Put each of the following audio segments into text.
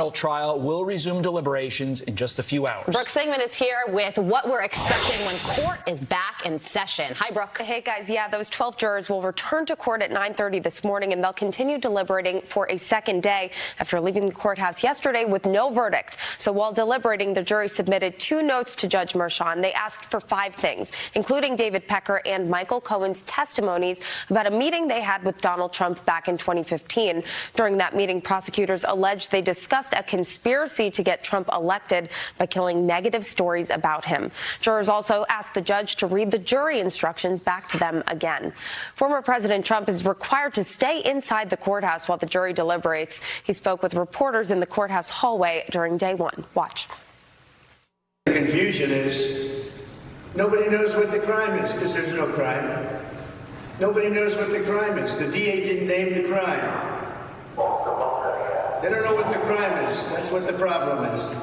criminal trial will resume deliberations in just a few hours. Brooke Sigmund is here with what we're expecting when court is back in session. Hi, Brooke. Hey, guys. Yeah, those 12 jurors will return to court at 9:30 this morning, and they'll continue deliberating for a second day after leaving the courthouse yesterday with no verdict. So while deliberating, the jury submitted 2 notes to Judge Mchan. They asked for 5 things, including David Pecker and Michael Cohen's testimonies about a meeting they had with Donald Trump back in 2015. During that meeting, prosecutors alleged they discussed a conspiracy to get Trump elected by killing negative stories about him. Jurors also asked the judge to read the jury instructions back to them again. Former President Trump is required to stay inside the courthouse while the jury deliberates. He spoke with reporters in the courthouse hallway during day 1. Watch. The confusion is nobody knows what the crime is because there's no crime. Nobody knows what the crime is. The DA didn't name the crime. They don't know what the crime is. That's what the problem is.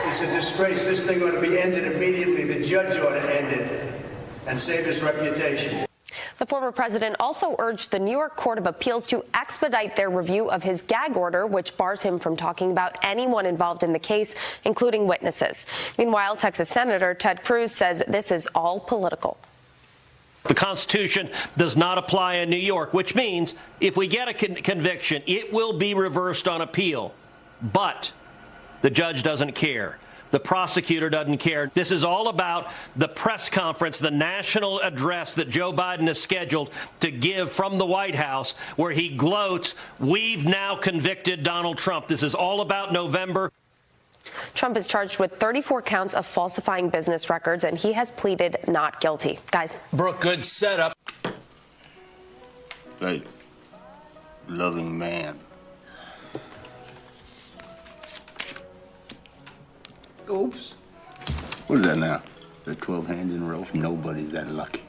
It's a disgrace. This thing ought to be ended immediately. The judge ought to end it and save his reputation. The former president also urged the New York Court of Appeals to expedite their review of his gag order, which bars him from talking about anyone involved in the case, including witnesses. Meanwhile, Texas Senator Ted Cruz says this is all political. The Constitution does not apply in New York, which means if we get a conviction, it will be reversed on appeal. But the judge doesn't care. The prosecutor doesn't care. This is all about the press conference, the national address that Joe Biden has scheduled to give from the White House, where he gloats, "We've now convicted Donald Trump." This is all about November. Trump is charged with 34 counts of falsifying business records, and he has pleaded not guilty. Guys. Brooke, good setup. Hey, loving man. Oops. What is that now? The 12 hands in a row? Nobody's that lucky.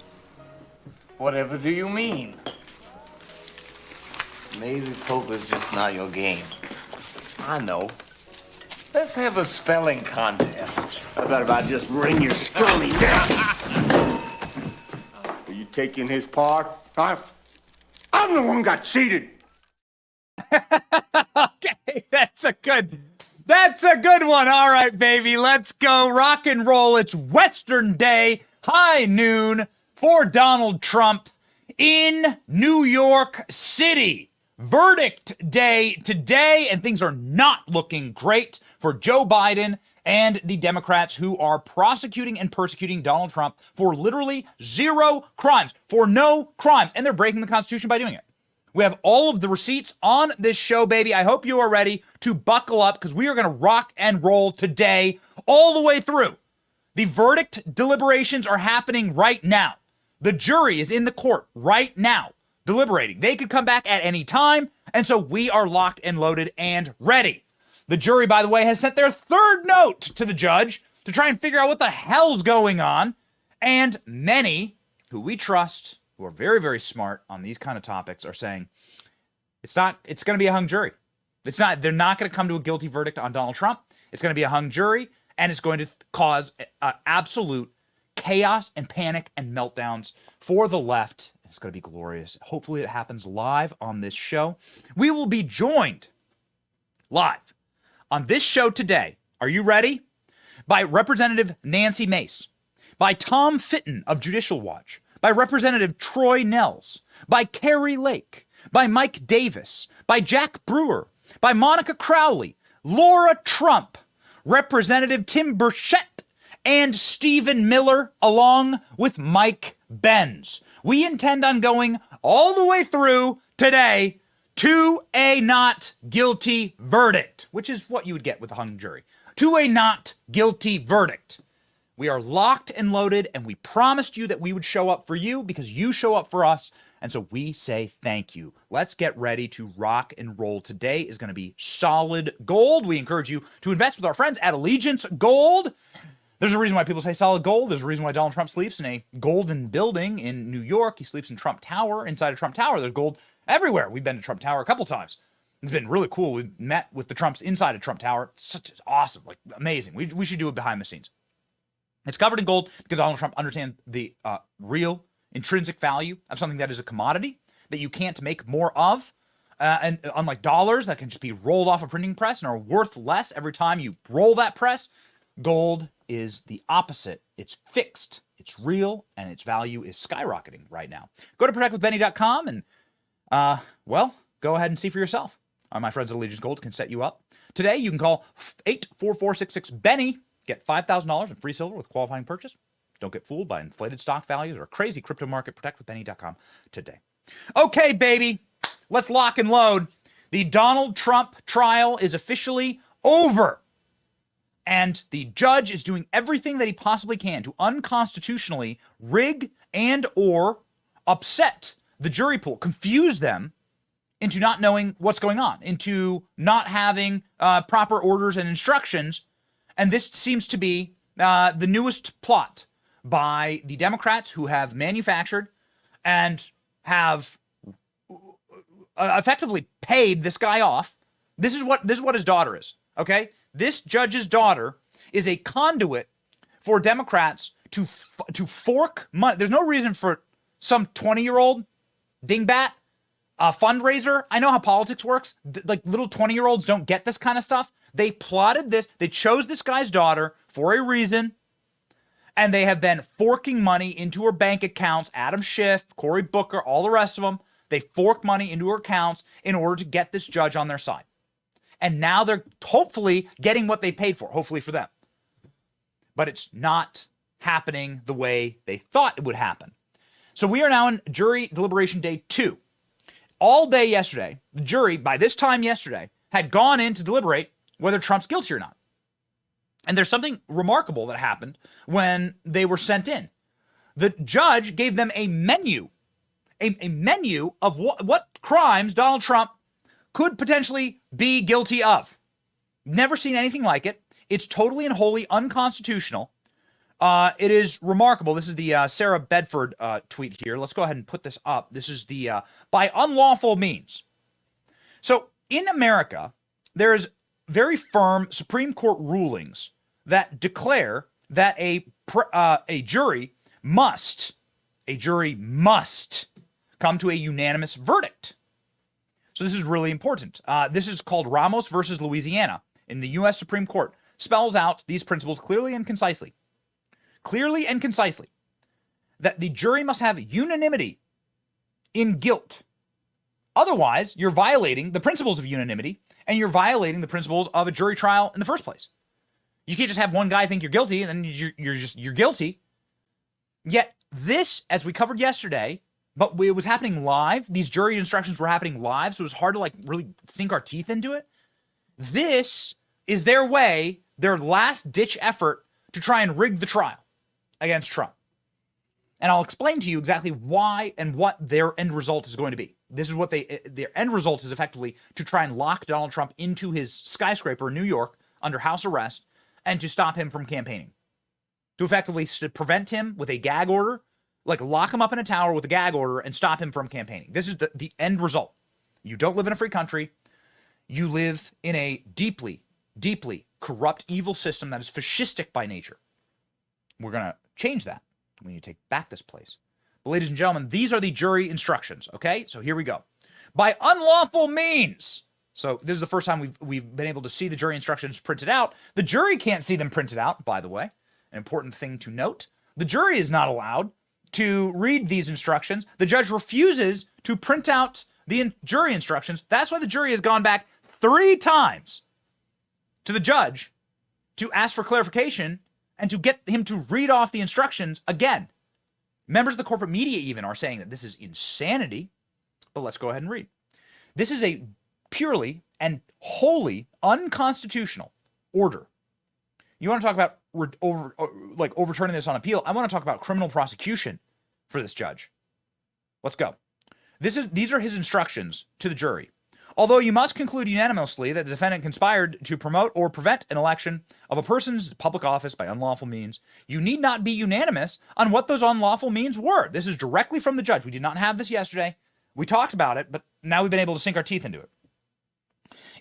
Whatever do you mean? Maybe poker's just not your game. I know. Let's have a spelling contest. How about just ring your sternly down? Are you taking his part? I'm the one who got cheated. Okay, that's a good one. All right, baby, let's go rock and roll. It's Western Day, high noon for Donald Trump in New York City. Verdict day today, and things are not looking great for Joe Biden and the Democrats who are prosecuting and persecuting Donald Trump for literally 0 crimes, for no crimes, and they're breaking the Constitution by doing it. We have all of the receipts on this show, baby. I hope you are ready to buckle up because we are going to rock and roll today all the way through. The verdict deliberations are happening right now. The jury is in the court right now, deliberating. They could come back at any time, and so we are locked and loaded and ready. The jury, by the way, has sent their 3rd note to the judge to try and figure out what the hell's going on, and many who we trust, who are very, very smart on these kind of topics, are saying it's going to be a hung jury. They're not going to come to a guilty verdict on Donald Trump. It's going to be a hung jury, and it's going to cause absolute chaos and panic and meltdowns for the left. It's going to be glorious. Hopefully it happens live on this show. We will be joined live on this show today. Are you ready? By Representative Nancy Mace, by Tom Fitton of Judicial Watch, by Representative Troy Nehls, by Carrie Lake, by Mike Davis, by Jack Brewer, by Monica Crowley, Laura Trump, Representative Tim Burchett, and Stephen Miller, along with Mike Benz. We intend on going all the way through today to a not guilty verdict, which is what you would get with a hung jury. To a not guilty verdict. We are locked and loaded, and we promised you that we would show up for you because you show up for us, and so we say thank you. Let's get ready to rock and roll. Today is going to be solid gold. We encourage you to invest with our friends at Allegiance Gold. There's a reason why people say solid gold. There's a reason why Donald Trump sleeps in a golden building in New York. He sleeps in Trump Tower. Inside of Trump Tower, there's gold everywhere. We've been to Trump Tower a couple times. It's been really cool. We've met with the Trumps inside of Trump Tower. It's awesome, like amazing. We should do it behind the scenes. It's covered in gold because Donald Trump understands the real intrinsic value of something that is a commodity that you can't make more of. And unlike dollars that can just be rolled off a printing press and are worth less every time you roll that press, gold is the opposite. It's fixed, it's real, and its value is skyrocketing right now. Go to protectwithbenny.com and, well, go ahead and see for yourself. My friends at Allegiance Gold can set you up. Today, you can call 844-66-BENNY. Get $5,000 in free silver with qualifying purchase. Don't get fooled by inflated stock values or a crazy crypto market. Protectwithbenny.com today. Okay, baby, let's lock and load. The Donald Trump trial is officially over. And the judge is doing everything that he possibly can to unconstitutionally rig and or upset the jury pool, confuse them into not knowing what's going on, into not having proper orders and instructions. And this seems to be the newest plot by the Democrats who have manufactured and have effectively paid this guy off. This is what his daughter is, okay? This judge's daughter is a conduit for Democrats to fork money. There's no reason for some 20-year-old dingbat fundraiser. I know how politics works. Like little 20-year-olds don't get this kind of stuff. They plotted this. They chose this guy's daughter for a reason. And they have been forking money into her bank accounts. Adam Schiff, Cory Booker, all the rest of them. They fork money into her accounts in order to get this judge on their side. And now they're hopefully getting what they paid for, hopefully for them. But it's not happening the way they thought it would happen. So we are now in jury deliberation day 2. All day yesterday, the jury, by this time yesterday, had gone in to deliberate whether Trump's guilty or not. And there's something remarkable that happened when they were sent in. The judge gave them a menu of what crimes Donald Trump could potentially be guilty of. Never seen anything like it. It's totally and wholly unconstitutional. It is remarkable. This is the Sarah Bedford tweet here. Let's go ahead and put this up. This is the by unlawful means. So in America, there is very firm Supreme Court rulings that declare that a jury must come to a unanimous verdict. So this is really important. This is called Ramos versus Louisiana in the U.S. Supreme Court. Spells out these principles clearly and concisely. Clearly and concisely. That the jury must have unanimity in guilt. Otherwise, you're violating the principles of unanimity and you're violating the principles of a jury trial in the first place. You can't just have one guy think you're guilty and then you're guilty. Yet this, as we covered yesterday, but it was happening live. These jury instructions were happening live, so it was hard to like really sink our teeth into it. This is their way, their last-ditch effort to try and rig the trial against Trump. And I'll explain to you exactly why and what their end result is going to be. This is what their end result is effectively to try and lock Donald Trump into his skyscraper in New York under house arrest and to stop him from campaigning. To effectively prevent him with a gag order, like lock him up in a tower with a gag order and stop him from campaigning. This is the end result. You don't live in a free country. You live in a deeply, deeply corrupt, evil system that is fascistic by nature. We're going to change that. We need to take back this place. But ladies and gentlemen, these are the jury instructions, okay? So here we go. By unlawful means. So this is the first time we've been able to see the jury instructions printed out. The jury can't see them printed out, by the way. An important thing to note. The jury is not allowed to read these instructions. The judge refuses to print out the jury instructions. That's why the jury has gone back 3 times to the judge to ask for clarification and to get him to read off the instructions again. Members of the corporate media even are saying that this is insanity, but let's go ahead and read. This is a purely and wholly unconstitutional order. You want to talk about overturning this on appeal? I want to talk about criminal prosecution for this judge. Let's go. These are his instructions to the jury. Although you must conclude unanimously that the defendant conspired to promote or prevent an election of a person's public office by unlawful means, you need not be unanimous on what those unlawful means were. This is directly from the judge. We did not have this yesterday. We talked about it, but now we've been able to sink our teeth into it.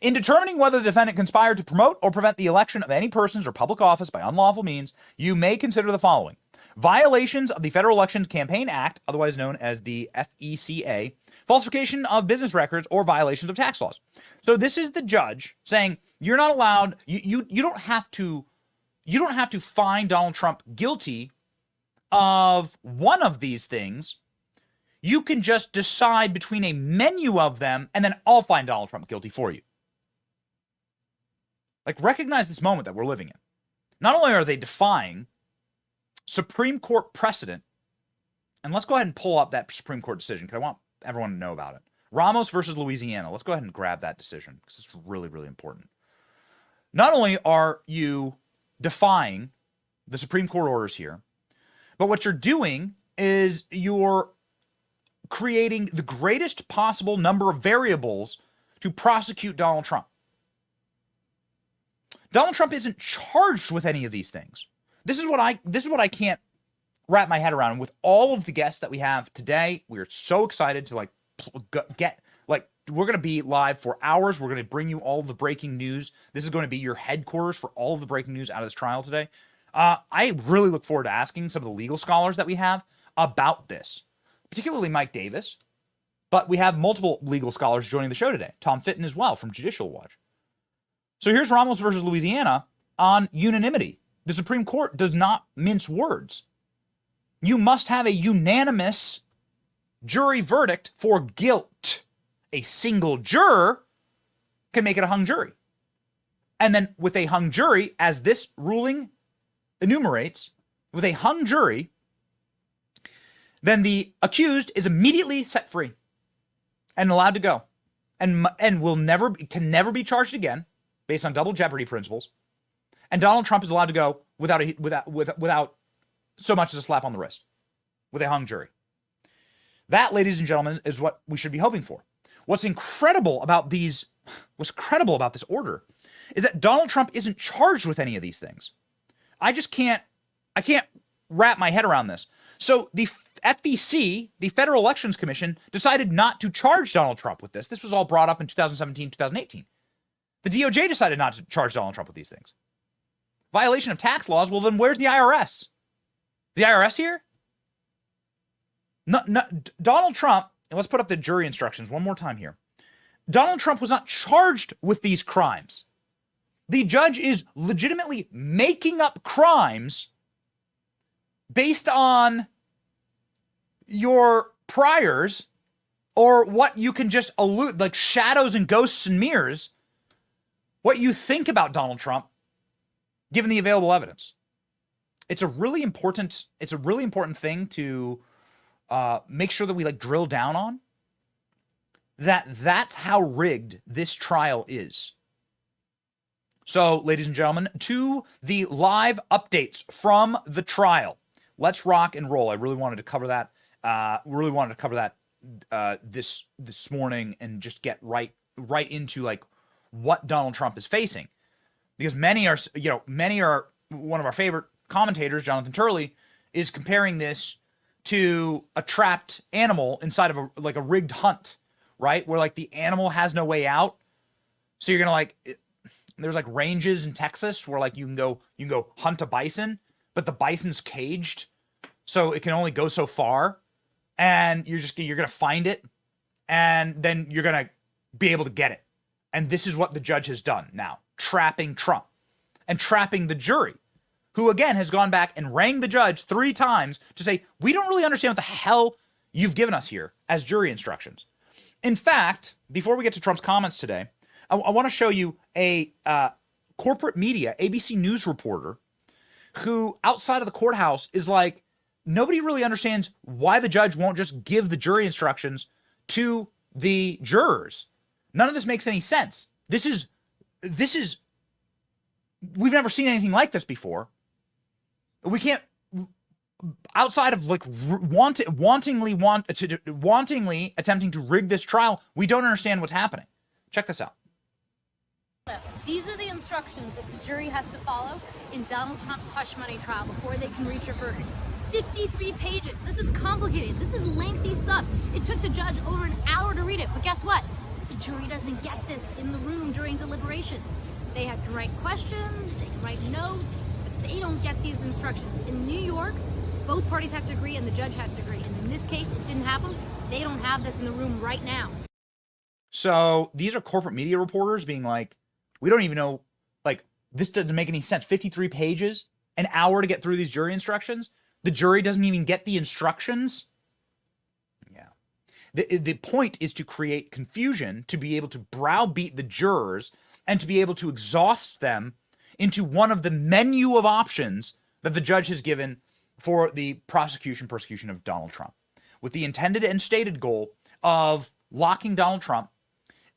In determining whether the defendant conspired to promote or prevent the election of any persons or public office by unlawful means, you may consider the following. Violations of the Federal Elections Campaign Act, otherwise known as the FECA, falsification of business records, or violations of tax laws. So this is the judge saying you're not allowed, you don't have to find Donald Trump guilty of one of these things. You can just decide between a menu of them, and then I'll find Donald Trump guilty for you. Like, recognize this moment that we're living in. Not only are they defying Supreme Court precedent, and let's go ahead and pull up that Supreme Court decision because I want everyone to know about it. Ramos versus Louisiana. Let's go ahead and grab that decision because it's really, really important. Not only are you defying the Supreme Court orders here, but what you're doing is you're creating the greatest possible number of variables to prosecute Donald Trump. Donald Trump isn't charged with any of these things. This is what I can't wrap my head around. And with all of the guests that we have today, we're so excited to we're going to be live for hours. We're going to bring you all of the breaking news. This is going to be your headquarters for all of the breaking news out of this trial today. I really look forward to asking some of the legal scholars that we have about this, particularly Mike Davis. But we have multiple legal scholars joining the show today. Tom Fitton as well from Judicial Watch. So here's Ramos versus Louisiana on unanimity. The Supreme Court does not mince words. You must have a unanimous jury verdict for guilt. A single juror can make it a hung jury. And then with a hung jury, as this ruling enumerates, with a hung jury, then the accused is immediately set free and allowed to go, and can never be charged again based on double jeopardy principles. And Donald Trump is allowed to go without so much as a slap on the wrist, with a hung jury. That, ladies and gentlemen, is what we should be hoping for. What's incredible about this order is that Donald Trump isn't charged with any of these things. I can't wrap my head around this. So the FEC, the Federal Elections Commission, decided not to charge Donald Trump with this. This was all brought up in 2017, 2018. The DOJ decided not to charge Donald Trump with these things. Violation of tax laws. Well, then where's the IRS? The IRS here? No, Donald Trump, and let's put up the jury instructions one more time here. Donald Trump was not charged with these crimes. The judge is legitimately making up crimes based on your priors or what you can just allude, like shadows and ghosts and mirrors, what you think about Donald Trump, given the available evidence. It's a really important thing to make sure that we drill down on. That's how rigged this trial is. So, ladies and gentlemen, to the live updates from the trial. Let's rock and roll. I really wanted to cover that. This morning and just get right into what Donald Trump is facing, because many are one of our favorite commentators, Jonathan Turley, is comparing this to a trapped animal inside of a rigged hunt, right? Where the animal has no way out. So you're gonna there's ranges in Texas where you can go hunt a bison, but the bison's caged, so it can only go so far, and you're gonna find it, and then you're gonna be able to get it. And this is what the judge has done now, trapping Trump and trapping the jury, who again has gone back and rang the judge 3 times to say, we don't really understand what the hell you've given us here as jury instructions. In fact, before we get to Trump's comments today, I want to show you a corporate media, ABC News reporter, who outside of the courthouse is nobody really understands why the judge won't just give the jury instructions to the jurors. None of this makes any sense. This is we've never seen anything like this before. We can't, outside of wantingly attempting to rig this trial, we don't understand what's happening. Check this out. These are the instructions that the jury has to follow in Donald Trump's hush money trial before they can reach a verdict. 53 pages. This is complicated. This is lengthy stuff. It took the judge over an hour to read it, but guess what? The jury doesn't get this in the room during deliberations. They can write questions, they can write notes, but they don't get these instructions. In New York, Both parties have to agree and the judge has to agree. And in this case, it didn't happen. They don't have this in the room right now. So these are corporate media reporters being like, we don't even know, like, this doesn't make any sense. 53 pages, an hour to get through these jury instructions. The jury doesn't even get the instructions. Yeah. The point is to create confusion, to be able to browbeat the jurors and to be able to exhaust them into one of the menu of options that the judge has given for the persecution of Donald Trump, with the intended and stated goal of locking Donald Trump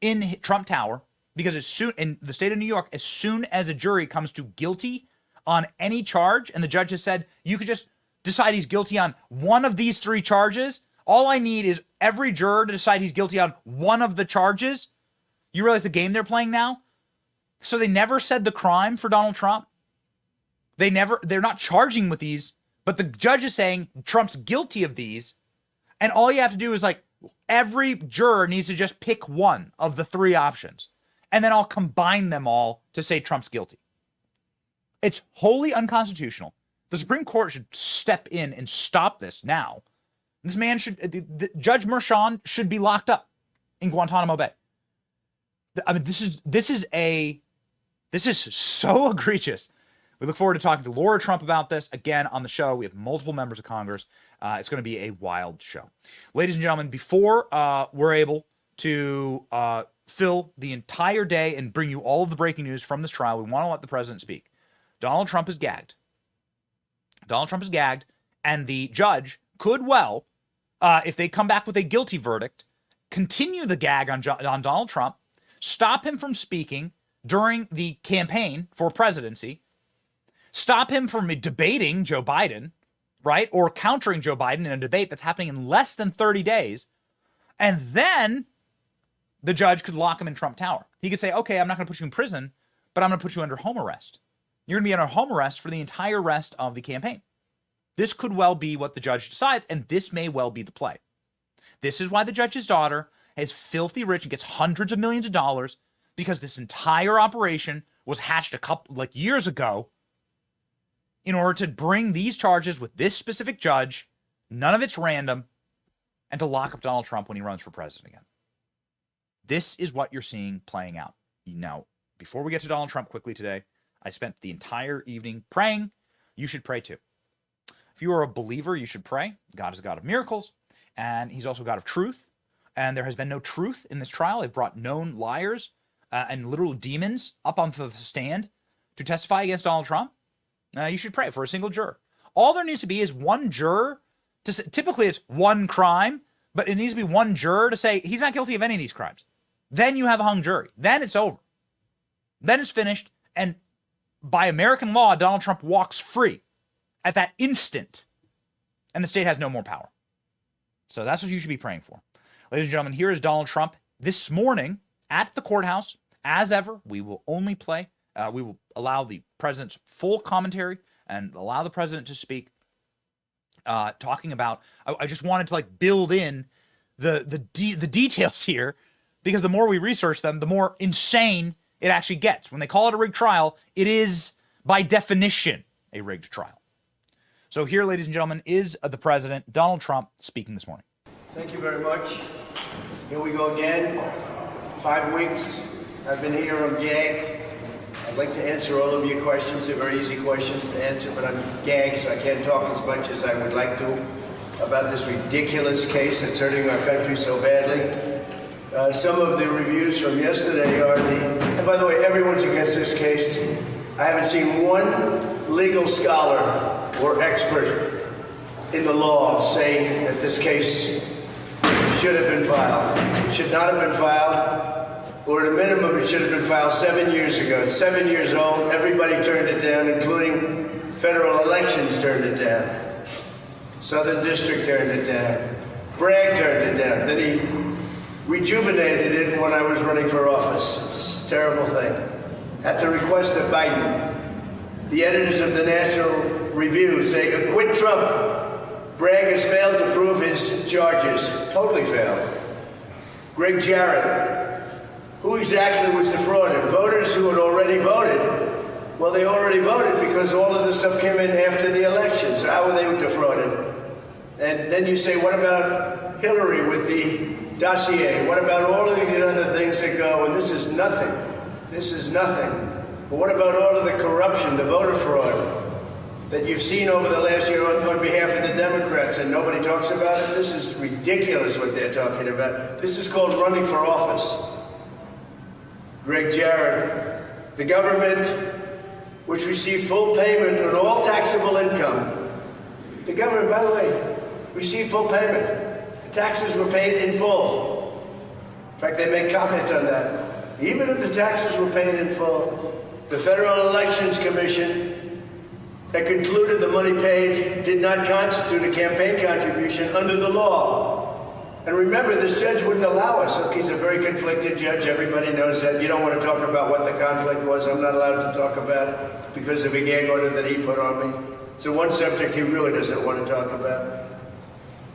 in Trump Tower, because as soon in the state of New York, as soon as a jury comes to guilty on any charge, and the judge has said you could just decide he's guilty on one of these three charges, all I need is every juror to decide he's guilty on one of the charges. You realize the game they're playing now? So they never said the crime for Donald Trump. They're not charging with these, but the judge is saying Trump's guilty of these. And all you have to do is, like, every juror needs to just pick one of the three options. And then I'll combine them all to say Trump's guilty. It's wholly unconstitutional. The Supreme Court should step in and stop this now. This man Judge Mchan should be locked up in Guantanamo Bay. I mean, this is so egregious. We look forward to talking to Laura Trump about this again on the show. We have multiple members of Congress. It's going to be a wild show. Ladies and gentlemen, before we're able to fill the entire day and bring you all of the breaking news from this trial, we want to let the president speak. Donald Trump is gagged. Donald Trump is gagged, and the judge could well, if they come back with a guilty verdict, continue the gag on Donald Trump, stop him from speaking during the campaign for presidency, stop him from debating Joe Biden, right? Or countering Joe Biden in a debate that's happening in less than 30 days. And then the judge could lock him in Trump Tower. He could say, okay, I'm not going to put you in prison, but I'm going to put you under home arrest. You're going to be under home arrest for the entire rest of the campaign. This could well be what the judge decides, and this may well be the play. This is why the judge's daughter is filthy rich and gets hundreds of millions of dollars, because this entire operation was hatched years ago in order to bring these charges with this specific judge, none of it's random, and to lock up Donald Trump when he runs for president again. This is what you're seeing playing out. Now, before we get to Donald Trump quickly today, I spent the entire evening praying. You should pray too. If you are a believer, you should pray. God is a God of miracles, and he's also a God of truth. And there has been no truth in this trial. They've brought known liars and literal demons up onto the stand to testify against Donald Trump. You should pray for a single juror. All there needs to be is one juror. Typically, it's one crime, but it needs to be one juror to say he's not guilty of any of these crimes. Then you have a hung jury. Then it's over. Then it's finished. And by American law, Donald Trump walks free at that instant. And the state has no more power. So that's what you should be praying for. Ladies and gentlemen, here is Donald Trump this morning at the courthouse. As ever, we will only play. We will allow the president's full commentary and allow the president to speak, talking about, I just wanted to build in the details here, because the more we research them, the more insane it actually gets. When they call it a rigged trial, it is by definition a rigged trial. So here, ladies and gentlemen, is the president, Donald Trump, speaking this morning. Thank you very much. Here we go again. 5 weeks. I've been here. I'm gagged. I'd like to answer all of your questions. They're very easy questions to answer, but I'm gagged, so I can't talk as much as I would like to about this ridiculous case that's hurting our country so badly. Some of the reviews from yesterday are and by the way, everyone's against this case. I haven't seen one legal scholar or expert in the law say that this case should have been filed. It should not have been filed, or at a minimum, it should have been filed 7 years ago. It's 7 years old. Everybody turned it down, including federal elections turned it down. Southern District turned it down. Bragg turned it down. Then he rejuvenated it when I was running for office. It's a terrible thing. At the request of Biden, the editors of the National Review say, acquit Trump. Bragg has failed to prove his charges. Totally failed. Greg Jarrett, who exactly was defrauded? Voters who had already voted Well, they already voted because all of this stuff came in after the election. So how were they defrauded? And then you say, what about Hillary with the dossier? What about all of these other things that go? And this is nothing. This is nothing. But what about all of the corruption, the voter fraud that you've seen over the last year on behalf of the Democrats, and nobody talks about it? This is ridiculous what they're talking about. This is called running for office. Greg Jarrett, the government, which received full payment on all taxable income. The government, by the way, received full payment. The taxes were paid in full. In fact, they made comment on that. Even if the taxes were paid in full, the Federal Elections Commission had concluded the money paid did not constitute a campaign contribution under the law. And remember, this judge wouldn't allow us. Look, he's a very conflicted judge. Everybody knows that. You don't want to talk about what the conflict was. I'm not allowed to talk about it because of a gag order that he put on me. So one subject he really doesn't want to talk about.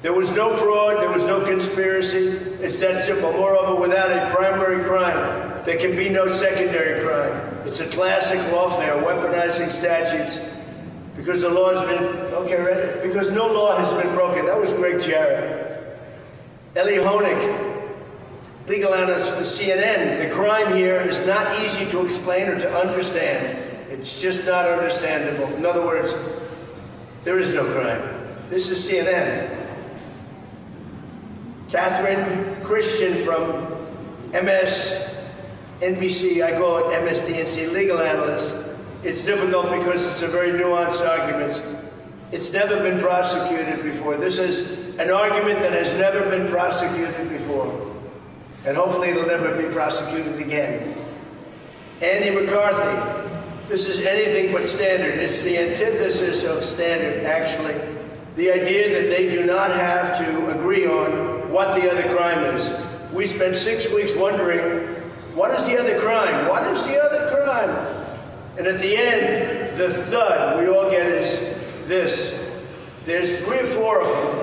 There was no fraud. There was no conspiracy. It's that simple. Moreover, without a primary crime, there can be no secondary crime. It's a classic lawfare, weaponizing statutes because the law has been, because no law has been broken. That was Greg Jarrett. Ellie Honig, legal analyst for CNN. The crime here is not easy to explain or to understand. It's just not understandable. In other words, there is no crime. This is CNN. Catherine Christian from MSNBC, I call it MSDNC, legal analyst. It's difficult because it's a very nuanced argument. It's never been prosecuted before. This is an argument that has never been prosecuted before. And hopefully it'll never be prosecuted again. Andy McCarthy, this is anything but standard. It's the antithesis of standard, actually. The idea that they do not have to agree on what the other crime is. We spent 6 weeks wondering, what is the other crime? What is the other crime? And at the end, the thud we all get is this. There's 3 or 4 of them,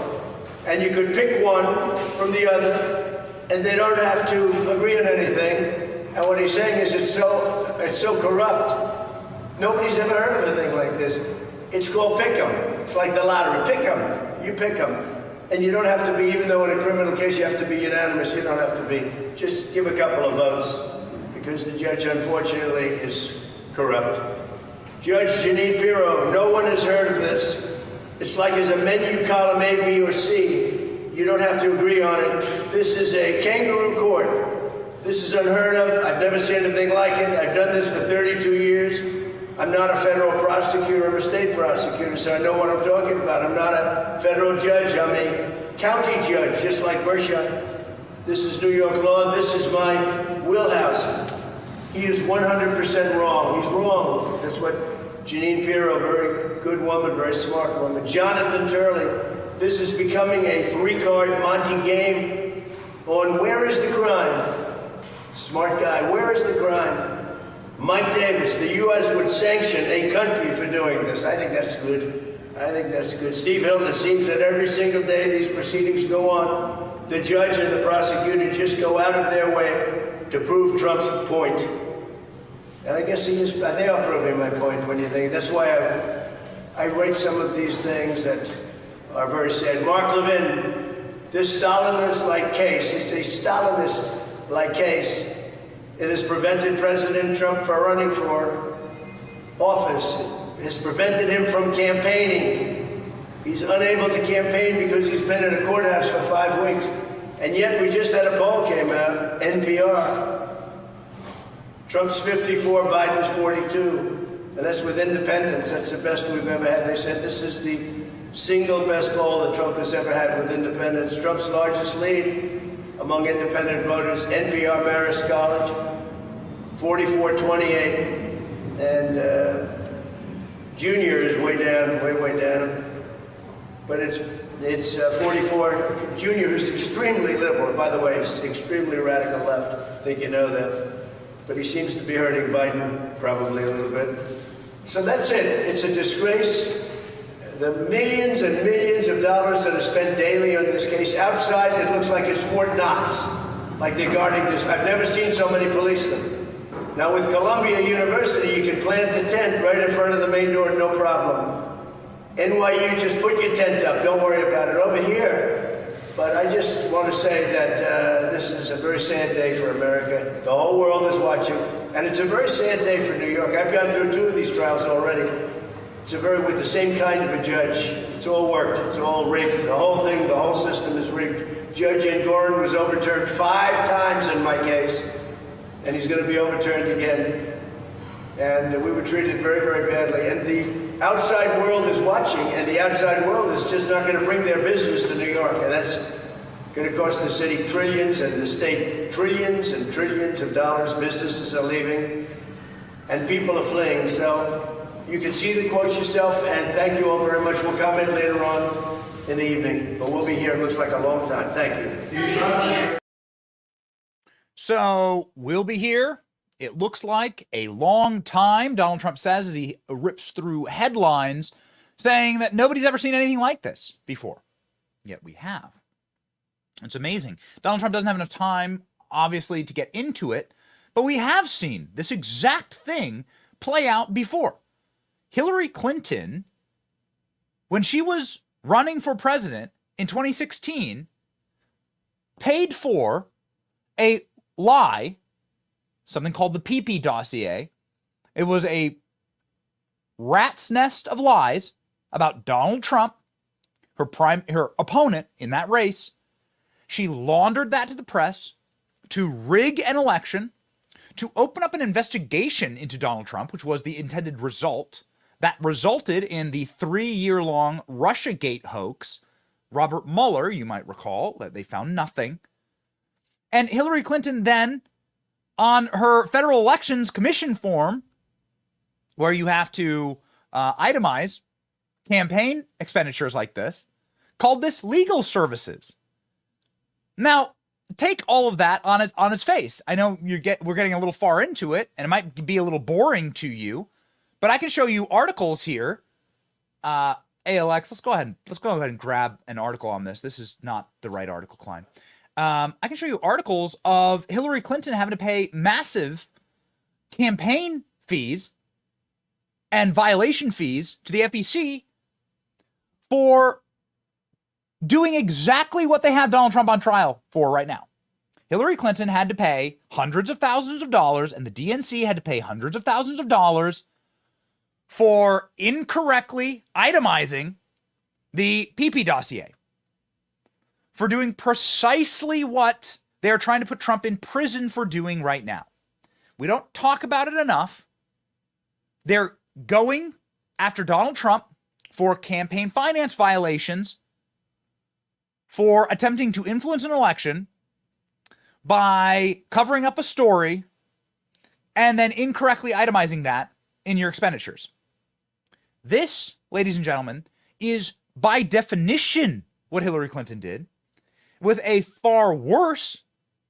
and you could pick one from the other, and they don't have to agree on anything. And what he's saying is it's so corrupt. Nobody's ever heard of a thing like this. It's called pick 'em. It's like the lottery. Pick 'em. You pick 'em. And you don't have to be, even though in a criminal case you have to be unanimous, you don't have to be. Just give a couple of votes, because the judge, unfortunately, is corrupt. Judge Jeanine Pirro, no one has heard of this. It's like there's a menu column A, B, or C. You don't have to agree on it. This is a kangaroo court. This is unheard of. I've never seen anything like it. I've done this for 32 years. I'm not a federal prosecutor. I'm a state prosecutor, so I know what I'm talking about. I'm not a federal judge. I'm a county judge, just like Mchan. This is New York law. This is my wheelhouse. He is 100% wrong. He's wrong. That's what Jeanine Pirro, very good woman, very smart woman. Jonathan Turley, this is becoming a 3-card Monte game on where is the crime? Smart guy, where is the crime? Mike Davis, the U.S. would sanction a country for doing this. I think that's good. I think that's good. Steve Hilton, it seems that every single day these proceedings go on, the judge and the prosecutor just go out of their way to prove Trump's point. And I guess they are proving my point when you think. That's why I write some of these things that are very sad. Mark Levin, this Stalinist-like case, it's a Stalinist-like case. It has prevented President Trump from running for office. It has prevented him from campaigning. He's unable to campaign because he's been in a courthouse for 5 weeks. And yet we just had a poll came out, NPR. Trump's 54, Biden's 42. And that's with independents. That's the best we've ever had. They said this is the single best poll that Trump has ever had with independents. Trump's largest lead among independent voters, NPR Marist College, 44-28. And Junior is way down, way down. But it's 44. Junior, who's extremely liberal, by the way, he's extremely radical left. I think you know that. But he seems to be hurting Biden probably a little bit. So that's it. It's a disgrace. The millions and millions of dollars that are spent daily on this case. Outside, it looks like it's Fort Knox, like they're guarding this. I've never seen so many policemen. Now, with Columbia University, you can plant a tent right in front of the main door, no problem. NYU, just put your tent up. Don't worry about it. Over here, but I just want to say that this is a very sad day for America. The whole world is watching, and it's a very sad day for New York. I've gone through 2 of these trials already. It's with the same kind of a judge. It's all worked. It's all rigged. The whole thing, the whole system is rigged. Judge Engoron was overturned 5 times in my case, and he's going to be overturned again. And we were treated very, very badly. And the outside world is watching, and the outside world is just not going to bring their business to New York. And that's going to cost the city trillions and the state trillions and trillions of dollars. Businesses are leaving, and people are fleeing. So you can see the quotes yourself, and thank you all very much. We'll comment later on in the evening, but we'll be here, it looks like a long time. Thank you. So we'll be here. It looks like a long time, Donald Trump says as he rips through headlines saying that nobody's ever seen anything like this before. Yet we have. It's amazing. Donald Trump doesn't have enough time, obviously, to get into it, but we have seen this exact thing play out before. Hillary Clinton, when she was running for president in 2016, paid for a lie, something called the PP dossier. It was a rat's nest of lies about Donald Trump, her opponent in that race. She laundered that to the press to rig an election, to open up an investigation into Donald Trump, which was the intended result. That resulted in the 3-year-long Russiagate hoax. Robert Mueller, you might recall, that they found nothing. And Hillary Clinton then, on her Federal Elections Commission form, where you have to itemize campaign expenditures like this, called this legal services. Now, take all of that on its face. I know we're getting a little far into it, and it might be a little boring to you, but I can show you articles here. ALX, let's go ahead and grab an article on this. This is not the right article, Klein. I can show you articles of Hillary Clinton having to pay massive campaign fees and violation fees to the FEC for doing exactly what they have Donald Trump on trial for right now. Hillary Clinton had to pay hundreds of thousands of dollars, and the DNC had to pay hundreds of thousands of dollars for incorrectly itemizing the PP dossier, for doing precisely what they're trying to put Trump in prison for doing right now. We don't talk about it enough. They're going after Donald Trump for campaign finance violations, for attempting to influence an election by covering up a story and then incorrectly itemizing that in your expenditures. This, ladies and gentlemen, is by definition what Hillary Clinton did, with a far worse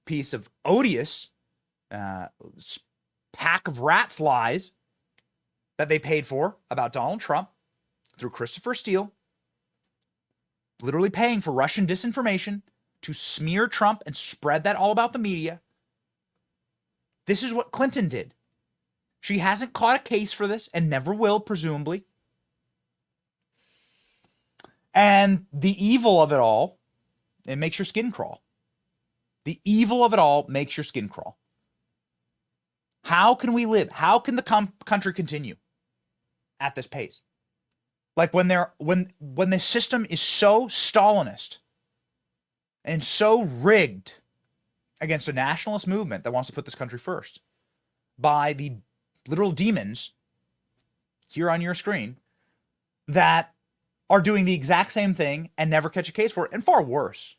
piece of odious pack of rats lies that they paid for about Donald Trump through Christopher Steele, literally paying for Russian disinformation to smear Trump and spread that all about the media. This is what Clinton did. She hasn't caught a case for this and never will, presumably. And the evil of it all, it makes your skin crawl. The evil of it all makes your skin crawl. How can we live? How can the country continue at this pace? Like when the system is so Stalinist and so rigged against a nationalist movement that wants to put this country first by the literal demons here on your screen that are doing the exact same thing and never catch a case for it, and far worse.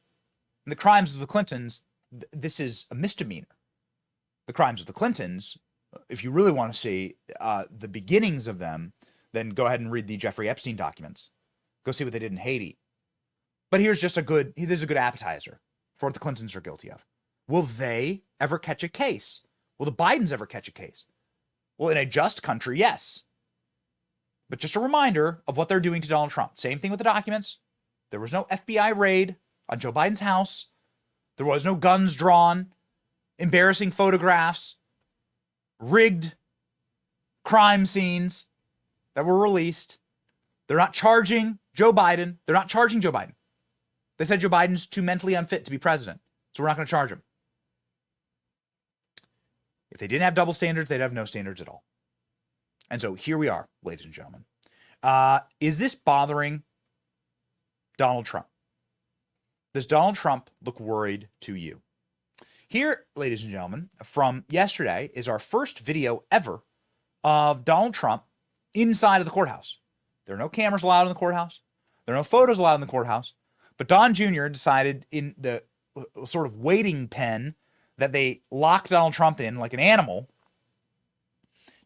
In the crimes of the Clintons, this is a misdemeanor. The crimes of the Clintons, if you really want to see the beginnings of them, then go ahead and read the Jeffrey Epstein documents. Go see what they did in Haiti. But this is a good appetizer for what the Clintons are guilty of. Will they ever catch a case? Will the Bidens ever catch a case? Well, in a just country, yes. But just a reminder of what they're doing to Donald Trump. Same thing with the documents. There was no FBI raid on Joe Biden's house. There was no guns drawn, embarrassing photographs. rigged crime scenes that were released. They're not charging Joe Biden. They're not charging Joe Biden. They said Joe Biden's too mentally unfit to be president, so we're not going to charge him. If they didn't have double standards, they'd have no standards at all. And so here we are, ladies and gentlemen. Is this bothering Donald Trump? Does Donald Trump look worried to you? Here, ladies and gentlemen, from yesterday is our first video ever of Donald Trump inside of the courthouse. There are no cameras allowed in the courthouse. There are no photos allowed in the courthouse. But Don Jr. decided in the sort of waiting pen that they locked Donald Trump in like an animal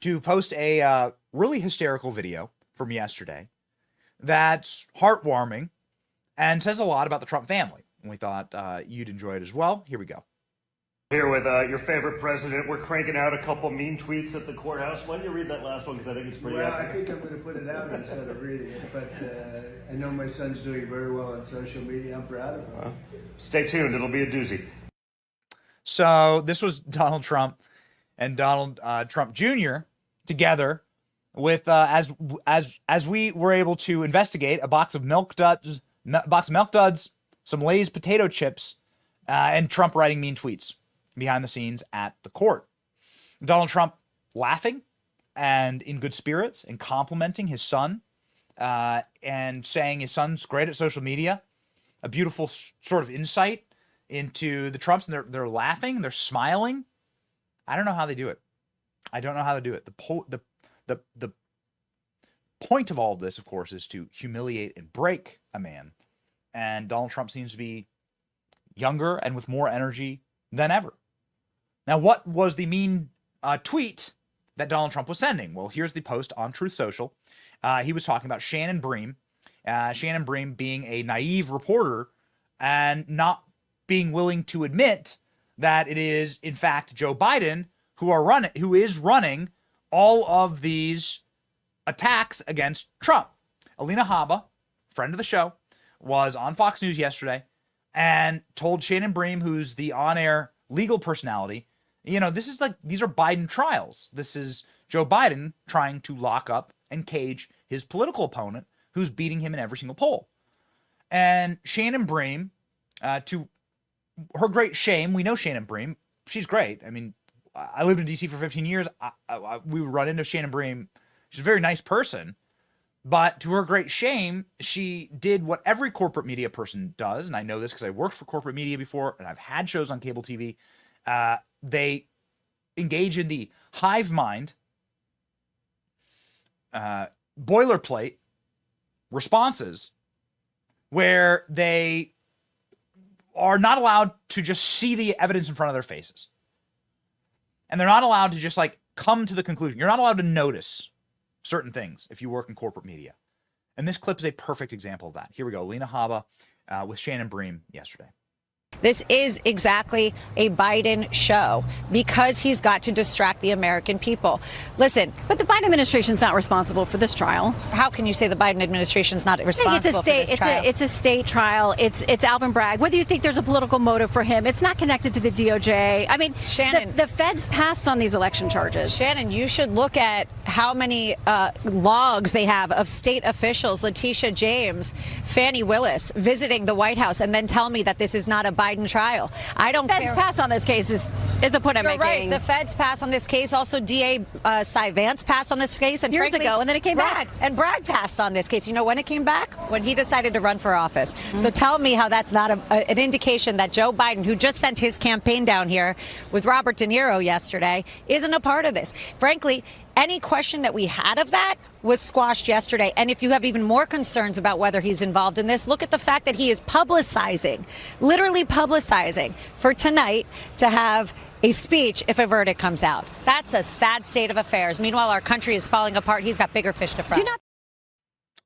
to post a really hysterical video from yesterday that's heartwarming and says a lot about the Trump family. And we thought you'd enjoy it as well. Here we go. Here with your favorite president. We're cranking out a couple mean tweets at the courthouse. Why don't you read that last one? Because I think it's pretty Well, epic. I think I'm going to put it out instead of reading it. But I know my son's doing very well on social media. I'm proud of him. Stay tuned. It'll be a doozy. So this was Donald Trump and Donald Trump Jr. together with as we were able to investigate a box of Milk Duds, some Lay's potato chips, and Trump writing mean tweets behind the scenes at the court. Donald Trump laughing and in good spirits and complimenting his son and saying his son's great at social media. A beautiful sort of insight into the Trumps, and they're laughing, they're smiling. I don't know how they do it. I don't know how to do it. The point of all of this, of course, is to humiliate and break a man. And Donald Trump seems to be younger and with more energy than ever. Now, what was the mean tweet that Donald Trump was sending? Well, here's the post on Truth Social. He was talking about Shannon Bream. Shannon Bream being a naive reporter and not being willing to admit that it is, in fact, Joe Biden who is running all of these attacks against Trump. Alina Habba, friend of the show, was on Fox News yesterday and told Shannon Bream, who's the on-air legal personality, these are Biden trials. This is Joe Biden trying to lock up and cage his political opponent who's beating him in every single poll. And Shannon Bream, to her great shame, we know Shannon Bream. She's great. I mean, I lived in D.C. for 15 years. We would run into Shannon Bream. She's a very nice person. But to her great shame, she did what every corporate media person does. And I know this because I worked for corporate media before, and I've had shows on cable TV. They engage in the hive mind, boilerplate responses where they are not allowed to just see the evidence in front of their faces. And they're not allowed to just come to the conclusion. You're not allowed to notice certain things if you work in corporate media. And this clip is a perfect example of that. Here we go. Alina Habba with Shannon Bream yesterday. This is exactly a Biden show because he's got to distract the American people. Listen, but the Biden administration is not responsible for this trial. How can you say the Biden administration is not responsible for this trial? It's a state trial. It's Alvin Bragg. Whether you think there's a political motive for him, it's not connected to the DOJ. I mean, Shannon, the feds passed on these election charges. Shannon, you should look at how many logs they have of state officials, Letitia James, Fannie Willis, visiting the White House, and then tell me that this is not a Biden trial. I don't care. The feds pass on this case is the point I'm making. You're right. The feds pass on this case. Also, DA Cy Vance passed on this case. And years ago, and then it came back. And Bragg passed on this case. You know when it came back? When he decided to run for office. Mm-hmm. So tell me how that's not an indication that Joe Biden, who just sent his campaign down here with Robert De Niro yesterday, isn't a part of this. Frankly, any question that we had of that was squashed yesterday. And if you have even more concerns about whether he's involved in this, look at the fact that he is literally publicizing for tonight to have a speech if a verdict comes out. That's a sad state of affairs. Meanwhile, our country is falling apart. He's got bigger fish to fry.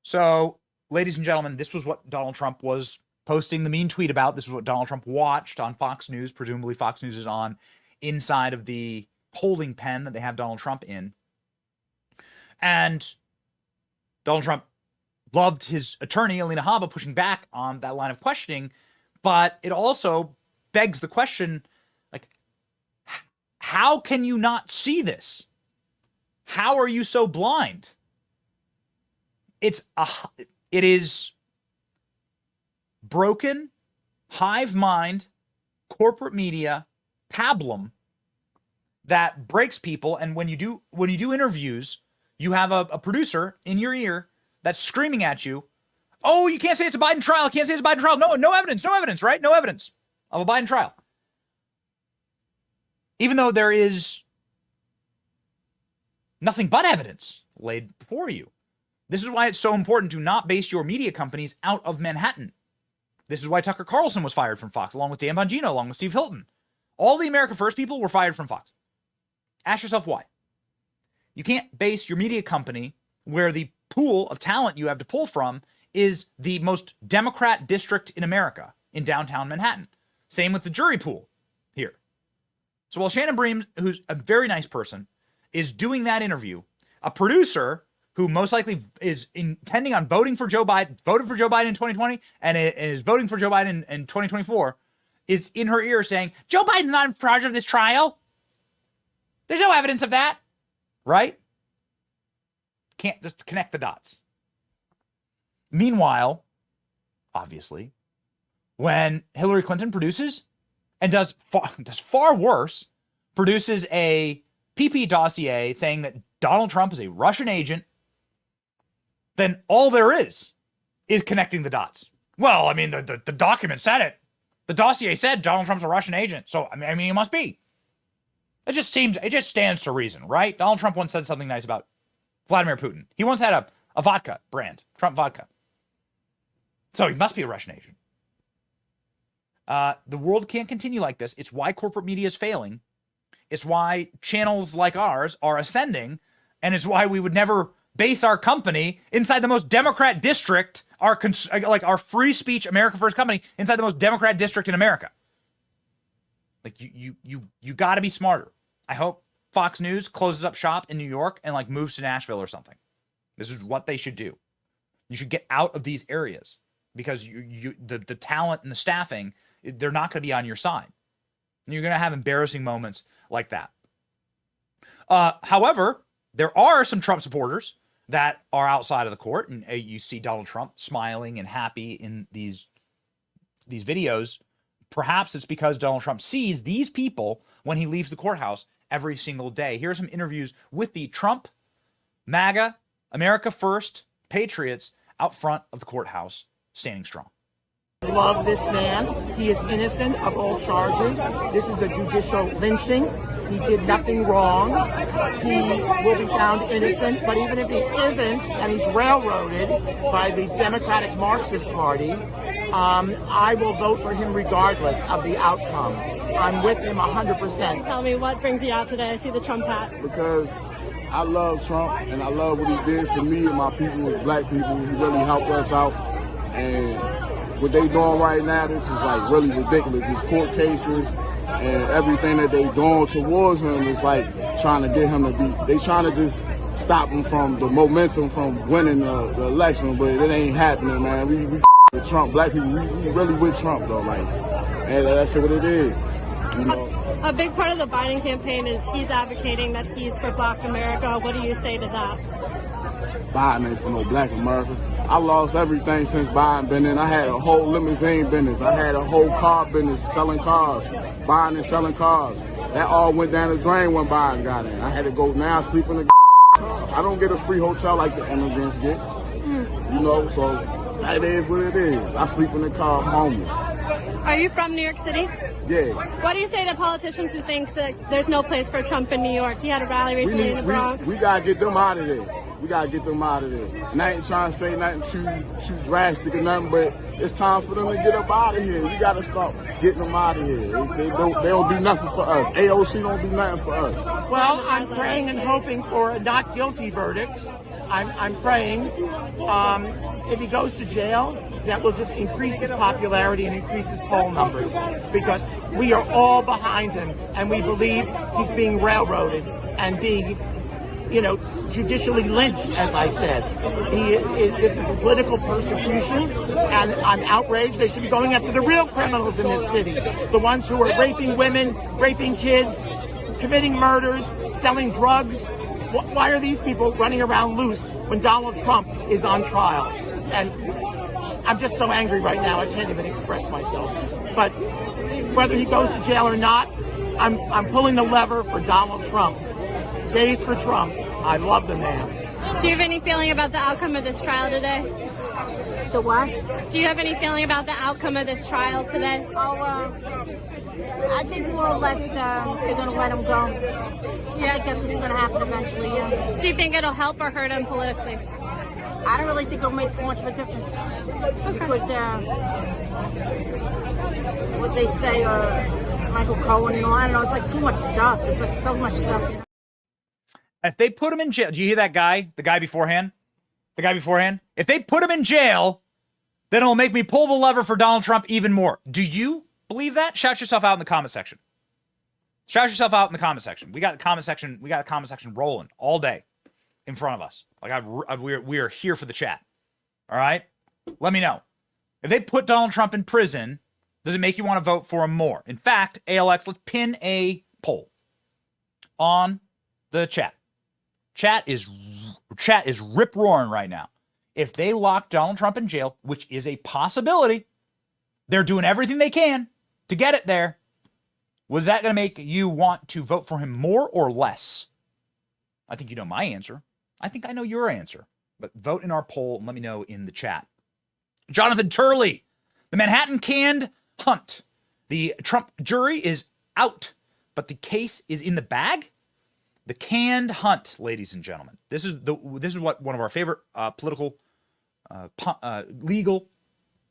So, ladies and gentlemen, this was what Donald Trump was posting the mean tweet about. This is what Donald Trump watched on Fox News. Presumably Fox News is on inside of the holding pen that they have Donald Trump in. And Donald Trump loved his attorney, Alina Habba, pushing back on that line of questioning. But it also begs the question, How can you not see this? How are you so blind? It is broken, hive mind, corporate media, pablum that breaks people. And when you do interviews, you have a producer in your ear that's screaming at you, oh, you can't say it's a Biden trial. Can't say it's a Biden trial. No evidence, right? No evidence of a Biden trial. Even though there is nothing but evidence laid before you. This is why it's so important to not base your media companies out of Manhattan. This is why Tucker Carlson was fired from Fox, along with Dan Bongino, along with Steve Hilton. All the America First people were fired from Fox. Ask yourself why. You can't base your media company where the pool of talent you have to pull from is the most Democrat district in America, in downtown Manhattan. Same with the jury pool here. So while Shannon Bream, who's a very nice person, is doing that interview, a producer who most likely is intending on voted for Joe Biden in 2020 and is voting for Joe Biden in 2024, is in her ear saying, Joe Biden's not in charge of this trial. There's no evidence of that, right? Can't just connect the dots. Meanwhile, obviously, when Hillary Clinton produces and does far worse, produces a PP dossier saying that Donald Trump is a Russian agent, then all there is connecting the dots. Well, I mean, the document said it. The dossier said Donald Trump's a Russian agent. So, I mean, he must be. It just stands to reason, right? Donald Trump once said something nice about Vladimir Putin. He once had a vodka brand, Trump vodka. So he must be a Russian agent. The world can't continue like this. It's why corporate media is failing. It's why channels like ours are ascending. And it's why we would never base our company inside the most Democrat district, our free speech America First company inside the most Democrat district in America. Like you got to be smarter. I hope Fox News closes up shop in New York and moves to Nashville or something. This is what they should do. You should get out of these areas because the talent and the staffing, they're not going to be on your side. And you're going to have embarrassing moments like that. However, there are some Trump supporters that are outside of the court, and you see Donald Trump smiling and happy in these videos. Perhaps it's because Donald Trump sees these people when he leaves the courthouse every single day. Here are some interviews with the Trump, MAGA, America First patriots out front of the courthouse, standing strong. Love this man. He is innocent of all charges. This is a judicial lynching. He did nothing wrong. He will be found innocent, but even if he isn't, and he's railroaded by the Democratic Marxist Party, I will vote for him regardless of the outcome. I'm with him 100%. Tell me, what brings you out today? I see the Trump hat. Because I love Trump, and I love what he did for me and my people as black people. He really helped us out. And what they doing right now, this is really ridiculous. These court cases and everything that they doing towards him is trying to get him to be, they trying to just stop him from the momentum from winning the election, but it ain't happening, man. We with Trump, black people, we really with Trump though, and that's what it is, you know. A big part of the Biden campaign is he's advocating that he's for Black America. What do you say to that? Biden ain't for no Black America. I lost everything since Biden been in. I had a whole limousine business. I had a whole car business, selling cars, buying and selling cars. That all went down the drain when Biden got in. I had to go now sleep in the car. I don't get a free hotel like the immigrants get, you know, so that is what it is. I sleep in the car, I'm homeless. Are you from New York City? Yeah. What do you say to politicians who think that there's no place for Trump in New York? He had a rally recently in the Bronx. We got to get them out of there. We got to get them out of there. And I ain't trying to say nothing too drastic or nothing, but it's time for them to get up out of here. We got to start getting them out of here. They don't do nothing for us. AOC don't do nothing for us. Well, I'm praying and hoping for a not guilty verdict. I'm praying if he goes to jail, that will just increase his popularity and increase his poll numbers, because we are all behind him and we believe he's being railroaded and being, judicially lynched, as I said. This is a political persecution, and I'm outraged. They should be going after the real criminals in this city, the ones who are raping women, raping kids, committing murders, selling drugs. Why are these people running around loose when Donald Trump is on trial? And I'm just so angry right now, I can't even express myself. But whether he goes to jail or not, I'm pulling the lever for Donald Trump. Days for Trump. I love the man. Do you have any feeling about the outcome of this trial today? The what? Do you have any feeling about the outcome of this trial today? I think more or less they're going to let him go. Yeah, I guess it's going to happen eventually, yeah. Do you think it'll help or hurt him politically? I don't really think it'll make much of a difference. Because what they say, Michael Cohen and all, I don't know, it's like too much stuff. It's like so much stuff. You know? If they put him in jail, do you hear that guy? The guy beforehand? If they put him in jail, then it'll make me pull the lever for Donald Trump even more. Do you believe that? Shout yourself out in the comment section. Shout yourself out in the comment section. We got a comment section rolling all day in front of us. Like we are here for the chat. All right? Let me know. If they put Donald Trump in prison, does it make you want to vote for him more? In fact, ALX, let's pin a poll on the chat. Chat is rip-roaring right now. If they lock Donald Trump in jail, which is a possibility, they're doing everything they can to get it there. Was that going to make you want to vote for him more or less? I think you know my answer. I think I know your answer. But vote in our poll and let me know in the chat. Jonathan Turley, the Manhattan canned hunt. The Trump jury is out, but the case is in the bag. The canned hunt, ladies and gentlemen. This is what one of our favorite political, legal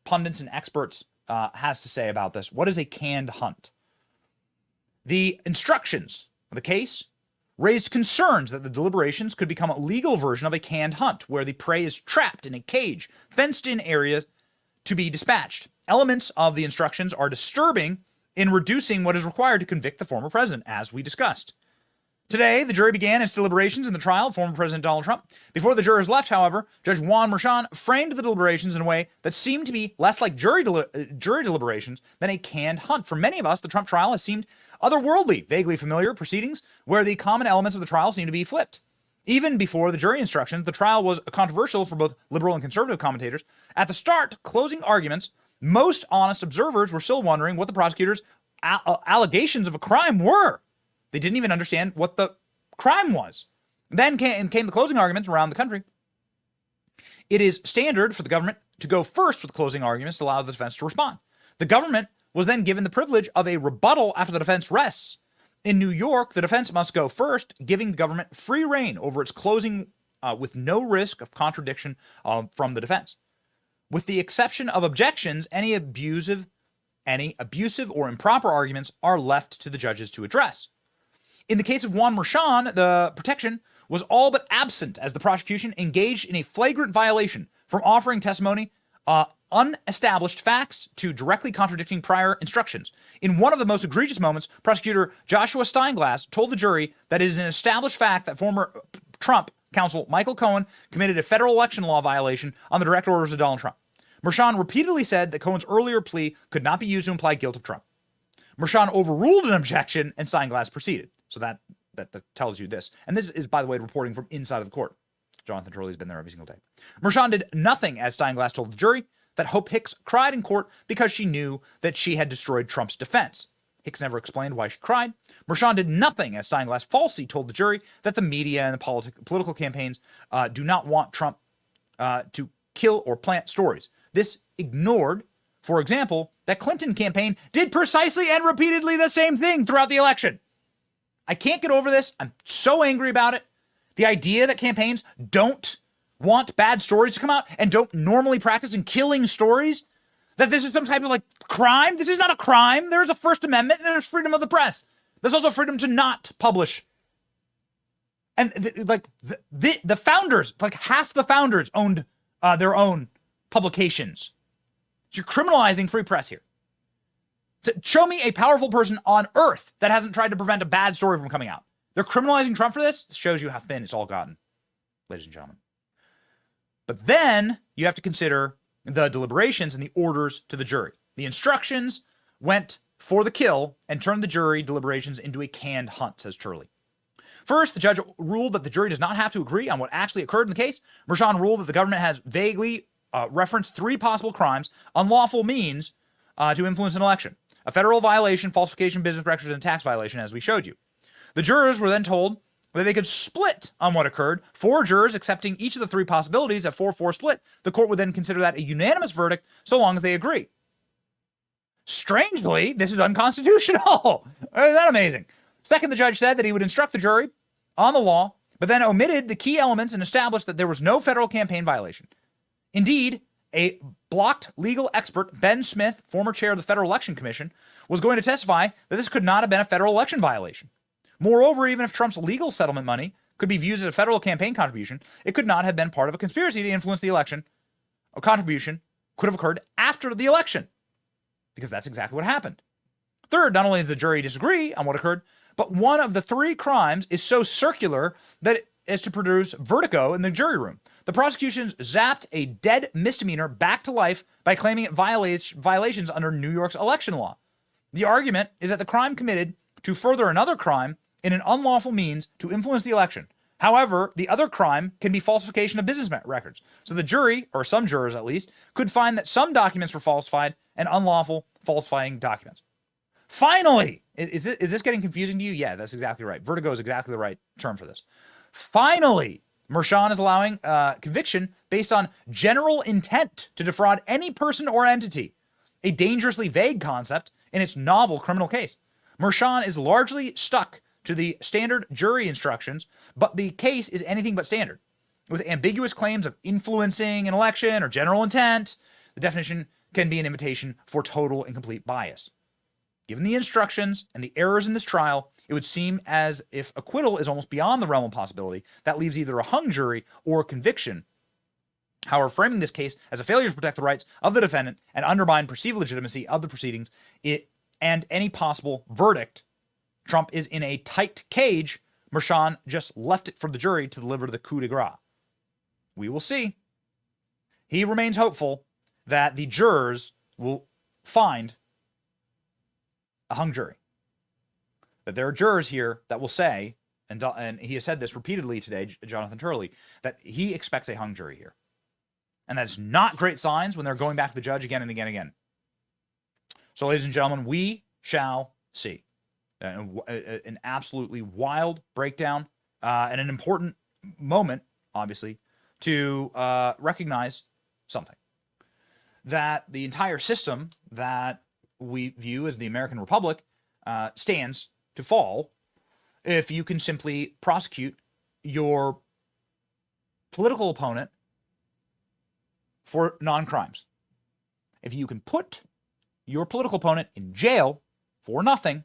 pundits and experts has to say about this. What is a canned hunt? The instructions of the case raised concerns that the deliberations could become a legal version of a canned hunt, where the prey is trapped in a cage, fenced-in area to be dispatched. Elements of the instructions are disturbing in reducing what is required to convict the former president, as we discussed. Today, the jury began its deliberations in the trial of former President Donald Trump. Before the jurors left, however, Judge Juan Mchan framed the deliberations in a way that seemed to be less like jury deliberations than a canned hunt. For many of us, the Trump trial has seemed otherworldly, vaguely familiar proceedings where the common elements of the trial seem to be flipped. Even before the jury instructions, the trial was controversial for both liberal and conservative commentators. At the start, closing arguments, most honest observers were still wondering what the prosecutor's allegations of a crime were. They didn't even understand what the crime was. Then came the closing arguments around the country. It is standard for the government to go first with closing arguments to allow the defense to respond. The government was then given the privilege of a rebuttal after the defense rests. In New York, the defense must go first, giving the government free rein over its closing with no risk of contradiction from the defense. With the exception of objections, any abusive or improper arguments are left to the judges to address. In the case of Juan Mchan, the protection was all but absent as the prosecution engaged in a flagrant violation from offering testimony, unestablished facts to directly contradicting prior instructions. In one of the most egregious moments, prosecutor Joshua Steinglass told the jury that it is an established fact that former Trump counsel Michael Cohen committed a federal election law violation on the direct orders of Donald Trump. Mchan repeatedly said that Cohen's earlier plea could not be used to imply guilt of Trump. Mchan overruled an objection and Steinglass proceeded. So that tells you this. And this is, by the way, reporting from inside of the court. Jonathan Turley's been there every single day. Mchan did nothing, as Steinglass told the jury, that Hope Hicks cried in court because she knew that she had destroyed Trump's defense. Hicks never explained why she cried. Mchan did nothing, as Steinglass falsely told the jury that the media and the political campaigns do not want Trump to kill or plant stories. This ignored, for example, that Clinton campaign did precisely and repeatedly the same thing throughout the election. I can't get over this. I'm so angry about it. The idea that campaigns don't want bad stories to come out and don't normally practice in killing stories, that this is some type of like crime. This is not a crime. There's a First Amendment and there's freedom of the press. There's also freedom to not publish. And the founders, like half the founders owned their own publications. So you're criminalizing free press here. Show me a powerful person on earth that hasn't tried to prevent a bad story from coming out. They're criminalizing Trump for this. This shows you how thin it's all gotten, ladies and gentlemen. But then you have to consider the deliberations and the orders to the jury. The instructions went for the kill and turned the jury deliberations into a canned hunt, says Turley. First, the judge ruled that the jury does not have to agree on what actually occurred in the case. Mchan ruled that the government has vaguely referenced 3 possible crimes, unlawful means to influence an election: a federal violation, falsification, business records, and tax violation, as we showed you. The jurors were then told that they could split on what occurred. 4 jurors accepting each of the 3 possibilities, a 4-4 split. The court would then consider that a unanimous verdict so long as they agree. Strangely, this is unconstitutional. Isn't that amazing? Second, the judge said that he would instruct the jury on the law, but then omitted the key elements and established that there was no federal campaign violation. Indeed, a blocked legal expert, Ben Smith, former chair of the Federal Election Commission, was going to testify that this could not have been a federal election violation. Moreover, even if Trump's legal settlement money could be viewed as a federal campaign contribution, it could not have been part of a conspiracy to influence the election. A contribution could have occurred after the election, because that's exactly what happened. Third, not only does the jury disagree on what occurred, but one of the 3 crimes is so circular that it is to produce vertigo in the jury room. The prosecution zapped a dead misdemeanor back to life by claiming it violates violations under New York's election law. The argument is that the crime committed to further another crime in an unlawful means to influence the election. However, the other crime can be falsification of business records. So the jury, or some jurors at least, could find that some documents were falsified and unlawful falsifying documents. Finally, is this getting confusing to you? Yeah, that's exactly right. Vertigo is exactly the right term for this. Finally, Mchan is allowing conviction based on general intent to defraud any person or entity, a dangerously vague concept in its novel criminal case. Mchan is largely stuck to the standard jury instructions, but the case is anything but standard. With ambiguous claims of influencing an election or general intent, the definition can be an invitation for total and complete bias. Given the instructions and the errors in this trial, it would seem as if acquittal is almost beyond the realm of possibility. That leaves either a hung jury or a conviction. However, framing this case as a failure to protect the rights of the defendant and undermine perceived legitimacy of the proceedings and any possible verdict, Trump is in a tight cage. Mchan just left it for the jury to deliver the coup de grace. We will see. He remains hopeful that the jurors will find a hung jury. But there are jurors here that will say, and he has said this repeatedly today, Jonathan Turley, that he expects a hung jury here. And that's not great signs when they're going back to the judge again and again and again. So, ladies and gentlemen, we shall see. An absolutely wild breakdown and an important moment, obviously, to recognize something. That the entire system that we view as the American Republic stands to fall if you can simply prosecute your political opponent for non-crimes. If you can put your political opponent in jail for nothing,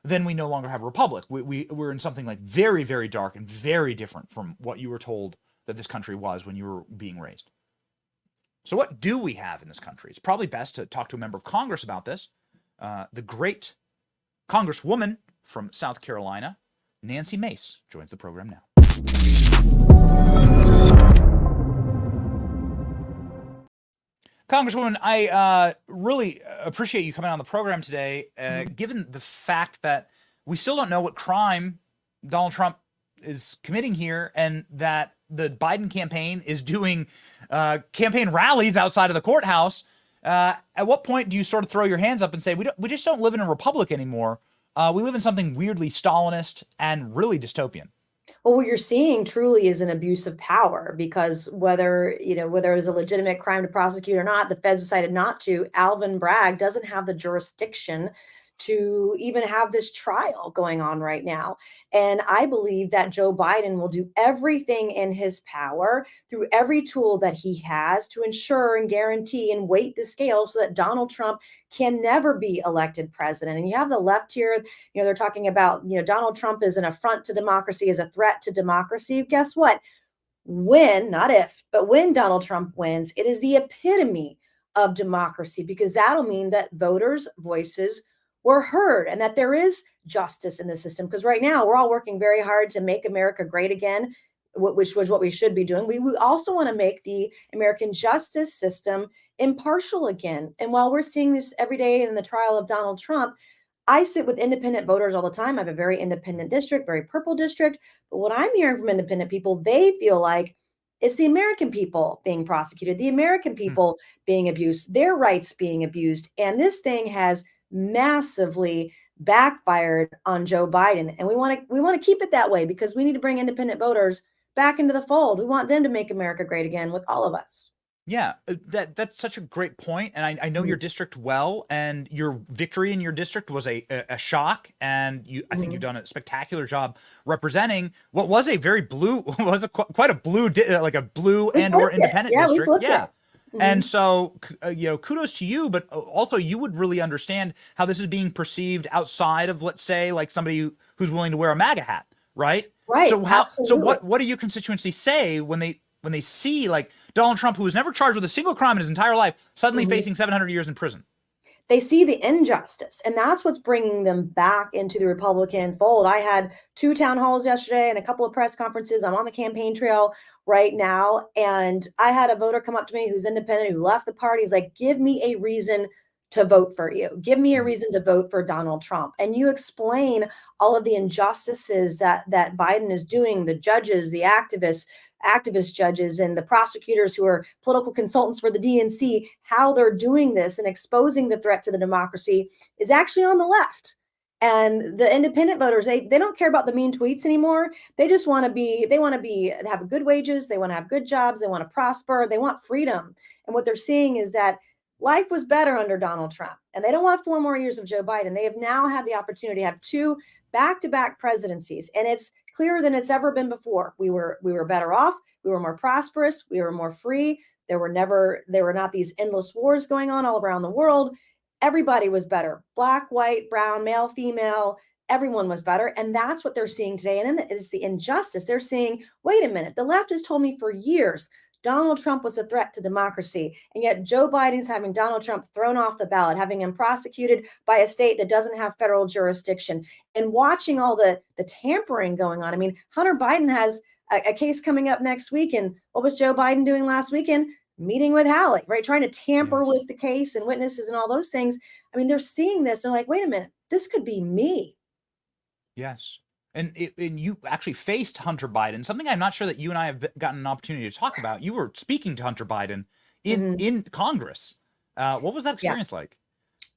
then we no longer have a republic. We're in something like very, very dark and very different from what you were told that this country was when you were being raised. So what do we have in this country? It's probably best to talk to a member of Congress about this. The great Congresswoman from South Carolina, Nancy Mace, joins the program now. Congresswoman, I really appreciate you coming on the program today, given the fact that we still don't know what crime Donald Trump is committing here, and that the Biden campaign is doing campaign rallies outside of the courthouse. At what point do you sort of throw your hands up and say, we just don't live in a republic anymore? We live in something weirdly Stalinist and really dystopian. Well, what you're seeing truly is an abuse of power, because whether it was a legitimate crime to prosecute or not, the feds decided not to. Alvin Bragg doesn't have the jurisdiction to even have this trial going on right now. And I believe that Joe Biden will do everything in his power through every tool that he has to ensure and guarantee and weight the scale so that Donald Trump can never be elected president. And you have the left here, they're talking about, Donald Trump is an affront to democracy, is a threat to democracy. Guess what? When, not if, but when Donald Trump wins, it is the epitome of democracy, because that'll mean that voters' voices were heard and that there is justice in the system. Because right now we're all working very hard to make America great again. which was what we should be doing. We also want to make the American justice system impartial again. And while we're seeing this every day in the trial of Donald Trump, I sit with independent voters all the time. I have a very independent district, very purple district. But what I'm hearing from independent people, they feel like it's the American people being prosecuted, the American people being abused, their rights being abused. And this thing has massively backfired on Joe Biden. And we want to keep it that way because we need to bring independent voters back into the fold. We want them to make America great again with all of us. Yeah, that's such a great point. And I know your district well, and your victory in your district was a shock. And I think you've done a spectacular job representing what was a very blue, quite a blue, like a blue and or independent district. Yeah. And so, kudos to you, but also you would really understand how this is being perceived outside of, let's say, like somebody who's willing to wear a MAGA hat, right? Right. So what do your constituency say when they see like Donald Trump, who was never charged with a single crime in his entire life, suddenly facing 700 years in prison? They see the injustice, and that's what's bringing them back into the Republican fold. I had 2 town halls yesterday and a couple of press conferences. I'm on the campaign trail right now, and I had a voter come up to me who's independent, who left the party. He's like, give me a reason to vote for you. Give me a reason to vote for Donald Trump. And you explain all of the injustices that Biden is doing, the judges, the activist judges, and the prosecutors who are political consultants for the DNC, how they're doing this and exposing the threat to the democracy is actually on the left. And the independent voters, they don't care about the mean tweets anymore. They just want to have good wages. They want to have good jobs. They want to prosper. They want freedom. And what they're seeing is that life was better under Donald Trump, and they don't want 4 more years of Joe Biden. They have now had the opportunity to have 2 back-to-back presidencies, and it's clearer than it's ever been before. We were better off. We were more prosperous. We were more free. There were not these endless wars going on all around the world. Everybody was better. Black, white, brown, male, female, everyone was better. And that's what they're seeing today. And then it's the injustice. They're saying, wait a minute, the left has told me for years Donald Trump was a threat to democracy. And yet Joe Biden's having Donald Trump thrown off the ballot, having him prosecuted by a state that doesn't have federal jurisdiction, and watching all the tampering going on. I mean, Hunter Biden has a case coming up next week. And what was Joe Biden doing last weekend? Meeting with Hallie, right? Trying to tamper with the case and witnesses and all those things. I mean, they're seeing this. They're like, wait a minute, this could be me. Yes. And you actually faced Hunter Biden, something I'm not sure that you and I have gotten an opportunity to talk about. You were speaking to Hunter Biden in Congress. What was that experience like?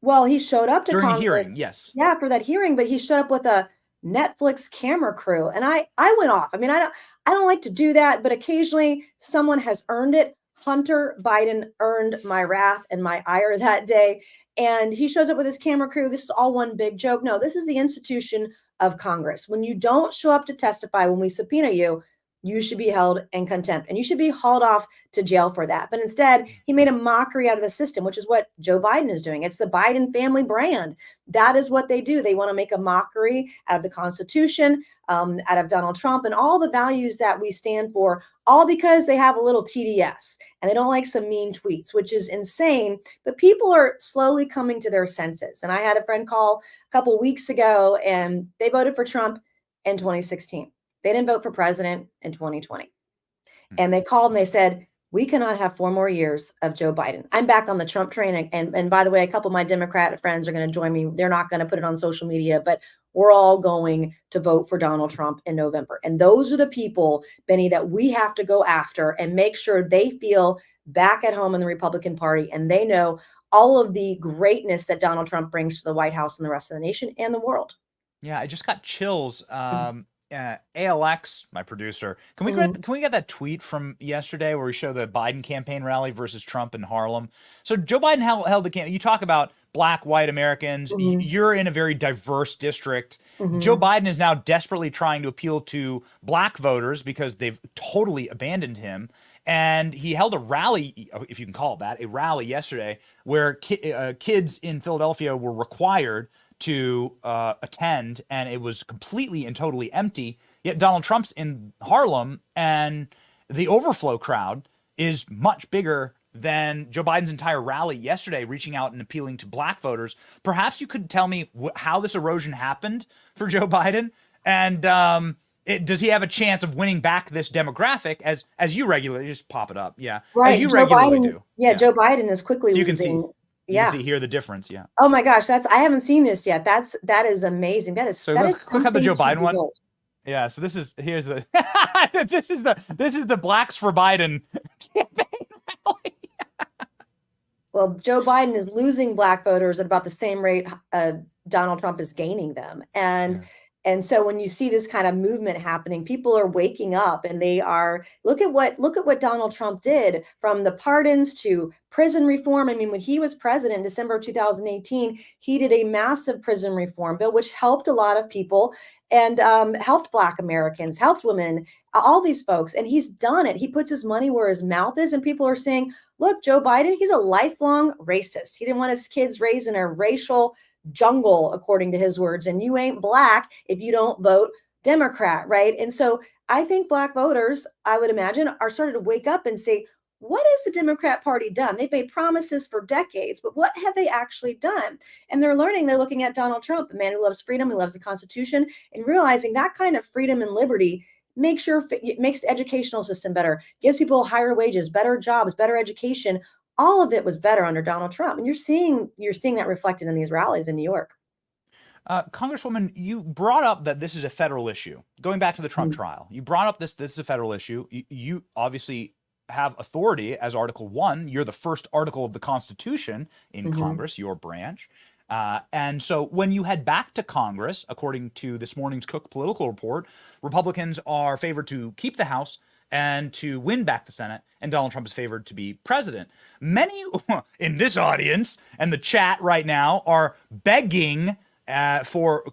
Well, he showed up to during Congress. The hearing, yes. Yeah, for that hearing, but he showed up with a Netflix camera crew. And I went off. I mean, I don't like to do that, but occasionally someone has earned it. Hunter Biden earned my wrath and my ire that day. And he shows up with his camera crew. This is all one big joke. No, this is the institution of Congress. When you don't show up to testify, when we subpoena you, you should be held in contempt and you should be hauled off to jail for that. But instead, he made a mockery out of the system, which is what Joe Biden is doing. It's the Biden family brand. That is what they do. They want to make a mockery out of the Constitution, out of Donald Trump, and all the values that we stand for, all because they have a little TDS and they don't like some mean tweets, which is insane. But people are slowly coming to their senses. And I had a friend call a couple of weeks ago, and they voted for Trump in 2016. They didn't vote for president in 2020. And they called and they said, we cannot have 4 more years of Joe Biden. I'm back on the Trump train. And by the way, a couple of my Democrat friends are going to join me. They're not going to put it on social media, but we're all going to vote for Donald Trump in November. And those are the people, Benny, that we have to go after and make sure they feel back at home in the Republican Party. And they know all of the greatness that Donald Trump brings to the White House and the rest of the nation and the world. Yeah, I just got chills. ALX, my producer, can we get that tweet from yesterday where we show the Biden campaign rally versus Trump in Harlem? So Joe Biden held the campaign. You talk about black, white Americans. You're in a very diverse district. Joe Biden is now desperately trying to appeal to black voters because they've totally abandoned him. And he held a rally, if you can call it that, a rally yesterday where kids in Philadelphia were required to attend, and it was completely and totally empty. Yet Donald Trump's in Harlem, and the overflow crowd is much bigger than Joe Biden's entire rally yesterday, reaching out and appealing to black voters. Perhaps you could tell me how this erosion happened for Joe Biden, and does he have a chance of winning back this demographic as you regularly just pop it up? Yeah. Right. As you Joe regularly Biden, do. Yeah, Joe Biden is quickly So you losing. can see. You can see here the difference. Yeah. Oh my gosh, I haven't seen this yet. That is amazing. So let's click on the Joe Biden one. Yeah. So here's the this is the Blacks for Biden campaign rally. Well, Joe Biden is losing black voters at about the same rate Donald Trump is gaining them. And so when you see this kind of movement happening, people are waking up and they are look at what Donald Trump did, from the pardons to prison reform. I mean, when he was president in December of 2018, he did a massive prison reform bill, which helped a lot of people and helped Black Americans, helped women, all these folks. And he's done it. He puts his money where his mouth is. And people are saying, look, Joe Biden, he's a lifelong racist. He didn't want his kids raised in a racial jungle, according to his words, and you ain't black if you don't vote Democrat, right? And so I think black voters, I would imagine, are starting to wake up and say, what has the Democrat Party done? They've made promises for decades, but what have they actually done? And they're looking at Donald Trump, a man who loves freedom, who loves the Constitution, and realizing that kind of freedom and liberty makes the educational system better, gives people higher wages, better jobs, better education. All of it was better under Donald Trump. And you're seeing that reflected in these rallies in New York. Congresswoman, you brought up that this is a federal issue. Going back to the Trump trial, you brought up this is a federal issue. You obviously have authority as Article 1. You're the first article of the Constitution in Congress, your branch. And so when you head back to Congress, according to this morning's Cook Political Report, Republicans are favored to keep the House and to win back the Senate, and Donald Trump is favored to be president. Many in this audience and the chat right now are begging for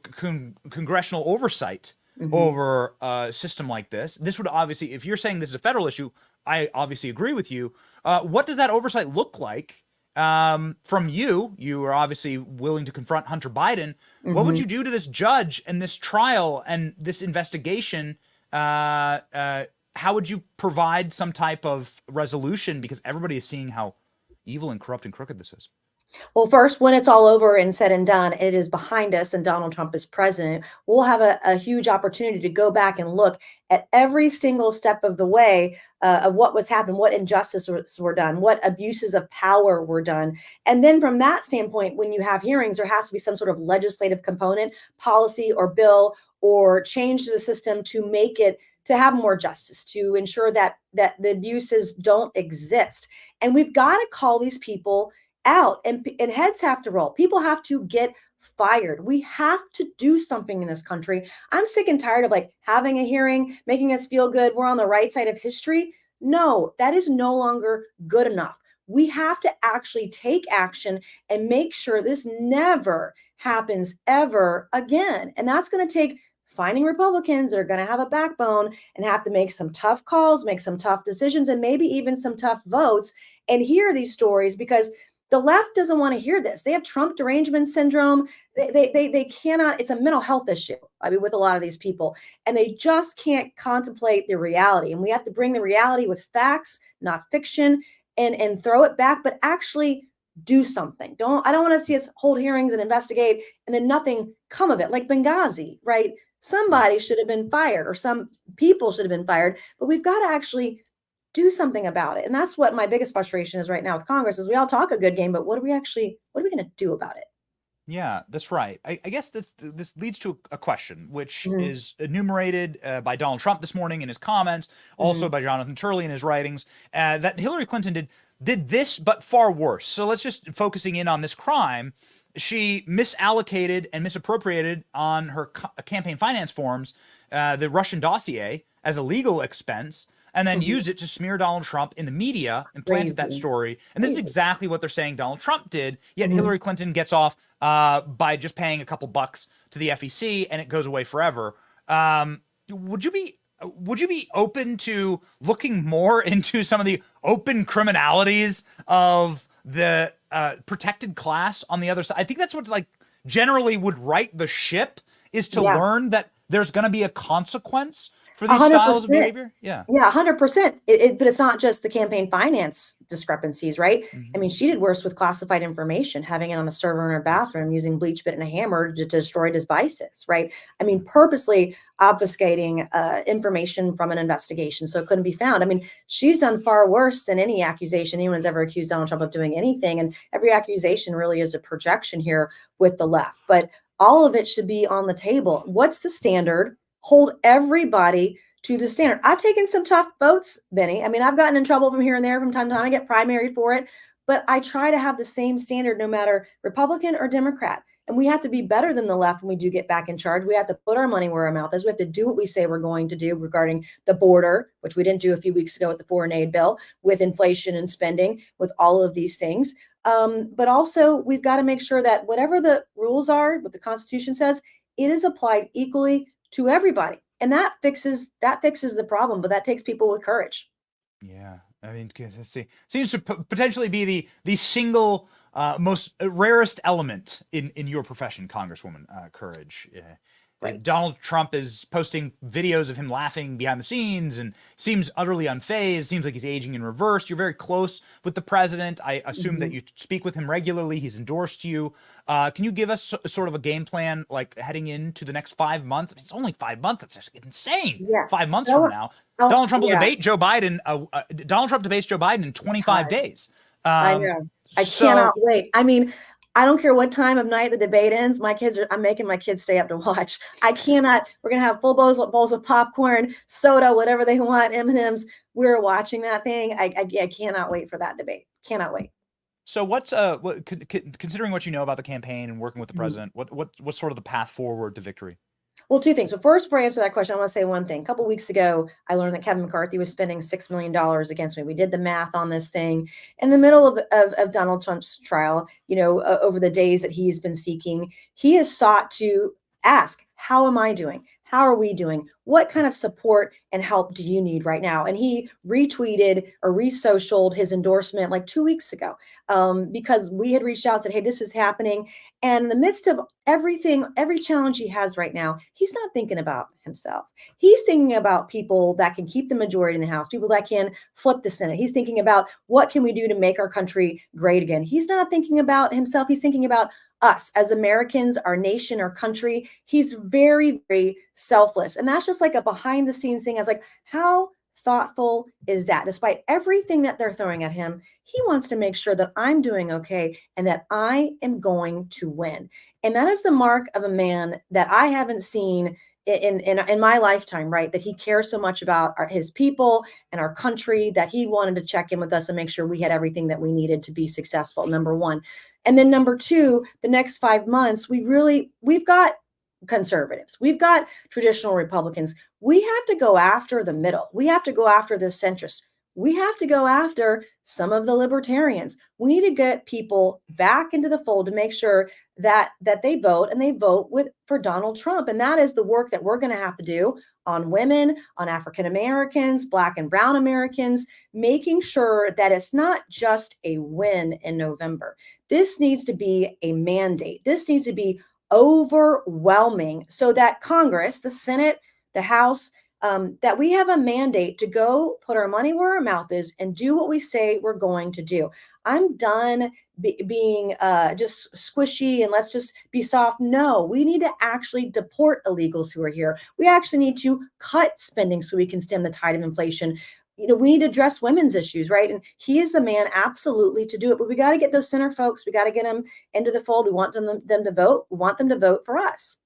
congressional oversight over a system like this. This would obviously, if you're saying this is a federal issue, I obviously agree with you. What does that oversight look like from you? You are obviously willing to confront Hunter Biden. What would you do to this judge and this trial and this investigation? How would you provide some type of resolution? Because everybody is seeing how evil and corrupt and crooked this is. Well, first, when it's all over and said and done, it is behind us and Donald Trump is president, we'll have a huge opportunity to go back and look at every single step of the way of what was happening, what injustices were done, what abuses of power were done. And then from that standpoint, when you have hearings, there has to be some sort of legislative component, policy or bill or change to the system to make it, to have more justice, to ensure that the abuses don't exist. And we've got to call these people out, and heads have to roll. People have to get fired. We have to do something in this country. I'm sick and tired of having a hearing, making us feel good. We're on the right side of history. No, that is no longer good enough. We have to actually take action and make sure this never happens ever again. And that's going to take finding Republicans that are going to have a backbone and have to make some tough calls, make some tough decisions, and maybe even some tough votes, and hear these stories, because the left doesn't want to hear this. They have Trump derangement syndrome. They cannot, it's a mental health issue, with a lot of these people, and they just can't contemplate the reality. And we have to bring the reality with facts, not fiction, and throw it back, but actually do something. I don't want to see us hold hearings and investigate and then nothing come of it, like Benghazi, right? Somebody should have been fired, or some people should have been fired, but we've got to actually do something about it. And that's what my biggest frustration is right now with Congress, is we all talk a good game, but what are we going to do about it? Yeah, that's right. I guess this leads to a question, which is enumerated by Donald Trump this morning in his comments, also by Jonathan Turley in his writings, that Hillary Clinton did this, but far worse. So let's just focusing in on this crime. She misallocated and misappropriated on her campaign finance forms the Russian dossier as a legal expense, and then used it to smear Donald Trump in the media and planted that story. And this is exactly what they're saying Donald Trump did, yet Hillary Clinton gets off by just paying a couple bucks to the FEC, and it goes away forever. Would you be open to looking more into some of the open criminalities of the protected class on the other side? I think that's what generally would right the ship, is to learn that there's going to be a consequence for these styles of behavior? Yeah. Yeah, 100%. But it's not just the campaign finance discrepancies, right? I mean, she did worse with classified information, having it on a server in her bathroom, using bleach bit and a hammer to destroy devices, right? I mean, purposely obfuscating information from an investigation so it couldn't be found. I mean, she's done far worse than any accusation anyone's ever accused Donald Trump of doing anything. And every accusation really is a projection here with the left. But all of it should be on the table. What's the standard? Hold everybody to the standard. I've taken some tough votes, Benny. I mean, I've gotten in trouble from here and there from time to time. I get primaried for it, but I try to have the same standard no matter Republican or Democrat. And we have to be better than the left when we do get back in charge. We have to put our money where our mouth is. We have to do what we say we're going to do regarding the border, which we didn't do a few weeks ago with the foreign aid bill, with inflation and spending, with all of these things. But also, we've got to make sure that whatever the rules are, what the Constitution says, it is applied equally to everybody. And that fixes the problem, but that takes people with courage. Yeah, I mean, let's see, seems to potentially be the single most rarest element in your profession, Congresswoman, courage. Right. Donald Trump is posting videos of him laughing behind the scenes and seems utterly unfazed. Seems like he's aging in reverse. You're very close with the president. I assume that you speak with him regularly. He's endorsed you. Can you give us sort of a game plan, like heading into the next 5 months? I mean, it's only 5 months. That's just insane. Yeah. 5 months from now, Donald Trump will debate Joe Biden. Donald Trump debates Joe Biden in 25 days. I know. I cannot wait. I mean, I don't care what time of night the debate ends. I'm making my kids stay up to watch. I cannot. We're going to have full bowls of popcorn, soda, whatever they want, M&Ms. We're watching that thing. I cannot wait for that debate. Cannot wait. So what's considering what you know about the campaign and working with the president, what's sort of the path forward to victory? Well, two things. But first, before I answer that question, I want to say one thing. A couple of weeks ago, I learned that Kevin McCarthy was spending $6 million against me. We did the math on this thing in the middle of Donald Trump's trial, over the days that he's been seeking. He has sought to ask, how am I doing? How are we doing? What kind of support and help do you need right now? And he retweeted or re-socialed his endorsement like 2 weeks ago because we had reached out and said, hey, this is happening. And in the midst of everything, every challenge he has right now, he's not thinking about himself. He's thinking about people that can keep the majority in the House, people that can flip the Senate. He's thinking about what can we do to make our country great again. He's not thinking about himself. He's thinking about us as Americans, our nation, our country. He's very, very selfless. And that's just like a behind the scenes thing. I was like, how thoughtful is that? Despite everything that they're throwing at him, he wants to make sure that I'm doing okay and that I am going to win. And that is the mark of a man that I haven't seen in my lifetime, right? That he cares so much about his people and our country that he wanted to check in with us and make sure we had everything that we needed to be successful, number one. And then number two, the next 5 months, we've got conservatives. We've got traditional Republicans. We have to go after the middle. We have to go after the centrists. We have to go after some of the libertarians. We need to get people back into the fold to make sure that they vote and they vote for Donald Trump. And that is the work that we're going to have to do on women, on African Americans, Black and Brown Americans, making sure that it's not just a win in November. This needs to be a mandate. This needs to be overwhelming so that Congress, the Senate, the House, that we have a mandate to go put our money where our mouth is and do what we say we're going to do. I'm done being just squishy and let's just be soft. No, we need to actually deport illegals who are here. We actually need to cut spending so we can stem the tide of inflation. We need to address women's issues, right? And he is the man absolutely to do it. But we got to get those center folks. We got to get them into the fold. We want them to vote. We want them to vote for us.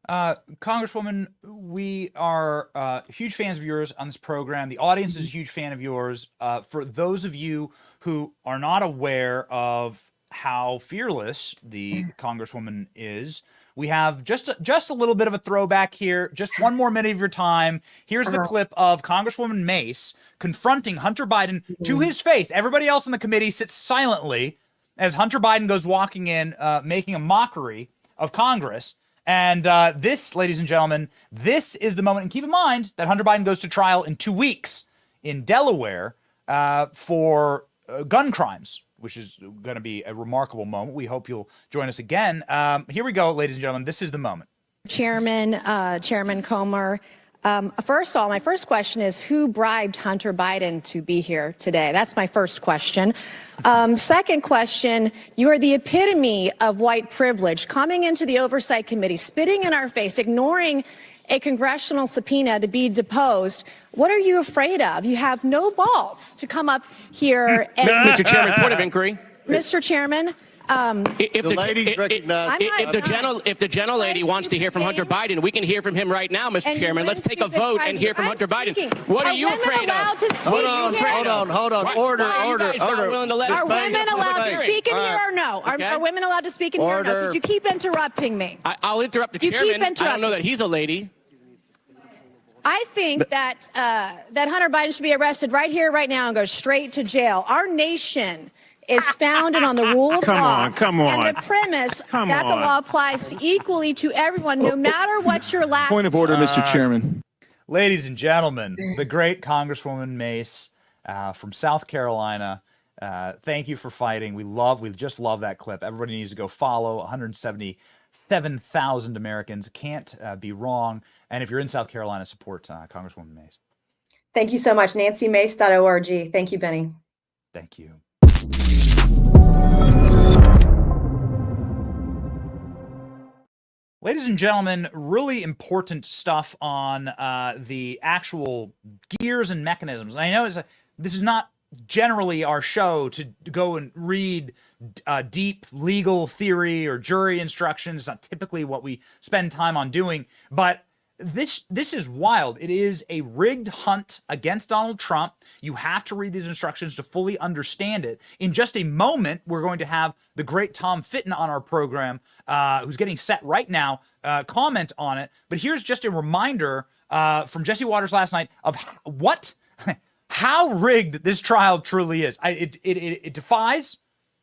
Congresswoman, we are huge fans of yours on this program. The audience is a huge fan of yours. For those of you who are not aware of how fearless the Congresswoman is, we have just a little bit of a throwback here. Just one more minute of your time. Here's the clip of Congresswoman Mace confronting Hunter Biden to his face. Everybody else in the committee sits silently as Hunter Biden goes walking in, making a mockery of Congress. And this, ladies and gentlemen, this is the moment. And keep in mind that Hunter Biden goes to trial in 2 weeks in Delaware for gun crimes, which is going to be a remarkable moment. We hope you'll join us again. Here we go, ladies and gentlemen. This is the moment. Chairman Comer, First of all, my first question is who bribed Hunter Biden to be here today? That's my first question. Second question, you are the epitome of white privilege, coming into the Oversight Committee, spitting in our face, ignoring a congressional subpoena to be deposed. What are you afraid of? You have no balls to come up here and... Mr. Chairman, point of inquiry. Mr. Chairman, if the gentlelady wants to hear from Hunter Biden, we can hear from him right now, Mr. Chairman. Let's take a vote and hear from Hunter Biden. What are you afraid of? Hold on. Order. Are women allowed to speak in here or no? Are women allowed to speak in here or no? Because you keep interrupting me. I'll interrupt the chairman. I don't know that he's a lady. I think that that Hunter Biden should be arrested right here, right now, and go straight to jail. Our nation is founded on the rule of law. Come on. And the premise that the law applies equally to everyone, no matter what your last... Point of order, Mr. Chairman. Ladies and gentlemen, the great Congresswoman Mace from South Carolina. Thank you for fighting. We just love that clip. Everybody needs to go follow. 177,000 Americans. Can't be wrong. And if you're in South Carolina, support Congresswoman Mace. Thank you so much. NancyMace.org. Thank you, Benny. Thank you. Ladies and gentlemen, really important stuff on the actual gears and mechanisms. And I know this is not generally our show to go and read deep legal theory or jury instructions. It's not typically what we spend time on doing, but this is wild. It is a rigged hunt against Donald Trump. You have to read these instructions to fully understand it. In just a moment, we're going to have the great Tom Fitton on our program, who's getting set right now, comment on it. But here's just a reminder from Jesse Waters last night of how rigged this trial truly is. It defies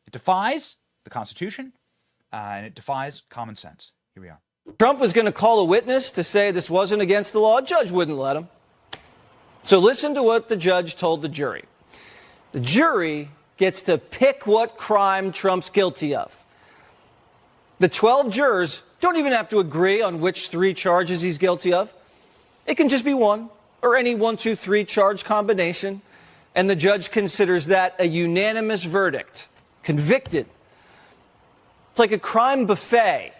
the Constitution, and it defies common sense. Here we are. Trump was going to call a witness to say this wasn't against the law. A judge wouldn't let him. So listen to what the judge told the jury. The jury gets to pick what crime Trump's guilty of. The 12 jurors don't even have to agree on which 3 charges he's guilty of. It can just be one or any 1, 2, 3 charge combination. And the judge considers that a unanimous verdict. Convicted. It's like a crime buffet.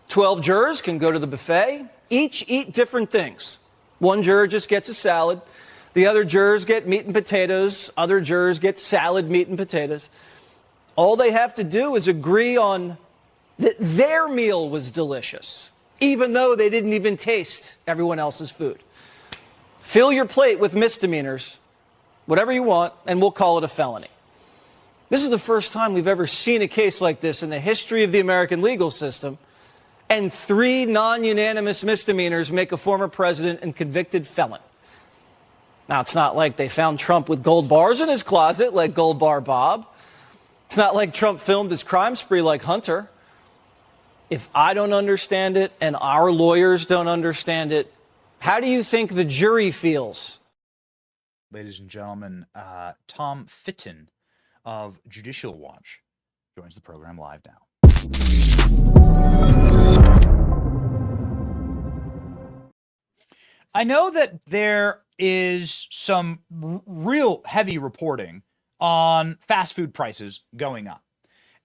12 jurors can go to the buffet, each eat different things. One juror just gets a salad. The other jurors get meat and potatoes. Other jurors get salad, meat, and potatoes. All they have to do is agree on that their meal was delicious, even though they didn't even taste everyone else's food. Fill your plate with misdemeanors, whatever you want, and we'll call it a felony. This is the first time we've ever seen a case like this in the history of the American legal system. And 3 non-unanimous misdemeanors make a former president and convicted felon. Now, it's not like they found Trump with gold bars in his closet like Gold Bar Bob. It's not like Trump filmed his crime spree like Hunter. If I don't understand it and our lawyers don't understand it, how do you think the jury feels? Ladies and gentlemen, Tom Fitton of Judicial Watch joins the program live now. I know that there is some real heavy reporting on fast food prices going up.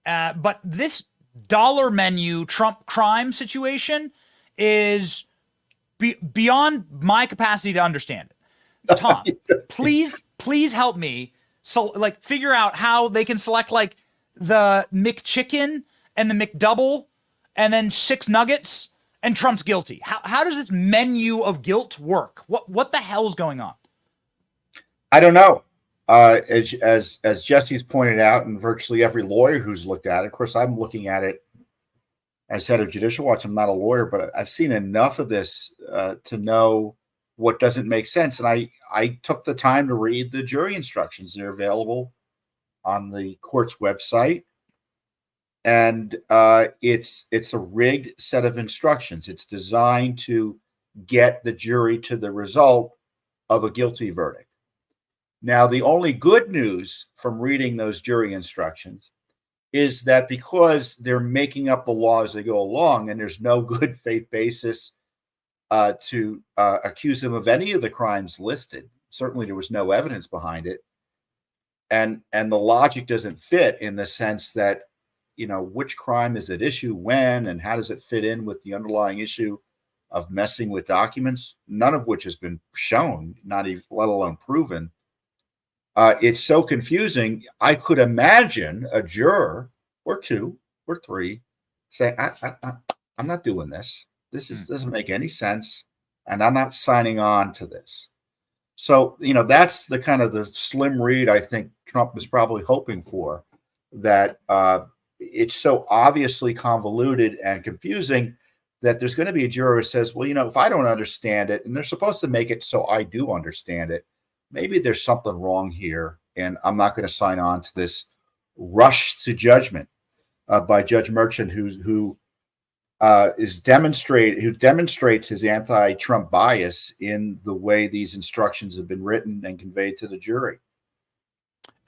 But this dollar menu Trump crime situation is beyond my capacity to understand it. Tom, please help me figure out how they can select like the McChicken and the McDouble and then 6 nuggets and Trump's guilty. How does this menu of guilt work? What the hell's going on? I don't know. As Jesse's pointed out, and virtually every lawyer who's looked at it, of course, I'm looking at it as head of Judicial Watch. I'm not a lawyer, but I've seen enough of this to know what doesn't make sense. And I took the time to read the jury instructions. They're available on the court's website. And it's a rigged set of instructions. It's designed to get the jury to the result of a guilty verdict. Now, the only good news from reading those jury instructions is that because they're making up the law as they go along and there's no good faith basis to accuse him of any of the crimes listed. Certainly, there was no evidence behind it, and the logic doesn't fit in the sense that, you know, which crime is at issue when, and how does it fit in with the underlying issue of messing with documents, none of which has been shown, not even let alone proven. It's so confusing. I could imagine a juror or two or three saying, I'm not doing this. This doesn't make any sense, and I'm not signing on to this. So, you know, that's the kind of the slim read I think Trump is probably hoping for, that it's so obviously convoluted and confusing that there's going to be a juror who says, well, you know, if I don't understand it, and they're supposed to make it so I do understand it, maybe there's something wrong here, and I'm not going to sign on to this rush to judgment by Judge Mchan, who demonstrates his anti-Trump bias in the way these instructions have been written and conveyed to the jury.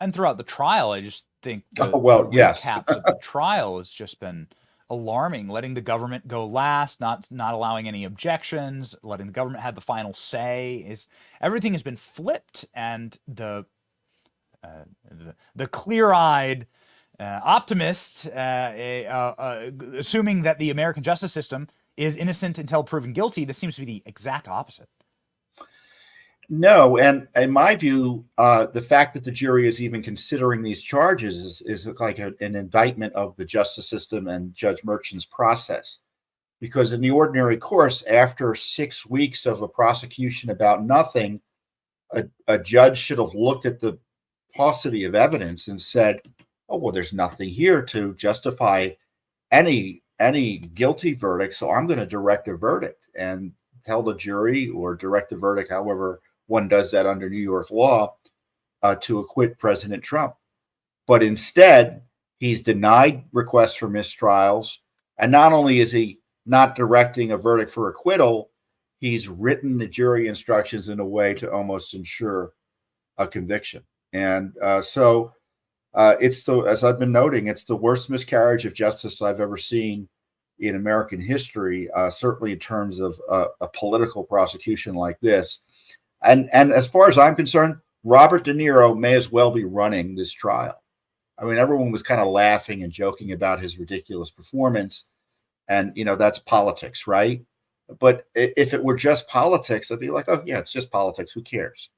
And throughout the trial, I just think the yes. recaps of the trial has just been alarming, letting the government go last, not allowing any objections, letting the government have the final say. Everything has been flipped, and the clear-eyed optimist, assuming that the American justice system is innocent until proven guilty, this seems to be the exact opposite. No, and in my view, the fact that the jury is even considering these charges is like an indictment of the justice system and Judge Mchan's process. Because in the ordinary course, after 6 weeks of a prosecution about nothing, a judge should have looked at the paucity of evidence and said, oh, well, there's nothing here to justify any guilty verdict, so I'm going to direct a verdict and tell the jury, or direct the verdict, however one does that under New York law, to acquit President Trump. But instead, he's denied requests for mistrials. And not only is he not directing a verdict for acquittal, he's written the jury instructions in a way to almost ensure a conviction. And so it's as I've been noting, it's the worst miscarriage of justice I've ever seen in American history, certainly in terms of a political prosecution like this. And as far as I'm concerned, Robert De Niro may as well be running this trial. I mean, everyone was kind of laughing and joking about his ridiculous performance. And, you know, that's politics, right? But if it were just politics, I'd be like, oh, yeah, it's just politics. Who cares?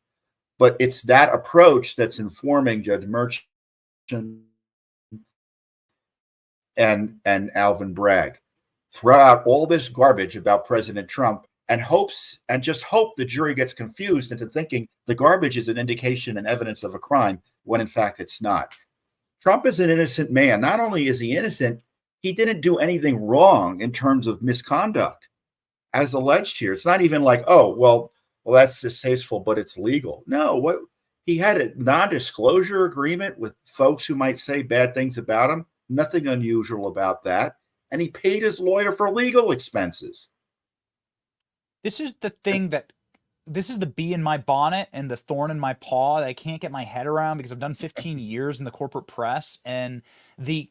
But it's that approach that's informing Judge Mchan and Alvin Bragg. Throw out all this garbage about President Trump and just hope the jury gets confused into thinking the garbage is an indication and evidence of a crime, when in fact it's not. Trump is an innocent man. Not only is he innocent, he didn't do anything wrong in terms of misconduct, as alleged here. It's not even like, oh, well, that's distasteful, but it's legal. No, he had a non-disclosure agreement with folks who might say bad things about him. Nothing unusual about that. And he paid his lawyer for legal expenses. This is the thing this is the bee in my bonnet and the thorn in my paw that I can't get my head around, because I've done 15 years in the corporate press, and the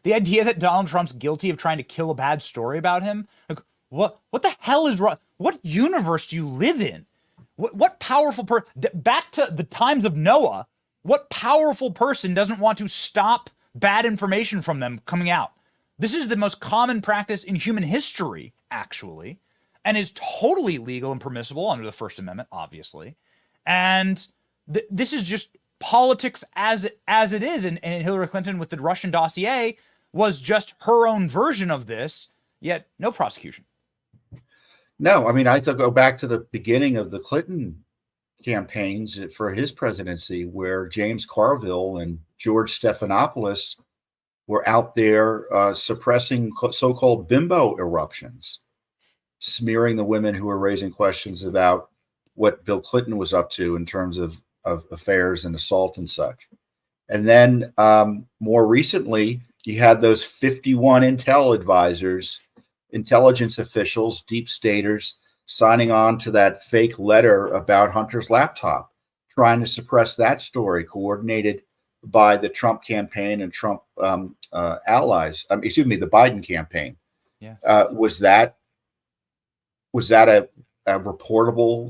idea that Donald Trump's guilty of trying to kill a bad story about him. Like, what the hell is wrong? What universe do you live in? What powerful person, back to the times of Noah, what powerful person doesn't want to stop bad information from them coming out? This is the most common practice in human history, actually, and is totally legal and permissible under the First Amendment, obviously. And this is just politics as it is. And Hillary Clinton with the Russian dossier was just her own version of this, yet no prosecution. No, I mean, I have to go back to the beginning of the Clinton campaigns for his presidency, where James Carville and George Stephanopoulos were out there suppressing so-called bimbo eruptions, smearing the women who were raising questions about what Bill Clinton was up to in terms of affairs and assault and such. And then more recently, you had those 51 intelligence officials, deep staters, signing on to that fake letter about Hunter's laptop, trying to suppress that story, coordinated by the Trump campaign and Trump allies. The Biden campaign. Yes. Was that Was that a reportable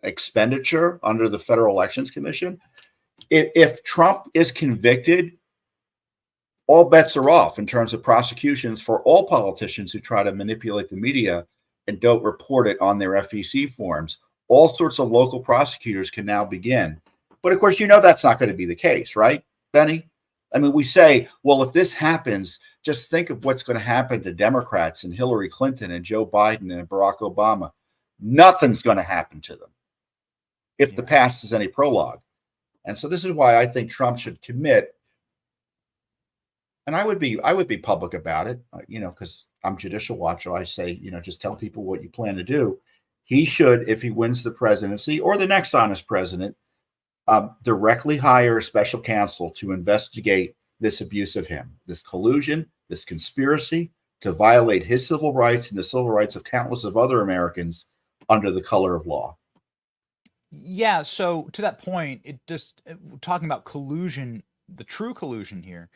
expenditure under the Federal Elections Commission? If Trump is convicted, all bets are off in terms of prosecutions for all politicians who try to manipulate the media and don't report it on their FEC forms. All sorts of local prosecutors can now begin. But of course, that's not going to be the case, right, Benny? I mean, we say, well, if this happens, just think of what's going to happen to Democrats and Hillary Clinton and Joe Biden and Barack Obama. Nothing's going to happen to them if the past is any prologue. And so this is why I think Trump should commit. And I would be public about it, because I'm Judicial Watcher. I say, just tell people what you plan to do. He should, if he wins the presidency or the next honest president, directly hire a special counsel to investigate this abuse of him, this collusion, this conspiracy to violate his civil rights and the civil rights of countless of other Americans under the color of law. Yeah, so to that point, talking about collusion, the true collusion here,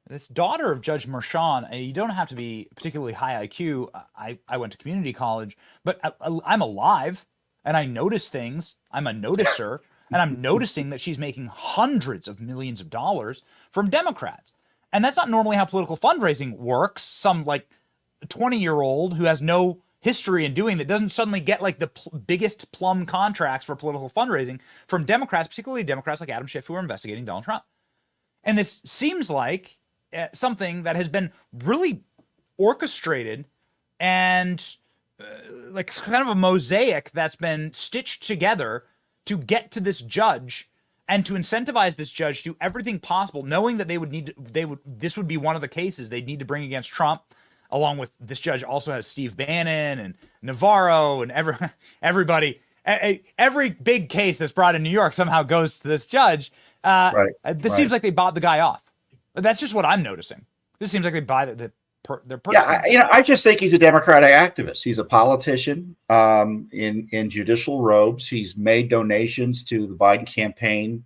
this daughter of Judge Mchan, you don't have to be particularly high IQ. I went to community college, but I'm alive and I notice things. I'm a noticer, and I'm noticing that she's making hundreds of millions of dollars from Democrats. And that's not normally how political fundraising works. Some 20-year-old who has no history in doing that doesn't suddenly get the biggest plum contracts for political fundraising from Democrats, particularly Democrats like Adam Schiff, who are investigating Donald Trump. And this seems like something that has been really orchestrated and kind of a mosaic that's been stitched together to get to this judge and to incentivize this judge to do everything possible, knowing that this would be one of the cases they'd need to bring against Trump. Along with this judge also has Steve Bannon and Navarro and everybody. Every big case that's brought in New York somehow goes to this judge. This seems like they bought the guy off. That's just what I'm noticing. This seems like they buy their person. Yeah, I just think he's a Democratic activist. He's a politician in judicial robes. He's made donations to the Biden campaign,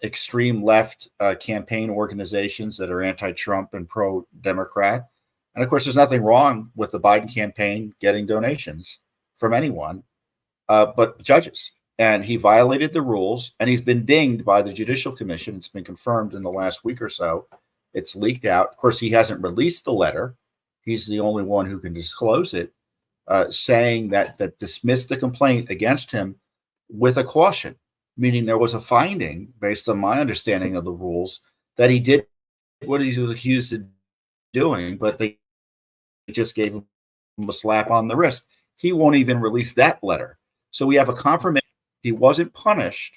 extreme left campaign organizations that are anti-Trump and pro-Democrat. And of course, there's nothing wrong with the Biden campaign getting donations from anyone but judges. And he violated the rules, and he's been dinged by the Judicial Commission. It's been confirmed in the last week or so. It's leaked out. Of course, he hasn't released the letter. He's the only one who can disclose it, saying that dismissed the complaint against him with a caution, meaning there was a finding, based on my understanding of the rules, that he did what he was accused of doing, but they just gave him a slap on the wrist. He won't even release that letter. So we have a confirmation he wasn't punished.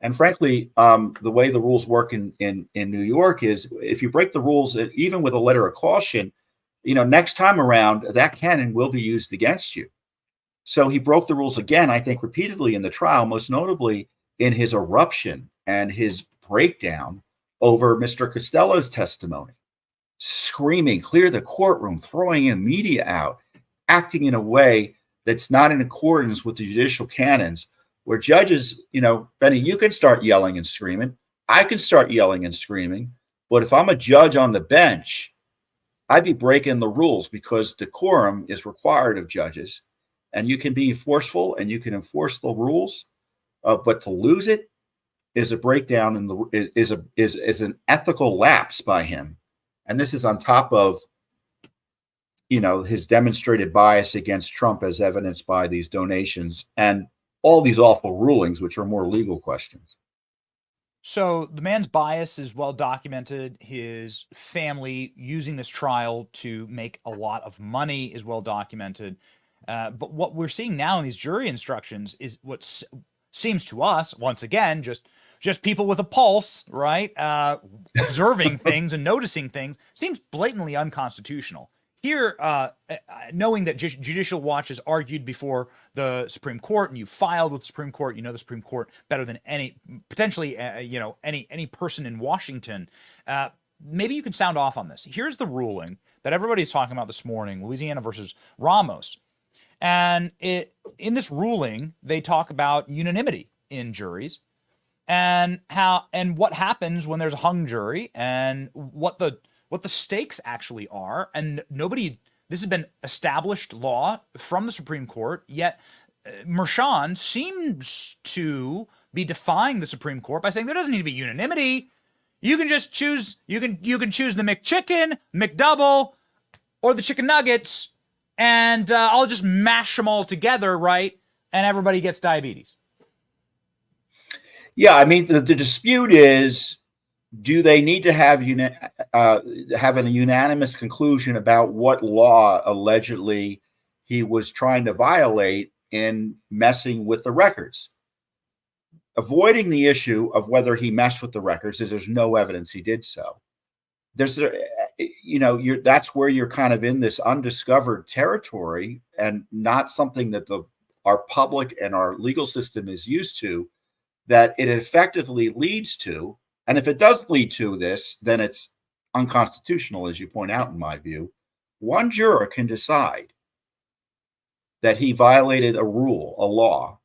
And frankly, the way the rules work in New York is if you break the rules, even with a letter of caution, next time around, that can and will be used against you. So he broke the rules again, I think, repeatedly in the trial, most notably in his eruption and his breakdown over Mr. Costello's testimony, screaming, clear the courtroom, throwing in media out, acting in a way that's not in accordance with the judicial canons, where judges, Benny, you can start yelling and screaming. I can start yelling and screaming. But if I'm a judge on the bench, I'd be breaking the rules because decorum is required of judges. And you can be forceful and you can enforce the rules. But to lose it is a breakdown is an ethical lapse by him. And this is on top of, his demonstrated bias against Trump as evidenced by these donations and all these awful rulings, which are more legal questions. So the man's bias is well documented. His family using this trial to make a lot of money is well documented. But what we're seeing now in these jury instructions is what seems to us, once again, just people with a pulse, right? Observing things and noticing things, seems blatantly unconstitutional. Here, knowing that Judicial Watch has argued before the Supreme Court, and you filed with the Supreme Court, the Supreme Court better than any person in Washington. Maybe you can sound off on this. Here's the ruling that everybody's talking about this morning: Louisiana versus Ramos. And in this ruling, they talk about unanimity in juries, and what happens when there's a hung jury, and what the stakes actually are. And nobody This has been established law from the Supreme Court, yet Mchan seems to be defying the Supreme Court by saying there doesn't need to be unanimity. You can just choose, you can choose the McChicken, McDouble, or the chicken nuggets, and I'll just mash them all together, right? And everybody gets diabetes. Yeah, I mean, the dispute is, do they need to have a unanimous conclusion about what law allegedly he was trying to violate in messing with the records? Avoiding the issue of whether he messed with the records, is there's no evidence he did so. That's where you're kind of in this undiscovered territory, and not something that our public and our legal system is used to, that it effectively leads to. And if it does lead to this, then it's unconstitutional, as you point out, in my view. One juror can decide that he violated a rule, a law.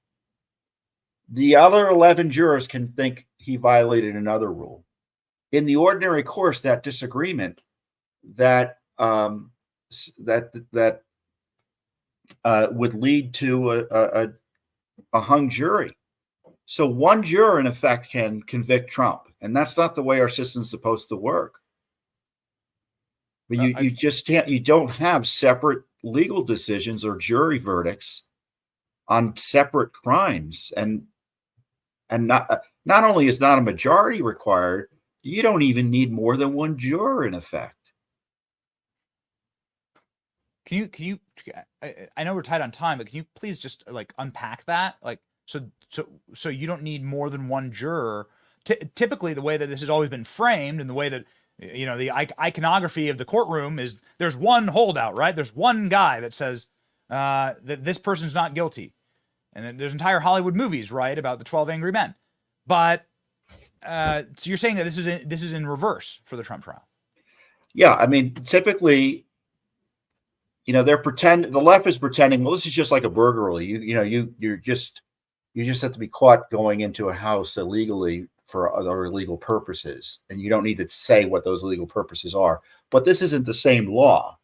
The other 11 jurors can think he violated another rule. In the ordinary course, that disagreement that would lead to a hung jury. So one juror, in effect, can convict Trump, and that's not the way our system's supposed to work. But you just can't. You don't have separate legal decisions or jury verdicts on separate crimes, and not only is not a majority required, you don't even need more than one juror, in effect. Can you? I know we're tight on time, but can you please just unpack that? So you don't need more than one juror. Typically, the way that this has always been framed, and the way that the iconography of the courtroom is, there's one holdout, right? There's one guy that says that this person's not guilty, and then there's entire Hollywood movies, right, about the 12 Angry Men. But so you're saying that this is in reverse for the Trump trial? Yeah, I mean, typically, the left is pretending, well, this is just like a burglary. You just have to be caught going into a house illegally for other illegal purposes, and you don't need to say what those illegal purposes are. But this isn't the same law.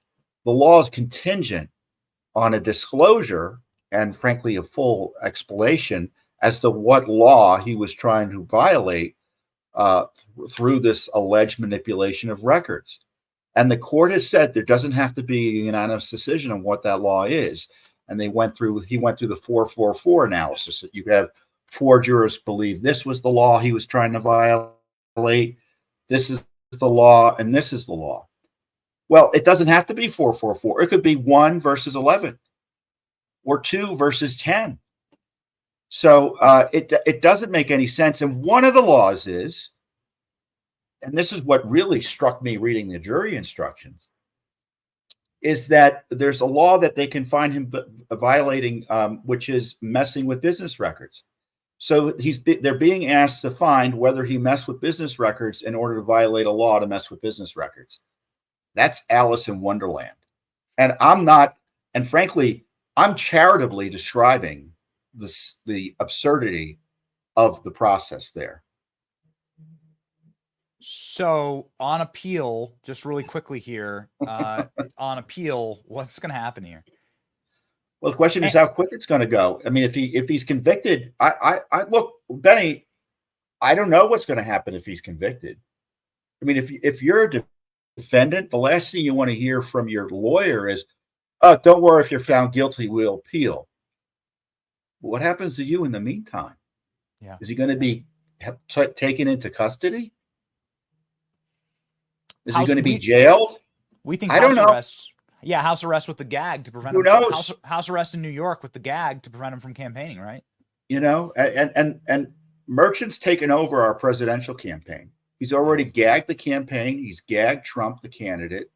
The law is contingent on a disclosure and, frankly, a full explanation as to what law he was trying to violate through this alleged manipulation of records. And the court has said there doesn't have to be a unanimous decision on what that law is. And he went through the 444 analysis. You have 4 jurors believe this was the law he was trying to violate. This is the law, and this is the law. Well, it doesn't have to be 444. It could be 1 versus 11 or 2 versus 10. So it doesn't make any sense. And one of the laws is, and this is what really struck me reading the jury instructions, is that there's a law that they can find him violating, which is messing with business records. So they're being asked to find whether he messed with business records in order to violate a law to mess with business records. That's Alice in Wonderland. And frankly, I'm charitably describing the absurdity of the process there. So on appeal, just really quickly here, on appeal, what's going to happen here? Well, the question is how quick it's going to go. I mean, if he's convicted, I look, Benny, I don't know what's going to happen if he's convicted. I mean, if you're a defendant, the last thing you want to hear from your lawyer is, "Oh, don't worry, if you're found guilty, we'll appeal." What happens to you in the meantime? Yeah. Is he going to be taken into custody? Is he going to be jailed? We think I don't know. Arrest. Yeah, house arrest with the gag to prevent him. Who knows? House arrest in New York with the gag to prevent him from campaigning, right? And Mchan's taken over our presidential campaign. He's already gagged the campaign. He's gagged Trump, the candidate,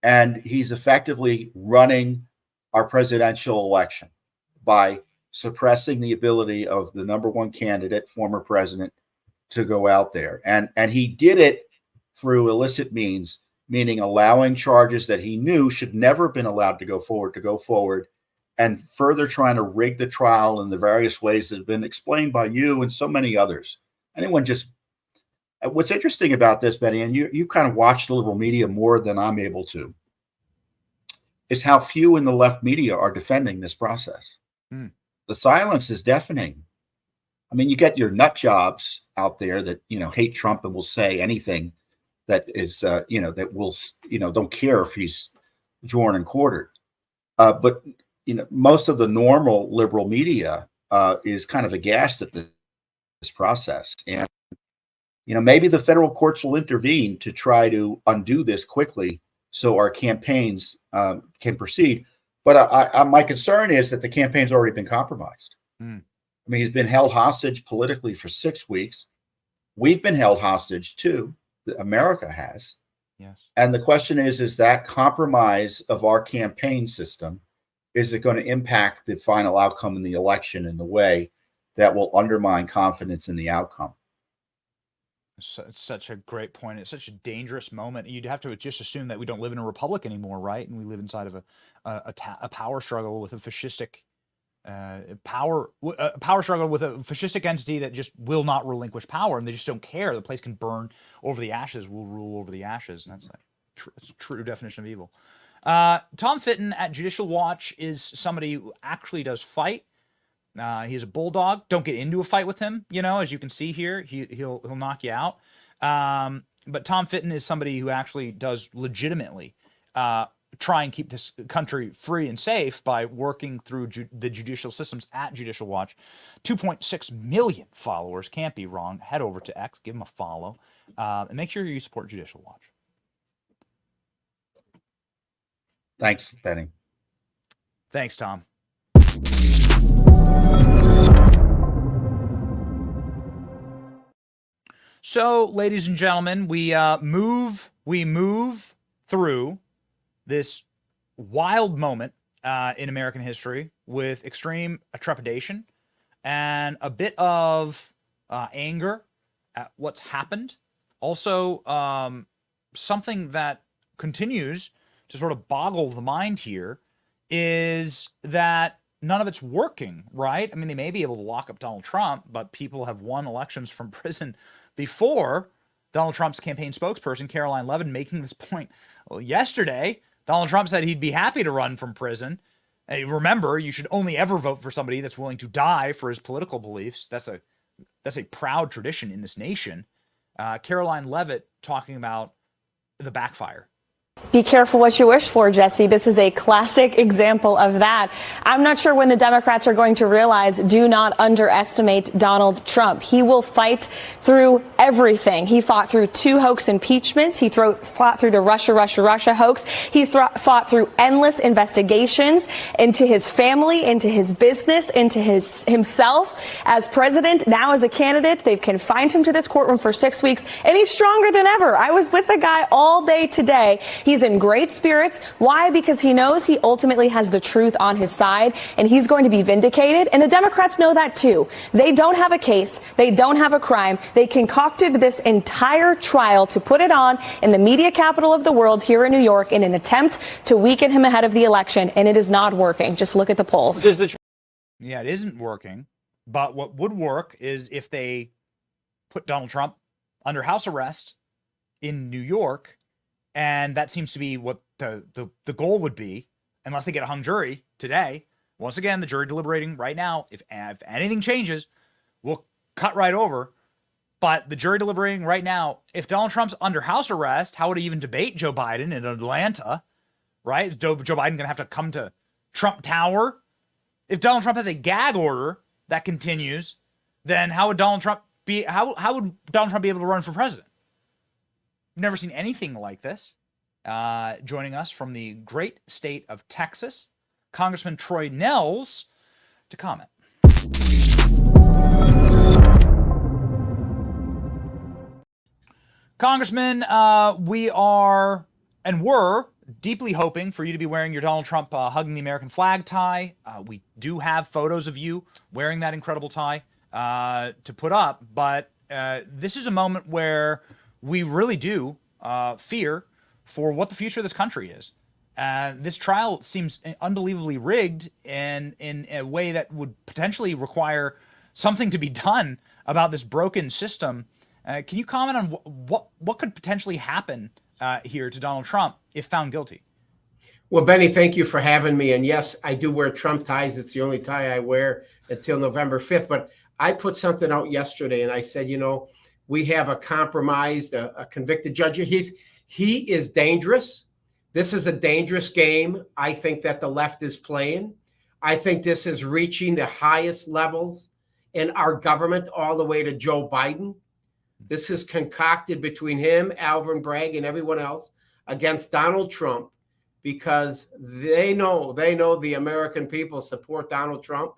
and he's effectively running our presidential election by suppressing the ability of the number one candidate, former president, to go out there. And he did it through illicit means, meaning allowing charges that he knew should never have been allowed to go forward, and further trying to rig the trial in the various ways that have been explained by you and so many others. What's interesting about this, Benny, and you kind of watch the liberal media more than I'm able to. is how few in the left media are defending this process. Mm. The silence is deafening. I mean, you get your nut jobs out there that, hate Trump and will say anything that is, that will, don't care if he's drawn and quartered. But, most of the normal liberal media is kind of aghast at this process. And, maybe the federal courts will intervene to try to undo this quickly so our campaigns can proceed. But my concern is that the campaign's already been compromised. Mm. I mean, he's been held hostage politically for 6 weeks. We've been held hostage too. America has. Yes. And the question is that compromise of our campaign system, is it going to impact the final outcome in the election in the way that will undermine confidence in the outcome? It's such a great point. It's such a dangerous moment. You'd have to just assume that we don't live in a republic anymore, right? And we live inside of a power struggle with a fascistic power struggle with a fascistic entity that just will not relinquish power, and they just don't care. The place can burn over the ashes. We'll rule over the ashes, and that's a true definition of evil. Tom Fitton at Judicial Watch is somebody who actually does fight. He's a bulldog. Don't get into a fight with him. As you can see here, he'll knock you out. But Tom Fitton is somebody who actually does legitimately try and keep this country free and safe by working through the judicial systems at Judicial Watch. 2.6 million followers. Can't be wrong. Head over to X, give him a follow, and make sure you support Judicial Watch. Thanks, Benny. Thanks, Tom. So, ladies and gentlemen, we move through this wild moment in American history with extreme trepidation and a bit of anger at what's happened. Also, something that continues to sort of boggle the mind here is that none of it's working, right? I mean, they may be able to lock up Donald Trump, but people have won elections from prison before. Donald Trump's campaign spokesperson, Caroline Levin, making this point yesterday. Donald Trump said he'd be happy to run from prison. And remember, you should only ever vote for somebody that's willing to die for his political beliefs. That's a proud tradition in this nation. Caroline Levitt talking about the backfire. Be careful what you wish for, Jesse. This is a classic example of that. I'm not sure when the Democrats are going to realize, do not underestimate Donald Trump. He will fight through everything. He fought through 2 hoax impeachments. He fought through the Russia hoax. He's fought through endless investigations into his family, into his business, into himself as president, now as a candidate. They've confined him to this courtroom for 6 weeks, and he's stronger than ever. I was with the guy all day today. He's in great spirits. Why? Because he knows he ultimately has the truth on his side, and he's going to be vindicated. And the Democrats know that too. They don't have a case. They don't have a crime. They concocted this entire trial to put it on in the media capital of the world here in New York in an attempt to weaken him ahead of the election. And it is not working. Just look at the polls. Yeah, it isn't working. But what would work is if they put Donald Trump under house arrest in New York. And that seems to be what the goal would be, unless they get a hung jury today. Once again, the jury deliberating right now. If anything changes, we'll cut right over. But the jury deliberating right now, if Donald Trump's under house arrest, how would he even debate Joe Biden in Atlanta, right? Is Joe Biden going to have to come to Trump Tower? If Donald Trump has a gag order that continues, then how would Donald Trump be able to run for president? Never seen anything like this. Joining us from the great state of Texas, Congressman Troy Nehls, to comment. Congressman, we are and were deeply hoping for you to be wearing your Donald Trump hugging the American flag tie. We do have photos of you wearing that incredible tie to put up, but this is a moment where we really do fear for what the future of this country is. This trial seems unbelievably rigged and in a way that would potentially require something to be done about this broken system. Can you comment on what could potentially happen here to Donald Trump if found guilty? Well, Benny, thank you for having me. And yes, I do wear Trump ties. It's the only tie I wear until November 5th. But I put something out yesterday and I said, we have a compromised, a convicted judge. He is dangerous. This is a dangerous game, I think, that the left is playing. I think this is reaching the highest levels in our government all the way to Joe Biden. This is concocted between him, Alvin Bragg, and everyone else against Donald Trump, because they know the American people support Donald Trump.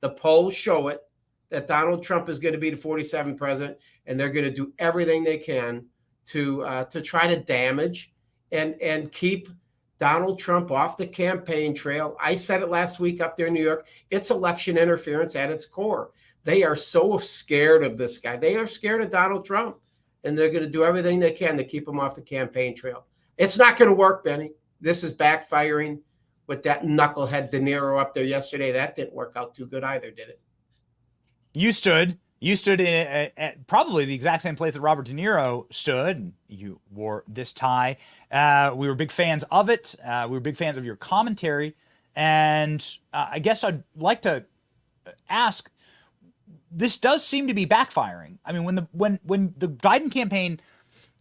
The polls show it, that Donald Trump is going to be the 47th president, and they're going to do everything they can to try to damage and keep Donald Trump off the campaign trail. I said it last week up there in New York. It's election interference at its core. They are so scared of this guy. They are scared of Donald Trump, and they're going to do everything they can to keep him off the campaign trail. It's not going to work, Benny. This is backfiring with that knucklehead De Niro up there yesterday. That didn't work out too good either, did it? You stood in at probably the exact same place that Robert De Niro stood. And you wore this tie. We were big fans of it. We were big fans of your commentary. And I guess I'd like to ask, this does seem to be backfiring. I mean, when the Biden campaign,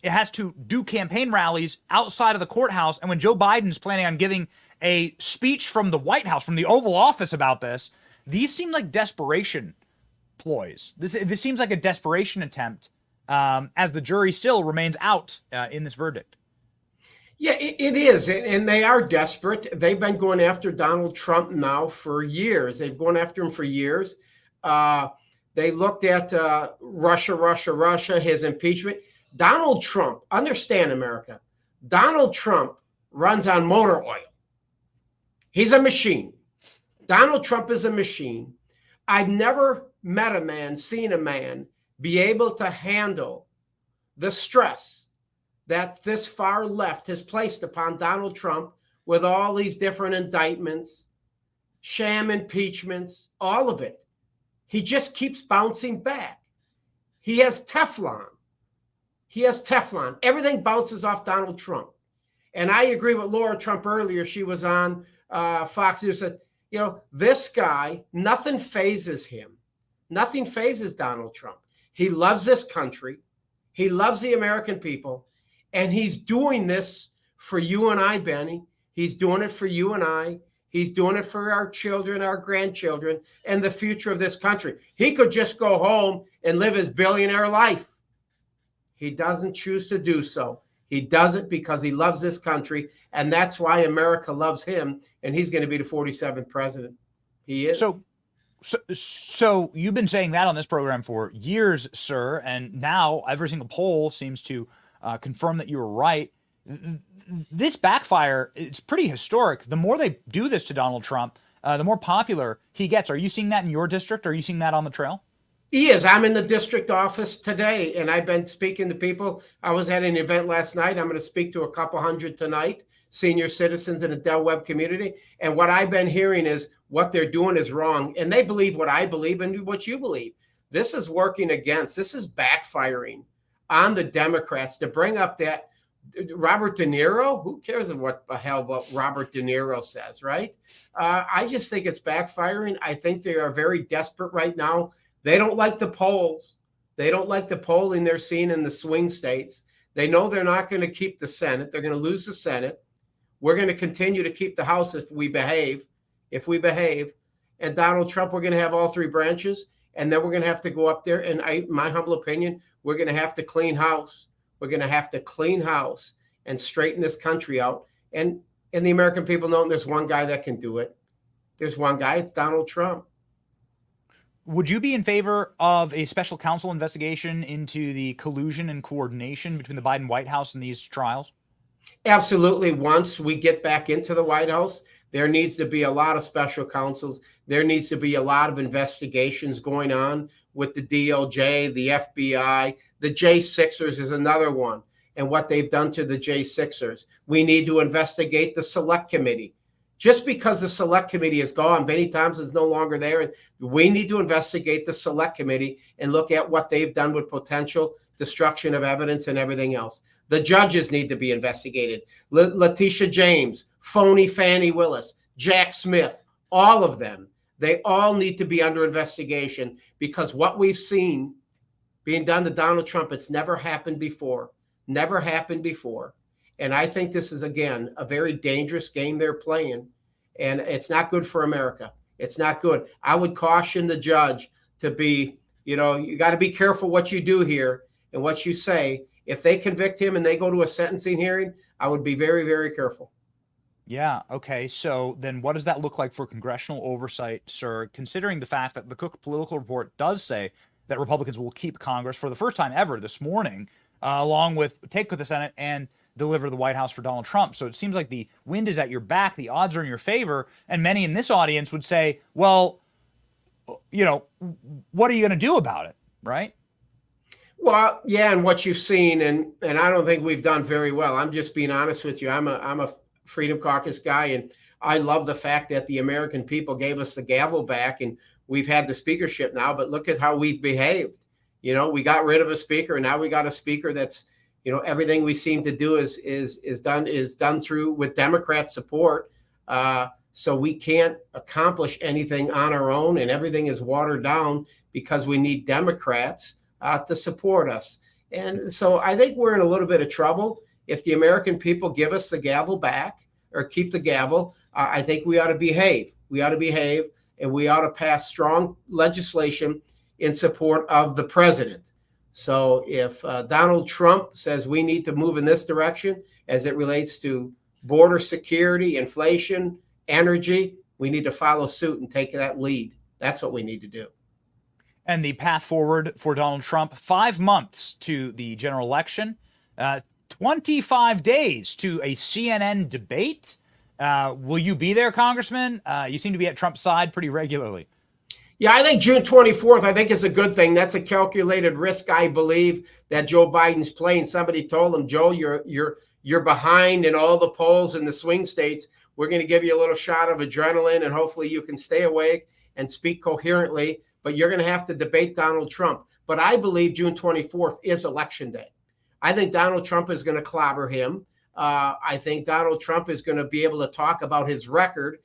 it has to do campaign rallies outside of the courthouse, and when Joe Biden's planning on giving a speech from the White House, from the Oval Office about this, these seem like desperation ploys. This seems like a desperation attempt as the jury still remains out in this verdict. Yeah, it is. And they are desperate. They've been going after Donald Trump now for years. They've gone after him for years. They looked at Russia, his impeachment. Donald Trump, understand, America, Donald Trump runs on motor oil. He's a machine. Donald Trump is a machine. I've never met a man, seen a man be able to handle the stress that this far left has placed upon Donald Trump with all these different indictments, sham impeachments, all of it. He just keeps bouncing back. He has Teflon. Everything bounces off Donald Trump. And I agree with Laura Trump earlier. She was on Fox News, said, this guy, nothing phases him. Nothing phases Donald Trump. He loves this country. He loves the American people. And he's doing this for you and I, Benny. He's doing it for you and I. He's doing it for our children, our grandchildren, and the future of this country. He could just go home and live his billionaire life. He doesn't choose to do so. He does it because he loves this country, and that's why America loves him, and he's going to be the 47th president. He is. So you've been saying that on this program for years, sir, and now every single poll seems to confirm that you were right. This backfire, it's pretty historic. The more they do this to Donald Trump, the more popular he gets. Are you seeing that in your district? Are you seeing that on the trail? He is. I'm in the district office today, and I've been speaking to people. I was at an event last night. I'm going to speak to a couple hundred tonight, senior citizens in the Del Webb community. And what I've been hearing is what they're doing is wrong. And they believe what I believe and what you believe. This is working against, this is backfiring on the Democrats to bring up that Robert De Niro. Who cares what the hell what Robert De Niro says, right? I just think it's backfiring. I think they are very desperate right now. They don't like the polls. They don't like the polling they're seeing in the swing states. They know they're not going to keep the Senate. They're going to lose the Senate. We're going to continue to keep the House if we behave. And Donald Trump, we're going to have all three branches. And then we're going to have to go up there. And my humble opinion, we're going to have to clean house. We're going to have to clean house and straighten this country out. And the American people know there's one guy that can do it. There's one guy. It's Donald Trump. Would you be in favor of a special counsel investigation into the collusion and coordination between the Biden White House and these trials? Absolutely. Once we get back into the White House, there needs to be a lot of special counsels. There needs to be a lot of investigations going on with the DOJ, the FBI. The J6ers is another one, and what they've done to the J6ers. We need to investigate the Select Committee. Just because the Select Committee is gone, Benny Thompson's no longer there, we need to investigate the Select Committee and look at what they've done with potential destruction of evidence and everything else. The judges need to be investigated. Letitia James, phony Fannie Willis, Jack Smith, all of them, they all need to be under investigation, because what we've seen being done to Donald Trump, it's never happened before. Never happened before. And I think this is, again, a very dangerous game they're playing. And it's not good for America. It's not good. I would caution the judge to be, you got to be careful what you do here and what you say. If they convict him and they go to a sentencing hearing, I would be very, very careful. Yeah. Okay. So then what does that look like for congressional oversight, sir, considering the fact that the Cook Political Report does say that Republicans will keep Congress for the first time ever this morning, along with take with the Senate and deliver the White House for Donald Trump. So it seems like the wind is at your back. The odds are in your favor. And many in this audience would say, well, what are you going to do about it? Right. Well, yeah. And what you've seen, and I don't think we've done very well. I'm just being honest with you. I'm a Freedom Caucus guy, and I love the fact that the American people gave us the gavel back, and we've had the speakership now, but look at how we've behaved. We got rid of a speaker, and now we got a speaker that's, everything we seem to do is done through with Democrat support. So we can't accomplish anything on our own, and everything is watered down because we need Democrats to support us. And so I think we're in a little bit of trouble. If the American people give us the gavel back or keep the gavel, I think we ought to behave. We ought to behave, and we ought to pass strong legislation in support of the president. So if Donald Trump says we need to move in this direction as it relates to border security, inflation, energy, we need to follow suit and take that lead. That's what we need to do. And the path forward for Donald Trump, 5 months to the general election, 25 days to a CNN debate. Will you be there, Congressman? You seem to be at Trump's side pretty regularly. Yeah, I think June 24th, I think is a good thing. That's a calculated risk, I believe, that Joe Biden's playing. Somebody told him, Joe, you're behind in all the polls in the swing states. We're going to give you a little shot of adrenaline, and hopefully you can stay awake and speak coherently, but you're going to have to debate Donald Trump. But I believe June 24th is Election Day. I think Donald Trump is going to clobber him. I think Donald Trump is going to be able to talk about his record.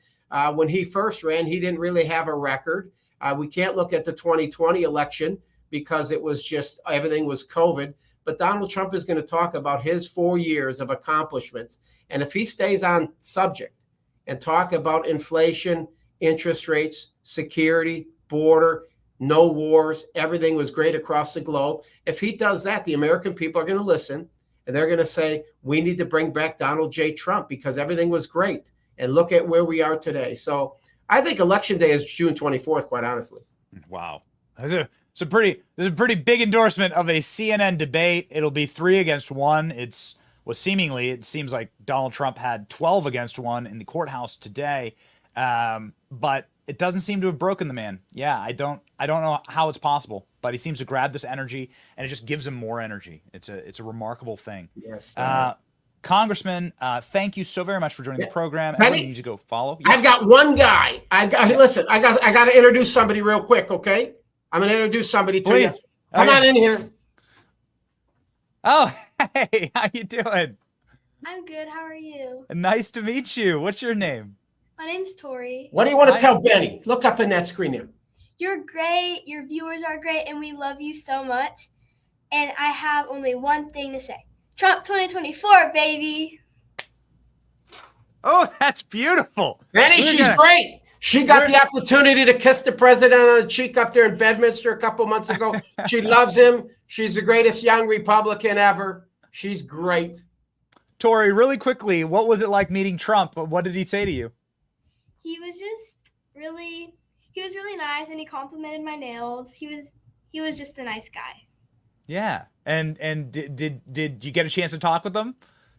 When he first ran, he didn't really have a record. We can't look at the 2020 election because it was just everything was COVID. But Donald Trump is going to talk about his 4 years of accomplishments. And if he stays on subject and talk about inflation, interest rates, security, border, no wars, everything was great across the globe. If he does that, the American people are going to listen, and they're going to say, we need to bring back Donald J. Trump because everything was great. And look at where we are today. So I think Election Day is June 24th, quite honestly. Wow. This is a pretty big endorsement of a CNN debate. It'll be 3 against 1. It seems like Donald Trump had 12 against 1 in the courthouse today. But it doesn't seem to have broken the man. Yeah, I don't know how it's possible, but he seems to grab this energy, and it just gives him more energy. It's a remarkable thing. Yes. Congressman, thank you so very much for joining the program. Everybody needs to go follow. I've got one guy. Listen, I got to introduce somebody real quick, okay? I'm going to introduce somebody to you. Come on in here. Oh, hey, how you doing? I'm good. How are you? Nice to meet you. What's your name? My name's Tori. What do you want to tell Benny? Look up in that screen here. You're great. Your viewers are great, and we love you so much. And I have only one thing to say. Trump 2024, baby. Oh, that's beautiful. Benny, she's great. She got the opportunity to kiss the president on the cheek up there in Bedminster a couple months ago. She loves him. She's the greatest young Republican ever. She's great. Tori, really quickly, what was it like meeting Trump? What did he say to you? He was really nice, and he complimented my nails. He was just a nice guy. Yeah. And did you get a chance to talk with him?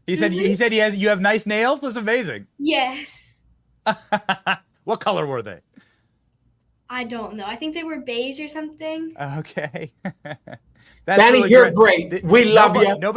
He said you have nice nails? That's amazing. Yes. What color were they? I don't know. I think they were beige or something. Okay. That's Benny, really you're great. We love you. No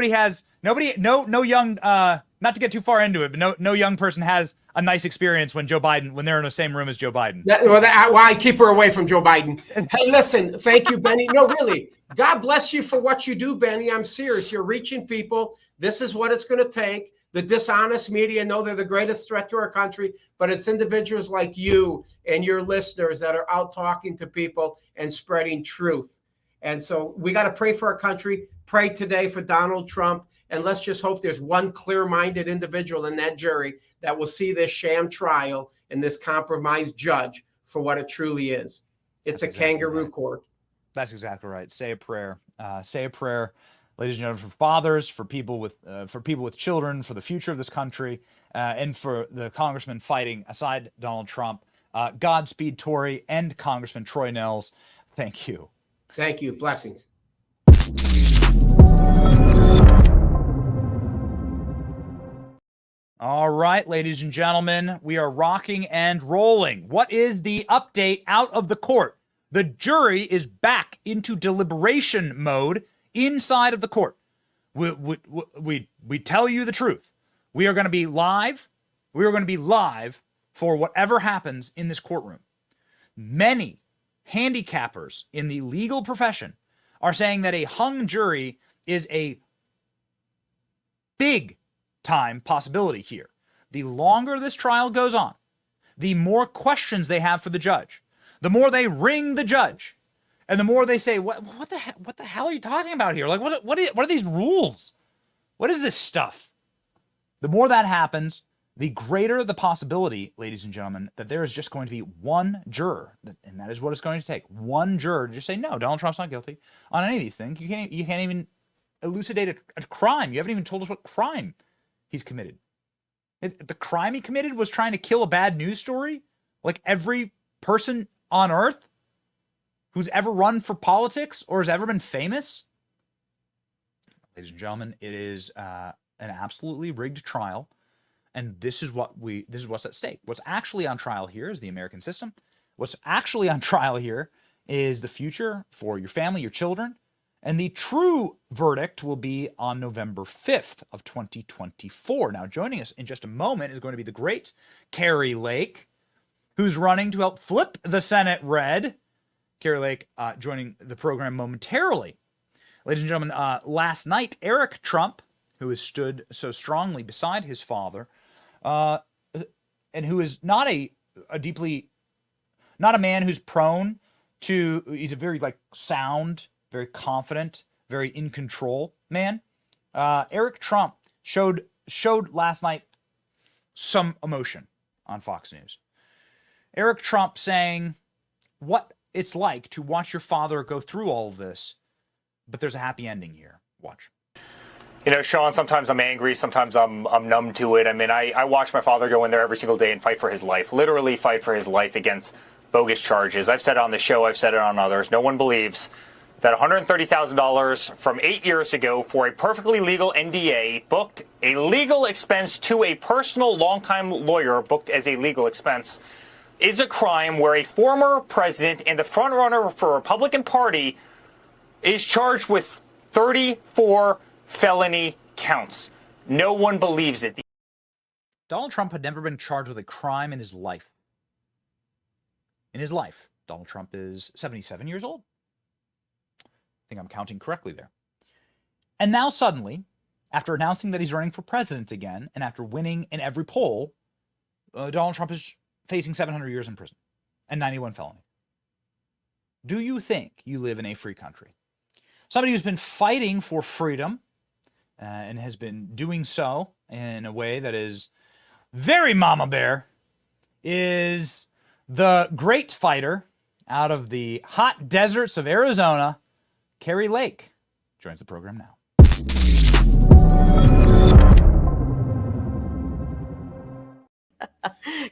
young, not to get too far into it, but no young person has a nice experience when they're in the same room as Joe Biden. I keep her away from Joe Biden. Hey, listen, thank you, Benny. No, really, God bless you for what you do, Benny. I'm serious. You're reaching people. This is what it's going to take The dishonest media know they're the greatest threat to our country, but it's individuals like you and your listeners that are out talking to people and spreading truth. And so we got to pray for our country, pray today for Donald Trump, and let's just hope there's one clear-minded individual in that jury that will see this sham trial and this compromised judge for what it truly is. It's a kangaroo court. That's exactly right. Say a prayer. Say a prayer, ladies and gentlemen, for fathers, for people with children, for the future of this country, and for the congressman fighting aside Donald Trump. Godspeed, Tory and Congressman Troy Nehls. Thank you. Thank you. Blessings. All right, ladies and gentlemen, we are rocking and rolling. What is the update out of the court? The jury is back into deliberation mode inside of the court. We tell you the truth. We are going to be live. We are going to be live for whatever happens in this courtroom. Many handicappers in the legal profession are saying that a hung jury is a big time possibility here. The longer this trial goes on, the more questions they have for the judge, the more they ring the judge, and the more they say, what the hell are you talking about here? Like, what are these rules? What is this stuff? The more that happens, the greater the possibility, ladies and gentlemen, that there is just going to be one juror, and that is what it's going to take. One juror to just say, no, Donald Trump's not guilty on any of these things. You can't even elucidate a crime. You haven't even told us what crime he's committed. The crime he committed was trying to kill a bad news story? Like every person on earth who's ever run for politics or has ever been famous? Ladies and gentlemen, it is an absolutely rigged trial. And this is what's at stake. What's actually on trial here is the American system. What's actually on trial here is the future for your family, your children. And the true verdict will be on November 5th of 2024. Now, joining us in just a moment is going to be the great Kari Lake, who's running to help flip the Senate red. Kari Lake joining the program momentarily. Ladies and gentlemen, last night, Eric Trump, who has stood so strongly beside his father, and who is not a man who's prone to, he's a very sound, very confident, very in control man. Eric Trump showed last night some emotion on Fox News. Eric Trump saying what it's like to watch your father go through all of this, but there's a happy ending here. Watch. You know, Sean, sometimes I'm angry, sometimes I'm numb to it. I mean, I watch my father go in there every single day and fight for his life, literally fight for his life against bogus charges. I've said it on the show, I've said it on others. No one believes that $130,000 from 8 years ago for a perfectly legal NDA booked a legal expense to a personal longtime lawyer booked as a legal expense is a crime where a former president and the frontrunner for a Republican Party is charged with 34 felony counts. No one believes it. Donald Trump had never been charged with a crime in his life. In his life. Donald Trump is 77 years old. I think I'm counting correctly there. And now suddenly, after announcing that he's running for president again, and after winning in every poll, Donald Trump is facing 700 years in prison and 91 felonies. Do you think you live in a free country? Somebody who's been fighting for freedom and has been doing so in a way that is very mama bear is the great fighter out of the hot deserts of Arizona, Kari Lake, joins the program now.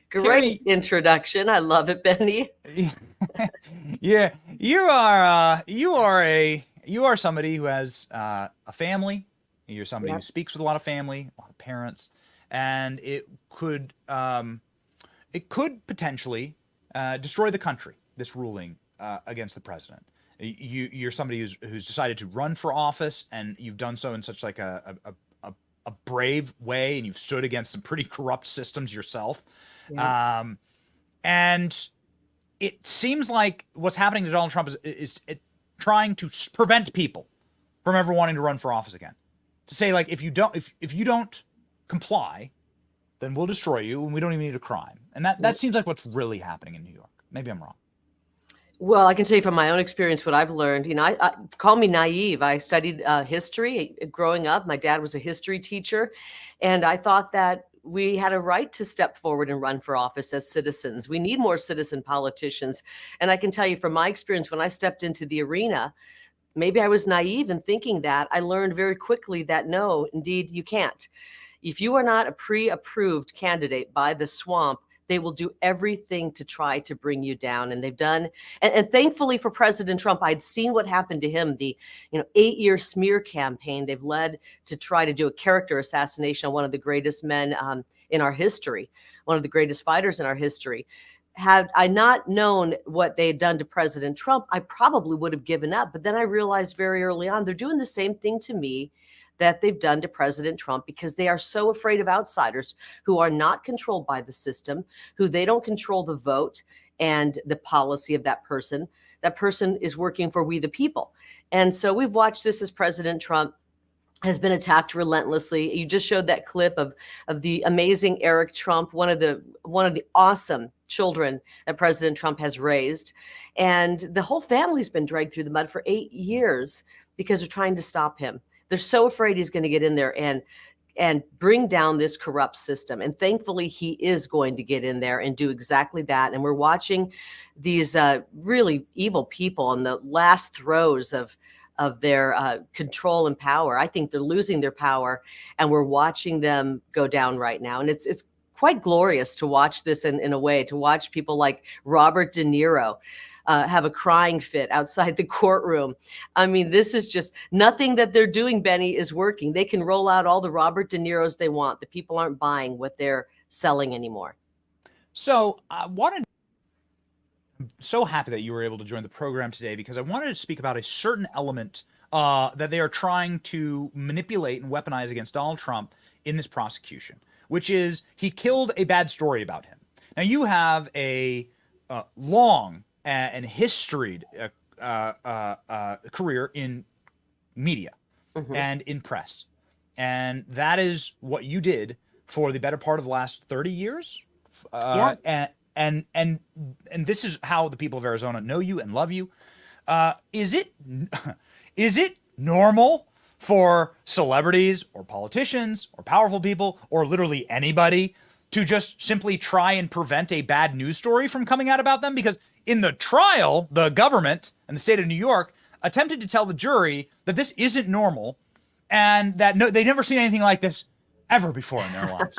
Great introduction. I love it, Benny. Yeah, you are somebody who has a family. You're somebody who speaks with a lot of family, a lot of parents, and it could potentially destroy the country. This ruling against the president. You're somebody who's decided to run for office, and you've done so in such like a brave way, and you've stood against some pretty corrupt systems yourself. Yeah. And it seems like what's happening to Donald Trump is trying to prevent people from ever wanting to run for office again. To say, like, if you don't comply, then we'll destroy you, and we don't even need a crime. And that seems like what's really happening in New York. Maybe I'm wrong. Well, I can tell you from my own experience what I've learned. You know, I call me naive. I studied history growing up. My dad was a history teacher, and I thought that we had a right to step forward and run for office as citizens. We need more citizen politicians. And I can tell you from my experience, when I stepped into the arena, maybe I was naive in thinking that. I learned very quickly that no, indeed, you can't. If you are not a pre-approved candidate by the swamp, they will do everything to try to bring you down. And they've done, and thankfully for President Trump, I'd seen what happened to him, the 8-year smear campaign they've led to try to do a character assassination on one of the greatest men in our history, one of the greatest fighters in our history. Had I not known what they had done to President Trump, I probably would have given up. But then I realized very early on, they're doing the same thing to me that they've done to President Trump, because they are so afraid of outsiders who are not controlled by the system, who they don't control the vote and the policy of that person. That person is working for we the people. And so we've watched this as President Trump has been attacked relentlessly. You just showed that clip of the amazing Eric Trump, one of the awesome children that President Trump has raised. And the whole family's been dragged through the mud for 8 years because they're trying to stop him. They're so afraid he's going to get in there and bring down this corrupt system. And thankfully, he is going to get in there and do exactly that. And we're watching these really evil people in the last throes of their control and power. I think they're losing their power, and we're watching them go down right now. And it's quite glorious to watch this in a way, to watch people like Robert De Niro have a crying fit outside the courtroom. I mean, this is just nothing that they're doing, Benny, is working. They can roll out all the Robert De Niros they want. The people aren't buying what they're selling anymore. So I'm so happy that you were able to join the program today, because I wanted to speak about a certain element that they are trying to manipulate and weaponize against Donald Trump in this prosecution, which is he killed a bad story about him. Now, you have a long and historied career in media and in press. And that is what you did for the better part of the last 30 years. And this is how the people of Arizona know you and love you. Is it normal for celebrities or politicians or powerful people or literally anybody to just simply try and prevent a bad news story from coming out about them? Because in the trial, the government and the state of New York attempted to tell the jury that this isn't normal and that they've never seen anything like this ever before in their lives.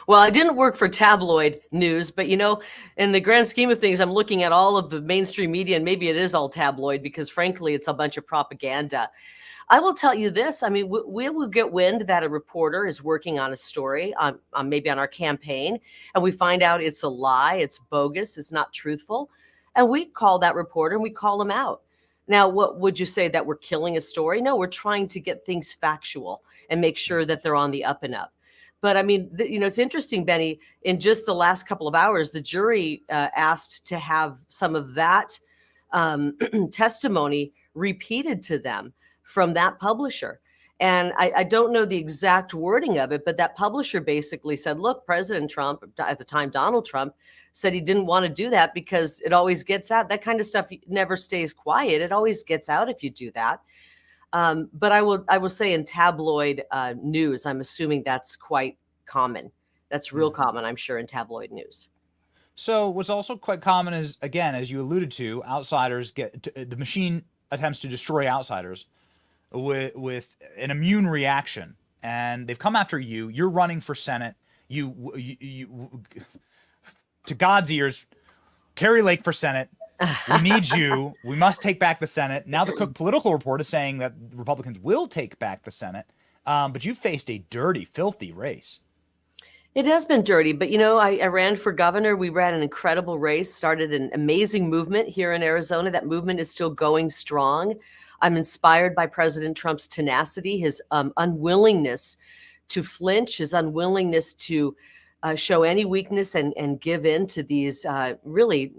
Well, I didn't work for tabloid news, but in the grand scheme of things, I'm looking at all of the mainstream media, and maybe it is all tabloid because frankly, it's a bunch of propaganda. I will tell you this. I mean, we will get wind that a reporter is working on a story maybe on our campaign, and we find out it's a lie, it's bogus, it's not truthful. And we call that reporter and we call him out. Now, what would you say, that we're killing a story? No, we're trying to get things factual and make sure that they're on the up and up. But I mean, it's interesting, Benny, in just the last couple of hours, the jury asked to have some of that testimony repeated to them from that publisher. And I don't know the exact wording of it, but that publisher basically said, look, President Trump, at the time, Donald Trump, said he didn't want to do that because it always gets out. That kind of stuff never stays quiet. It always gets out if you do that. But I will say in tabloid news, I'm assuming that's quite common. That's real common, I'm sure, in tabloid news. So what's also quite common is, again, as you alluded to, outsiders the machine attempts to destroy outsiders with an immune reaction, and they've come after you. You're running for Senate. You to God's ears, Carrie Lake for Senate. We need you. We must take back the Senate. Now the Cook Political Report is saying that Republicans will take back the Senate, but you faced a dirty, filthy race. It has been dirty, but I ran for governor. We ran an incredible race, started an amazing movement here in Arizona. That movement is still going strong. I'm inspired by President Trump's tenacity, his unwillingness to flinch, his unwillingness to show any weakness and give in to these really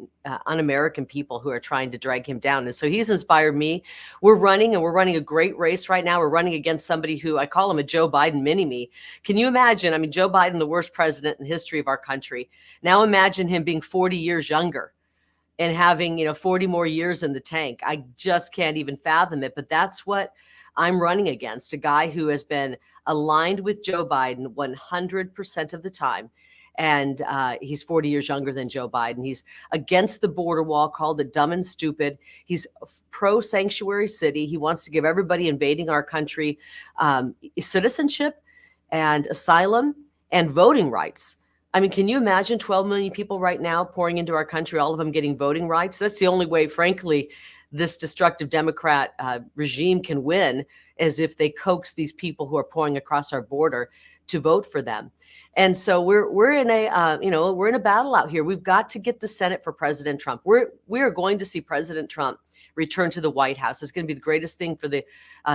un-American people who are trying to drag him down. And so he's inspired me. We're running a great race right now. We're running against somebody who I call him a Joe Biden mini-me. Can you imagine? I mean, Joe Biden, the worst president in the history of our country. Now imagine him being 40 years younger and having, 40 more years in the tank. I just can't even fathom it. But that's what I'm running against, a guy who has been aligned with Joe Biden 100% of the time. And he's 40 years younger than Joe Biden. He's against the border wall, called it dumb and stupid. He's pro-sanctuary city. He wants to give everybody invading our country citizenship and asylum and voting rights. I mean, can you imagine 12 million people right now pouring into our country, all of them getting voting rights? That's the only way, frankly, this destructive Democrat regime can win, is if they coax these people who are pouring across our border to vote for them. And so we're in a battle out here. We've got to get the Senate for President Trump. We are going to see President Trump return to the White House. It's going to be the greatest thing for the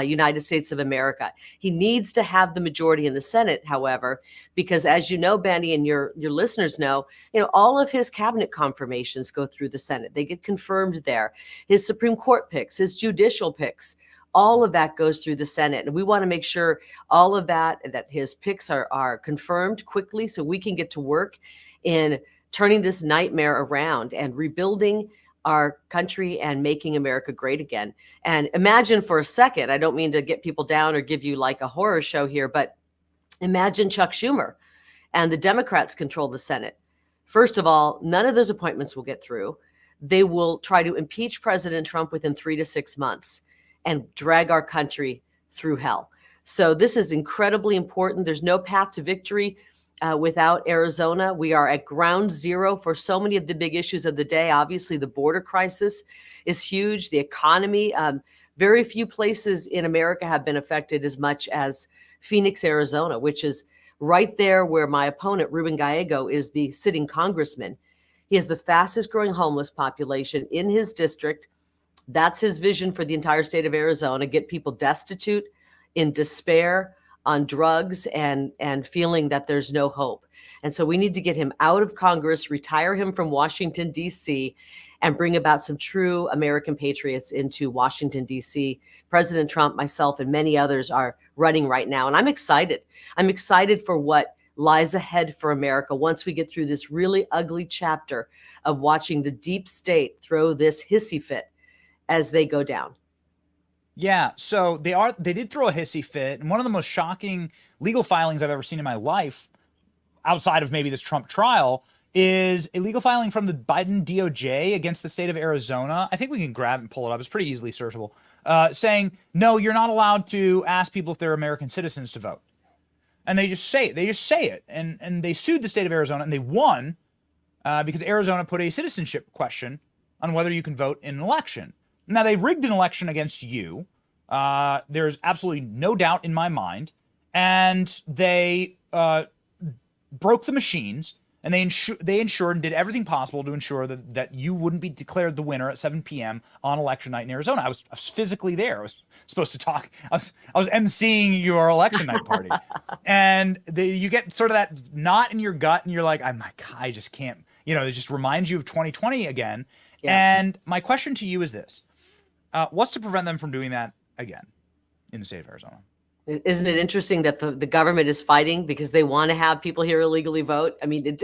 United States of America. He needs to have the majority in the Senate, however, because as you know, Benny, and your listeners know, all of his cabinet confirmations go through the Senate. They get confirmed there. His Supreme Court picks, his judicial picks, all of that goes through the Senate. And we want to make sure all of that his picks are confirmed quickly so we can get to work in turning this nightmare around and rebuilding our country and making America great again. And imagine for a second, I don't mean to get people down or give you like a horror show here, but imagine Chuck Schumer and the Democrats control the Senate. First of all, none of those appointments will get through. They will try to impeach President Trump within 3 to 6 months and drag our country through hell. So this is incredibly important. There's no path to victory without Arizona. We are at ground zero for so many of the big issues of the day. Obviously, the border crisis is huge. The economy, very few places in America have been affected as much as Phoenix, Arizona, which is right there where my opponent, Ruben Gallego, is the sitting congressman. He has the fastest growing homeless population in his district. That's his vision for the entire state of Arizona: get people destitute, in despair, on drugs, and feeling that there's no hope. And so we need to get him out of Congress, retire him from Washington, D.C., and bring about some true American patriots into Washington, D.C. President Trump, myself, and many others are running right now. And I'm excited. I'm excited for what lies ahead for America once we get through this really ugly chapter of watching the deep state throw this hissy fit as they go down. Yeah, so they did throw a hissy fit, and one of the most shocking legal filings I've ever seen in my life, outside of maybe this Trump trial, is a legal filing from the Biden DOJ against the state of Arizona. I think we can grab and pull it up. It's pretty easily searchable. Saying, no, you're not allowed to ask people if they're American citizens to vote. And they just say it. And they sued the state of Arizona, and they won because Arizona put a citizenship question on whether you can vote in an election. Now, they rigged an election against you. There's absolutely no doubt in my mind. And they broke the machines, and they ensured and did everything possible to ensure that you wouldn't be declared the winner at 7 p.m. on election night in Arizona. I was physically there. I was supposed to talk. I was emceeing your election night party. And you get sort of that knot in your gut, and you're like, I just can't, it just reminds you of 2020 again. Yeah. And my question to you is this. What's to prevent them from doing that again in the state of Arizona? Isn't it interesting that the government is fighting because they want to have people here illegally vote? I mean,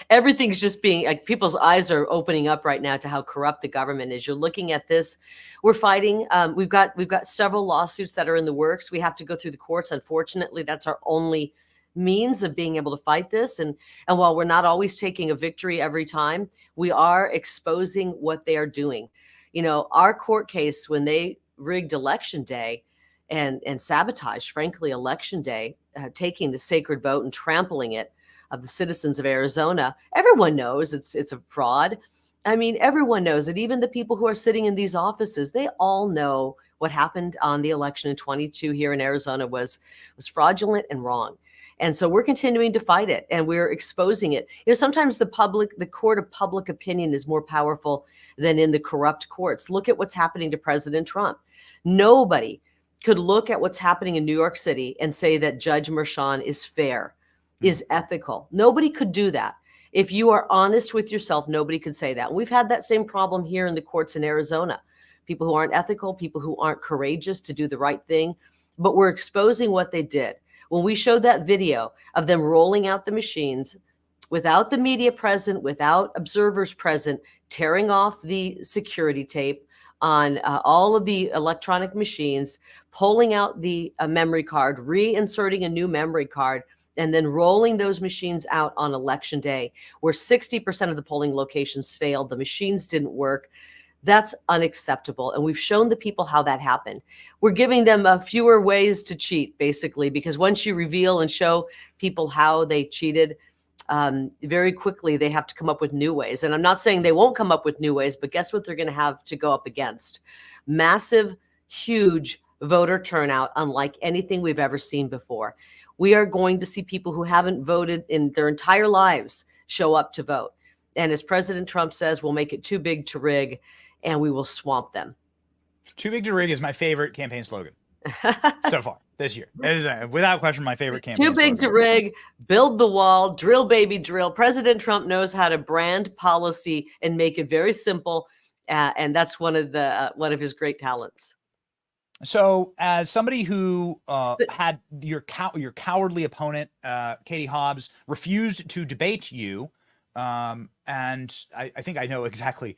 everything's just being like, people's eyes are opening up right now to how corrupt the government is. You're looking at this. We're fighting. We've got several lawsuits that are in the works. We have to go through the courts. Unfortunately, that's our only means of being able to fight this. And while we're not always taking a victory every time, we are exposing what they are doing. Our court case, when they rigged election day and sabotaged, frankly, election day, taking the sacred vote and trampling it of the citizens of Arizona, everyone knows it's a fraud. I mean, everyone knows it. Even the people who are sitting in these offices, they all know what happened on the election in 22 here in Arizona was fraudulent and wrong. And so we're continuing to fight it, and we're exposing it. Sometimes the court of public opinion is more powerful than in the corrupt courts. Look at what's happening to President Trump. Nobody could look at what's happening in New York City and say that Judge Mchan is fair. is ethical. Nobody could do that. If you are honest with yourself, nobody could say that. We've had that same problem here in the courts in Arizona. People who aren't ethical, people who aren't courageous to do the right thing, but we're exposing what they did. When we showed that video of them rolling out the machines without the media present, without observers present, tearing off the security tape on all of the electronic machines, pulling out the memory card, reinserting a new memory card, and then rolling those machines out on election day, where 60% of the polling locations failed, the machines didn't work. That's unacceptable. And we've shown the people how that happened. We're giving them fewer ways to cheat, basically, because once you reveal and show people how they cheated, very quickly they have to come up with new ways. And I'm not saying they won't come up with new ways, but guess what they're going to have to go up against? Massive, huge voter turnout, unlike anything we've ever seen before. We are going to see people who haven't voted in their entire lives show up to vote. And as President Trump says, we'll make it too big to rig, and we will swamp them. Too big to rig is my favorite campaign slogan so far this year. It is without question my favorite campaign Too big slogan. to rig, build the wall, drill baby drill. President Trump knows how to brand policy and make it very simple, and that's one of his great talents. So, as somebody who had your cowardly opponent, Katie Hobbs, refused to debate you, and I think I know exactly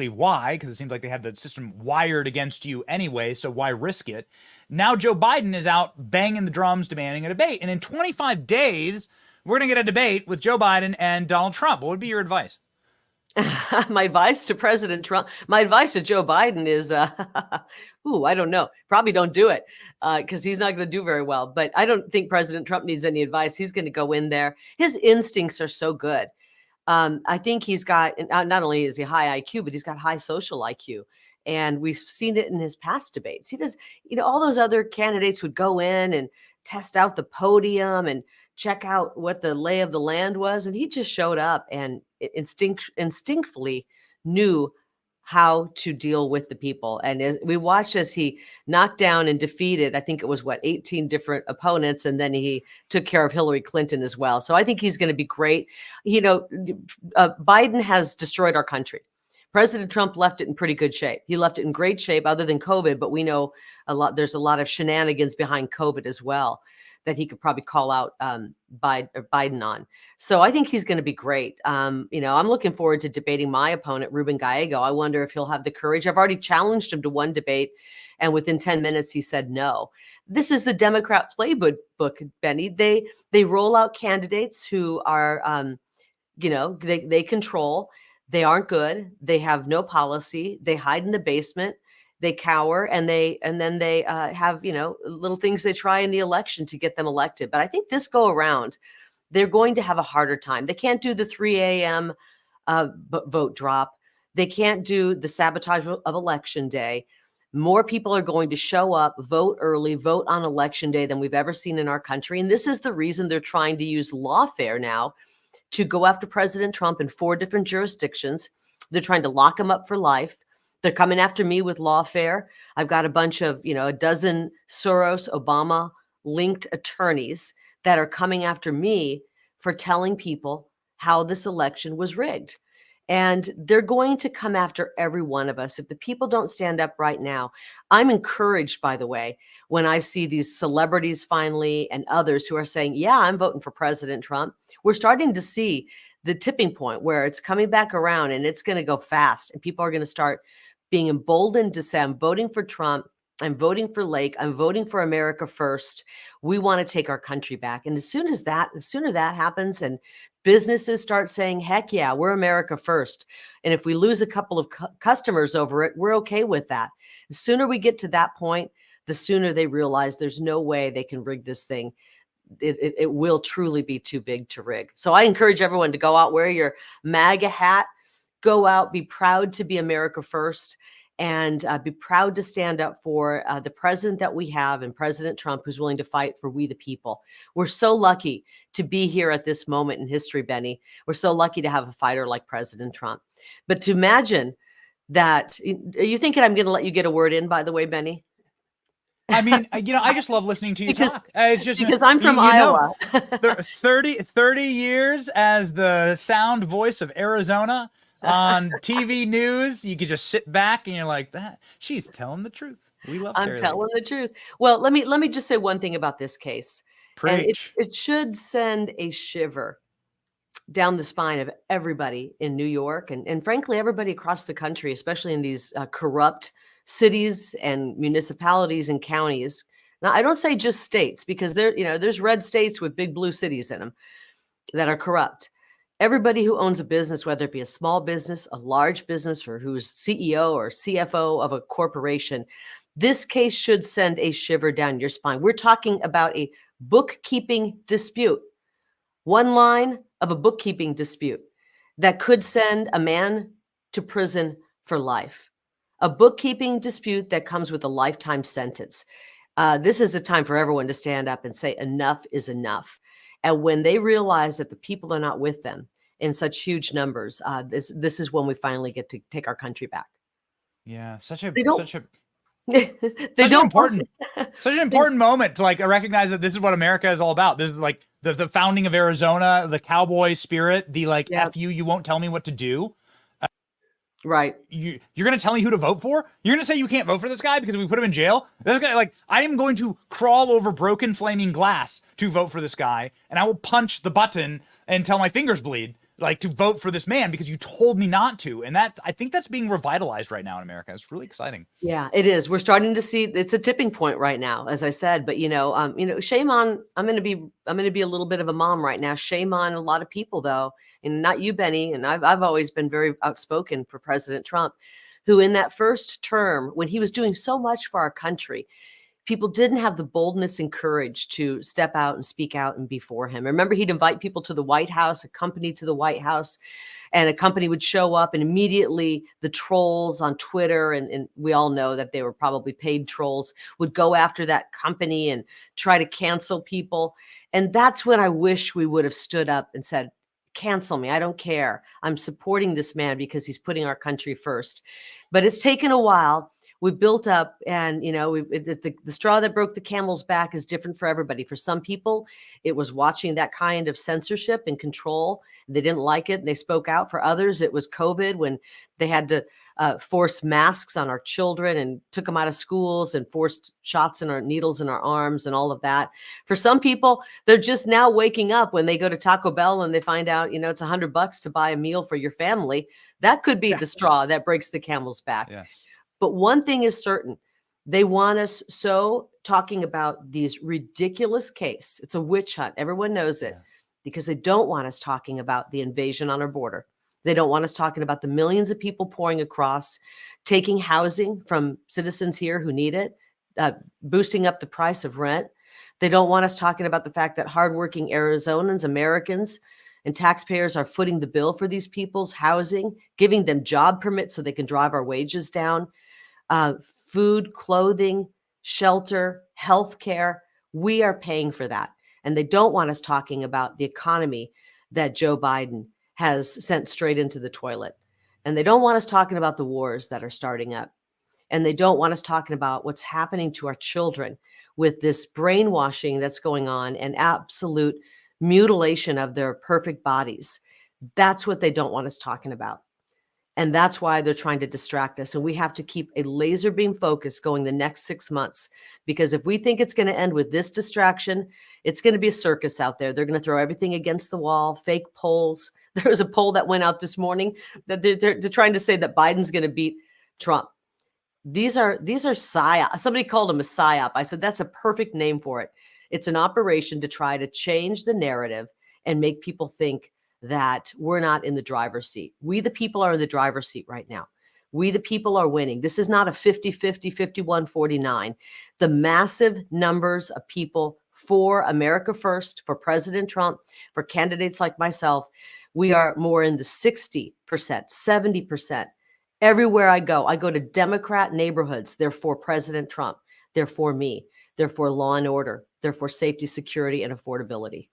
why, because it seems like they have the system wired against you anyway, so why risk it? Now Joe Biden is out banging the drums demanding a debate, and in 25 days, we're going to get a debate with Joe Biden and Donald Trump. What would be your advice? My advice to President Trump, my advice to Joe Biden is, I don't know. Probably don't do it because he's not going to do very well. But I don't think President Trump needs any advice. He's going to go in there. His instincts are so good. I think he's got, not only is he high IQ, but he's got high social IQ. And we've seen it in his past debates. He does, all those other candidates would go in and test out the podium and check out what the lay of the land was. And he just showed up and instinctively knew how to deal with the people. And as we watched as he knocked down and defeated, I think it was 18 different opponents. And then he took care of Hillary Clinton as well. So I think he's going to be great. Biden has destroyed our country. President Trump left it in pretty good shape. He left it in great shape other than COVID, but we know there's a lot of shenanigans behind COVID as well that he could probably call out Biden on. So I think he's going to be great. I'm looking forward to debating my opponent, Ruben Gallego. I wonder if he'll have the courage. I've already challenged him to one debate, and within 10 minutes, he said no. This is the Democrat playbook, Benny. They roll out candidates who are, they control. They aren't good. They have no policy. They hide in the basement. They cower, and then they have little things they try in the election to get them elected. But I think this go around, they're going to have a harder time. They can't do the 3 a.m. Vote drop. They can't do the sabotage of election day. More people are going to show up, vote early, vote on election day than we've ever seen in our country. And this is the reason they're trying to use lawfare now to go after President Trump in 4 different jurisdictions. They're trying to lock him up for life. They're coming after me with lawfare. I've got a bunch of, a dozen Soros, Obama linked attorneys that are coming after me for telling people how this election was rigged. And they're going to come after every one of us if the people don't stand up right now. I'm encouraged, by the way, when I see these celebrities finally and others who are saying, yeah, I'm voting for President Trump. We're starting to see the tipping point where it's coming back around, and it's going to go fast, and people are going to start being emboldened to say, I'm voting for Trump, I'm voting for Lake, I'm voting for America first. We want to take our country back. And the sooner that happens and businesses start saying, heck yeah, we're America first. And if we lose a couple of customers over it, we're okay with that. The sooner we get to that point, the sooner they realize there's no way they can rig this thing. It will truly be too big to rig. So I encourage everyone to go out, wear your MAGA hat, go out, be proud to be America first, and be proud to stand up for the president that we have and President Trump, who's willing to fight for we the people. We're so lucky to be here at this moment in history, Benny. We're so lucky to have a fighter like President Trump. But to imagine that, are you thinking I'm going to let you get a word in, by the way, Benny? I mean, I just love listening to you talk. It's just because I'm from Iowa. 30 years as the sound voice of Arizona on TV news. You could just sit back and you're like, that she's telling the truth. We love I'm Carrie telling Lake. the truth. Well, let me just say one thing about this case. And Preach. it should send a shiver down the spine of everybody in New York and frankly, everybody across the country, especially in these corrupt cities and municipalities and counties. Now, I don't say just states because there's red states with big blue cities in them that are corrupt. Everybody who owns a business, whether it be a small business, a large business, or who's CEO or CFO of a corporation, this case should send a shiver down your spine. We're talking about a bookkeeping dispute. One line of a bookkeeping dispute that could send a man to prison for life. A bookkeeping dispute that comes with a lifetime sentence. This is a time for everyone to stand up and say enough is enough. And when they realize that the people are not with them in such huge numbers, this is when we finally get to take our country back. Yeah, such an important moment to recognize that this is what America is all about. This is like the founding of Arizona, the cowboy spirit, the F you won't tell me what to do. Right. You're going to tell me who to vote for? You're going to say you can't vote for this guy because we put him in jail? This guy, I am going to crawl over broken flaming glass to vote for this guy, and I will punch the button until my fingers bleed, to vote for this man because you told me not to. And I think that's being revitalized right now in America. It's really exciting. Yeah, it is. We're starting to see it's a tipping point right now, as I said. But shame on. I'm going to be a little bit of a mom right now. Shame on a lot of people, though, and not you, Benny. And I've always been very outspoken for President Trump, who in that first term, when he was doing so much for our country, people didn't have the boldness and courage to step out and speak out and be for him. Remember, he'd invite people to the White House, a company to the White House, and a company would show up and immediately the trolls on Twitter, and we all know that they were probably paid trolls, would go after that company and try to cancel people. And that's when I wish we would have stood up and said, cancel me. I don't care. I'm supporting this man because he's putting our country first. But it's taken a while. We've built up, and the straw that broke the camel's back is different for everybody. For some people, it was watching that kind of censorship and control. They didn't like it, and they spoke out. For others, it was COVID, when they had to force masks on our children and took them out of schools and forced needles in our arms and all of that. For some people, they're just now waking up when they go to Taco Bell and they find out, it's $100 to buy a meal for your family. That could be the straw that breaks the camel's back. Yes. But one thing is certain, they want us so talking about these ridiculous cases. It's a witch hunt. Everyone knows it, because they don't want us talking about the invasion on our border. They don't want us talking about the millions of people pouring across, taking housing from citizens here who need it, boosting up the price of rent. They don't want us talking about the fact that hardworking Arizonans, Americans, and taxpayers are footing the bill for these people's housing, giving them job permits so they can drive our wages down. Food, clothing, shelter, healthcare. We are paying for that. And they don't want us talking about the economy that Joe Biden has sent straight into the toilet. And they don't want us talking about the wars that are starting up. And they don't want us talking about what's happening to our children with this brainwashing that's going on and absolute mutilation of their perfect bodies. That's what they don't want us talking about. And that's why they're trying to distract us. And we have to keep a laser beam focus going the next 6 months, because if we think it's going to end with this distraction, it's going to be a circus out there. They're going to throw everything against the wall, fake polls. There was a poll that went out this morning that they're trying to say that Biden's going to beat Trump. These are psyop. Somebody called them a psyop. I said, that's a perfect name for it. It's an operation to try to change the narrative and make people think that we're not in the driver's seat. We, the people, are in the driver's seat right now. We, the people, are winning. This is not a 50-50, 51-49. The massive numbers of people for America First, for President Trump, for candidates like myself, we are more in the 60%, 70%. Everywhere I go to Democrat neighborhoods. They're for President Trump. They're for me. They're for law and order. They're for safety, security, and affordability.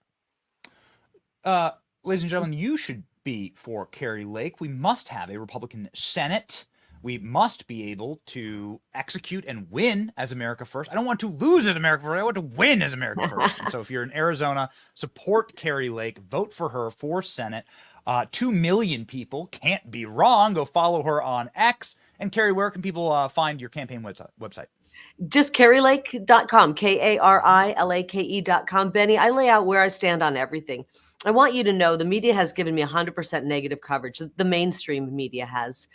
Ladies and gentlemen, you should be for Carrie Lake. We must have a Republican Senate We must be able to execute and win as America First. I don't want to lose as America First. I want to win as America First. And so if you're in Arizona, support Kari Lake. Vote for her for Senate. 2 million people. Can't be wrong. Go follow her on X. And Kari, where can people find your campaign website? Just karilake.com, KARILAKE.com. Benny, I lay out where I stand on everything. I want you to know the media has given me 100% negative coverage. The mainstream media has.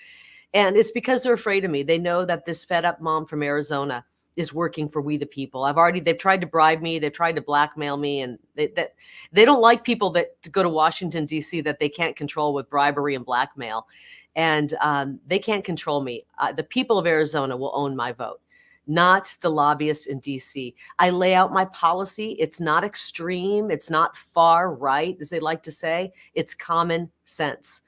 And it's because they're afraid of me. They know that this fed up mom from Arizona is working for we the people. They've tried to bribe me. They've tried to blackmail me. And they don't like people that go to Washington, D.C. that they can't control with bribery and blackmail. And they can't control me. The people of Arizona will own my vote, not the lobbyists in D.C. I lay out my policy. It's not extreme. It's not far right, as they like to say. It's common sense.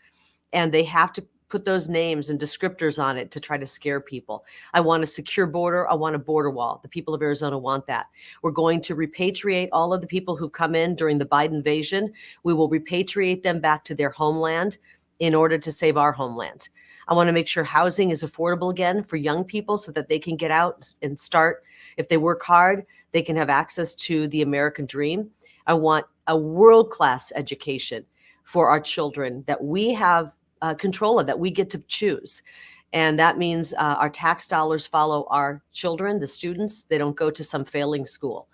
And they have to put those names and descriptors on it to try to scare people. I want a secure border. I want a border wall. The people of Arizona want that. We're going to repatriate all of the people who've come in during the Biden invasion. We will repatriate them back to their homeland in order to save our homeland. I want to make sure housing is affordable again for young people so that they can get out and start. If they work hard, they can have access to the American dream. I want a world-class education for our children that we have control of, that we get to choose. And that means our tax dollars follow our children, the students. They don't go to some failing school.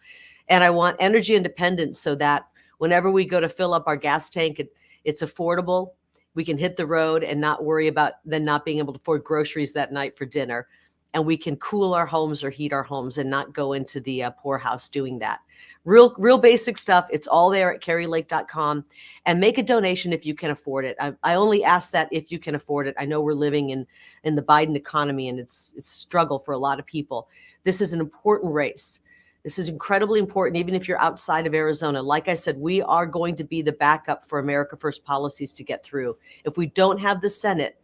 And I want energy independence so that whenever we go to fill up our gas tank, it's affordable. We can hit the road and not worry about then not being able to afford groceries that night for dinner. And we can cool our homes or heat our homes and not go into the poorhouse doing that. Real basic stuff. It's all there at karilake.com, and make a donation if you can afford it. I only ask that if you can afford it. I know we're living in the Biden economy, and it's struggle for a lot of people. This is an important race. This is incredibly important, even if you're outside of Arizona. Like I said, we are going to be the backup for America First policies to get through. If we don't have the Senate,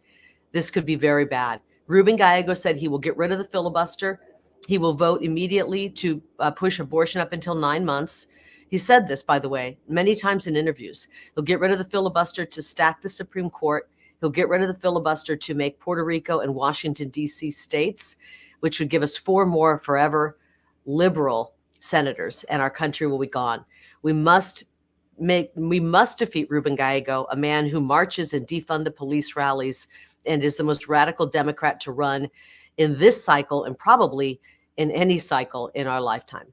this could be very bad. Ruben Gallego said he will get rid of the filibuster. He will vote immediately to push abortion up until 9 months. He said this, by the way, many times in interviews. He'll get rid of the filibuster to stack the Supreme Court. He'll get rid of the filibuster to make Puerto Rico and Washington, D.C. states, which would give us 4 more forever liberal senators, and our country will be gone. We must defeat Ruben Gallego, a man who marches and defund the police rallies and is the most radical Democrat to run in this cycle and probably in any cycle in our lifetime.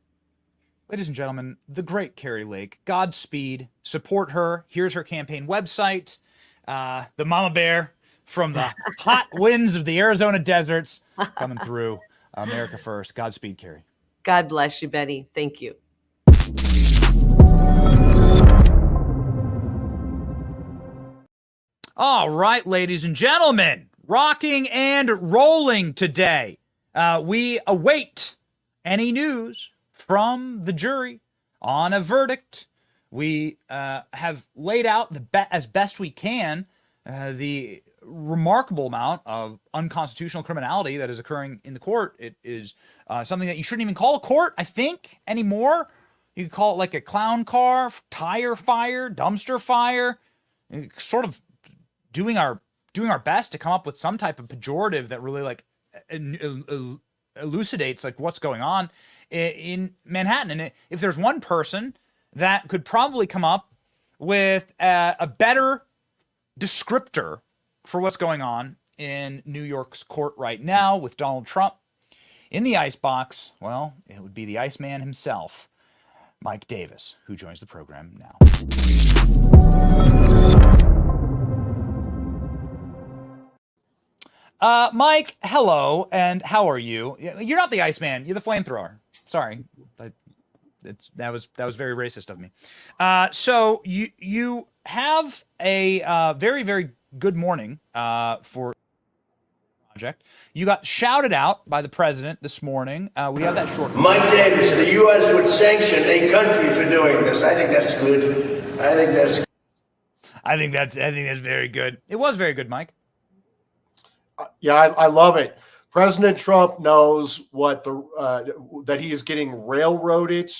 Ladies and gentlemen, the great Kari Lake. Godspeed. Support her. Here's her campaign website. The mama bear from the hot winds of the Arizona deserts coming through. America First. Godspeed, Kari. God bless you, Benny. Thank you. All right, ladies and gentlemen, rocking and rolling today. We await any news from the jury on a verdict. We have laid out as best we can the remarkable amount of unconstitutional criminality that is occurring in the court. It is something that you shouldn't even call a court, I think, anymore. You could call it like a clown car, tire fire, dumpster fire, sort of doing our best to come up with some type of pejorative that really like elucidates like what's going on in Manhattan. And if there's one person that could probably come up with a better descriptor for what's going on in New York's court right now with Donald Trump in the icebox, well, it would be the Iceman himself, Mike Davis, who joins the program now. Mike, hello, and how are you? You're not the Iceman. You're the flamethrower. Sorry, that was very racist of me. So you have a very, very good morning for project. You got shouted out by the president this morning. We have that short. Mike Davis, the U.S. would sanction a country for doing this. I think that's good. I think that's very good. It was very good, Mike. Yeah, I love it. President Trump knows what that he is getting railroaded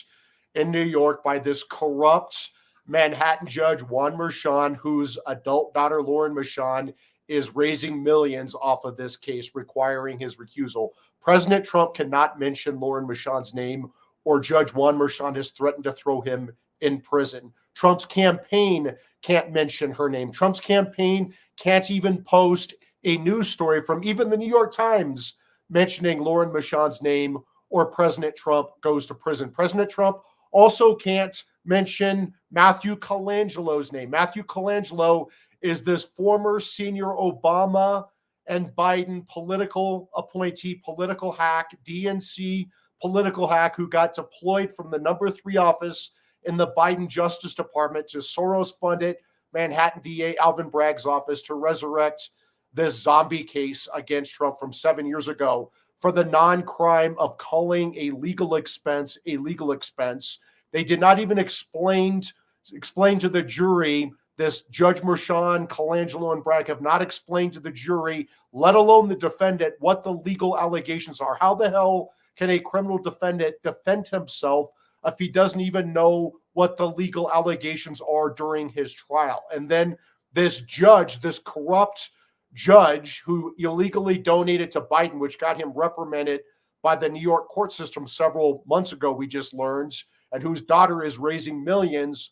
in New York by this corrupt Manhattan judge, Juan Mchan, whose adult daughter, Lauren Mchan, is raising millions off of this case, requiring his recusal. President Trump cannot mention Lauren Mchan's name, or Judge Juan Merchan has threatened to throw him in prison. Trump's campaign can't mention her name. Trump's campaign can't even post a news story from even the New York Times mentioning Lauren Mchan's name, or President Trump goes to prison. President Trump also can't mention Matthew Colangelo's name. Matthew Colangelo is this former senior Obama and Biden political appointee, political hack, DNC political hack, who got deployed from the number 3 office in the Biden Justice Department to Soros-funded Manhattan DA Alvin Bragg's office to resurrect this zombie case against Trump from 7 years ago for the non-crime of calling a legal expense a legal expense. They did not even explain to the jury. This Judge Merchan, Colangelo, and Bragg have not explained to the jury, let alone the defendant, what the legal allegations are. How the hell can a criminal defendant defend himself if he doesn't even know what the legal allegations are during his trial? And then this judge, this corrupt judge who illegally donated to Biden, which got him reprimanded by the New York court system several months ago, we just learned, and whose daughter is raising millions,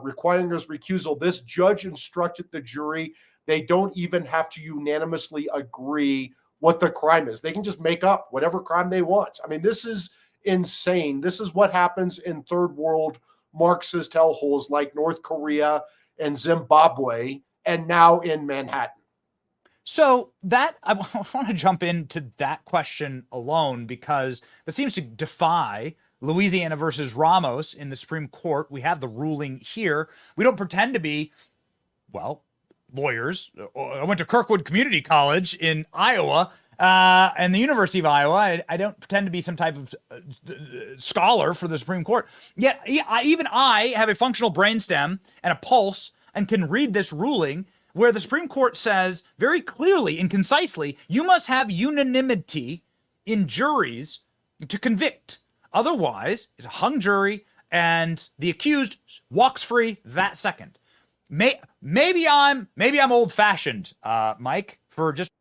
requiring his recusal. This judge instructed the jury they don't even have to unanimously agree what the crime is. They can just make up whatever crime they want. I mean, this is insane. This is what happens in third world Marxist hellholes like North Korea and Zimbabwe, and now in Manhattan. So that I want to jump into that question alone, because that seems to defy Louisiana versus Ramos in the Supreme Court. We have the ruling here. We don't pretend to be, well, lawyers. I went to Kirkwood Community College in Iowa and the University of Iowa. I don't pretend to be some type of scholar for the Supreme Court. Yet even I have a functional brainstem and a pulse and can read this ruling, where the Supreme Court says very clearly and concisely, you must have unanimity in juries to convict. Otherwise, it's a hung jury and the accused walks free that second. Maybe I'm old-fashioned, Mike, for just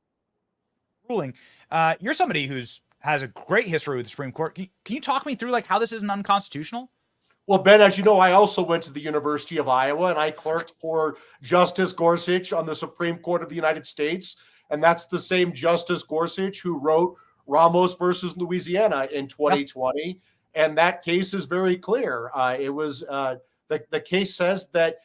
ruling. You're somebody has a great history with the Supreme Court. Can you talk me through like how this isn't unconstitutional? Well, Ben, as you know, I also went to the University of Iowa, and I clerked for Justice Gorsuch on the Supreme Court of the United States. And that's the same Justice Gorsuch who wrote Ramos versus Louisiana in 2020. Yep. And that case is very clear. It was the case says that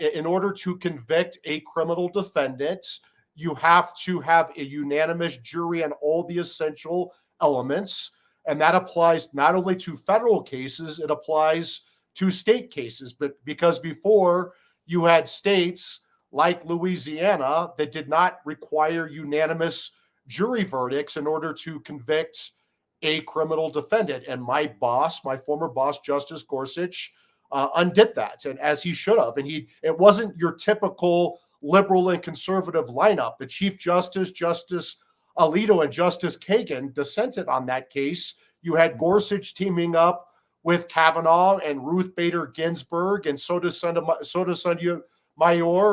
in order to convict a criminal defendant, you have to have a unanimous jury on all the essential elements. And that applies not only to federal cases, it applies to state cases. But because before you had states like Louisiana that did not require unanimous jury verdicts in order to convict a criminal defendant. And my former boss, Justice Gorsuch, undid that, and as he should have. And it wasn't your typical liberal and conservative lineup. The Chief Justice, Justice Alito, and Justice Kagan dissented on that case. You had Gorsuch teaming up with Kavanaugh and Ruth Bader Ginsburg and Sotomayor,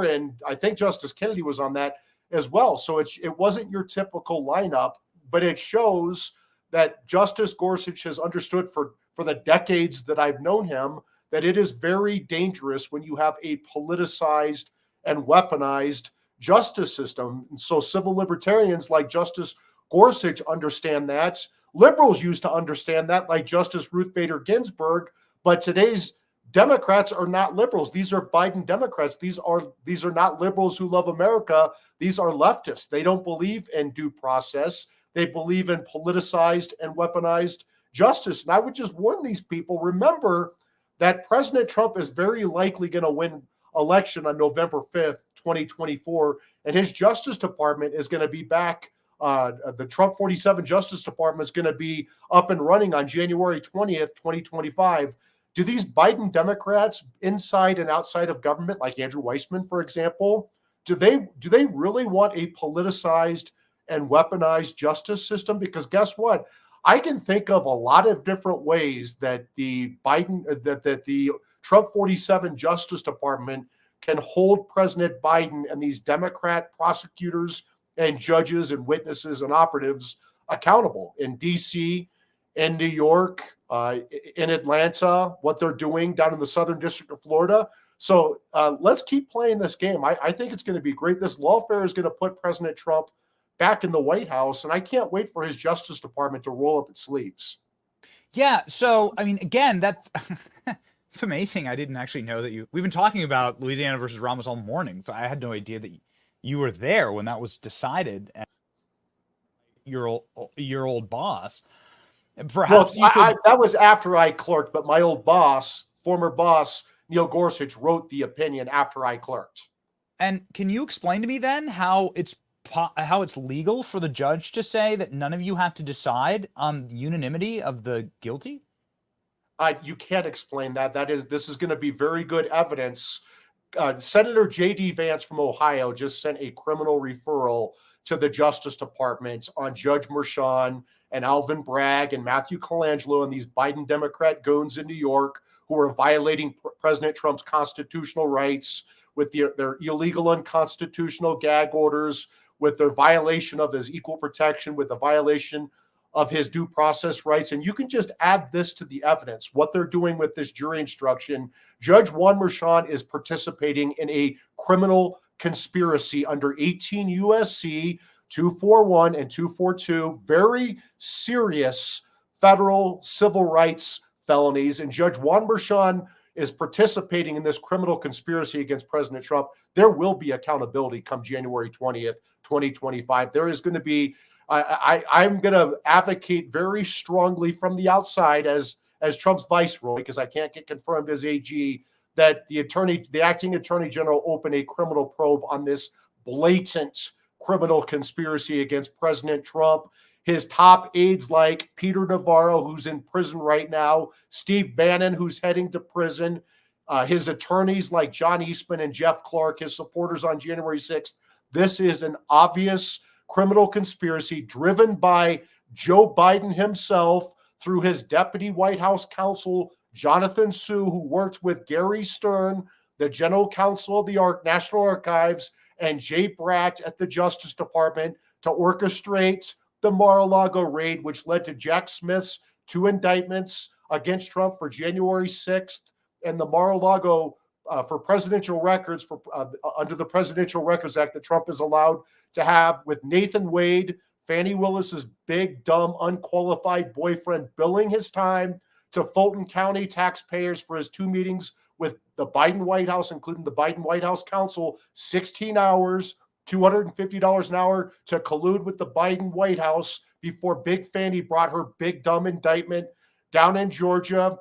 and I think Justice Kennedy was on that as well. So it wasn't your typical lineup, but it shows that Justice Gorsuch has understood for the decades that I've known him that it is very dangerous when you have a politicized and weaponized justice system. And so civil libertarians like Justice Gorsuch understand that. Liberals used to understand that, like Justice Ruth Bader Ginsburg, but today's Democrats are not liberals. These are Biden Democrats. These are not liberals who love America. These are leftists. They don't believe in due process. They believe in politicized and weaponized justice. And I would just warn these people, remember that President Trump is very likely going to win election on November 5th, 2024, and his Justice Department is going to be back. The Trump 47 Justice Department is going to be up and running on January 20th, 2025. Do these Biden Democrats inside and outside of government, like Andrew Weissman, for example, do they really want a politicized and weaponized justice system? Because guess what? I can think of a lot of different ways that the Trump 47 Justice Department can hold President Biden and these Democrat prosecutors and judges and witnesses and operatives accountable in D.C., in New York, in Atlanta, what they're doing down in the Southern District of Florida. So let's keep playing this game. I think it's going to be great. This lawfare is going to put President Trump back in the White House, and I can't wait for his Justice Department to roll up its sleeves. Yeah. So, I mean, again, that's it's amazing. I didn't actually know that we've been talking about Louisiana versus Ramos all morning. So I had no idea that you were there when that was decided. And your old boss. Perhaps that was after I clerked, but my old boss, former boss, Neil Gorsuch, wrote the opinion after I clerked. And can you explain to me then how it's legal for the judge to say that none of you have to decide on unanimity of the guilty? You can't explain that. This is going to be very good evidence. Senator J.D. Vance from Ohio just sent a criminal referral to the Justice Department on Judge Mchan and Alvin Bragg and Matthew Colangelo and these Biden Democrat goons in New York who are violating President Trump's constitutional rights with their illegal unconstitutional gag orders, with their violation of his equal protection, with the violation of his due process rights. And you can just add this to the evidence, what they're doing with this jury instruction. Judge Juan Mchan is participating in a criminal conspiracy under 18 U.S.C. 241 and 242, very serious federal civil rights felonies. And Judge Juan Mchan is participating in this criminal conspiracy against President Trump. There will be accountability come January 20th, 2025. There is going to be, I'm going to advocate very strongly from the outside as Trump's viceroy, because I can't get confirmed as AG, that the acting attorney general open a criminal probe on this blatant criminal conspiracy against President Trump. His top aides like Peter Navarro, who's in prison right now, Steve Bannon, who's heading to prison, his attorneys like John Eastman and Jeff Clark, his supporters on January 6th. This is an obvious criminal conspiracy driven by Joe Biden himself through his deputy White House counsel, Jonathan Sue, who worked with Gary Stern, the general counsel of the National Archives, and Jay Bratt at the Justice Department to orchestrate the Mar-a-Lago raid, which led to Jack Smith's 2 indictments against Trump for January 6th, and the Mar-a-Lago for presidential records under the Presidential Records Act that Trump is allowed to have, with Nathan Wade, Fannie Willis's big, dumb, unqualified boyfriend, billing his time to Fulton County taxpayers for his 2 meetings with the Biden White House, including the Biden White House counsel, 16 hours, $250 an hour to collude with the Biden White House before Big Fannie brought her big, dumb indictment down in Georgia.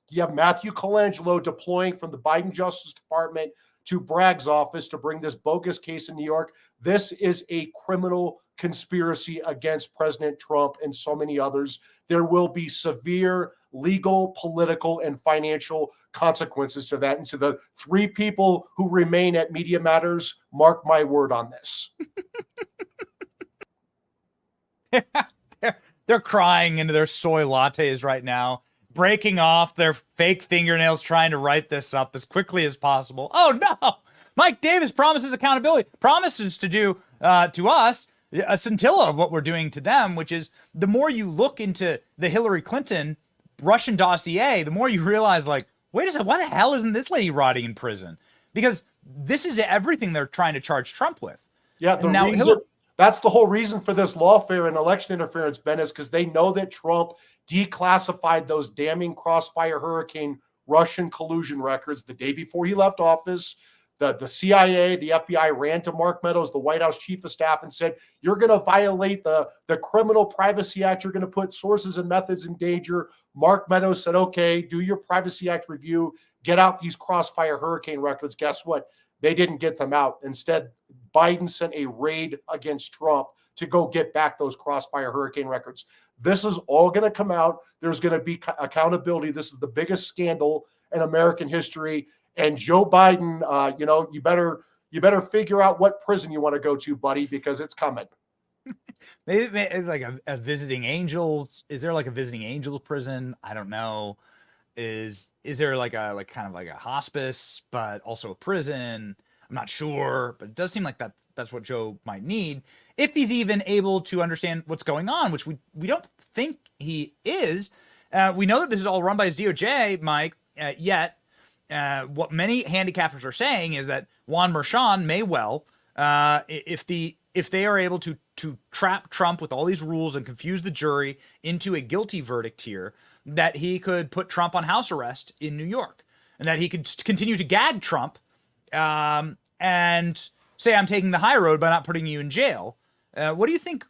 You have Matthew Colangelo deploying from the Biden Justice Department to Bragg's office to bring this bogus case in New York. This is a criminal conspiracy against President Trump and so many others. There will be severe legal, political, and financial consequences to that. And to the 3 people who remain at Media Matters, mark my word on this. They're crying into their soy lattes right now, breaking off their fake fingernails, trying to write this up as quickly as possible. Oh no! Mike Davis promises accountability, promises to do to us a scintilla of what we're doing to them, which is the more you look into the Hillary Clinton Russian dossier, the more you realize, like, wait a second, why the hell isn't this lady rotting in prison? Because this is everything they're trying to charge Trump with. Yeah, that's the whole reason for this lawfare and election interference, Ben, is because they know that Trump declassified those damning Crossfire Hurricane Russian collusion records the day before he left office. The CIA, the FBI ran to Mark Meadows, the White House chief of staff, and said, you're going to violate the Criminal Privacy Act. You're going to put sources and methods in danger. Mark Meadows said, okay, do your Privacy Act review. Get out these Crossfire Hurricane records. Guess what? They didn't get them out. Instead, Biden sent a raid against Trump to go get back those Crossfire Hurricane records. This is all going to come out. There's going to be accountability. This is the biggest scandal in American history. And Joe Biden, you better figure out what prison you want to go to, buddy, because it's coming. Maybe like a visiting angels. Is there like a visiting angels prison? I don't know. Is there like kind of like a hospice, but also a prison? I'm not sure, but it does seem like that's what Joe might need if he's even able to understand what's going on, which we don't think he is. We know that this is all run by his DOJ, Mike. Yet, what many handicappers are saying is that Juan Mchan may well, if they are able to trap Trump with all these rules and confuse the jury into a guilty verdict here, that he could put Trump on house arrest in New York, and that he could continue to gag Trump and say, I'm taking the high road by not putting you in jail. What do you think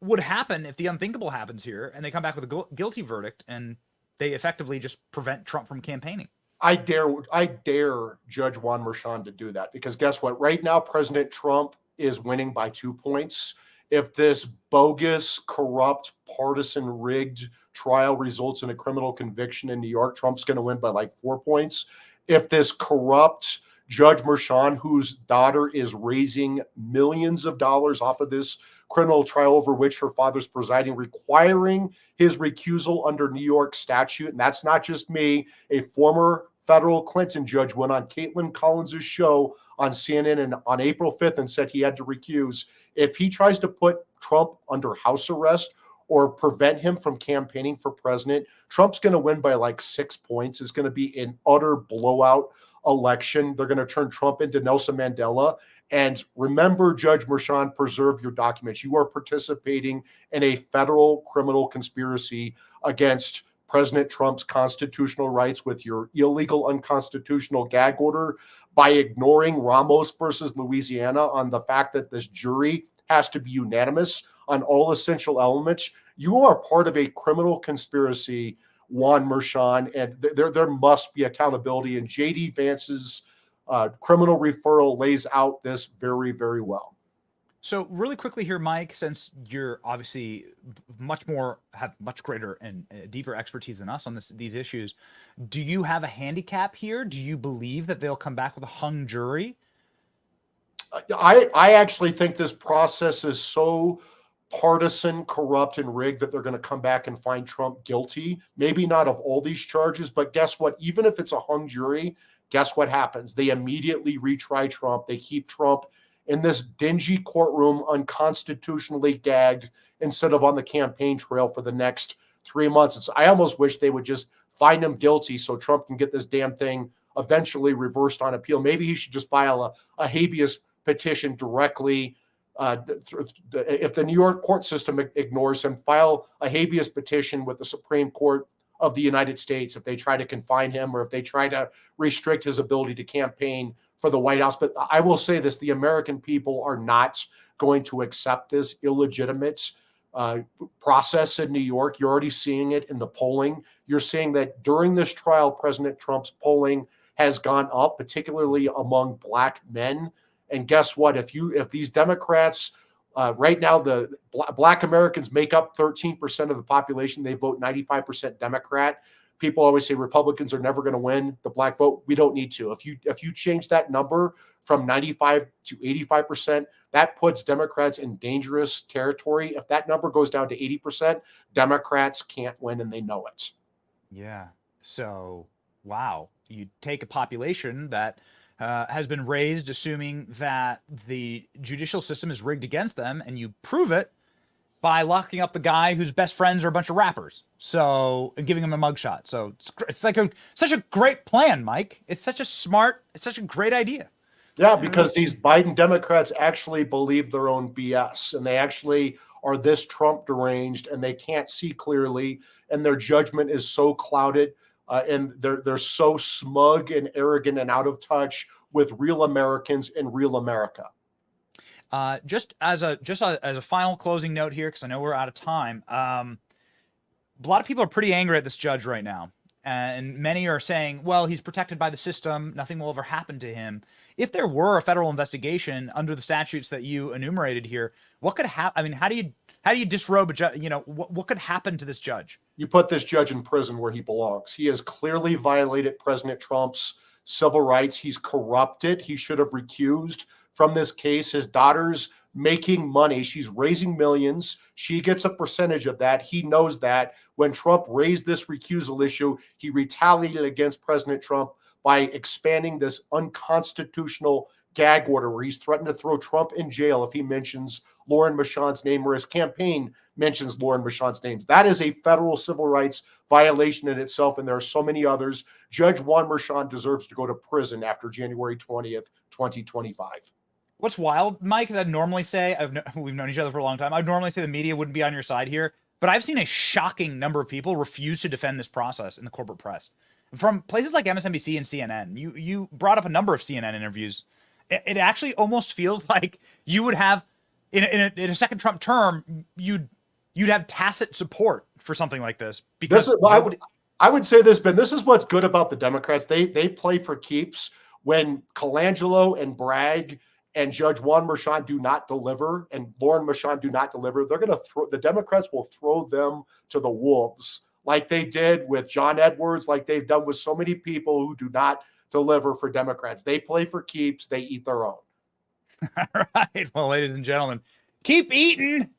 would happen if the unthinkable happens here and they come back with a guilty verdict and they effectively just prevent Trump from campaigning? I dare Judge Juan Mchan to do that, because guess what? Right now, President Trump is winning by 2 points. If this bogus, corrupt, partisan, rigged trial results in a criminal conviction in New York, Trump's going to win by like 4 points. If this corrupt Judge Mchan, whose daughter is raising millions of dollars off of this criminal trial over which her father's presiding, requiring his recusal under New York statute, and that's not just me, a former federal Clinton judge went on Caitlin Collins' show on CNN and on April 5th and said he had to recuse. If he tries to put Trump under house arrest or prevent him from campaigning for president, Trump's going to win by like 6 points. It's going to be an utter blowout election. They're going to turn Trump into Nelson Mandela. And remember, Judge Mchan, preserve your documents. You are participating in a federal criminal conspiracy against President Trump's constitutional rights with your illegal, unconstitutional gag order by ignoring Ramos versus Louisiana on the fact that this jury has to be unanimous on all essential elements. You are part of a criminal conspiracy, Juan Mchan, and there must be accountability. And J.D. Vance's criminal referral lays out this very, very well. So really quickly here, Mike, since you're obviously have much greater and deeper expertise than us on these issues, do you have a handicap here? Do you believe that they'll come back with a hung jury? I actually think this process is so partisan, corrupt, and rigged that they're going to come back and find Trump guilty. Maybe not of all these charges, but guess what? Even if it's a hung jury, guess what happens? They immediately retry Trump. They keep Trump in this dingy courtroom, unconstitutionally gagged, instead of on the campaign trail for the next 3 months. I almost wish they would just find him guilty so Trump can get this damn thing eventually reversed on appeal. Maybe he should just file a habeas petition directly. If the New York court system ignores him, file a habeas petition with the Supreme Court of the United States if they try to confine him or if they try to restrict his ability to campaign for the White House. But I will say this, the American people are not going to accept this illegitimate process in New York. You're already seeing it in the polling. You're seeing that during this trial, President Trump's polling has gone up, particularly among Black men. And guess what? If these Democrats, right now, the Black Americans make up 13% of the population. They vote 95% Democrat. People always say Republicans are never going to win the Black vote. We don't need to. If you change that number from 95 to 85%, that puts Democrats in dangerous territory. If that number goes down to 80%, Democrats can't win, and they know it. Yeah. So, wow. You take a population that has been raised assuming that the judicial system is rigged against them, and you prove it by locking up the guy whose best friends are a bunch of rappers. So, and giving him a mugshot. So it's like such a great plan, Mike. It's such a great idea. Yeah, because these Biden Democrats actually believe their own BS, and they actually are this Trump deranged, and they can't see clearly, and their judgment is so clouded, and they're so smug and arrogant and out of touch with real Americans and real America. Just as a final closing note here, because I know we're out of time. A lot of people are pretty angry at this judge right now, and many are saying, "Well, he's protected by the system; nothing will ever happen to him." If there were a federal investigation under the statutes that you enumerated here, what could happen? I mean, how do you disrobe a judge? You know, what could happen to this judge? You put this judge in prison where he belongs. He has clearly violated President Trump's civil rights. He's corrupted. He should have recused from this case. His daughters making money. She's raising millions. She gets a percentage of that. He knows that. When Trump raised this recusal issue, he retaliated against President Trump by expanding this unconstitutional gag order where he's threatened to throw Trump in jail if he mentions Lauren Mchan's name or his campaign mentions Lauren Mchan's names. That is a federal civil rights violation in itself, and there are so many others. Judge Juan Merchan deserves to go to prison after January 20th, 2025. What's wild, Mike, is I'd normally say, we've known each other for a long time, I'd normally say the media wouldn't be on your side here, but I've seen a shocking number of people refuse to defend this process in the corporate press. From places like MSNBC and CNN, you brought up a number of CNN interviews. It actually almost feels like you would have, in a second Trump term, you'd have tacit support for something like this. Because I would say this, Ben, this is what's good about the Democrats. They play for keeps. When Colangelo and Bragg and Judge Juan Merchan do not deliver, and Lauren Mchan do not deliver, the Democrats will throw them to the wolves, like they did with John Edwards, like they've done with so many people who do not deliver for Democrats. They play for keeps. They eat their own. All right. Well, ladies and gentlemen, keep eating.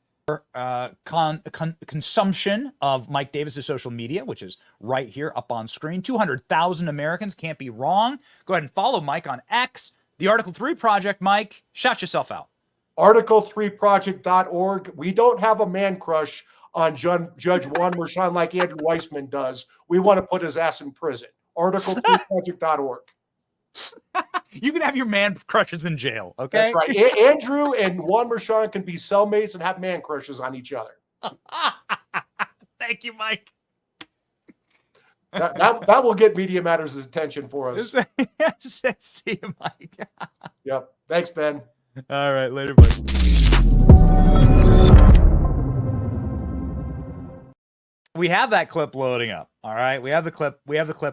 Consumption of Mike Davis's social media, which is right here up on screen. 200,000 Americans, can't be wrong. Go ahead and follow Mike on X. The Article 3 Project, Mike, shout yourself out. Article3project.org. We don't have a man crush on Judge Juan Merchan like Andrew Weissman does. We want to put his ass in prison. Article3project.org. You can have your man crushes in jail, okay? That's right. Andrew and Juan Merchan can be cellmates and have man crushes on each other. Thank you, Mike. That will get Media Matters' attention for us. See you, Mike. Yep. Thanks, Ben. All right. Later, buddy. We have that clip loading up. All right, we have the clip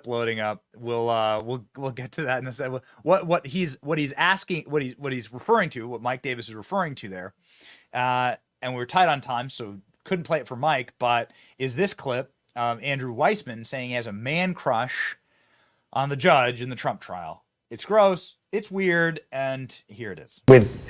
loading up. We'll get to that in a second. What he's asking, what he's referring to, what Mike Davis is referring to there, and we were tight on time, so couldn't play it for Mike. But is this clip Andrew Weissman saying he has a man crush on the judge in the Trump trial? It's gross, it's weird, and here it is.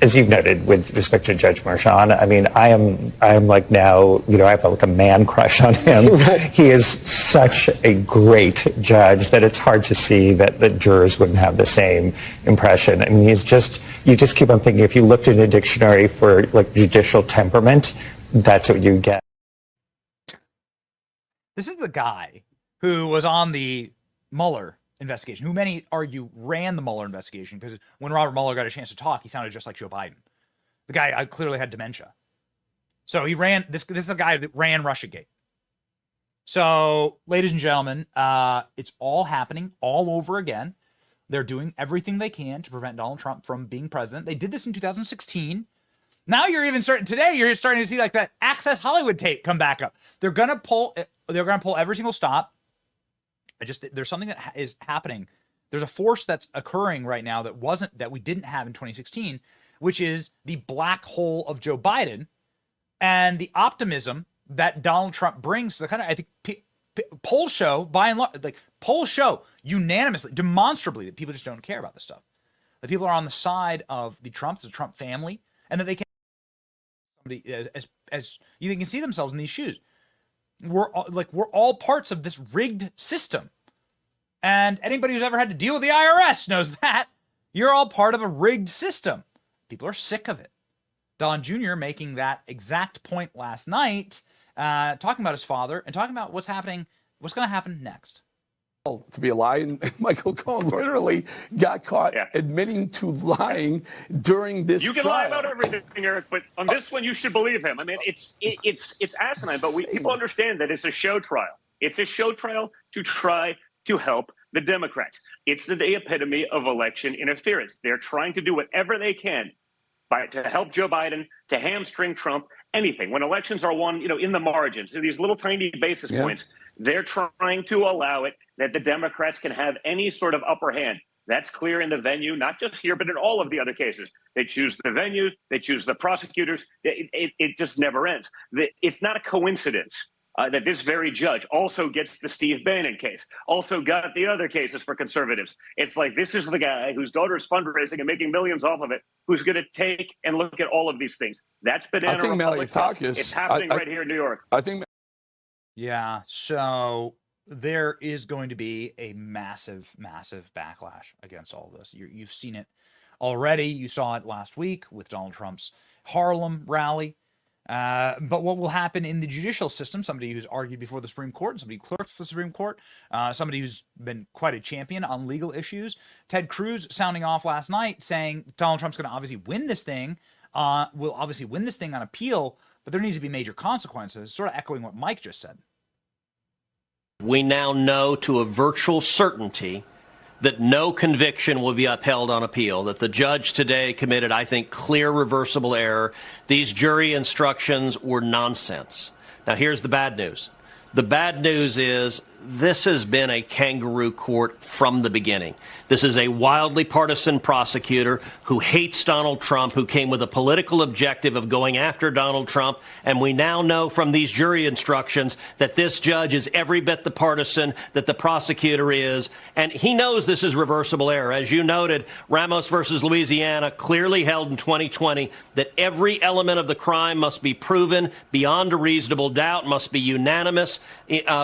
As you've noted, with respect to Judge Merchan, I mean, I am like now, I have like a man crush on him. He is such a great judge that it's hard to see that the jurors wouldn't have the same impression. I mean, you just keep on thinking, if you looked in a dictionary for like judicial temperament, that's what you get. This is the guy who was on the Mueller investigation, who many argue ran the Mueller investigation, because when Robert Mueller got a chance to talk, he sounded just like Joe Biden. The guy clearly had dementia. So he ran, this is the guy that ran Russiagate. So, ladies and gentlemen, it's all happening all over again. They're doing everything they can to prevent Donald Trump from being president. They did this in 2016. Now you're starting to see like that Access Hollywood tape come back up. They're going to pull every single stop. There's something that is happening. There's a force that's occurring right now that we didn't have in 2016, which is the black hole of Joe Biden and the optimism that Donald Trump brings to the country. I think polls show, by and large, like polls show unanimously, demonstrably, that people just don't care about this stuff. That people are on the side of the Trump family, and that they can as you can see themselves in these shoes. We're all parts of this rigged system. And anybody who's ever had to deal with the IRS knows that. You're all part of a rigged system. People are sick of it. Don Jr. making that exact point last night, talking about his father and talking about what's going to happen next. To be a lie, and Michael Cohen literally got caught admitting to lying during this You can trial. lie about everything, Eric, but on this one, you should believe him. I mean, it's asinine, but people understand that it's a show trial. It's a show trial to try to help the Democrats. It's the epitome of election interference. They're trying to do whatever they can to help Joe Biden, to hamstring Trump, anything. When elections are won, in the margins, these little tiny basis points, they're trying to allow it that the Democrats can have any sort of upper hand. That's clear in the venue, not just here, but in all of the other cases. They choose the venue, they choose the prosecutors. It just never ends. It's not a coincidence that this very judge also gets the Steve Bannon case, also got the other cases for conservatives. It's like, this is the guy whose daughter's fundraising and making millions off of it, who's going to take and look at all of these things. That's banana republic. It's happening right here in New York. I think. Yeah. So there is going to be a massive, massive backlash against all of this. You've seen it already. You saw it last week with Donald Trump's Harlem rally. But what will happen in the judicial system, somebody who's argued before the Supreme Court, somebody who clerks for the Supreme Court, somebody who's been quite a champion on legal issues, Ted Cruz sounding off last night saying Donald Trump's going to obviously win this thing, will obviously win this thing on appeal, but there needs to be major consequences, sort of echoing what Mike just said. We now know to a virtual certainty that no conviction will be upheld on appeal, that the judge today committed, I think, clear reversible error. These jury instructions were nonsense. Now, here's the bad news. The bad news is this has been a kangaroo court from the beginning. This is a wildly partisan prosecutor who hates Donald Trump, who came with a political objective of going after Donald Trump. And we now know from these jury instructions that this judge is every bit the partisan that the prosecutor is. And he knows this is reversible error. As you noted, Ramos versus Louisiana clearly held in 2020 that every element of the crime must be proven beyond a reasonable doubt, must be unanimous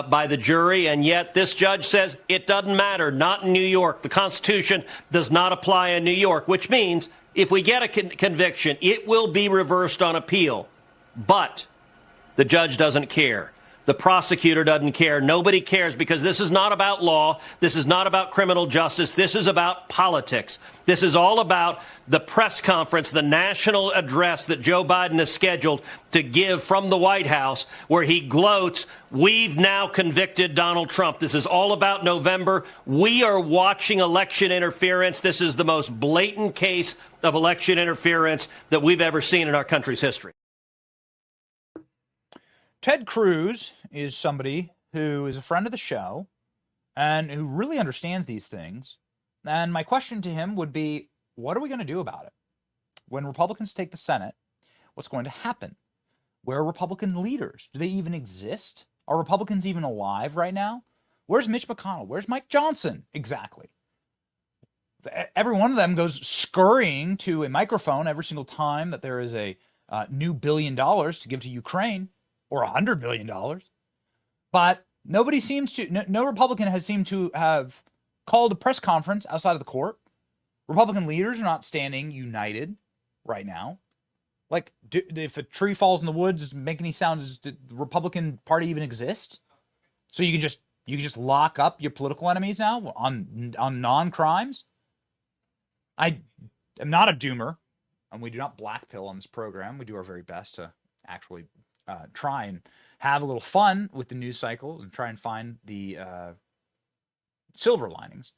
by the jury. And yet this judge says it doesn't matter, not in New York. The Constitution does not apply in New York, which means if we get a conviction, it will be reversed on appeal. But the judge doesn't care. The prosecutor doesn't care. Nobody cares, because this is not about law. This is not about criminal justice. This is about politics. This is all about the press conference, the national address that Joe Biden has scheduled to give from the White House, where he gloats, we've now convicted Donald Trump. This is all about November. We are watching election interference. This is the most blatant case of election interference that we've ever seen in our country's history. Ted Cruz is somebody who is a friend of the show and who really understands these things. And my question to him would be, what are we going to do about it? When Republicans take the Senate, what's going to happen? Where are Republican leaders? Do they even exist? Are Republicans even alive right now? Where's Mitch McConnell? Where's Mike Johnson? Exactly. Every one of them goes scurrying to a microphone every single time that there is a new $1 billion to give to Ukraine, or $100 billion. But nobody seems to, no Republican has seemed to have called a press conference outside of the court. Republican leaders are not standing united right now. Like, if a tree falls in the woods, does it make any sound? Does the Republican Party even exist? So you can just lock up your political enemies now on non-crimes? I am not a doomer, and we do not blackpill on this program. We do our very best to actually try and have a little fun with the news cycle and try and find the silver linings.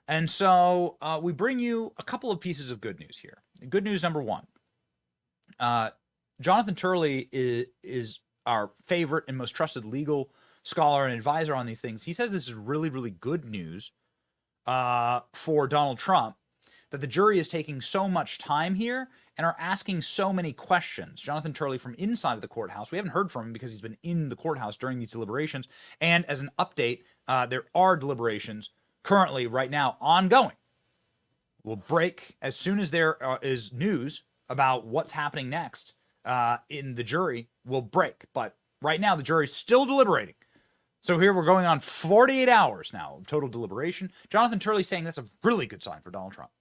And so we bring you a couple of pieces of good news here. Good news number one. Jonathan Turley is our favorite and most trusted legal scholar and advisor on these things. He says this is really, really good news for Donald Trump, that the jury is taking so much time here and are asking so many questions. Jonathan Turley from inside of the courthouse. We haven't heard from him because he's been in the courthouse during these deliberations. And as an update, there are deliberations currently right now ongoing. We'll break as soon as there is news about what's happening next in the jury. We'll break. But right now, the jury's still deliberating. So here we're going on 48 hours now of total deliberation. Jonathan Turley saying that's a really good sign for Donald Trump.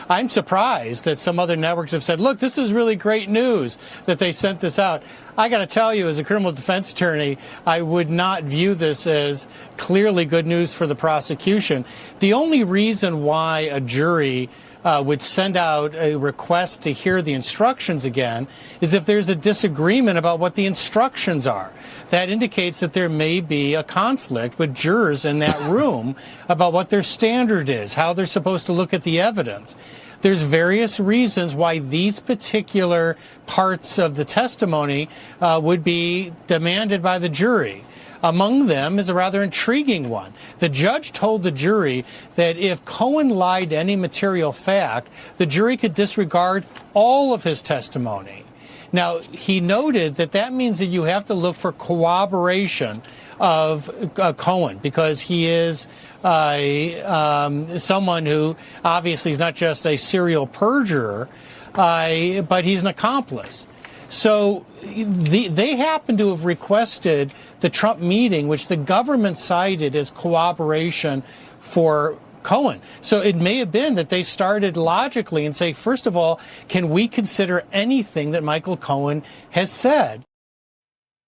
I'm surprised that some other networks have said, look, this is really great news that they sent this out. I got to tell you, as a criminal defense attorney, I would not view this as clearly good news for the prosecution. The only reason why a jury would send out a request to hear the instructions again is if there's a disagreement about what the instructions are. That indicates that there may be a conflict with jurors in that room about what their standard is, how they're supposed to look at the evidence. There's various reasons why these particular parts of the testimony would be demanded by the jury. Among them is a rather intriguing one. The judge told the jury that if Cohen lied to any material fact, the jury could disregard all of his testimony. Now, he noted that means that you have to look for cooperation of Cohen, because he is someone who obviously is not just a serial perjurer, but he's an accomplice. So they happen to have requested the Trump meeting, which the government cited as cooperation for Cohen. So it may have been that they started logically and say, first of all, can we consider anything that Michael Cohen has said?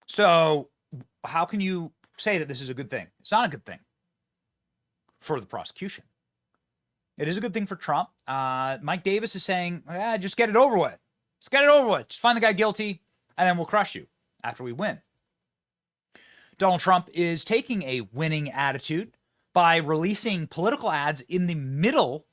So how can you say that this is a good thing? It's not a good thing for the prosecution. It is a good thing for Trump. Mike Davis is saying, just get it over with. Just get it over with. Just find the guy guilty, and then we'll crush you after we win. Donald Trump is taking a winning attitude by releasing political ads in the middle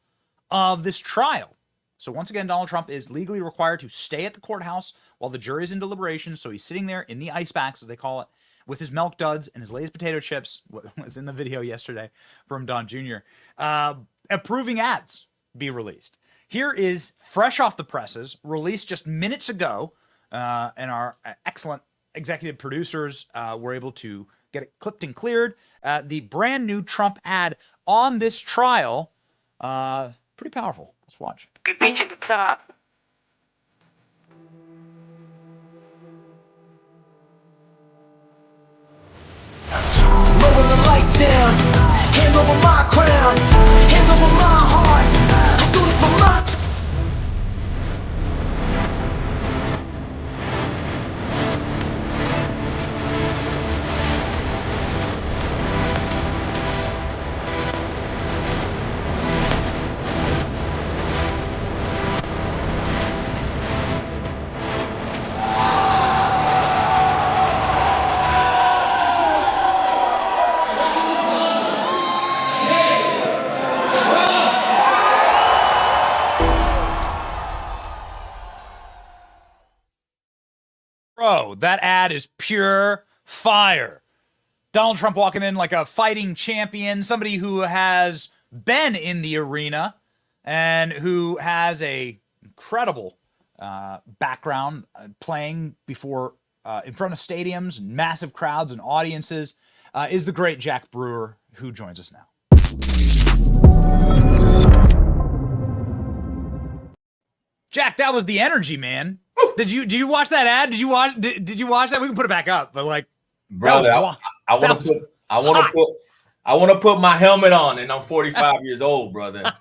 of this trial. So once again, Donald Trump is legally required to stay at the courthouse while the jury is in deliberations. So he's sitting there in the ice packs, as they call it, with his milk duds and his Lay's potato chips, what was in the video yesterday from Don Jr., approving ads be released. Here is fresh off the presses, released just minutes ago, and our excellent executive producers were able to get it clipped and cleared. The brand new Trump ad on this trial, pretty powerful. Let's watch. We beat you to the top. Lower the lights down, hand over my crown, hand over my heart. I do this for my. Bro, that ad is pure fire. Donald Trump walking in like a fighting champion, somebody who has been in the arena and who has a incredible background playing before in front of stadiums and massive crowds and audiences, is the great Jack Brewer, who joins us now. Jack, that was the energy, man. Did you watch that ad? Did you watch that? We can put it back up, but like, brother, I want to put my helmet on, and I'm 45 years old, brother.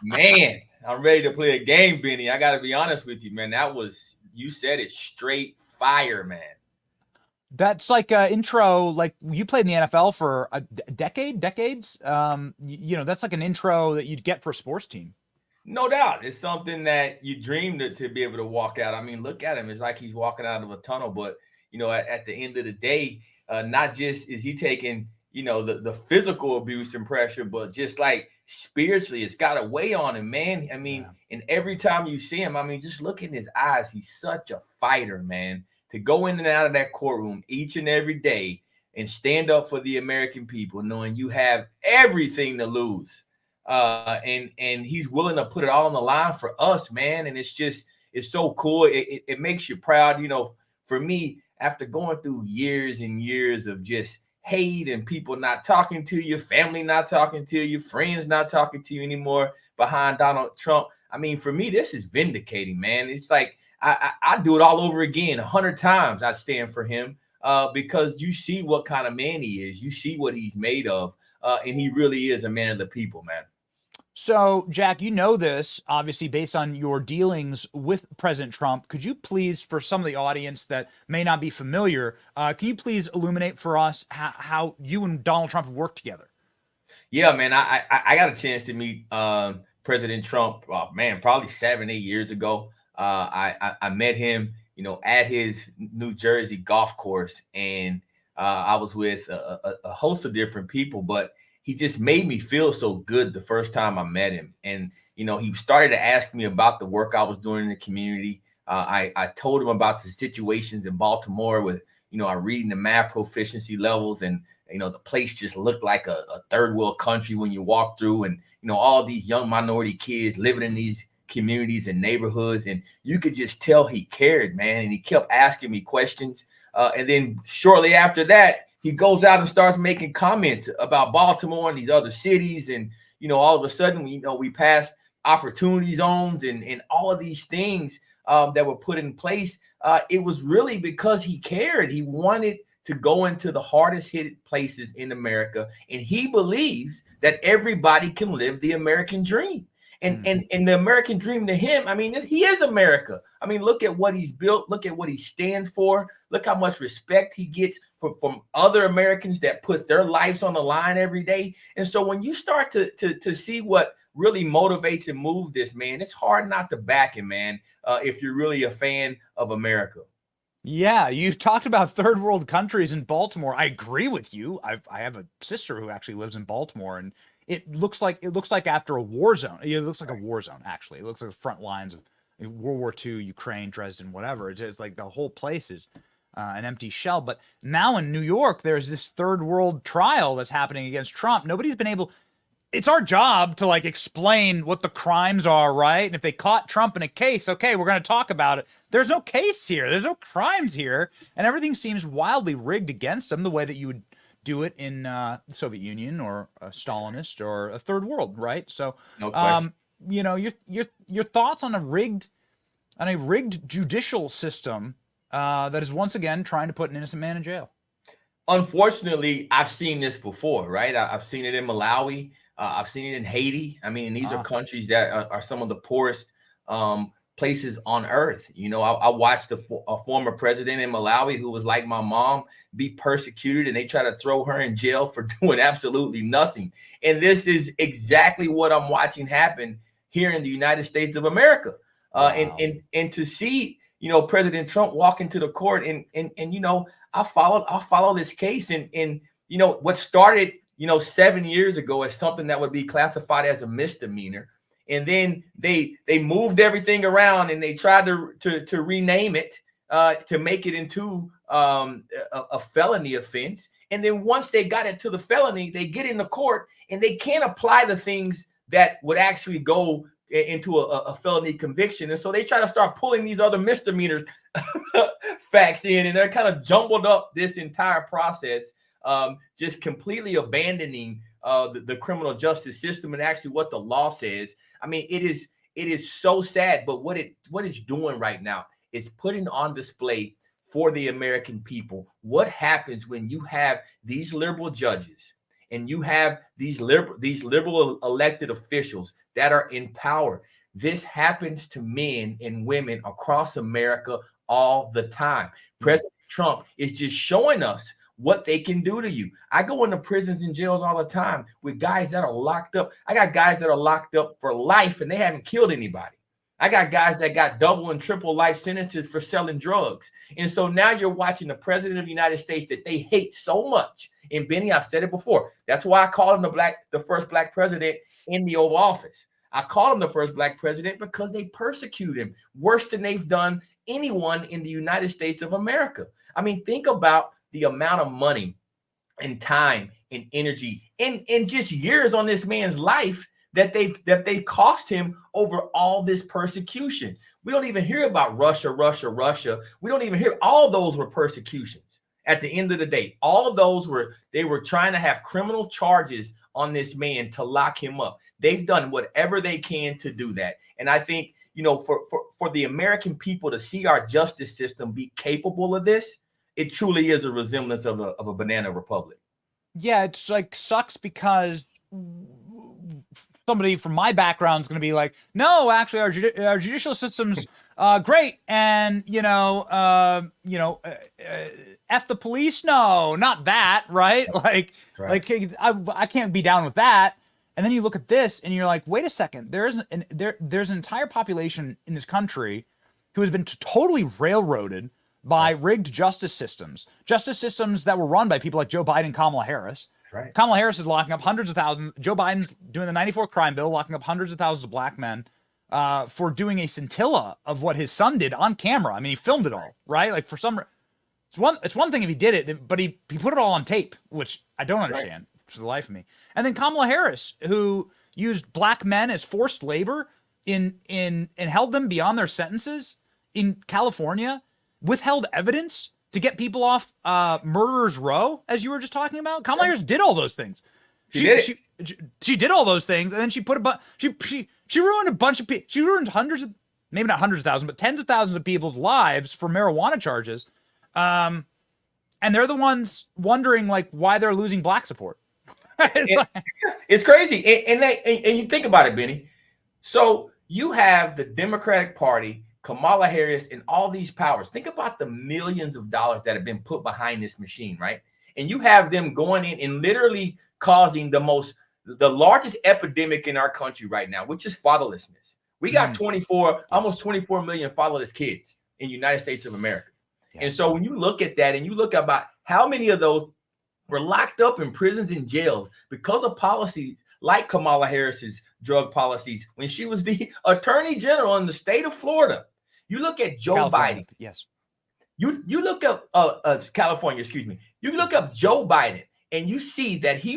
Man, I'm ready to play a game, Benny. I got to be honest with you, man. That was, you said it, straight fire, man. That's like an intro, like you played in the NFL for a decades. That's like an intro that you'd get for a sports team. No doubt. It's something that you dreamed to be able to walk out. I mean, look at him. It's like he's walking out of a tunnel. But, at the end of the day, not just is he taking, the physical abuse and pressure, but just like spiritually, it's got a weigh on him, man. I mean, and every time you see him, I mean, just look in his eyes. He's such a fighter, man. To go in and out of that courtroom each and every day and stand up for the American people, knowing you have everything to lose. And he's willing to put it all on the line for us, man. And it's so cool. It makes you proud. For me, after going through years and years of just hate and people not talking to you, family not talking to you, friends not talking to you anymore behind Donald Trump. I mean, for me, this is vindicating, man. It's like I do it all over again. 100 times I stand for him because you see what kind of man he is. You see what he's made of. And he really is a man of the people, man. So, Jack, you know this, obviously, based on your dealings with President Trump. Could you please, for some of the audience that may not be familiar, can you please illuminate for us how you and Donald Trump have worked together? Yeah, man, I got a chance to meet President Trump, probably 7-8 years ago. I met him, at his New Jersey golf course, and I was with a host of different people, but he just made me feel so good the first time I met him. And, he started to ask me about the work I was doing in the community. I told him about the situations in Baltimore with, reading the math proficiency levels, and, the place just looked like a third world country when you walk through, and, all these young minority kids living in these communities and neighborhoods, and you could just tell he cared, man. And he kept asking me questions. And then shortly after that, he goes out and starts making comments about Baltimore and these other cities. And, all of a sudden, we passed opportunity zones and all of these things that were put in place. It was really because he cared. He wanted to go into the hardest hit places in America. And he believes that everybody can live the American dream. And the American dream to him, I mean, he is America. I mean, look at what he's built. Look at what he stands for. Look how much respect he gets from other Americans that put their lives on the line every day. And so when you start to see what really motivates and moves this man, it's hard not to back him, man, if you're really a fan of America. Yeah, you talked about third world countries in Baltimore. I agree with you. I have a sister who actually lives in Baltimore, and it looks like after a war zone. It looks like a war zone, actually. It looks like the front lines of World War II, Ukraine, Dresden, whatever. It's like the whole place is an empty shell. But now in New York, there's this third world trial that's happening against Trump. Nobody's been able. It's our job to explain what the crimes are, right? And if they caught Trump in a case, okay, we're going to talk about it. There's no case here. There's no crimes here. And everything seems wildly rigged against him the way that you would do it in the Soviet Union or a Stalinist or a third world, right? So, no question. Your thoughts on a rigged judicial system that is once again trying to put an innocent man in jail. Unfortunately, I've seen this before, right? I've seen it in Malawi. I've seen it in Haiti. I mean, these are countries that are some of the poorest places on earth. I watched a former president in Malawi who was like my mom be persecuted, and they try to throw her in jail for doing absolutely nothing. And this is exactly what I'm watching happen here in the United States of America. Wow. And to see, President Trump walk into the court and I'll follow this case and what started 7 years ago as something that would be classified as a misdemeanor. And then they moved everything around and they tried to rename it to make it into a felony offense. And then once they got it to the felony, they get into court and they can't apply the things that would actually go into a felony conviction. And so they try to start pulling these other misdemeanor facts in, and they're kind of jumbled up this entire process, just completely abandoning the criminal justice system and actually what the law says. I mean, it is so sad, but what it's doing right now is putting on display for the American people what happens when you have these liberal judges and you have these liberal elected officials that are in power. This happens to men and women across America all the time. President Trump is just showing us what they can do to you. I go into prisons and jails all the time with guys that are locked up. I got guys that are locked up for life and they haven't killed anybody. I got guys that got double and triple life sentences for selling drugs. And so now you're watching the president of the United States that they hate so much. And Benny, I've said it before. That's why I call him the first black president in the Oval Office. I call him the first black president because they persecute him worse than they've done anyone in the United States of America. I mean, think about the amount of money and time and energy and just years on this man's life that they've cost him over all this persecution. We don't even hear about Russia. We don't even hear all those were persecutions. At the end of the day, all of those they were trying to have criminal charges on this man to lock him up. They've done whatever they can to do that. And I think, for the American people to see our justice system be capable of this, it truly is a resemblance of a banana republic. Yeah, it's sucks because somebody from my background is going to be like, no, actually our judicial system's great. And, F the police. No, not that. Right. Right. I can't be down with that. And then you look at this and you're like, wait a second, there's an entire population in this country who has been totally railroaded by rigged justice systems that were run by people like Joe Biden and Kamala Harris. Right. Kamala Harris is locking up hundreds of thousands. Joe Biden's doing the 94 crime bill, locking up hundreds of thousands of black men for doing a scintilla of what his son did on camera. I mean, he filmed it all, right? Like it's one thing if he did it, but he put it all on tape, which I don't understand for the life of me. And then Kamala Harris, who used black men as forced labor and held them beyond their sentences in California, withheld evidence to get people off murderer's row, as you were just talking about. Kamala Harris did all those things. She did all those things, and then she put she ruined a bunch of people. She ruined hundreds of, maybe not hundreds of thousands, but tens of thousands of people's lives for marijuana charges. And they're the ones wondering like why they're losing black support. It's crazy. And you think about it, Benny. So you have the Democratic Party, Kamala Harris, and all these powers. Think about the millions of dollars that have been put behind this machine, right? And you have them going in and literally causing the largest epidemic in our country right now, which is fatherlessness. We got almost 24 million fatherless kids in the United States of America. Yeah. And so when you look at that and you look about how many of those were locked up in prisons and jails because of policies like Kamala Harris's drug policies when she was the attorney general in the state of Florida. You look at Joe Biden. Yes. You look up California, excuse me. You look up Joe Biden and you see that he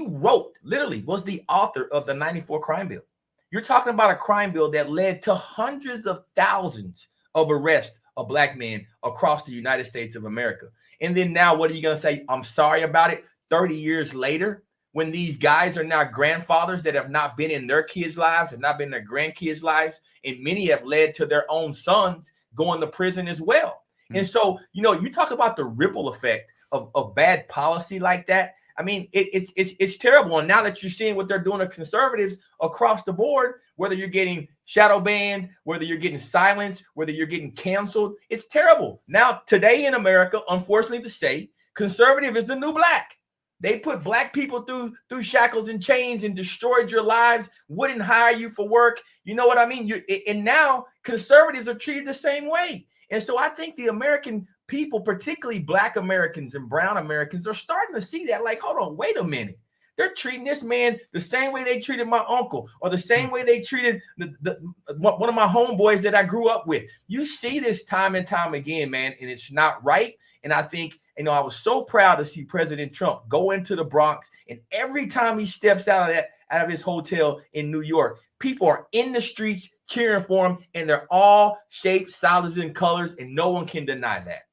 literally was the author of the 94 crime bill. You're talking about a crime bill that led to hundreds of thousands of arrests of black men across the United States of America. And then now what are you going to say? I'm sorry about it. 30 years later, when these guys are now grandfathers that have not been in their kids' lives, have not been in their grandkids' lives, and many have led to their own sons going to prison as well. Mm-hmm. And so, you talk about the ripple effect of bad policy like that. I mean, it's terrible. And now that you're seeing what they're doing to conservatives across the board, whether you're getting shadow banned, whether you're getting silenced, whether you're getting canceled, it's terrible. Now, today in America, unfortunately to say, conservative is the new black. They put black people through shackles and chains and destroyed your lives, wouldn't hire you for work. You know what I mean? And now conservatives are treated the same way. And so I think the American people, particularly black Americans and brown Americans, are starting to see that like, hold on, wait a minute. They're treating this man the same way they treated my uncle or the same way they treated one of my homeboys that I grew up with. You see this time and time again, man, and it's not right. And I think, I was so proud to see President Trump go into the Bronx, and every time he steps out of his hotel in New York, people are in the streets cheering for him, and they're all shapes, sizes, and colors, and no one can deny that.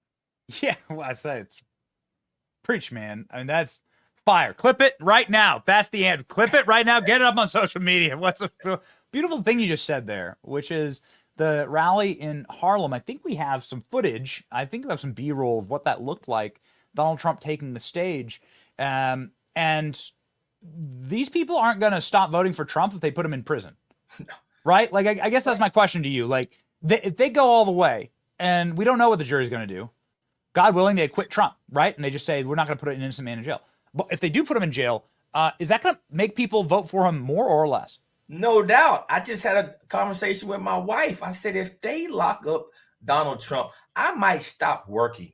Yeah, well, I say it. Preach, man. I mean, that's fire. Clip it right now. That's the end. Clip it right now. Get it up on social media. What's a beautiful thing you just said there, which is the rally in Harlem. I think we have some footage. I think we have some B-roll of what that looked like. Donald Trump taking the stage. And these people aren't going to stop voting for Trump if they put him in prison. No. Right? Like, I guess that's my question to you. Like, if they go all the way, and we don't know what the jury's going to do, God willing, they acquit Trump, right? And they just say, we're not going to put an innocent man in jail. But if they do put him in jail, is that going to make people vote for him more or less? No doubt. I just had a conversation with my wife. I said, if they lock up Donald Trump, I might stop working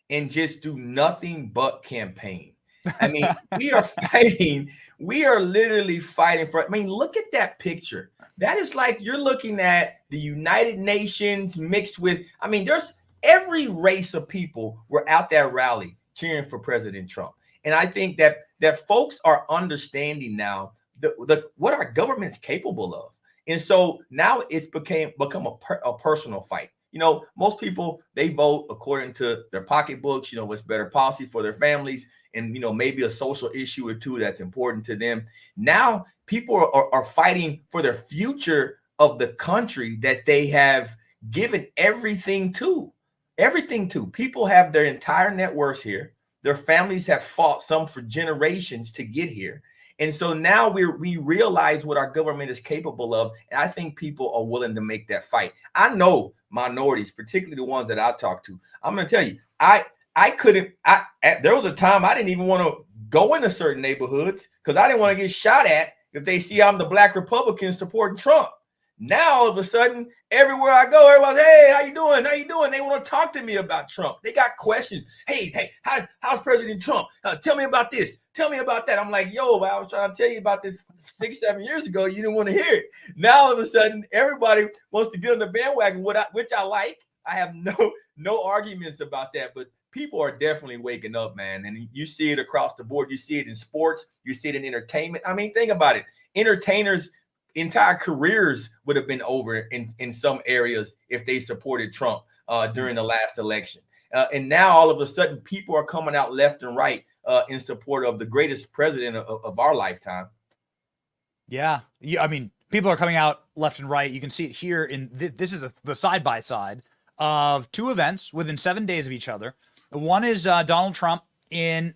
and just do nothing but campaign. I mean, we are fighting. We are literally fighting for, look at that picture. That is like you're looking at the United Nations mixed with, there's every race of people were out that rally cheering for President Trump. And I think that folks are understanding now what our government's capable of. And so now it's become a personal fight. Most people, they vote according to their pocketbooks, what's better policy for their families, and, maybe a social issue or two that's important to them. Now people are fighting for their future of the country that they have given everything to. People have their entire net worth here. Their families have fought, some for generations, to get here. And so now we realize what our government is capable of. And I think people are willing to make that fight. I know minorities, particularly the ones that I talk to. I'm going to tell you, there was a time I didn't even want to go into certain neighborhoods because I didn't want to get shot at if they see I'm the black Republican supporting Trump. Now, all of a sudden, everywhere I go, everybody's, hey, how you doing? How you doing? They want to talk to me about Trump. They got questions. Hey, how's President Trump? Tell me about this. Tell me about that. I'm like, yo, I was trying to tell you about this 6-7 years ago. You didn't want to hear it. Now, all of a sudden, everybody wants to get on the bandwagon, which I like. I have no arguments about that. But people are definitely waking up, man. And you see it across the board. You see it in sports. You see it in entertainment. Think about it. Entertainers entire careers would have been over in some areas if they supported Trump during the last election. And now all of a sudden, people are coming out left and right in support of the greatest president of our lifetime. Yeah. I mean, people are coming out left and right. You can see it here in this is the side-by-side of two events within 7 days of each other. One is Donald Trump in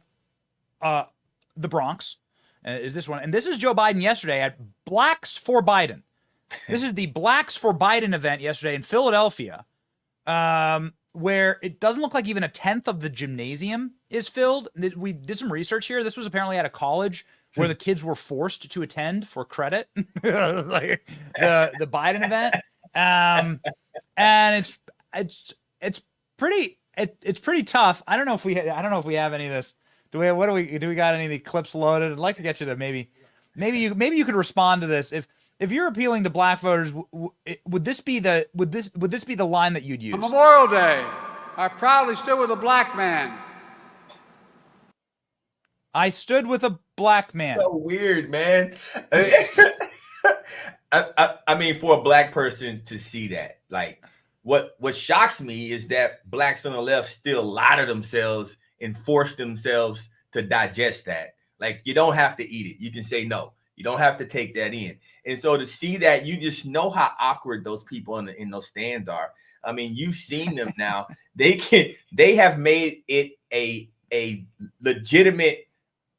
the Bronx, is this one. And this is Joe Biden yesterday at Blacks for Biden. This is the Blacks for Biden event yesterday in Philadelphia, where it doesn't look like even a tenth of the gymnasium is filled. We did some research here. This was apparently at a college where the kids were forced to attend for credit, like the Biden event. And it's pretty tough. I don't know if we have any of this. Do we got any of the clips loaded? I'd like to get you to maybe you could respond to this. If you're appealing to black voters, would this be the line that you'd use? On Memorial Day, I proudly stood with a black man. I stood with a black man. So weird, man. I mean, for a black person to see that, like, what shocks me is that blacks on the left still lie to themselves and force themselves to digest that. Like, you don't have to eat it. You can say no. You don't have to take that in. And so to see that, you just know how awkward those people in those stands are. I mean, you've seen them now. They have made it a legitimate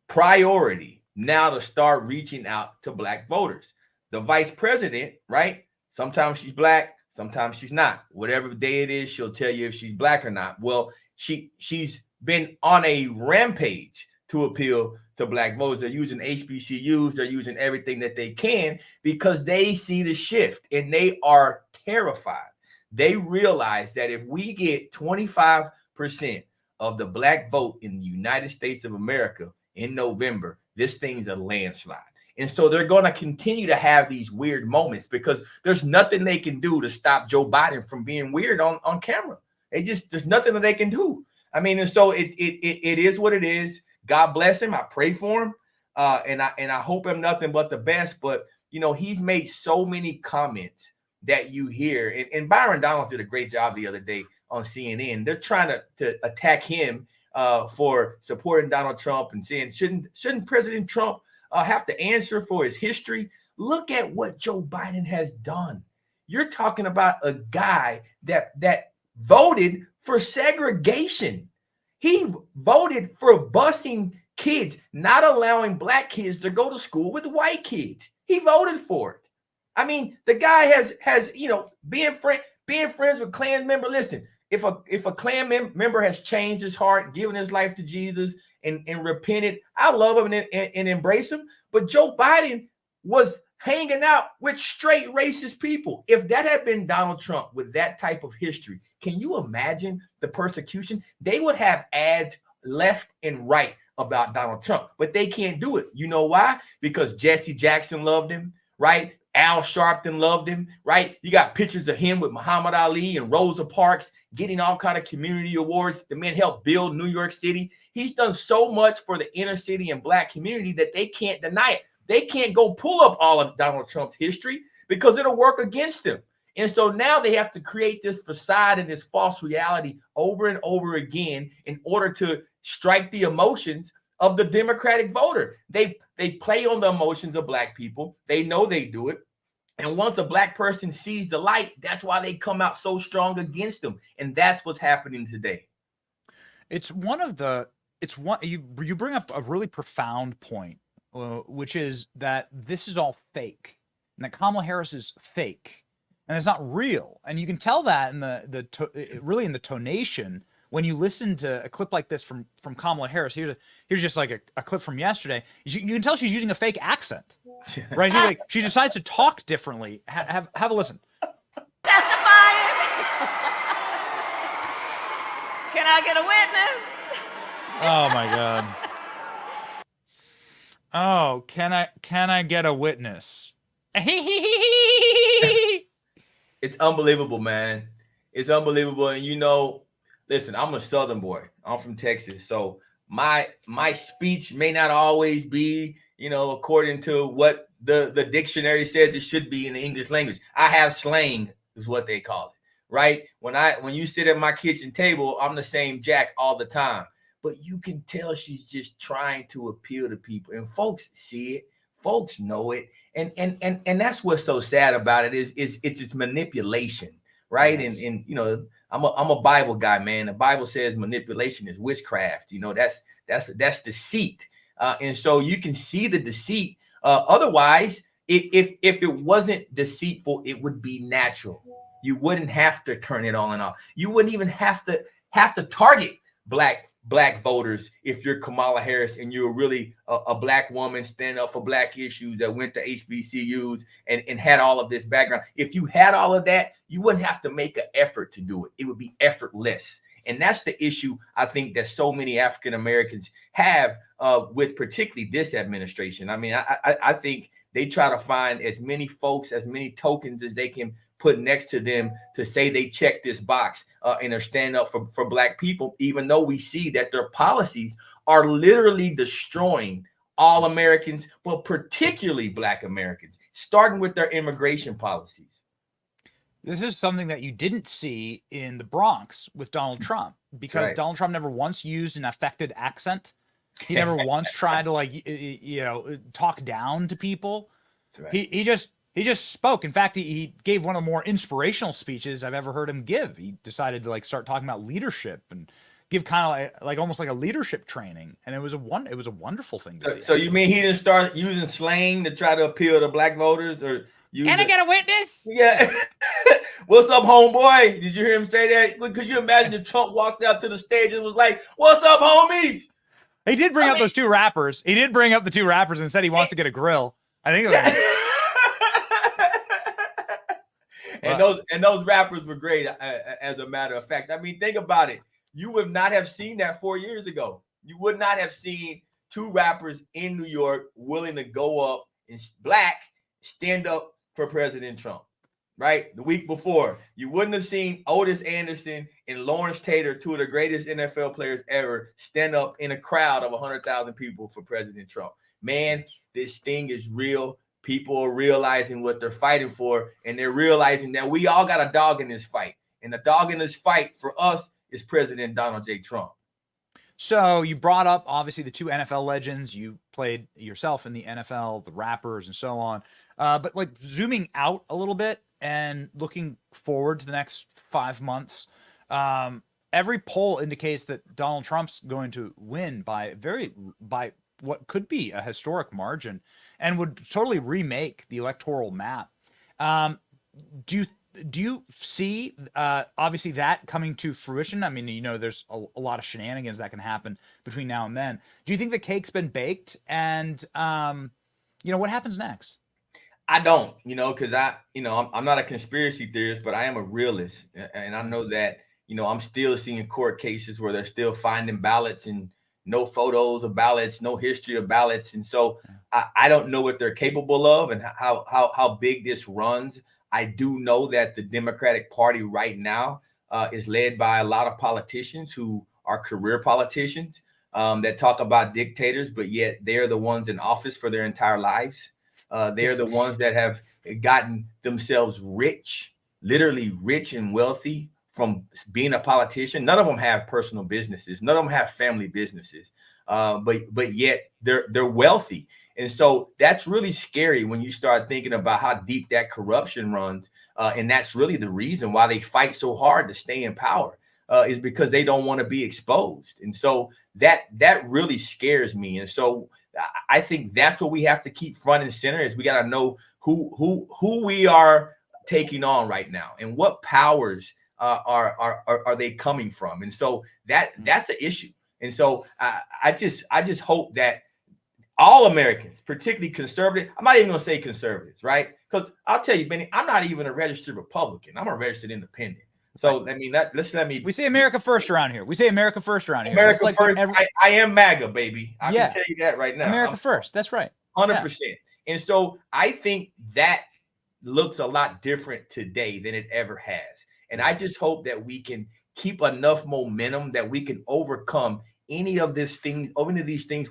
priority now to start reaching out to black voters. The vice president, right? Sometimes she's black, sometimes she's not. Whatever day it is, she'll tell you if she's black or not. Well, she's been on a rampage to appeal to black voters. They're using HBCUs, they're using everything that they can because they see the shift and they are terrified. They realize that if we get 25% of the black vote in the United States of America in November, this thing's a landslide. And so they're going to continue to have these weird moments because there's nothing they can do to stop Joe Biden from being weird on camera. There's nothing that they can do. I mean, and so it is what it is. God bless him. I pray for him. And I hope him nothing but the best. But, you know, he's made so many comments that you hear. And Byron Donalds did a great job the other day on CNN. They're trying to attack him for supporting Donald Trump and saying, shouldn't President Trump have to answer for his history? Look at what Joe Biden has done. You're talking about a guy that voted for segregation. He voted for busing kids, not allowing black kids to go to school with white kids. He voted for it. I mean, the guy has you know, being friends with Klan member. Listen, if a Klan member has changed his heart, given his life to Jesus, and repented, I love him and embrace him. But Joe Biden was hanging out with straight racist people. If that had been Donald Trump with that type of history, can you imagine the persecution? They would have ads left and right about Donald Trump, but they can't do it. You know why? Because Jesse Jackson loved him, right? Al Sharpton loved him, right? You got pictures of him with Muhammad Ali and Rosa Parks getting all kind of community awards. The man helped build New York City. He's done so much for the inner city and black community that they can't deny it. They can't go pull up all of Donald Trump's history because it'll work against them. And so now they have to create this facade and this false reality over and over again in order to strike the emotions of the Democratic voter. They play on the emotions of black people. They know they do it. And once a black person sees the light, that's why they come out so strong against them. And that's what's happening today. You bring up a really profound point, which is that this is all fake and that Kamala Harris is fake and it's not real. And you can tell that in really in the tonation when you listen to a clip like this from Kamala Harris. Here's just like a clip from yesterday. You can tell she's using a fake accent, right? She decides to talk differently. Have a listen. Testifying. Can I get a witness? Oh my God. Oh, can I get a witness? It's unbelievable, man. It's unbelievable. And you know, listen, I'm a Southern boy. I'm from Texas. So my speech may not always be, you know, according to what the dictionary says it should be in the English language. I have slang is what they call it, right? When you sit at my kitchen table, I'm the same Jack all the time. But you can tell she's just trying to appeal to people, and folks see it, folks know it, and that's what's so sad about it is it's manipulation, right? Yes. And you know, I'm a Bible guy, man. The Bible says manipulation is witchcraft. You know, that's deceit, and so you can see the deceit. Otherwise, if it wasn't deceitful, it would be natural. You wouldn't have to turn it on and off. You wouldn't even have to target black voters if you're Kamala Harris and you're really a black woman standing up for black issues that went to HBCUs and had all of this background. If you had all of that, you wouldn't have to make an effort to do it. It would be effortless. And that's the issue I think that so many African Americans have with particularly this administration. I mean, I think they try to find as many folks, as many tokens as they can put next to them to say they check this box and are standing up for black people, even though we see that their policies are literally destroying all Americans, but particularly black Americans, starting with their immigration policies. This is something that you didn't see in the Bronx with Donald Trump, because right. Donald Trump never once used an affected accent. He never once tried to talk down to people. Right. He just spoke. In fact, he gave one of the more inspirational speeches I've ever heard him give. He decided to start talking about leadership and give kind of like almost like a leadership training, and it was a wonderful thing to see. So you mean he didn't start using slang to try to appeal to black voters, or can I get a witness? Yeah. What's up, homeboy? Did you hear him say that? Could you imagine if Trump walked out to the stage and was like, "What's up, homies"? He did bring up those two rappers. He did bring up the two rappers and said he wants to get a grill. I think it was. And those rappers were great, as a matter of fact. I mean, think about it. You would not have seen that 4 years ago. You would not have seen two rappers in New York willing to go up and stand up for President Trump, right? The week before, you wouldn't have seen Otis Anderson and Lawrence Taylor, two of the greatest NFL players ever, stand up in a crowd of 100,000 people for President Trump. Man, this thing is real. People are realizing what they're fighting for, and they're realizing that we all got a dog in this fight. And the dog in this fight for us is President Donald J. Trump. So you brought up, obviously, the two NFL legends. You played yourself in the NFL, the rappers, and so on. But like zooming out a little bit and looking forward to the next 5 months, every poll indicates that Donald Trump's going to win by what could be a historic margin and would totally remake the electoral map. Do you see, obviously, that coming to fruition? I mean, there's a lot of shenanigans that can happen between now and then. Do you think the cake's been baked? And, what happens next? I don't, because I'm not a conspiracy theorist, but I am a realist. And I know that, I'm still seeing court cases where they're still finding ballots and no photos of ballots, no history of ballots. And so I don't know what they're capable of and how big this runs. I do know that the Democratic Party right now is led by a lot of politicians who are career politicians that talk about dictators, but yet they're the ones in office for their entire lives. They're the ones that have gotten themselves rich, literally rich and wealthy from being a politician. None of them have personal businesses. None of them have family businesses, but yet they're wealthy. And so that's really scary when you start thinking about how deep that corruption runs. And that's really the reason why they fight so hard to stay in power, is because they don't want to be exposed. And so that really scares me. And so I think that's what we have to keep front and center, is we got to know who we are taking on right now and what powers are they coming from. And so that's an issue. And so I just hope that all Americans, particularly conservative, I'm not even going to say conservatives, right? Because I'll tell you, Benny, I'm not even a registered Republican. I'm a registered independent. So, I mean, we say America first around here. America first. I am MAGA, baby. I can tell you that right now. America first. That's right. 100%. Yeah. And so I think that looks a lot different today than it ever has. And I just hope that we can keep enough momentum that we can overcome any of these things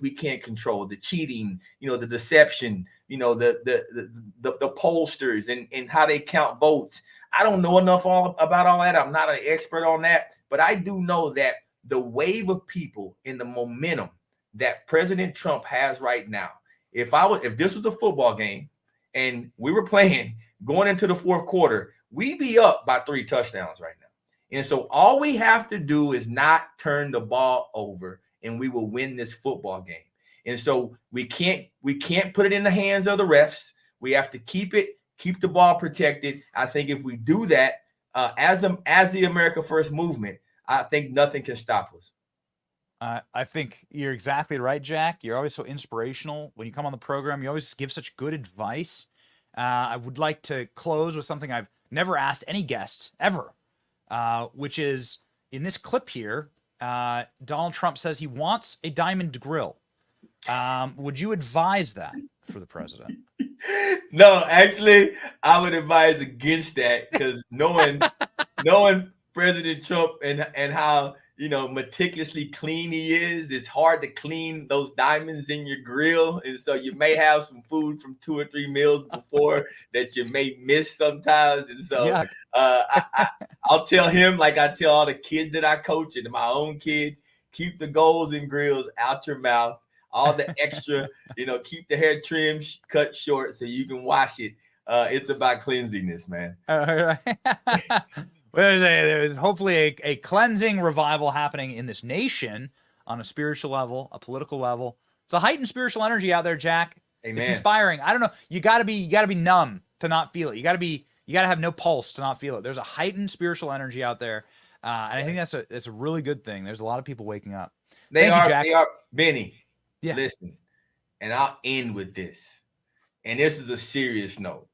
we can't control, the cheating, the deception, the pollsters and how they count votes. I don't know enough about all that. I'm not an expert on that, but I do know that the wave of people and the momentum that President Trump has right now, if this was a football game and we were playing going into the fourth quarter, we'd be up by 3 touchdowns right now. And so all we have to do is not turn the ball over and we will win this football game. And so we can't put it in the hands of the refs. We have to keep the ball protected. I think if we do that, as the America First movement, I think nothing can stop us. I think you're exactly right, Jack. You're always so inspirational. When you come on the program, you always give such good advice. I would like to close with something I've never asked any guest ever, which is in this clip here, Donald Trump says he wants a diamond grill. Would you advise that for the president? No, actually, I would advise against that because knowing President Trump and how meticulously clean he is, it's hard to clean those diamonds in your grill, and so you may have some food from 2 or 3 meals before that you may miss sometimes. And so I'll tell him, like I tell all the kids that I coach and my own kids, keep the goals and grills out your mouth. All the extra, keep the hair trimmed, cut short so you can wash it. It's about cleanliness, man. Well, there's hopefully a cleansing revival happening in this nation on a spiritual level, a political level. It's a heightened spiritual energy out there, Jack. Amen. It's inspiring. I don't know. You gotta be numb to not feel it. You gotta have no pulse to not feel it. There's a heightened spiritual energy out there. And I think that's a really good thing. There's a lot of people waking up. They Thank you, Jack. are, Benny. Yeah. Listen, and I'll end with this. And this is a serious note.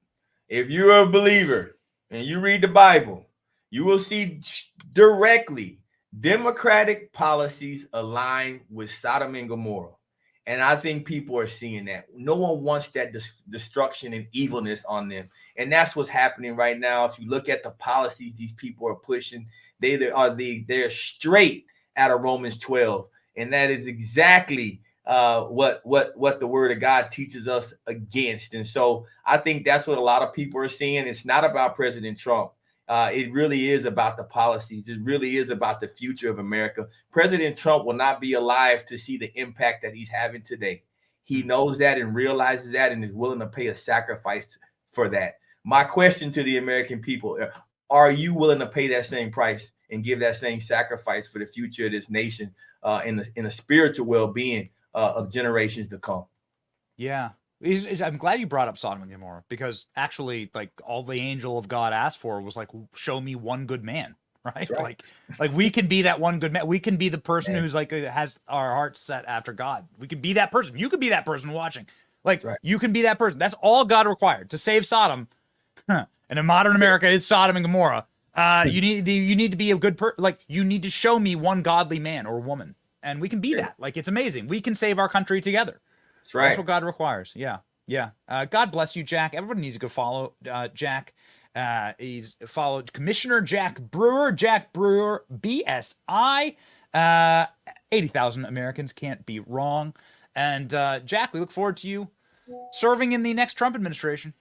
If you're a believer and you read the Bible, you will see directly Democratic policies align with Sodom and Gomorrah. And I think people are seeing that. No one wants that destruction and evilness on them. And that's what's happening right now. If you look at the policies these people are pushing, they're straight out of Romans 12. And that is exactly what the word of God teaches us against. And so I think that's what a lot of people are seeing. It's not about President Trump. It really is about the policies. It really is about the future of America. President Trump will not be alive to see the impact that he's having today. He knows that and realizes that and is willing to pay a sacrifice for that. My question to the American people, are you willing to pay that same price and give that same sacrifice for the future of this nation in the spiritual well-being of generations to come? Yeah. I'm glad you brought up Sodom and Gomorrah because actually, like, all the angel of God asked for was like, show me one good man, right? Like we can be that one good man. We can be the person who's like has our hearts set after God. We could be that person. You could be that person watching. Like you can be that person. That's all God required to save Sodom. And in modern America is Sodom and Gomorrah. You need to be a good person. Like you need to show me one godly man or woman, and we can be that. Like it's amazing. We can save our country together. That's right. That's what God requires. Yeah. God bless you, Jack. Everybody needs to go follow Jack. He's followed Commissioner Jack Brewer, BSI. 80,000 Americans can't be wrong. And Jack, we look forward to you serving in the next Trump administration.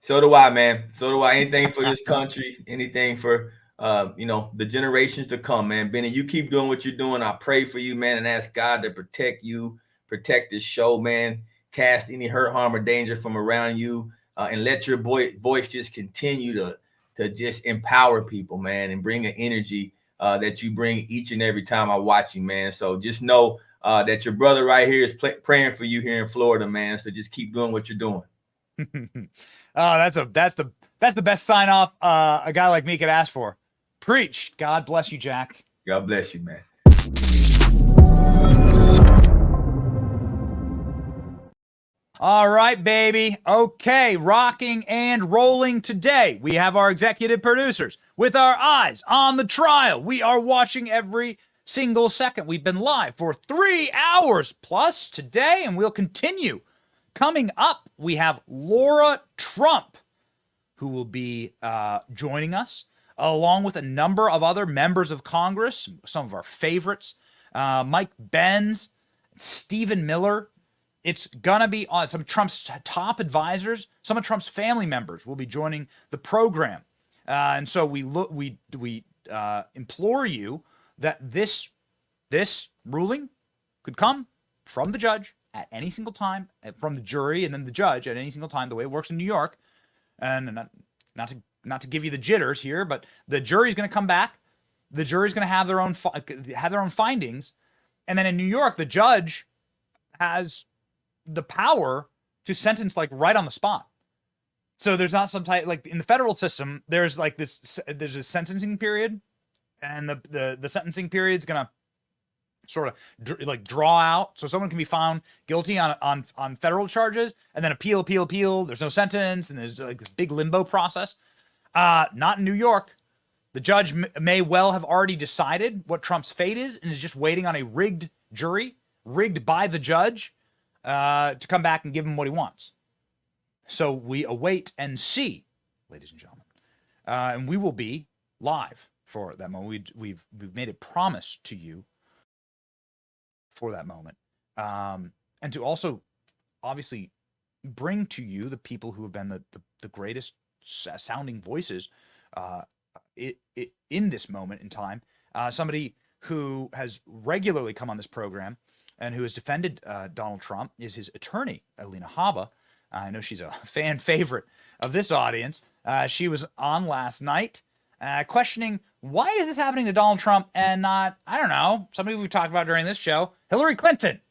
So do I, man. So do I. Anything for this country, anything for the generations to come, man. Benny, you keep doing what you're doing. I pray for you, man, and ask God to protect you. Protect this show, man. Cast any hurt, harm, or danger from around you, and let your voice just continue to just empower people, man, and bring an energy that you bring each and every time I watch you, man. So just know that your brother right here is praying for you here in Florida, man. So just keep doing what you're doing. That's the best sign off a guy like me could ask for. Preach. God bless you, Jack. God bless you, man. All right, baby. Okay, rocking and rolling today. We have our executive producers with our eyes on the trial. We are watching every single second. We've been live for 3 hours plus today, and we'll continue. Coming up, we have Laura Trump, who will be joining us, along with a number of other members of Congress, some of our favorites. Mike Benz, Stephen Miller. It's gonna be on some of Trump's top advisors. Some of Trump's family members will be joining the program, and so we implore you that this ruling could come from the judge at any single time, from the jury and then the judge at any single time. The way it works in New York, and not to give you the jitters here, but the jury's going to come back. The jury's going to have their own findings, and then in New York, the judge has the power to sentence like right on the spot. So there's not some type, like in the federal system, there's a sentencing period, and the sentencing period is gonna sort of draw out, so someone can be found guilty on federal charges and then appeal. There's no sentence, and there's like this big limbo process. Not in New York. The judge may well have already decided what Trump's fate is, and is just waiting on a rigged jury, rigged by the judge, to come back and give him what he wants. So we await and see, ladies and gentlemen, and we will be live for that moment. We've made a promise to you for that moment, and to also obviously bring to you the people who have been the greatest sounding voices in this moment in time. Somebody who has regularly come on this program and who has defended Donald Trump is his attorney, Alina Habba. I know she's a fan favorite of this audience. She was on last night questioning, why is this happening to Donald Trump and not, I don't know, somebody we've talked about during this show, Hillary Clinton?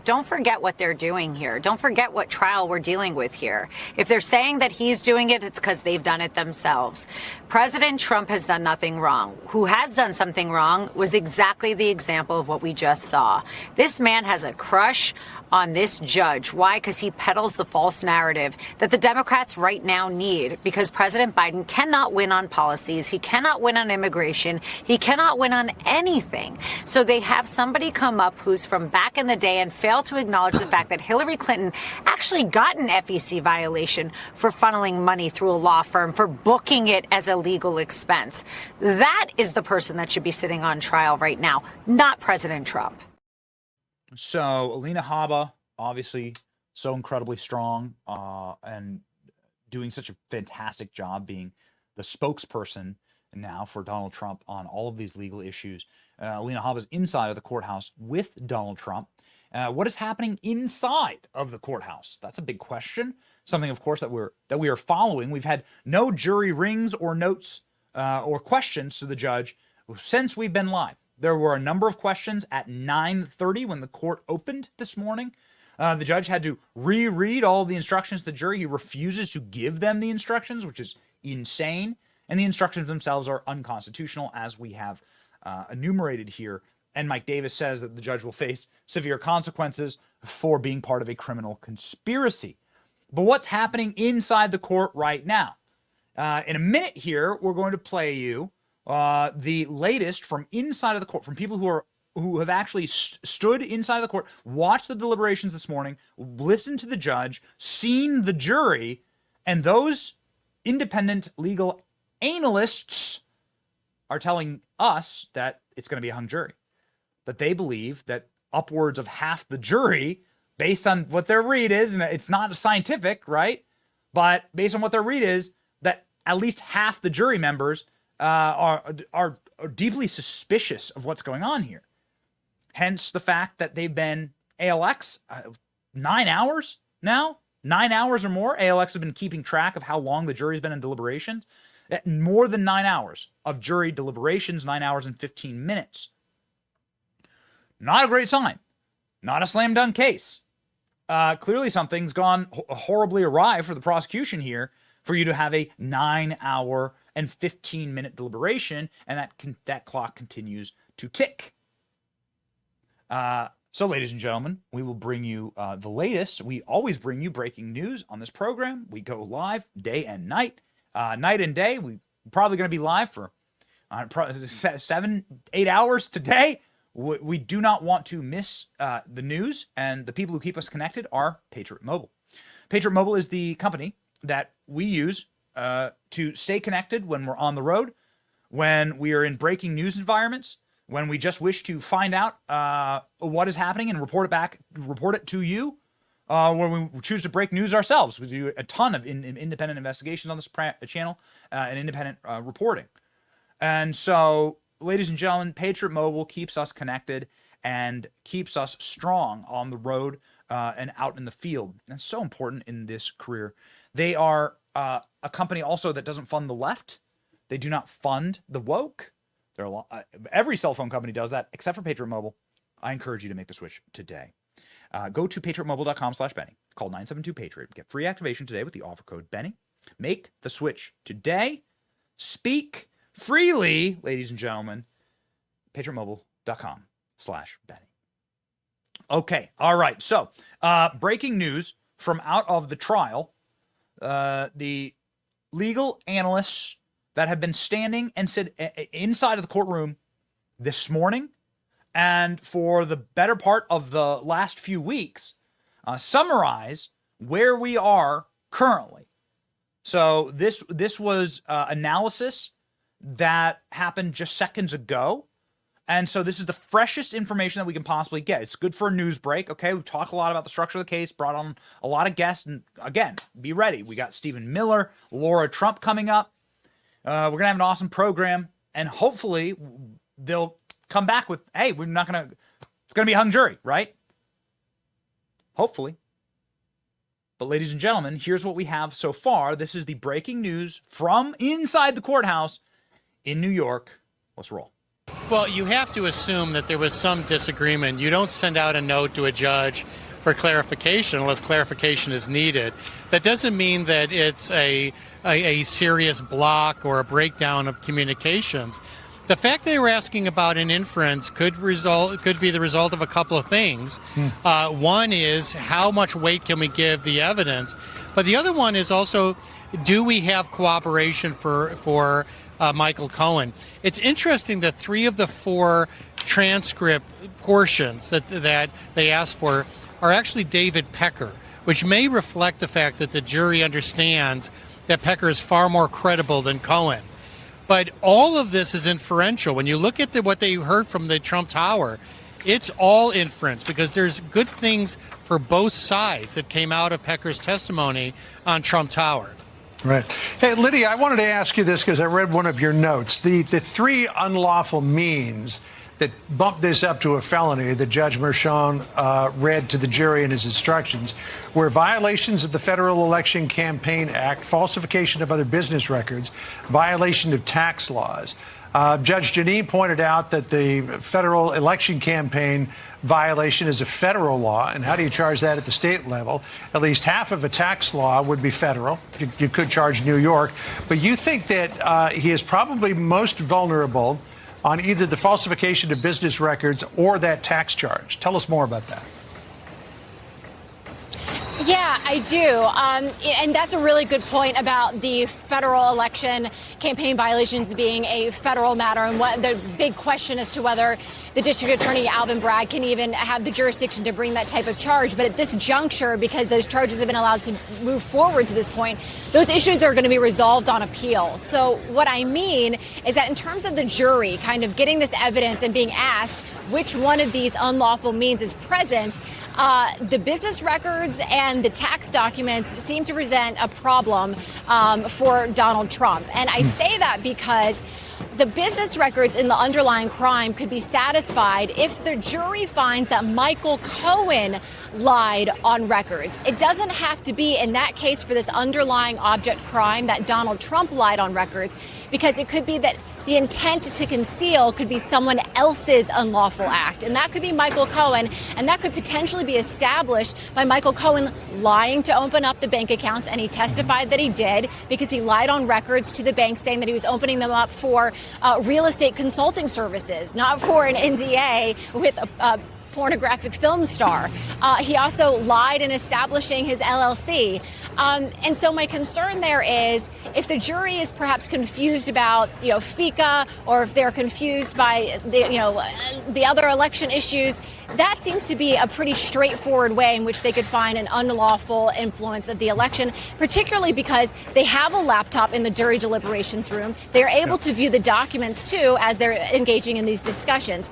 Don't forget what they're doing here. Don't forget what trial we're dealing with here. If they're saying that he's doing it, it's because they've done it themselves. President Trump has done nothing wrong. Who has done something wrong was exactly the example of what we just saw. This man has a crush on this judge. Why? Because he peddles the false narrative that the Democrats right now need, because President Biden cannot win on policies. He cannot win on immigration. He cannot win on anything. So they have somebody come up who's from back in the day and fail to acknowledge the fact that Hillary Clinton actually got an FEC violation for funneling money through a law firm, for booking it as a legal expense. That is the person that should be sitting on trial right now, not President Trump. So Alina Habba, obviously so incredibly strong and doing such a fantastic job being the spokesperson now for Donald Trump on all of these legal issues. Alina Habba is inside of the courthouse with Donald Trump. What is happening inside of the courthouse? That's a big question. Something, of course, that we are following. We've had no jury rings or notes or questions to the judge since we've been live. There were a number of questions at 9:30 when the court opened this morning. The judge had to reread all of the instructions to the jury. He refuses to give them the instructions, which is insane. And the instructions themselves are unconstitutional, as we have enumerated here. And Mike Davis says that the judge will face severe consequences for being part of a criminal conspiracy. But what's happening inside the court right now? In a minute here, we're going to play you the latest from inside of the court, from people who have actually stood inside of the court, watched the deliberations this morning, listened to the judge, seen the jury, and those independent legal analysts are telling us that it's going to be a hung jury. That they believe that upwards of half the jury, based on what their read is, and it's not scientific, right? But based on what their read is, that at least half the jury members are deeply suspicious of what's going on here. Hence the fact that they've been ALX 9 hours now, 9 hours or more. ALX has been keeping track of how long the jury's been in deliberations. More than 9 hours of jury deliberations, 9 hours and 15 minutes. Not a great sign. Not a slam dunk case. Clearly something's gone horribly awry for the prosecution here for you to have a 9 hour and 15-minute deliberation, and that clock continues to tick. So, ladies and gentlemen, we will bring you the latest. We always bring you breaking news on this program. We go live day and night, night and day. We're probably going to be live for 7-8 hours today. We do not want to miss the news, and the people who keep us connected are Patriot Mobile. Patriot Mobile is the company that we use to stay connected when we're on the road, when we are in breaking news environments, when we just wish to find out what is happening and report it to you, when we choose to break news ourselves. We do a ton of independent investigations on this channel and independent reporting. And so, ladies and gentlemen, Patriot Mobile keeps us connected and keeps us strong on the road and out in the field. That's so important in this career. They are a company also that doesn't fund the left. They do not fund the woke. Every cell phone company does that, except for Patriot Mobile. I encourage you to make the switch today. Go to patriotmobile.com/Benny. Call 972-PATRIOT. Get free activation today with the offer code Benny. Make the switch today. Speak freely, ladies and gentlemen. patriotmobile.com/Benny. Okay, all right. So, breaking news from out of the trial. The legal analysts that have been standing and sit inside of the courtroom this morning and for the better part of the last few weeks summarize where we are currently. So this was analysis that happened just seconds ago. And so this is the freshest information that we can possibly get. It's good for a news break, okay? We've talked a lot about the structure of the case, brought on a lot of guests, and again, be ready. We got Stephen Miller, Laura Trump coming up. We're going to have an awesome program, and hopefully they'll come back with, hey, it's going to be a hung jury, right? Hopefully. But ladies and gentlemen, here's what we have so far. This is the breaking news from inside the courthouse in New York. Let's roll. Well, you have to assume that there was some disagreement. You don't send out a note to a judge for clarification unless clarification is needed. That doesn't mean that it's a serious block or a breakdown of communications. The fact they were asking about an inference could be the result of a couple of things. One is how much weight can we give the evidence, but the other one is also, do we have cooperation for Michael Cohen? It's interesting that 3 of the 4 transcript portions that they asked for are actually David Pecker, which may reflect the fact that the jury understands that Pecker is far more credible than Cohen. But all of this is inferential. When you look at what they heard from the Trump Tower, it's all inference because there's good things for both sides that came out of Pecker's testimony on Trump Tower. Right. Hey, Lydia, I wanted to ask you this because I read one of your notes. The 3 unlawful means that bumped this up to a felony that Judge Mchan read to the jury in his instructions were violations of the Federal Election Campaign Act, falsification of other business records, violation of tax laws. Judge Janine pointed out that the Federal Election Campaign violation is a federal law, and how do you charge that at the state level? At least half of a tax law would be federal. You could charge New York. But you think that he is probably most vulnerable on either the falsification of business records or that tax charge. Tell us more about that. Yeah, I do. And that's a really good point about the federal election campaign violations being a federal matter and what the big question as to whether the district attorney, Alvin Bragg, can even have the jurisdiction to bring that type of charge. But at this juncture, because those charges have been allowed to move forward to this point, those issues are going to be resolved on appeal. So what I mean is that in terms of the jury kind of getting this evidence and being asked which one of these unlawful means is present, the business records and the tax documents seem to present a problem for Donald Trump. And I say that because the business records in the underlying crime could be satisfied if the jury finds that Michael Cohen lied on records. It doesn't have to be in that case for this underlying object crime that Donald Trump lied on records, because it could be that the intent to conceal could be someone else's unlawful act. And that could be Michael Cohen. And that could potentially be established by Michael Cohen lying to open up the bank accounts. And he testified that he did because he lied on records to the bank saying that he was opening them up for real estate consulting services, not for an NDA with a pornographic film star. He also lied in establishing his LLC. And so my concern there is if the jury is perhaps confused about, FICA, or if they're confused by the other election issues, that seems to be a pretty straightforward way in which they could find an unlawful influence of the election, particularly because they have a laptop in the jury deliberations room. They're able to view the documents, too, as they're engaging in these discussions.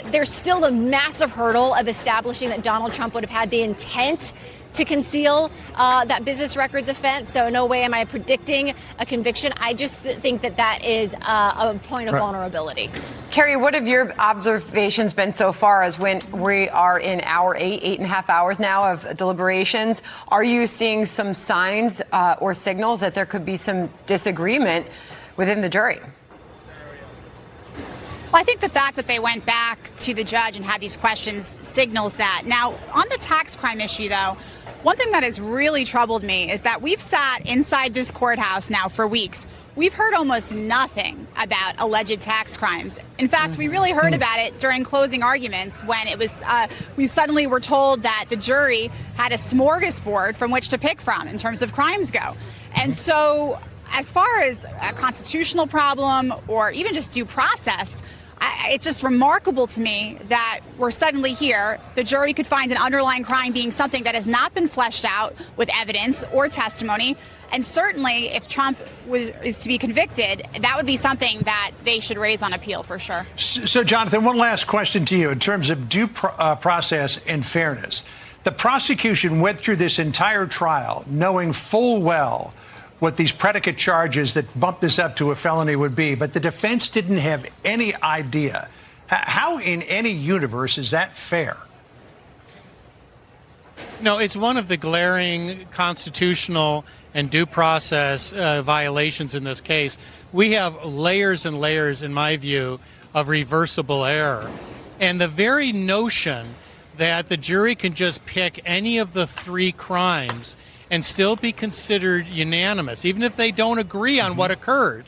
There's still a massive hurdle of establishing that Donald Trump would have had the intent to conceal that business records offense. So no way am I predicting a conviction. I just think that is a point of vulnerability. Carrie, what have your observations been so far as when we are in hour 8.5 hours now of deliberations? Are you seeing some signs or signals that there could be some disagreement within the jury? Well, I think the fact that they went back to the judge and had these questions signals that. Now, on the tax crime issue, though, one thing that has really troubled me is that we've sat inside this courthouse now for weeks. We've heard almost nothing about alleged tax crimes. In fact, we really heard about it during closing arguments when it was we suddenly were told that the jury had a smorgasbord from which to pick from in terms of crimes go. And so as far as a constitutional problem or even just due process, it's just remarkable to me that we're suddenly here. The jury could find an underlying crime being something that has not been fleshed out with evidence or testimony. And certainly, if Trump is to be convicted, that would be something that they should raise on appeal for sure. So, Jonathan, one last question to you in terms of due process and fairness. The prosecution went through this entire trial knowing full well what these predicate charges that bumped this up to a felony would be, but the defense didn't have any idea. How in any universe is that fair? No, it's one of the glaring constitutional and due process violations in this case. We have layers and layers, in my view, of reversible error. And the very notion that the jury can just pick any of the three crimes and still be considered unanimous, even if they don't agree on what occurred,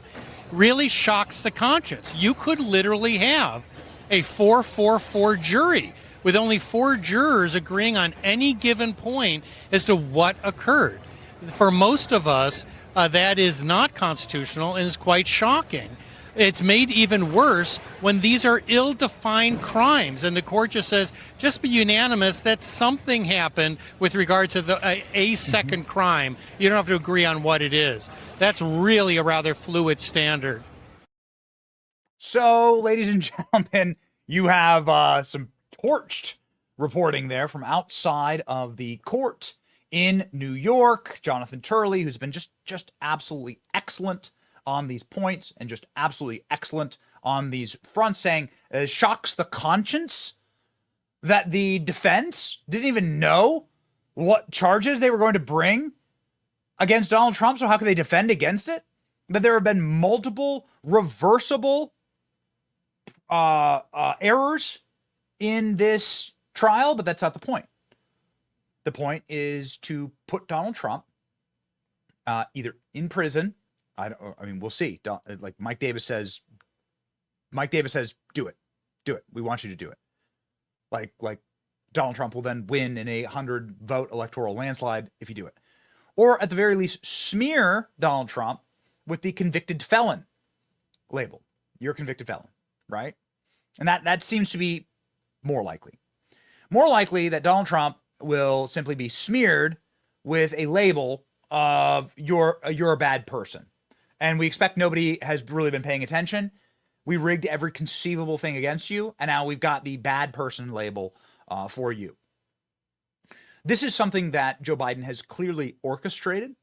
really shocks the conscience. You could literally have a 4-4-4 jury with only 4 jurors agreeing on any given point as to what occurred. For most of us, that is not constitutional and is quite shocking. It's made even worse when these are ill-defined crimes, and the court just says, just be unanimous that something happened with regard to a second crime. You don't have to agree on what it is. That's really a rather fluid standard. So, ladies and gentlemen, you have some torched reporting there from outside of the court in New York. Jonathan Turley, who's been just absolutely excellent on these points and just absolutely excellent on these fronts, saying it shocks the conscience that the defense didn't even know what charges they were going to bring against Donald Trump. So how could they defend against it? That there have been multiple reversible errors in this trial, but that's not the point. The point is to put Donald Trump either in prison. We'll see. Like Mike Davis says, do it. We want you to do it. Like Donald Trump will then win in a 100-vote electoral landslide if you do it. Or at the very least, smear Donald Trump with the convicted felon label. You're a convicted felon, right? And that seems to be more likely. More likely that Donald Trump will simply be smeared with a label of you're a bad person. And we expect nobody has really been paying attention. We rigged every conceivable thing against you, and now we've got the bad person label for you. This is something that Joe Biden has clearly orchestrated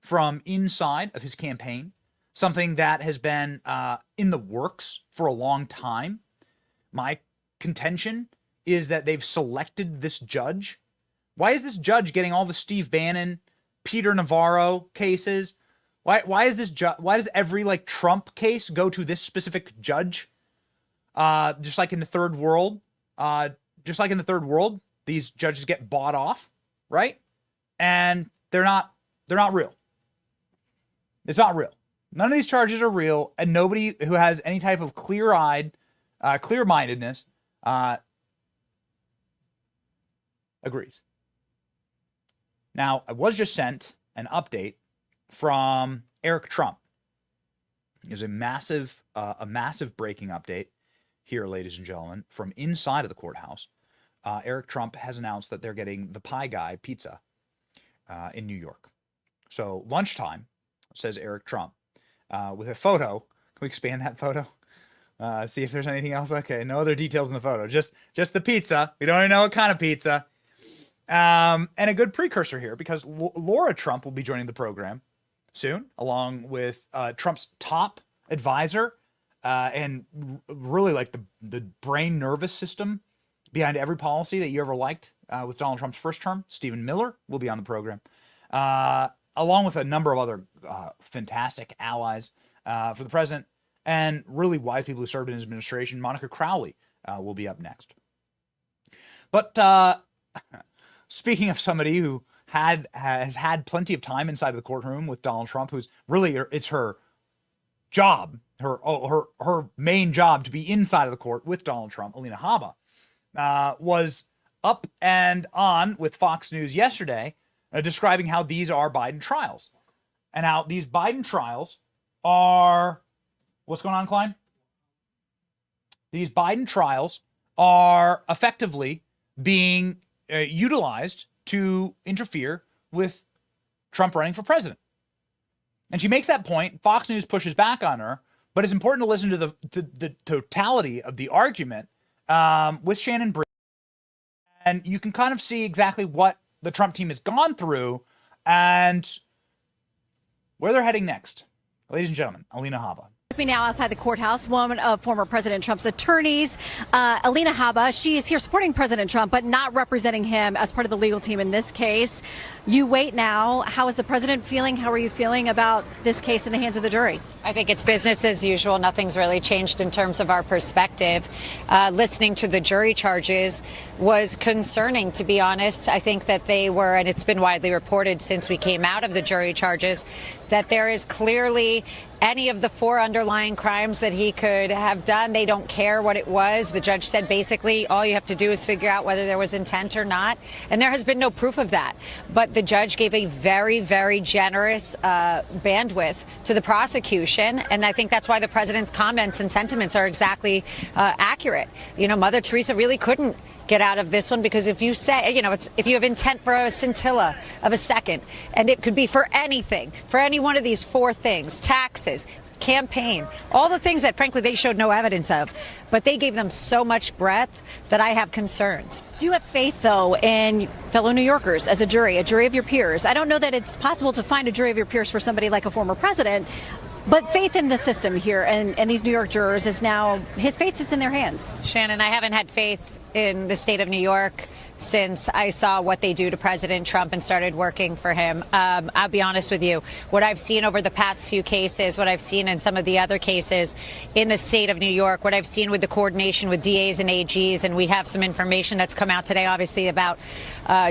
from inside of his campaign, something that has been in the works for a long time. My contention is that they've selected this judge. Why is this judge getting all the Steve Bannon, Peter Navarro cases? Why is this why does every Trump case go to this specific judge? Just like in the third world, these judges get bought off, right? And they're not real. It's not real. None of these charges are real, and nobody who has any type of clear-mindedness agrees. Now, I was just sent an update from Eric Trump. There's a massive breaking update here, ladies and gentlemen, from inside of the courthouse. Eric Trump has announced that they're getting the Pie Guy pizza in New York. So lunchtime, says Eric Trump, with a photo. Can we expand that photo? See if there's anything else. Okay, no other details in the photo. Just the pizza. We don't even know what kind of pizza. And a good precursor here, because Laura Trump will be joining the program soon, along with Trump's top advisor and really like the brain nervous system behind every policy that you ever liked with Donald Trump's first term. Stephen Miller will be on the program, along with a number of other fantastic allies for the president and really wise people who served in his administration. Monica Crowley will be up next. But speaking of somebody who has had plenty of time inside of the courtroom with Donald Trump, who's really, it's her job, her main job to be inside of the court with Donald Trump, Alina Habba, was up and on with Fox News yesterday, describing how these are Biden trials and how these Biden trials are, what's going on, Klein? These Biden trials are effectively being utilized to interfere with Trump running for president. And she makes that point. Fox News pushes back on her, but it's important to listen to the totality of the argument with Shannon Breed. And you can kind of see exactly what the Trump team has gone through and where they're heading next. Ladies and gentlemen, Alina Habba. With me now outside the courthouse, one of former President Trump's attorneys, Alina Habba. She is here supporting President Trump, but not representing him as part of the legal team in this case. You wait now. How is the president feeling? How are you feeling about this case in the hands of the jury? I think it's business as usual. Nothing's really changed in terms of our perspective. Listening to the jury charges was concerning, to be honest. I think that they were, and it's been widely reported since we came out of the jury charges, that there is clearly any of the 4 underlying crimes that he could have done. They don't care what it was. The judge said basically all you have to do is figure out whether there was intent or not. And there has been no proof of that. But the judge gave a very, very generous bandwidth to the prosecution. And I think that's why the president's comments and sentiments are exactly accurate. You know, Mother Teresa really couldn't get out of this one, because if you say, you know, if you have intent for a scintilla of a second, and it could be for anything, for any one of these 4 things, taxes, campaign, all the things that frankly they showed no evidence of, but they gave them so much breadth that I have concerns. Do you have faith, though, in fellow New Yorkers as a jury of your peers? I don't know that it's possible to find a jury of your peers for somebody like a former president, but faith in the system here and these New York jurors is now, his fate sits in their hands. Shannon, I haven't had faith in the state of New York since I saw what they do to President Trump and started working for him. I'll be honest with you. What I've seen over the past few cases, what I've seen in some of the other cases in the state of New York, what I've seen with the coordination with DAs and AGs, and we have some information that's come out today, obviously, about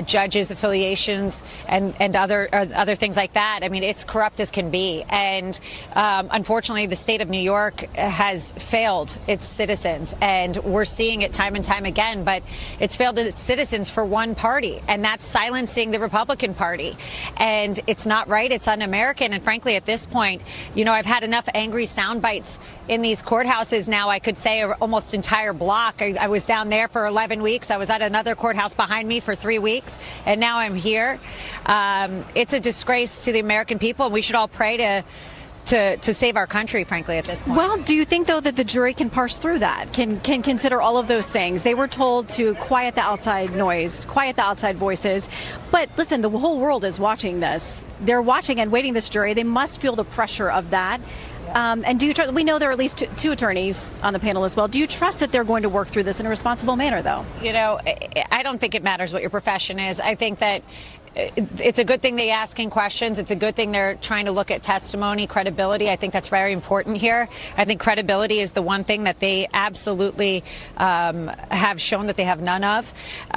judges' affiliations and other things like that. I mean, it's corrupt as can be. And unfortunately, the state of New York has failed its citizens. And we're seeing it time and time again. But it's failed its citizens for one party, and that's silencing the Republican Party. And it's not right. It's un-American. And frankly, at this point, you know, I've had enough angry sound bites in these courthouses now. I could say almost entire block. I was down there for 11 weeks. I was at another courthouse behind me for 3 weeks. And now I'm here. It's a disgrace to the American people. And we should all pray to save our country, frankly, at this point. Well, do you think, though, that the jury can parse through that, can consider all of those things? They were told to quiet the outside noise, quiet the outside voices. But listen, the whole world is watching this. They're watching and waiting this jury. They must feel the pressure of that. And do you trust? We know there are at least two attorneys on the panel as well. Do you trust that they're going to work through this in a responsible manner, though? You know, I don't think it matters what your profession is. I think that it's a good thing they're asking questions. It's a good thing they're trying to look at testimony, credibility. I think that's very important here. I think credibility is the one thing that they absolutely have shown that they have none of,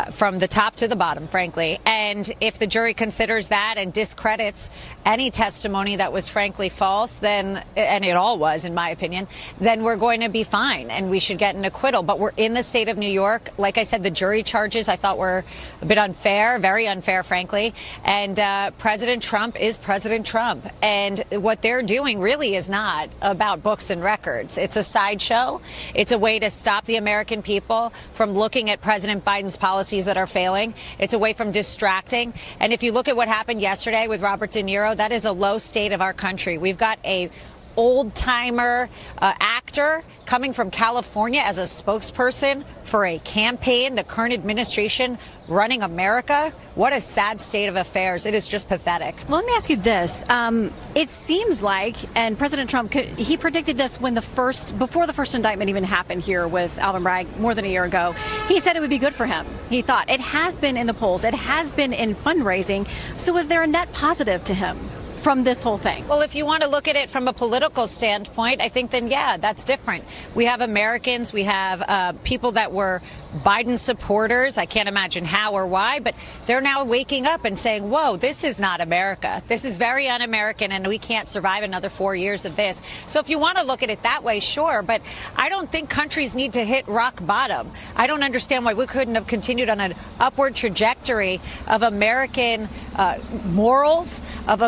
from the top to the bottom, frankly. And if the jury considers that and discredits any testimony that was frankly false, then, and it all was, in my opinion, then we're going to be fine and we should get an acquittal. But we're in the state of New York. Like I said, the jury charges I thought were a bit unfair, very unfair, frankly. country. And President Trump is President Trump. And what they're doing really is not about books and records. It's a sideshow. It's a way to stop the American people from looking at President Biden's policies that are failing. It's a way from distracting. And if you look at what happened yesterday with Robert De Niro, that is a low state of our country. We've got a old-timer actor coming from California as a spokesperson for a campaign, the current administration running America. What a sad state of affairs. It is just pathetic. Well, let me ask you this. It seems like, and President Trump, he predicted this when before the first indictment even happened here with Alvin Bragg more than a year ago. He said it would be good for him. He thought it has been in the polls. It has been in fundraising. So is there a net positive to him from this whole thing? Well, if you want to look at it from a political standpoint, I think then, yeah, that's different. We have Americans, we have people that were Biden supporters. I can't imagine how or why, but they're now waking up and saying, whoa, this is not America. This is very un-American, and we can't survive another 4 years of this. So if you want to look at it that way, sure, but I don't think countries need to hit rock bottom. I don't understand why we couldn't have continued on an upward trajectory of American morals, of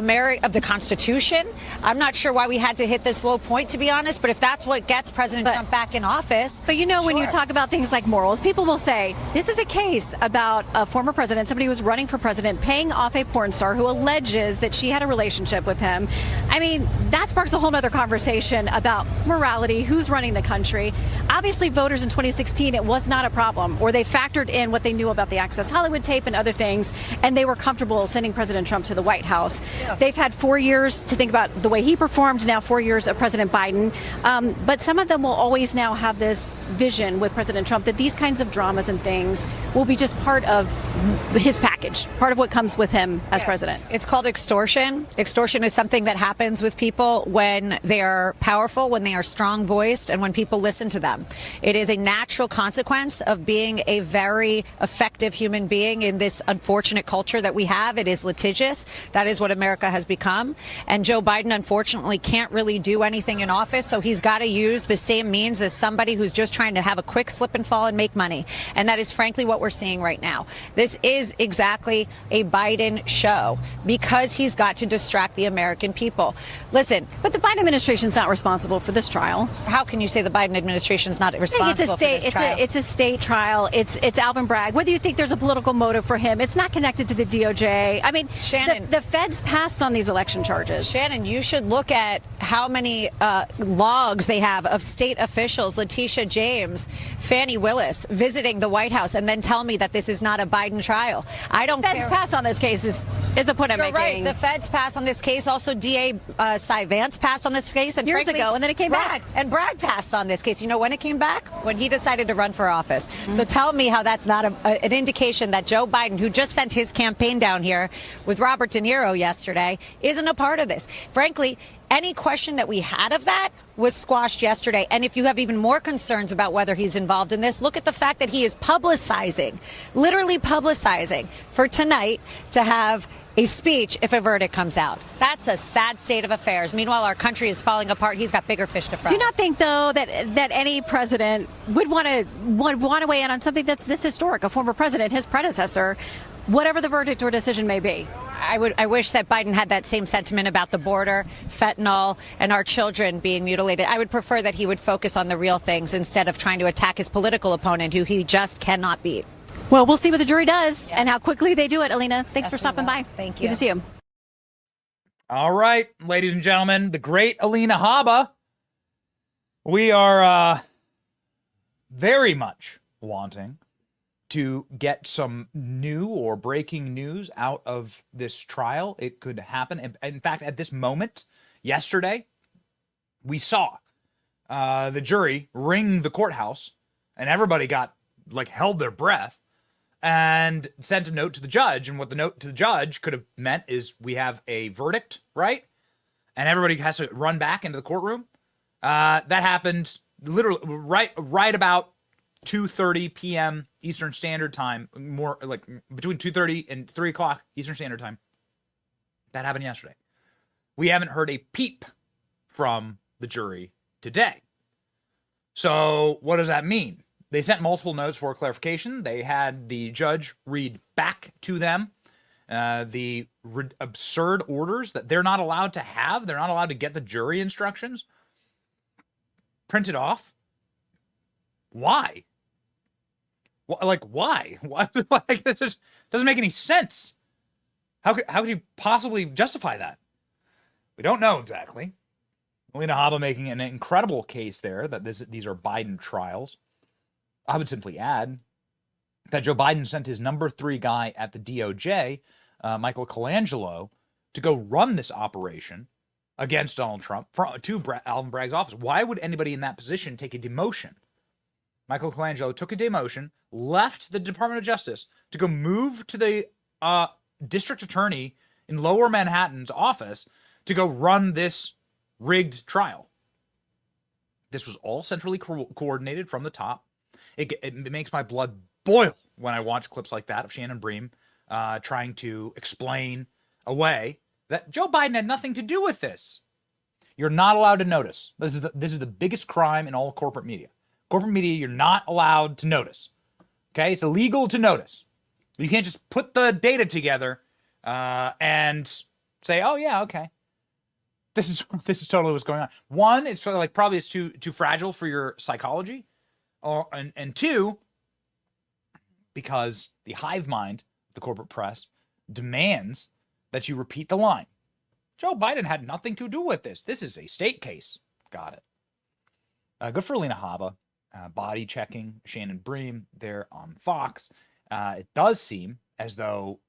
the Constitution. I'm not sure why we had to hit this low point, to be honest, but if that's what gets President Trump back in office. But you know, when you talk about things like morals, people will say, this is a case about a former president, somebody who was running for president, paying off a porn star who alleges that she had a relationship with him. I mean, that sparks a whole other conversation about morality, who's running the country. Obviously, voters in 2016, it was not a problem, or they factored in what they knew about the Access Hollywood tape and other things, and they were comfortable sending President Trump to the White House. Yeah. They've had 4 years to think about the way he performed, now 4 years of President Biden. But some of them will always now have this vision with President Trump that these kinds of dramas and things will be just part of his package, part of what comes with him as president. It's called extortion. Extortion is something that happens with people when they are powerful, when they are strong-voiced, and when people listen to them. It is a natural consequence of being a very effective human being in this unfortunate culture that we have. It is litigious. That is what America has become. And Joe Biden, unfortunately, can't really do anything in office, so he's got to use the same means as somebody who's just trying to have a quick slip and fall and make money. And that is frankly what we're seeing right now. This is exactly a Biden show because he's got to distract the American people. Listen, but the Biden administration's not responsible for this trial. How can you say the Biden administration's not responsible for this trial? It's a state trial. It's Alvin Bragg. Whether you think there's a political motive for him, it's not connected to the DOJ. I mean, Shannon, the feds passed on these election charges. Shannon, you should look at how many logs they have of state officials, Letitia James, Fannie Willis, visiting the White House, and then tell me that this is not a Biden trial. I don't care. The feds pass on this case is the point I'm making. Right. The feds pass on this case. Also, DA Cy Vance passed on this case. And years ago, and then it came back. And Bragg passed on this case. You know when it came back? When he decided to run for office. Mm-hmm. So tell me how that's not an indication that Joe Biden, who just sent his campaign down here with Robert De Niro yesterday, isn't a part of this. Frankly, any question that we had of that was squashed yesterday. And if you have even more concerns about whether he's involved in this, look at the fact that he is publicizing, literally publicizing for tonight to have a speech if a verdict comes out. That's a sad state of affairs. Meanwhile, our country is falling apart. He's got bigger fish to fry. Do you not think, though, that any president would want to weigh in on something that's this historic, a former president, his predecessor, whatever the verdict or decision may be? I wish that Biden had that same sentiment about the border, fentanyl, and our children being mutilated. I would prefer that he would focus on the real things instead of trying to attack his political opponent, who he just cannot beat. Well, we'll see what the jury does and how quickly they do it. Alina, thanks for stopping by. Thank you. Good to see you. All right, ladies and gentlemen, the great Alina Habba. We are very much wanting to get some new or breaking news out of this trial. It could happen. In fact, at this moment, yesterday, we saw the jury ring the courthouse, and everybody got held their breath and sent a note to the judge. And what the note to the judge could have meant is we have a verdict, right? And everybody has to run back into the courtroom. That happened literally right about 2:30 p.m. Eastern Standard Time, more like between 2:30 and 3 o'clock Eastern Standard Time. That happened yesterday. We haven't heard a peep from the jury today. So what does that mean? They sent multiple notes for clarification. They had the judge read back to them the absurd orders that they're not allowed to have. They're not allowed to get the jury instructions printed off. Why? Like, why? Why? Like, that just doesn't make any sense. How could you possibly justify that? We don't know exactly. Alina Habba making an incredible case there that these are Biden trials. I would simply add that Joe Biden sent his number 3 guy at the DOJ, Michael Colangelo, to go run this operation against Donald Trump to Alvin Bragg's office. Why would anybody in that position take a demotion? Michael Colangelo took a demotion, left the Department of Justice to go move to the district attorney in Lower Manhattan's office to go run this rigged trial. This was all centrally coordinated from the top. It makes my blood boil when I watch clips like that of Shannon Bream trying to explain away that Joe Biden had nothing to do with this. You're not allowed to notice. This is the biggest crime in all corporate media. Corporate media, you're not allowed to notice. Okay, it's illegal to notice. You can't just put the data together and say, "Oh yeah, okay, this is totally what's going on." One, it's sort of like probably it's too fragile for your psychology, and two, because the hive mind, the corporate press, demands that you repeat the line. Joe Biden had nothing to do with this. This is a state case. Got it. Good for Alina Habba. Body checking Shannon Bream there on Fox. It does seem as though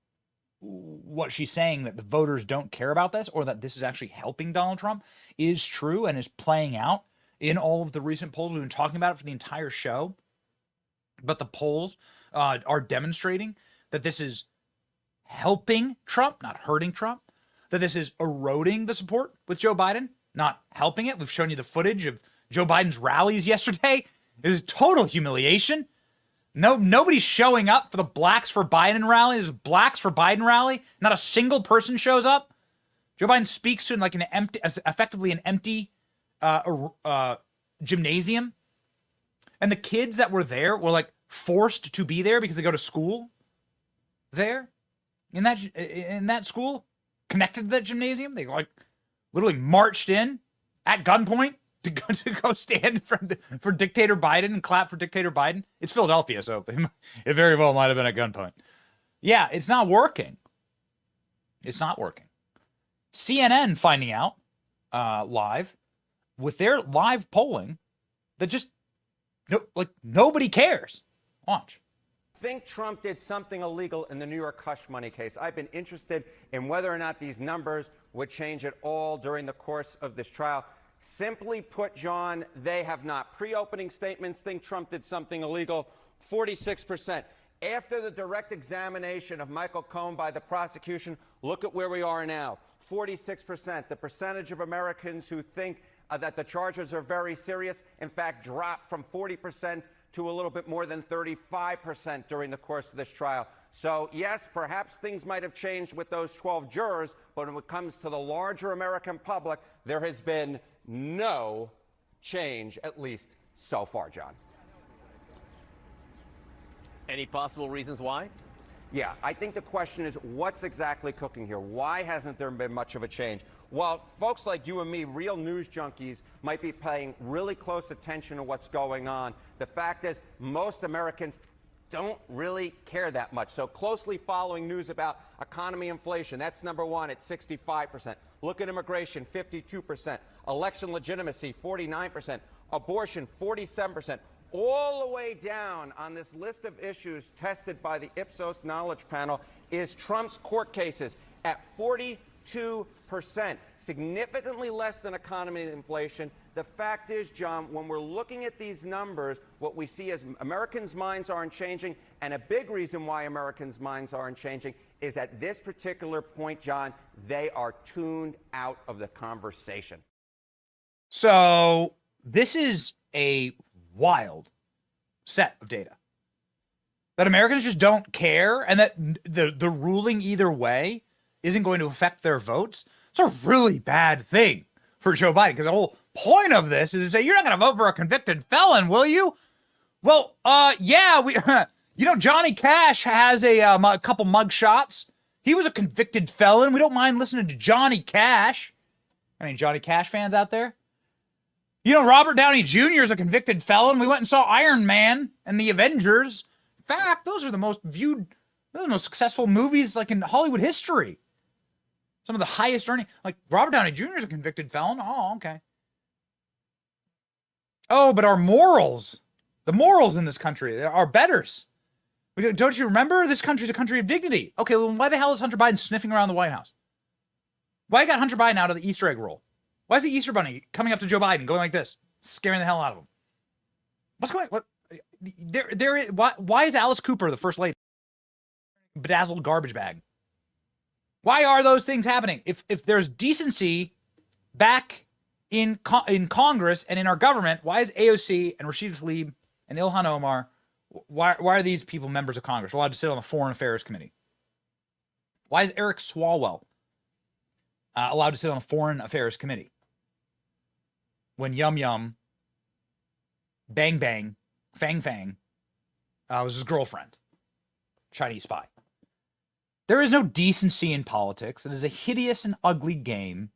what she's saying, that the voters don't care about this or that this is actually helping Donald Trump, is true and is playing out in all of the recent polls. We've been talking about it for the entire show, but the polls are demonstrating that this is helping Trump, not hurting Trump, that this is eroding the support with Joe Biden, not helping it. We've shown you the footage of Joe Biden's rallies yesterday. It was total humiliation. Nobody's showing up for the Blacks for Biden rally. There's a Blacks for Biden rally. Not a single person shows up. Joe Biden speaks to like effectively an empty gymnasium. And the kids that were there were like forced to be there because they go to school there in that school connected to that gymnasium. They like literally marched in at gunpoint to go stand for Dictator Biden and clap for Dictator Biden. It's Philadelphia, so it very well might have been at gunpoint. Yeah, it's not working. It's not working. CNN finding out live with their live polling that just nobody cares. Watch. Think Trump did something illegal in the New York hush money case. I've been interested in whether or not these numbers would change at all during the course of this trial. Simply put, John, they have not. Pre-opening statements think Trump did something illegal, 46%. After the direct examination of Michael Cohen by the prosecution, look at where we are now, 46%. The percentage of Americans who think that the charges are very serious, in fact, dropped from 40% to a little bit more than 35% during the course of this trial. So, yes, perhaps things might have changed with those 12 jurors, but when it comes to the larger American public, there has been no change, at least so far, John. Any possible reasons why? Yeah, I think the question is what's exactly cooking here? Why hasn't there been much of a change? Well, folks like you and me, real news junkies, might be paying really close attention to what's going on. The fact is most Americans don't really care that much. So closely following news about economy inflation, that's number one at 65%. Look at immigration, 52%. Election legitimacy, 49%. Abortion, 47%. All the way down on this list of issues tested by the Ipsos Knowledge Panel is Trump's court cases at 42%, significantly less than economy inflation. The fact is, John, when we're looking at these numbers, what we see is Americans' minds aren't changing, and a big reason why Americans' minds aren't changing is at this particular point, John, they are tuned out of the conversation. So this is a wild set of data that Americans just don't care, and that the ruling either way isn't going to affect their votes. It's a really bad thing for Joe Biden, because the whole point of this is to say, you're not going to vote for a convicted felon, will you? Well, yeah, we, Johnny Cash has a couple mug shots. He was a convicted felon. We don't mind listening to Johnny Cash. Any Johnny Cash fans out there? You know, Robert Downey Jr. is a convicted felon. We went and saw Iron Man and the Avengers. In fact, those are the most successful movies like in Hollywood history. Some of the highest earning, like Robert Downey Jr. is a convicted felon. Oh, okay. Oh, but our morals, the morals in this country are betters. Don't you remember? This country is a country of dignity. Okay, well, why the hell is Hunter Biden sniffing around the White House? Why got Hunter Biden out of the Easter egg roll? Why is the Easter Bunny coming up to Joe Biden, going like this, scaring the hell out of him? What's going on? Why is Alice Cooper, the first lady, bedazzled garbage bag? Why are those things happening? If there's decency back in Congress and in our government, why is AOC and Rashida Tlaib and Ilhan Omar, why are these people members of Congress allowed to sit on the Foreign Affairs Committee? Why is Eric Swalwell allowed to sit on the Foreign Affairs Committee when Yum Yum, Bang Bang, Fang Fang was his girlfriend, Chinese spy? There is no decency in politics. It is a hideous and ugly game.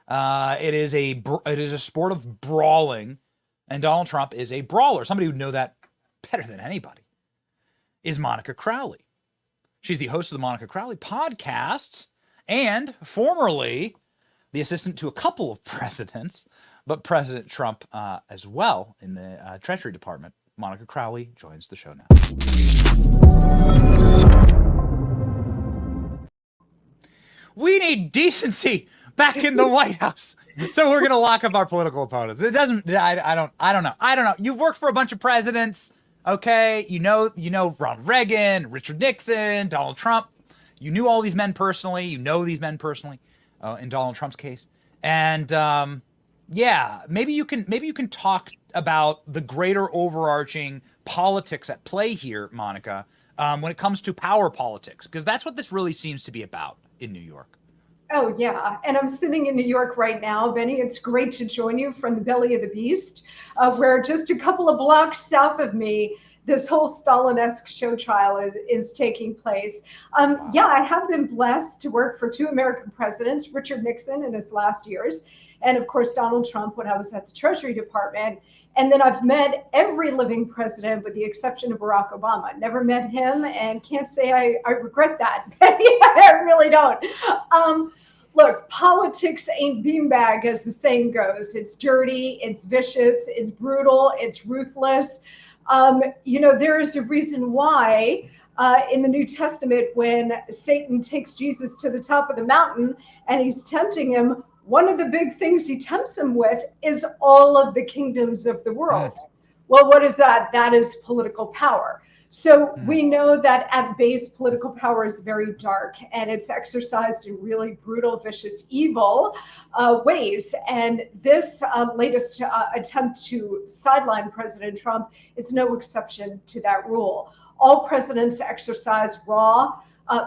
It is a sport of brawling, and Donald Trump is a brawler. Somebody who would know that better than anybody is Monica Crowley. She's the host of the Monica Crowley podcast and formerly the assistant to a couple of presidents, but President Trump as well in the Treasury Department. Monica Crowley joins the show now. We need decency back in the White House. So we're going to lock up our political opponents. It doesn't, I don't know. You've worked for a bunch of presidents. Okay. You know, Ronald Reagan, Richard Nixon, Donald Trump. You knew all these men personally. You know these men personally in Donald Trump's case. And yeah, maybe you can talk about the greater overarching politics at play here, Monica, when it comes to power politics, because that's what this really seems to be about in New York. Oh, yeah. And I'm sitting in New York right now, Benny. It's great to join you from the belly of the beast, where just a couple of blocks south of me, this whole Stalin-esque show trial is taking place. Yeah, I have been blessed to work for two American presidents, Richard Nixon in his last years, and of course, Donald Trump when I was at the Treasury Department. And then I've met every living president with the exception of Barack Obama. Never met him and can't say I regret that. I really don't. Look, politics ain't beanbag, as the saying goes. It's dirty, it's vicious, it's brutal, it's ruthless. There is a reason why in the New Testament, when Satan takes Jesus to the top of the mountain and he's tempting him, one of the big things he tempts him with is all of the kingdoms of the world. Well, what is that? That is political power. So we know that at base, political power is very dark and it's exercised in really brutal, vicious, evil ways. And this latest attempt to sideline President Trump is no exception to that rule. All presidents exercise raw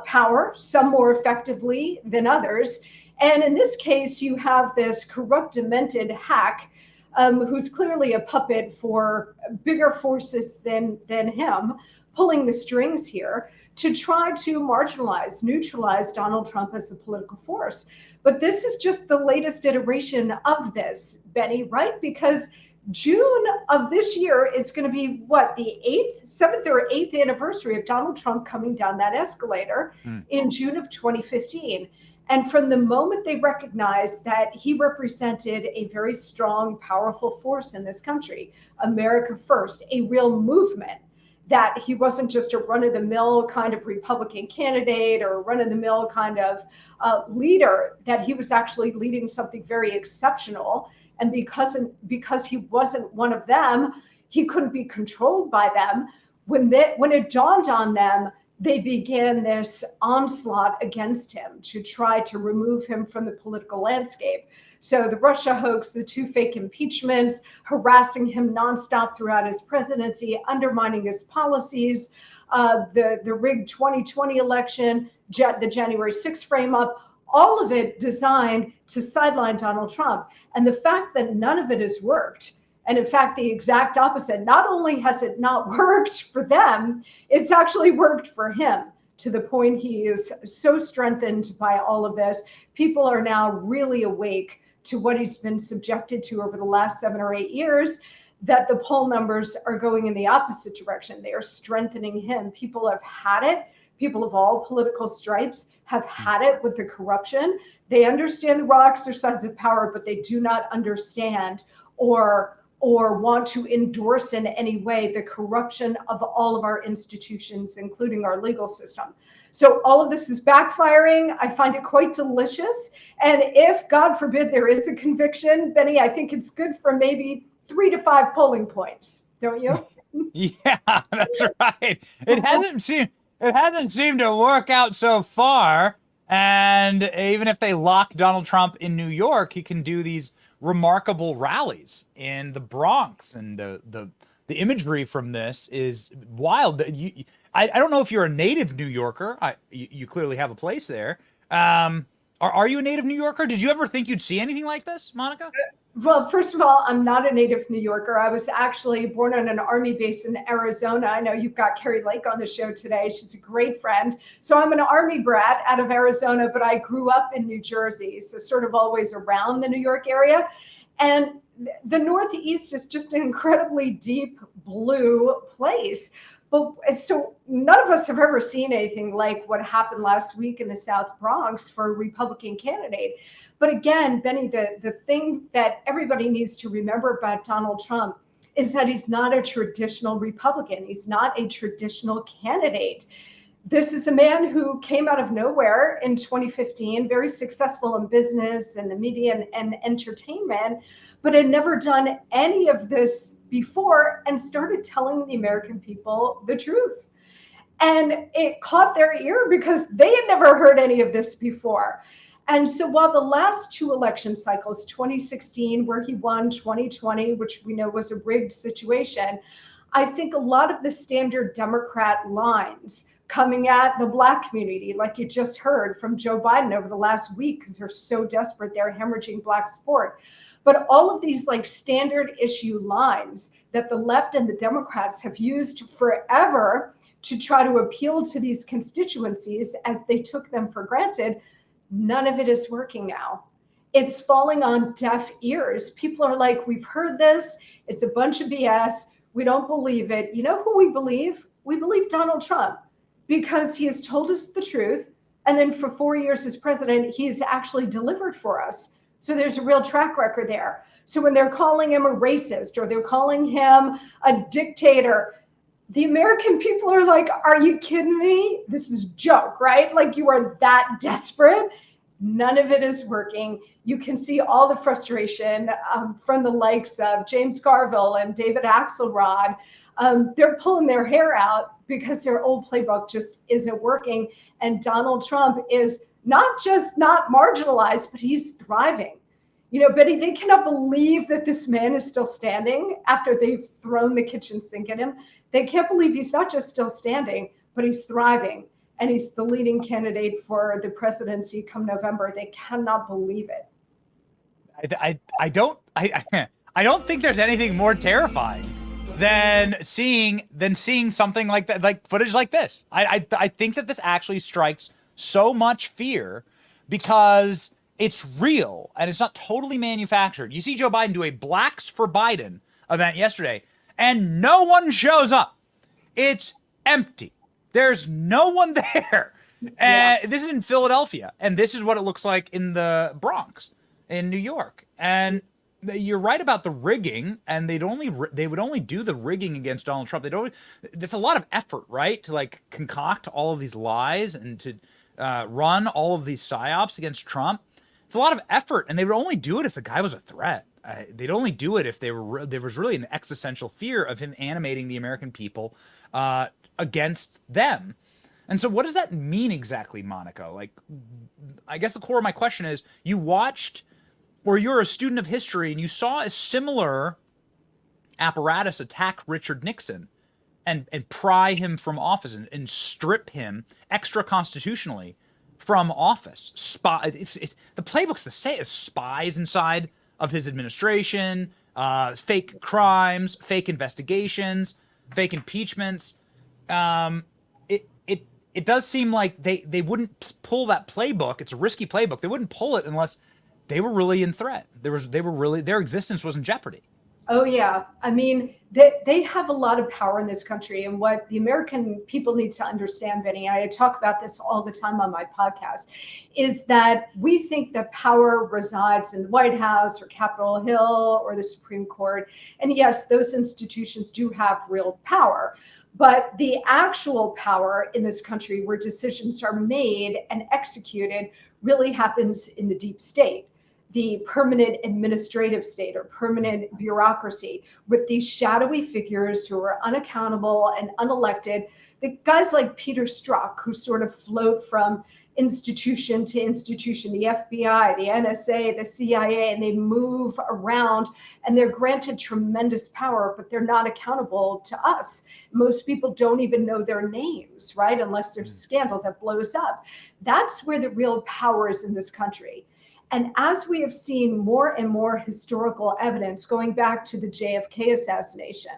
power, some more effectively than others. And in this case, you have this corrupt, demented hack who's clearly a puppet for bigger forces than him, pulling the strings here to try to marginalize, neutralize Donald Trump as a political force. But this is just the latest iteration of this, Benny, right? Because June of this year is going to be what, the 7th or 8th anniversary of Donald Trump coming down that escalator in June of 2015. And from the moment they recognized that he represented a very strong, powerful force in this country, America First, a real movement, that he wasn't just a run-of-the-mill kind of Republican candidate or a run-of-the-mill kind of leader, that he was actually leading something very exceptional. And because he wasn't one of them, he couldn't be controlled by them. When it dawned on them, they began this onslaught against him to try to remove him from the political landscape. So the Russia hoax, the 2 fake impeachments, harassing him nonstop throughout his presidency, undermining his policies, the rigged 2020 election, the January 6th frame-up, all of it designed to sideline Donald Trump. And the fact that none of it has worked, and in fact, the exact opposite, not only has it not worked for them, it's actually worked for him, to the point he is so strengthened by all of this. People are now really awake to what he's been subjected to over the last 7 or 8 years, that the poll numbers are going in the opposite direction. They are strengthening him. People have had it. People of all political stripes have had it with the corruption. They understand the raw exercise of power, but they do not understand or want to endorse in any way the corruption of all of our institutions, including our legal system. So all of this is backfiring. I find it quite delicious. And if, God forbid, there is a conviction, Benny, I think it's good for maybe 3 to 5 polling points, don't you? Yeah, that's right. It hasn't seemed to work out so far. And even if they lock Donald Trump in New York, he can do these remarkable rallies in the Bronx, and the imagery from this is wild. I don't know if you're a native New Yorker. You clearly have a place there. Are you a native New Yorker? Did you ever think you'd see anything like this, Monica? Well, first of all, I'm not a native New Yorker. I was actually born on an Army base in Arizona. I know you've got Carrie Lake on the show today. She's a great friend. So I'm an Army brat out of Arizona, but I grew up in New Jersey, so sort of always around the New York area. And the Northeast is just an incredibly deep blue place. But so none of us have ever seen anything like what happened last week in the South Bronx for a Republican candidate. But again, Benny, the thing that everybody needs to remember about Donald Trump is that he's not a traditional Republican. He's not a traditional candidate. This is a man who came out of nowhere in 2015, very successful in business and the media and entertainment, but had never done any of this before and started telling the American people the truth. And it caught their ear because they had never heard any of this before. And so while the last 2 election cycles, 2016, where he won, 2020, which we know was a rigged situation, I think a lot of the standard Democrat lines coming at the Black community, like you just heard from Joe Biden over the last week, because they're so desperate, they're hemorrhaging Black support. But all of these like standard issue lines that the left and the Democrats have used forever to try to appeal to these constituencies as they took them for granted, none of it is working now. It's falling on deaf ears. People are like, we've heard this. It's a bunch of BS. We don't believe it. You know who we believe? We believe Donald Trump, because he has told us the truth. And then for 4 years as president, he has actually delivered for us. So there's a real track record there. So when they're calling him a racist or they're calling him a dictator, the American people are like, are you kidding me? This is a joke, right? Like, you are that desperate. None of it is working. You can see all the frustration from the likes of James Carville and David Axelrod. They're pulling their hair out because their old playbook just isn't working. And Donald Trump is not just not marginalized, but he's thriving. You know, Betty, they cannot believe that this man is still standing after they've thrown the kitchen sink at him. They can't believe he's not just still standing, but he's thriving. And he's the leading candidate for the presidency come November. They cannot believe it. I don't think there's anything more terrifying than seeing something like that, like footage like this. I think that this actually strikes so much fear because it's real and it's not totally manufactured. You see Joe Biden do a Blacks for Biden event yesterday, and no one shows up. It's empty. There's no one there. Yeah. This is in Philadelphia, and this is what it looks like in the Bronx in New York. And you're right about the rigging, and they would only do the rigging against Donald Trump. There's a lot of effort, right, to like concoct all of these lies and to run all of these psyops against Trump. It's a lot of effort, and they would only do it if the guy was a threat. They'd only do it if there was really an existential fear of him animating the American people against them. And so what does that mean exactly, Monica? Like, I guess the core of my question is, you watched, or you're a student of history, and you saw a similar apparatus attack Richard Nixon and pry him from office and strip him extra constitutionally from office. The playbook's the same. Spies inside of his administration, fake crimes, it does seem like they wouldn't pull that playbook. It's a risky playbook. They wouldn't pull it unless they were really in threat. Their existence was in jeopardy. Oh, yeah. I mean, they have a lot of power in this country. And what the American people need to understand, Benny, I talk about this all the time on my podcast, is that we think that power resides in the White House or Capitol Hill or the Supreme Court. And yes, those institutions do have real power. But the actual power in this country where decisions are made and executed really happens in the deep state, the permanent administrative state or permanent bureaucracy, with these shadowy figures who are unaccountable and unelected. The guys like Peter Strzok, who sort of float from institution to institution, the FBI, the NSA, the CIA, and they move around and they're granted tremendous power, but they're not accountable to us. Most people don't even know their names, right? Unless there's scandal that blows up. That's where the real power is in this country. And as we have seen more and more historical evidence going back to the JFK assassination,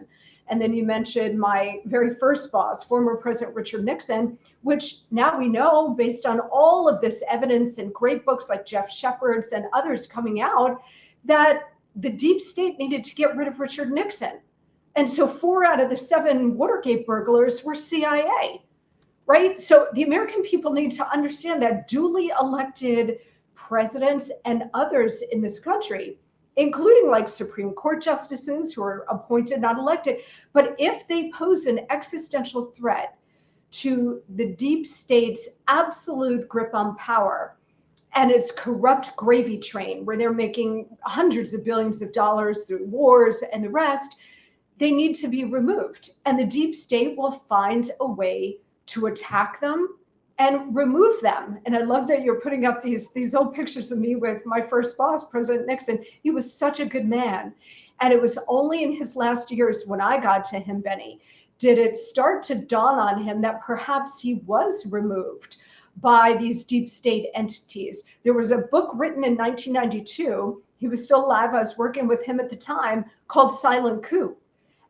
and then you mentioned my very first boss, former President Richard Nixon, which now we know based on all of this evidence and great books like Jeff Shepard's and others coming out, that the deep state needed to get rid of Richard Nixon. And so 4 out of the 7 Watergate burglars were CIA, right? So the American people need to understand that duly elected presidents and others in this country, including like Supreme Court justices who are appointed, not elected, but if they pose an existential threat to the deep state's absolute grip on power and its corrupt gravy train, where they're making hundreds of billions of dollars through wars and the rest, they need to be removed. And the deep state will find a way to attack them and remove them. And I love that you're putting up these old pictures of me with my first boss, President Nixon. He was such a good man. And it was only in his last years when I got to him, Benny, did it start to dawn on him that perhaps he was removed by these deep state entities. There was a book written in 1992. He was still alive. I was working with him at the time, called Silent Coup.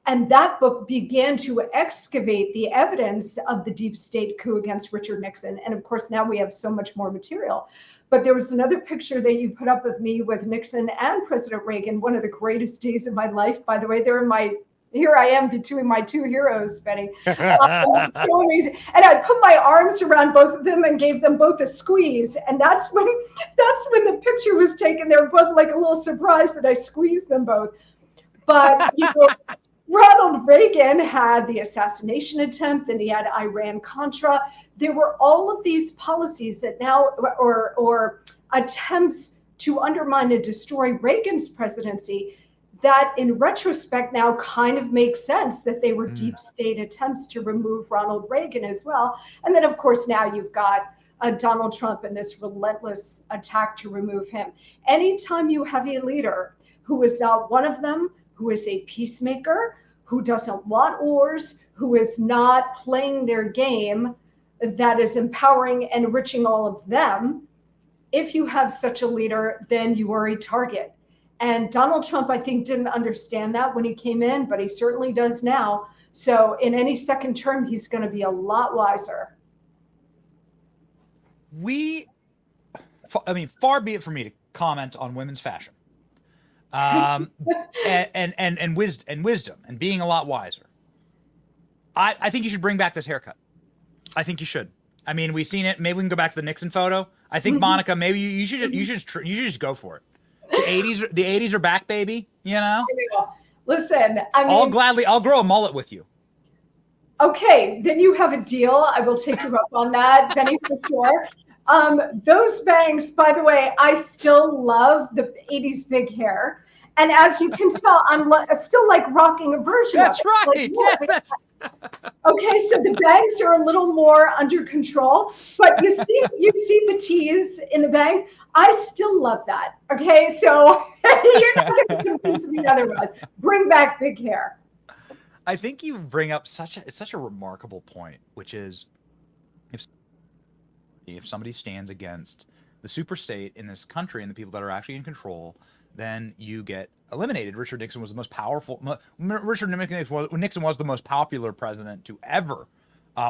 And that book began to excavate the evidence of the deep state coup against Richard Nixon. And of course, now we have so much more material. But there was another picture that you put up of me with Nixon and President Reagan, one of the greatest days of my life. By the way, here I am between my 2 heroes, Benny. So amazing. And I put my arms around both of them and gave them both a squeeze. And that's when the picture was taken. They were both like a little surprised that I squeezed them both. But, Ronald Reagan had the assassination attempt, and he had Iran-Contra. There were all of these policies that now, or attempts to undermine and destroy Reagan's presidency that in retrospect now kind of makes sense that they were deep state attempts to remove Ronald Reagan as well. And then, of course, now you've got Donald Trump and this relentless attack to remove him. Anytime you have a leader who is not one of them, who is a peacemaker, who doesn't want wars, who is not playing their game, that is empowering and enriching all of them, if you have such a leader, then you are a target. And Donald Trump, I think, didn't understand that when he came in, but he certainly does now. So in any second term, he's going to be a lot wiser. Far be it for me to comment on women's fashion. And wisdom and being a lot wiser. I think you should bring back this haircut. I think you should. I mean, we've seen it. Maybe we can go back to the Nixon photo. I think Monica, maybe you should just go for it. The 80s are back, baby. You know. Listen, I mean, I'll grow a mullet with you. Okay, then you have a deal. I will take you up on that, Benny, for sure. Those bangs, by the way, I still love the 80s big hair. And as you can tell, I'm still like rocking a version That's of it. Right. Like, yes. Okay, so the bangs are a little more under control, but you see the tees in the bang. I still love that. Okay, so you're not going to convince me otherwise. Bring back big hair. I think you bring up such a remarkable point, which is if somebody stands against the super state in this country and the people that are actually in control, then you get eliminated. Richard Nixon was the most powerful. Nixon was the most popular president to ever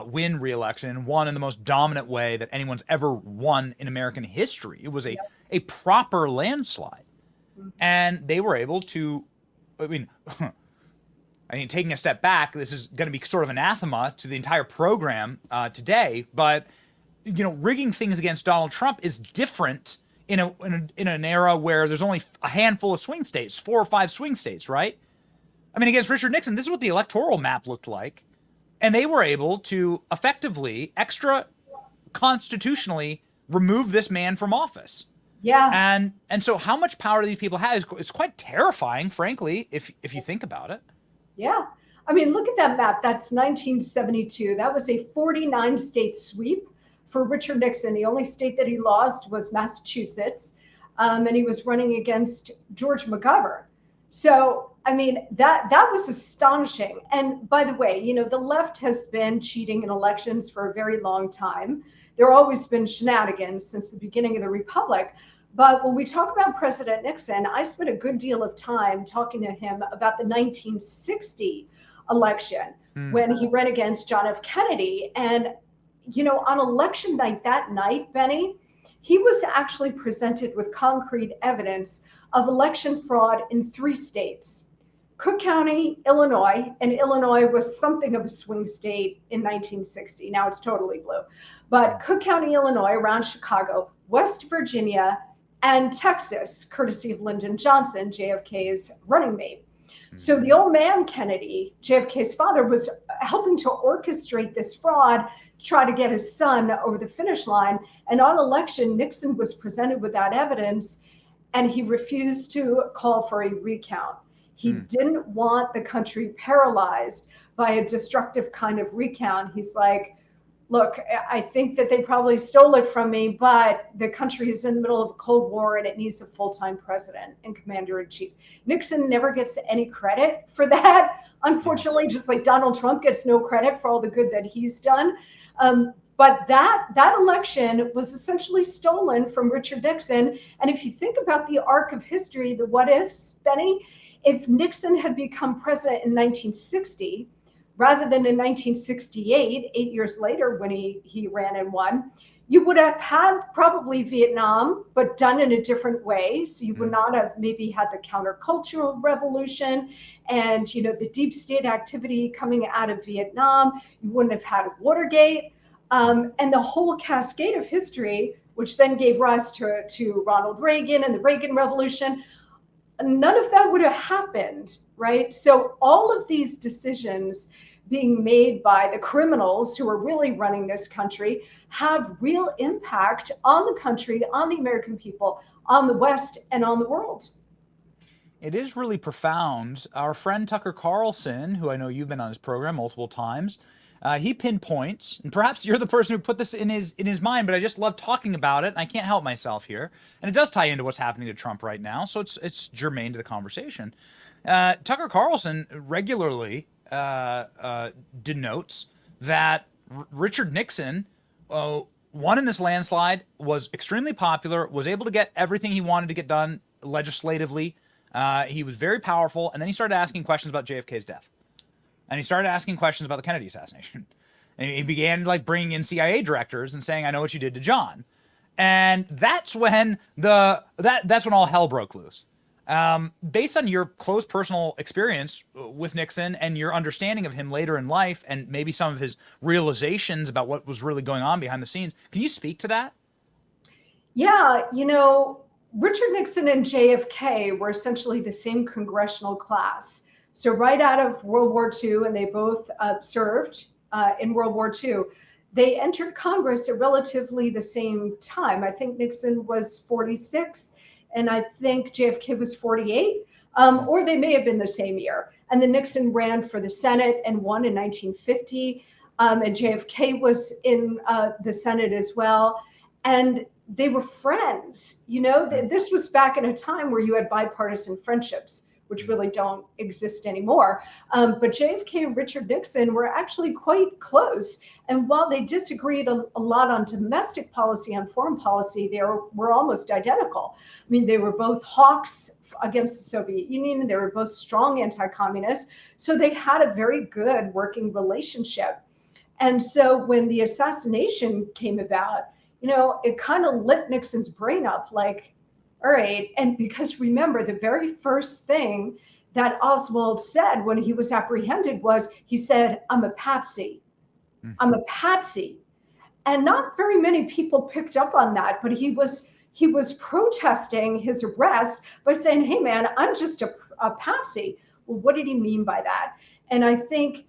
win re-election, and won in the most dominant way that anyone's ever won in American history. It was a proper landslide. And they were able to, I mean, taking a step back, this is going to be sort of anathema to the entire program today, but, rigging things against Donald Trump is different in an era where there's only a handful of swing states, 4 or 5 swing states, right? I mean, against Richard Nixon, this is what the electoral map looked like. And they were able to effectively, extra constitutionally, remove this man from office. Yeah. And so how much power do these people have is quite terrifying, frankly, if you think about it. Yeah. I mean, look at that map. That's 1972. That was a 49-state sweep for Richard Nixon. The only state that he lost was Massachusetts, and he was running against George McGovern. So, I mean, that was astonishing. And by the way, the left has been cheating in elections for a very long time. There have always been shenanigans since the beginning of the Republic. But when we talk about President Nixon, I spent a good deal of time talking to him about the 1960 election when he ran against John F. Kennedy. And, on election night that night, Benny, he was actually presented with concrete evidence of election fraud in 3 states. Cook County, Illinois, and Illinois was something of a swing state in 1960. Now it's totally blue. But Cook County, Illinois, around Chicago, West Virginia, and Texas, courtesy of Lyndon Johnson, JFK's running mate. So the old man Kennedy, JFK's father, was helping to orchestrate this fraud, try to get his son over the finish line. And on election, Nixon was presented with that evidence, and he refused to call for a recount. He didn't want the country paralyzed by a destructive kind of recount. He's like, look, I think that they probably stole it from me, but the country is in the middle of a Cold War and it needs a full-time president and commander-in-chief. Nixon never gets any credit for that, unfortunately, just like Donald Trump gets no credit for all the good that he's done. But that election was essentially stolen from Richard Nixon. And if you think about the arc of history, the what ifs, Benny, if Nixon had become president in 1960, rather than in 1968, 8 years later when he ran and won, you would have had probably Vietnam, but done in a different way. So you would not have maybe had the countercultural revolution and, the deep state activity coming out of Vietnam. You wouldn't have had Watergate and the whole cascade of history, which then gave rise to Ronald Reagan and the Reagan Revolution. None of that would have happened, right? So all of these decisions being made by the criminals who are really running this country have real impact on the country, on the American people, on the West, and on the world. It is really profound. Our friend Tucker Carlson, who I know you've been on his program multiple times, he pinpoints, and perhaps you're the person who put this in his mind, but I just love talking about it, and I can't help myself here. And it does tie into what's happening to Trump right now, so it's germane to the conversation. Tucker Carlson regularly denotes that Richard Nixon won in this landslide, was extremely popular, was able to get everything he wanted to get done legislatively. He was very powerful, and then he started asking questions about JFK's death. And he started asking questions about the Kennedy assassination. And he began bringing in CIA directors and saying, I know what you did to John. And that's when that's when all hell broke loose. Based on your close personal experience with Nixon and your understanding of him later in life and maybe some of his realizations about what was really going on behind the scenes, can you speak to that? Yeah, Richard Nixon and JFK were essentially the same congressional class. So right out of World War II, and they both served in World War II, they entered Congress at relatively the same time. I think Nixon was 46, and I think JFK was 48, or they may have been the same year. And then Nixon ran for the Senate and won in 1950, and JFK was in the Senate as well. And they were friends. This was back in a time where you had bipartisan friendships, which really don't exist anymore. But JFK and Richard Nixon were actually quite close. And while they disagreed a lot on domestic policy, on foreign policy, they were almost identical. I mean, they were both hawks against the Soviet Union. They were both strong anti-communists. So they had a very good working relationship. And so when the assassination came about, it kind of lit Nixon's brain up like, all right. And because remember, the very first thing that Oswald said when he was apprehended was, he said, I'm a patsy. I'm a patsy. And not very many people picked up on that, but he was protesting his arrest by saying, hey man, I'm just a patsy. Well, what did he mean by that? And I think,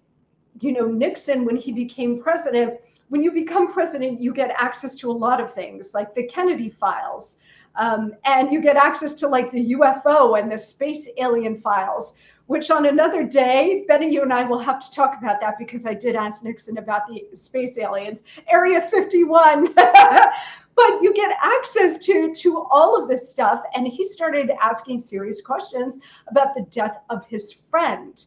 Nixon, when he became president, when you become president, you get access to a lot of things like the Kennedy files. And you get access to like the UFO and the space alien files, which on another day, Benny, you and I will have to talk about that because I did ask Nixon about the space aliens, Area 51. But you get access to all of this stuff. And he started asking serious questions about the death of his friend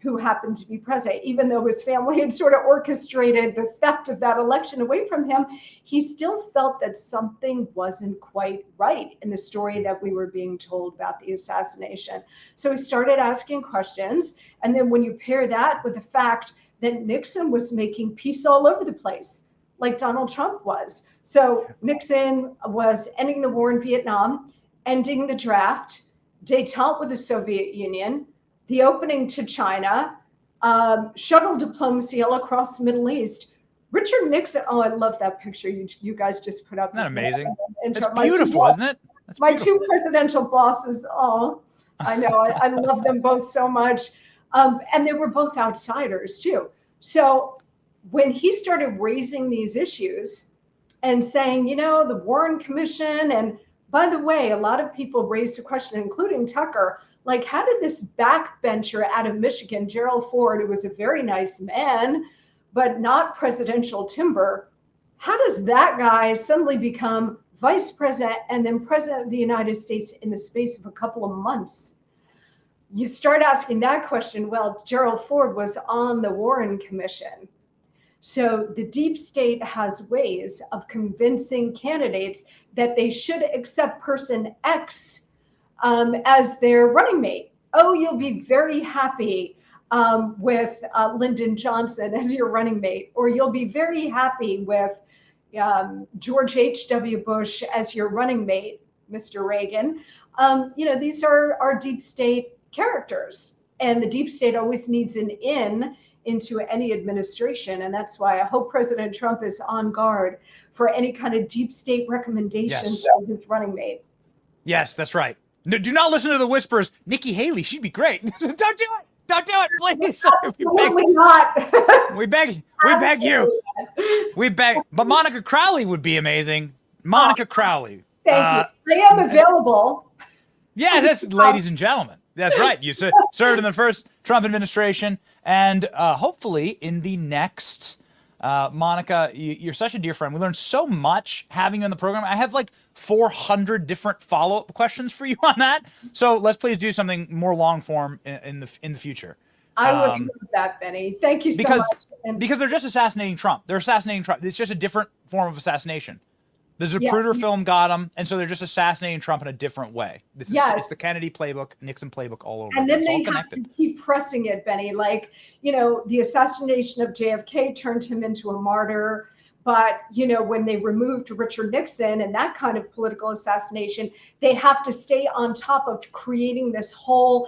who happened to be president. Even though his family had sort of orchestrated the theft of that election away from him, he still felt that something wasn't quite right in the story that we were being told about the assassination. So he started asking questions. And then when you pair that with the fact that Nixon was making peace all over the place, like Donald Trump was. So Nixon was ending the war in Vietnam, ending the draft, détente with the Soviet Union, the opening to China, shuttle diplomacy all across the Middle East. Richard Nixon, oh, I love that picture you guys just put up. Isn't that amazing? It's My beautiful, isn't it? That's my beautiful. two presidential bosses, oh, I know, I love them both so much. And they were both outsiders too. So when he started raising these issues and saying, the Warren Commission, and by the way, a lot of people raised the question, including Tucker, like, how did this backbencher out of Michigan, Gerald Ford, who was a very nice man, but not presidential timber, how does that guy suddenly become vice president and then president of the United States in the space of a couple of months? You start asking that question. Well, Gerald Ford was on the Warren Commission. So the deep state has ways of convincing candidates that they should accept person X as their running mate. Oh, you'll be very happy with Lyndon Johnson as your running mate, or you'll be very happy with George H.W. Bush as your running mate, Mr. Reagan. These are our deep state characters, and the deep state always needs an in into any administration. And that's why I hope President Trump is on guard for any kind of deep state recommendations of his running mate. Yes, that's right. No, do not listen to the whispers. Nikki Haley, she'd be great. Don't do it. Don't do it, please. Absolutely not. We beg you. We beg. But Monica Crowley would be amazing. Monica Crowley. Thank you. I am available. Yeah, that's ladies and gentlemen. That's right. You served in the first Trump administration, and hopefully in the next. Monica, you're such a dear friend. We learned so much having you on the program. I have like 400 different follow-up questions for you on that. So let's please do something more long form in the future. I would love that, Benny. Thank you so much. Because they're just assassinating Trump. They're assassinating Trump. It's just a different form of assassination. The Zapruder film got him, and so they're just assassinating Trump in a different way. It's the Kennedy playbook, Nixon playbook all over. And then they have to keep pressing it, Benny. Like, the assassination of JFK turned him into a martyr. But, when they removed Richard Nixon and that kind of political assassination, they have to stay on top of creating this whole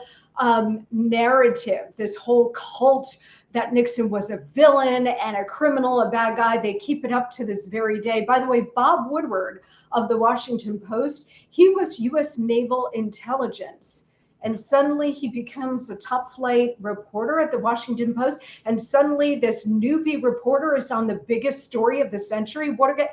narrative, this whole cult that Nixon was a villain and a criminal, a bad guy. They keep it up to this very day. By the way, Bob Woodward of the Washington Post, he was U.S. Naval Intelligence. And suddenly he becomes a top flight reporter at the Washington Post. And suddenly this newbie reporter is on the biggest story of the century. Watergate.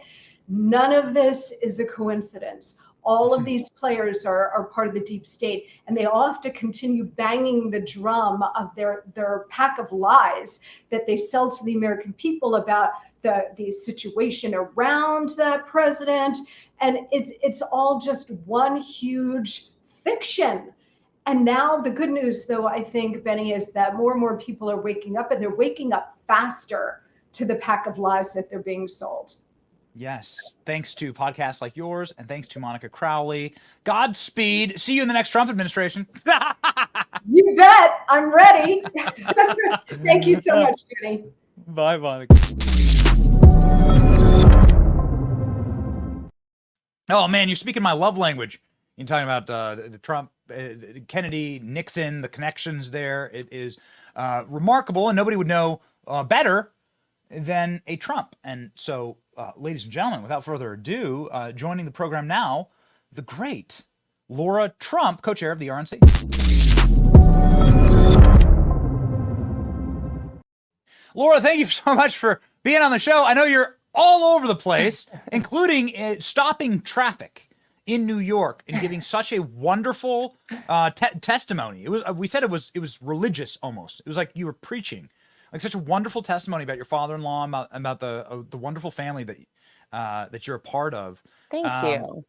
None of this is a coincidence. All of these players are part of the deep state, and they all have to continue banging the drum of their pack of lies that they sell to the American people about the situation around that president. And it's all just one huge fiction. And now the good news, though, I think, Benny, is that more and more people are waking up, and they're waking up faster to the pack of lies that they're being sold. Yes. Thanks to podcasts like yours, and thanks to Monica Crowley. Godspeed. See you in the next Trump administration. You bet. I'm ready. Thank you so much, Benny. Bye, Monica. Oh, man, you're speaking my love language. You're talking about Trump, Kennedy, Nixon, the connections there. It is remarkable, and nobody would know better than a Trump. And so, ladies and gentlemen, without further ado, joining the program now, the great Laura Trump, co-chair of the RNC. Laura, thank you so much for being on the show. I know you're all over the place, including stopping traffic in New York and giving such a wonderful testimony. It was we said it was religious almost. It was like you were preaching, like such a wonderful testimony about your father-in-law, about the wonderful family that you're a part of. Thank you.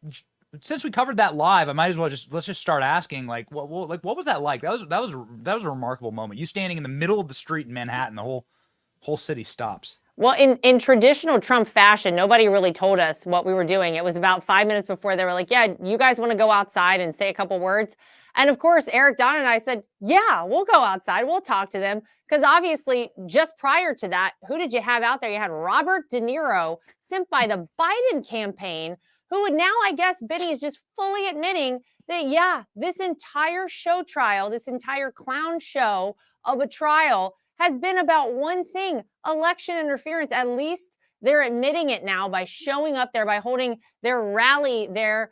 Since we covered that live, I might as well let's just start asking, like, what was that like? That was a remarkable moment. You standing in the middle of the street in Manhattan, the whole city stops. Well, in traditional Trump fashion, nobody really told us what we were doing. It was about 5 minutes before they were like, yeah, you guys want to go outside and say a couple words? And of course, Eric, Don, and I said, yeah, we'll go outside. We'll talk to them. Because obviously, just prior to that, who did you have out there? You had Robert De Niro, sent by the Biden campaign, who would now, I guess, Benny is just fully admitting that, yeah, this entire show trial, this entire clown show of a trial has been about one thing, election interference. At least they're admitting it now by showing up there, by holding their rally there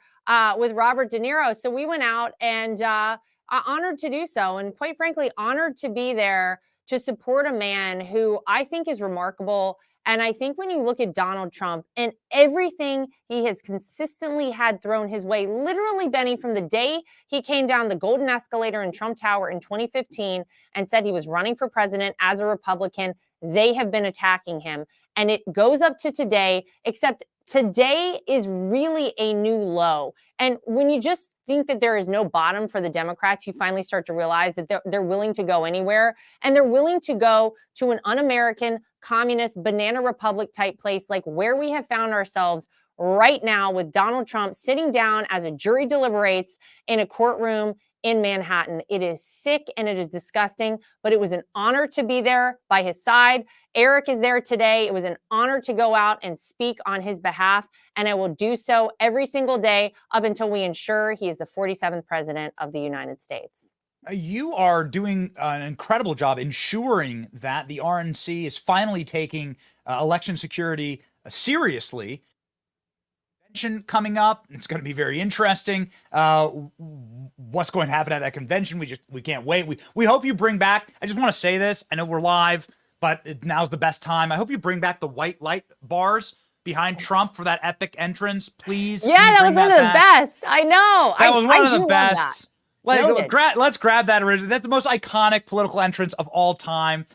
with Robert De Niro. So we went out and honored to do so. And quite frankly, honored to be there to support a man who I think is remarkable. And I think when you look at Donald Trump and everything he has consistently had thrown his way, literally, Benny, from the day he came down the golden escalator in Trump Tower in 2015 and said he was running for president as a Republican, they have been attacking him. And it goes up to today, except today is really a new low. And when you just think that there is no bottom for the Democrats, you finally start to realize that they're willing to go anywhere. And they're willing to go to an un-American, communist, banana republic type place like where we have found ourselves right now with Donald Trump sitting down as a jury deliberates in a courtroom in Manhattan. It is sick and it is disgusting, but it was an honor to be there by his side. Eric is there today. It was an honor to go out and speak on his behalf, and I will do so every single day up until we ensure he is the 47th president of the United States. You are doing an incredible job ensuring that the RNC is finally taking election security seriously. Convention coming up, it's going to be very interesting. What's going to happen at that convention? We can't wait. We hope you bring back. I just want to say this. I know we're live, but now's the best time. I hope you bring back the white light bars behind Trump for that epic entrance, please. Yeah, that was one of the best. I know. That was one of the best. Let's grab that original. That's the most iconic political entrance of all time.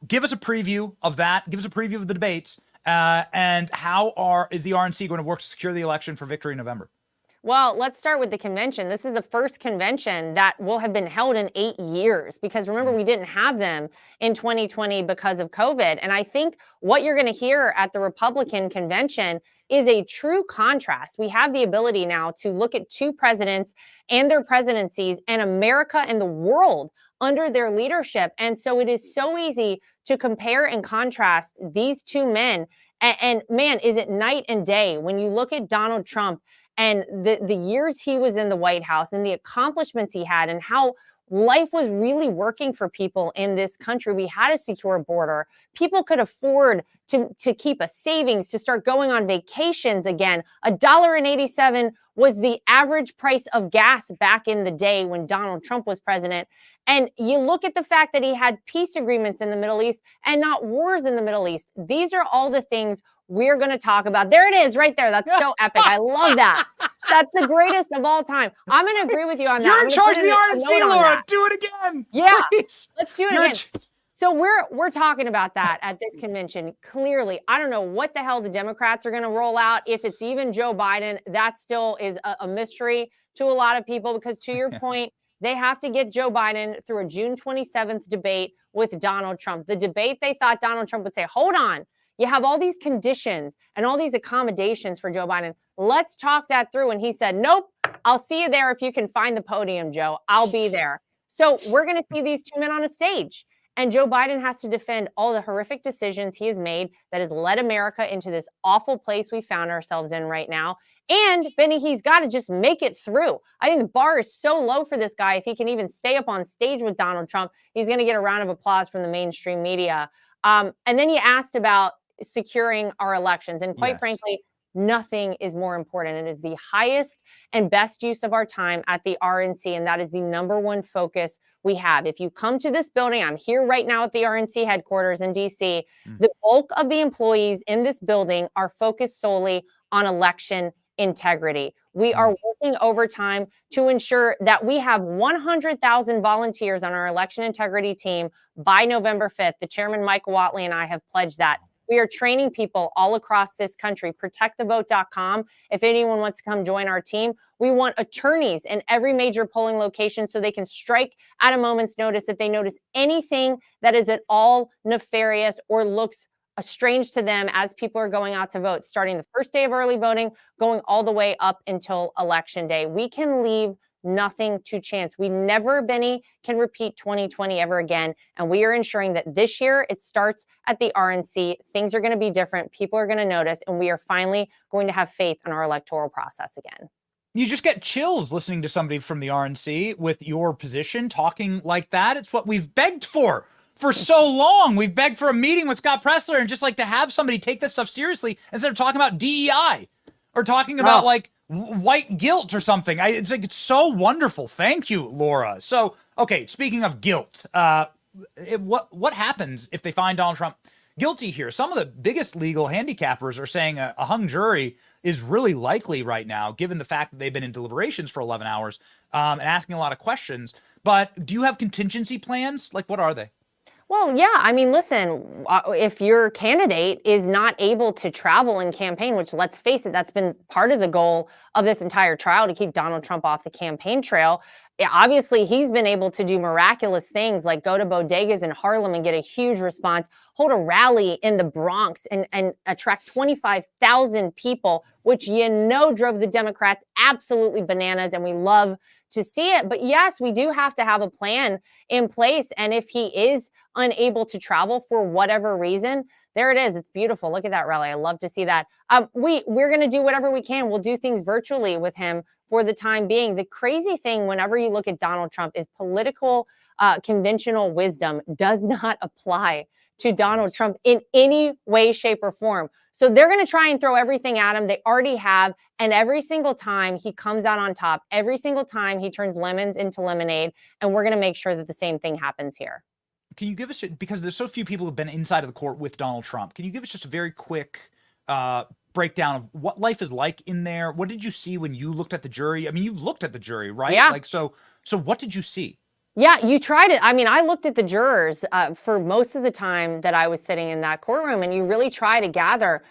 Give us a preview of that. Give us a preview of the debates. And how is the RNC going to work to secure the election for victory in November? Well, let's start with the convention. This is the first convention that will have been held in 8 years, because remember, we didn't have them in 2020 because of COVID. And I think what you're going to hear at the Republican convention is a true contrast. We have the ability now to look at two presidents and their presidencies and America and the world under their leadership. And so it is so easy to compare and contrast these two men. And man, is it night and day when you look at Donald Trump and the years he was in the White House and the accomplishments he had and how life was really working for people in this country. We had a secure border. People could afford to keep a savings, to start going on vacations again. $1.87 was the average price of gas back in the day when Donald Trump was president. And you look at the fact that he had peace agreements in the Middle East and not wars in the Middle East. These are all the things we're going to talk about. There it is right there. That's so epic. I love that. That's the greatest of all time. I'm going to agree with you on that. You're in charge of the RNC, Laura. Do it again. Yeah. Please. Let's do it again. So we're talking about that at this convention. Clearly, I don't know what the hell the Democrats are going to roll out. If it's even Joe Biden, that still is a mystery to a lot of people, because to your point, they have to get Joe Biden through a June 27th debate with Donald Trump. The debate they thought Donald Trump would say, hold on, you have all these conditions and all these accommodations for Joe Biden. Let's talk that through. And he said, nope, I'll see you there if you can find the podium, Joe. I'll be there. So we're going to see these two men on a stage. And Joe Biden has to defend all the horrific decisions he has made that has led America into this awful place we found ourselves in right now. And Benny, he's got to just make it through. I think the bar is so low for this guy. If he can even stay up on stage with Donald Trump, he's going to get a round of applause from the mainstream media. And then you asked about securing our elections. And quite frankly, nothing is more important. It is the highest and best use of our time at the RNC, and that is the number one focus we have. If you come to this building, I'm here right now at the RNC headquarters in DC, the bulk of the employees in this building are focused solely on election integrity. We are working overtime to ensure that we have 100,000 volunteers on our election integrity team by November 5th. The chairman, Mike Watley, and I have pledged that. We are training people all across this country. ProtectTheVote.com. If anyone wants to come join our team, we want attorneys in every major polling location so they can strike at a moment's notice if they notice anything that is at all nefarious or looks strange to them as people are going out to vote, starting the first day of early voting, going all the way up until Election Day. We can leave nothing to chance. We never, Benny, can repeat 2020 ever again. And we are ensuring that this year it starts at the RNC. Things are going to be different. People are going to notice. And we are finally going to have faith in our electoral process again. You just get chills listening to somebody from the RNC with your position talking like that. It's what we've begged for so long. We've begged for a meeting with Scott Presler and just like to have somebody take this stuff seriously instead of talking about DEI or talking about like white guilt or something. It's like, it's so wonderful. Thank you, Laura. So, okay, speaking of guilt, what happens if they find Donald Trump guilty here? Some of the biggest legal handicappers are saying a hung jury is really likely right now, given the fact that they've been in deliberations for 11 hours and asking a lot of questions. But do you have contingency plans? Like, what are they? Well, yeah. I mean, listen, if your candidate is not able to travel and campaign, which let's face it, that's been part of the goal of this entire trial, to keep Donald Trump off the campaign trail. Obviously, he's been able to do miraculous things like go to bodegas in Harlem and get a huge response, hold a rally in the Bronx and attract 25,000 people, which drove the Democrats absolutely bananas. And we love to see it. But yes, we do have to have a plan in place. And if he is unable to travel for whatever reason, there it is. It's beautiful. Look at that rally. I love to see that. We're going to do whatever we can. We'll do things virtually with him for the time being. The crazy thing, whenever you look at Donald Trump, is political conventional wisdom does not apply to Donald Trump in any way, shape, or form. So they're going to try and throw everything at him. They already have. And every single time he comes out on top, every single time he turns lemons into lemonade. And we're going to make sure that the same thing happens here. Can you give us, because there's so few people who've been inside of the court with Donald Trump, can you give us just a very quick breakdown of what life is like in there? What did you see when you looked at the jury? I mean, you've looked at the jury, right? Yeah. Like, so what did you see? Yeah, you tried it. I mean, I looked at the jurors for most of the time that I was sitting in that courtroom, and you really try to gather,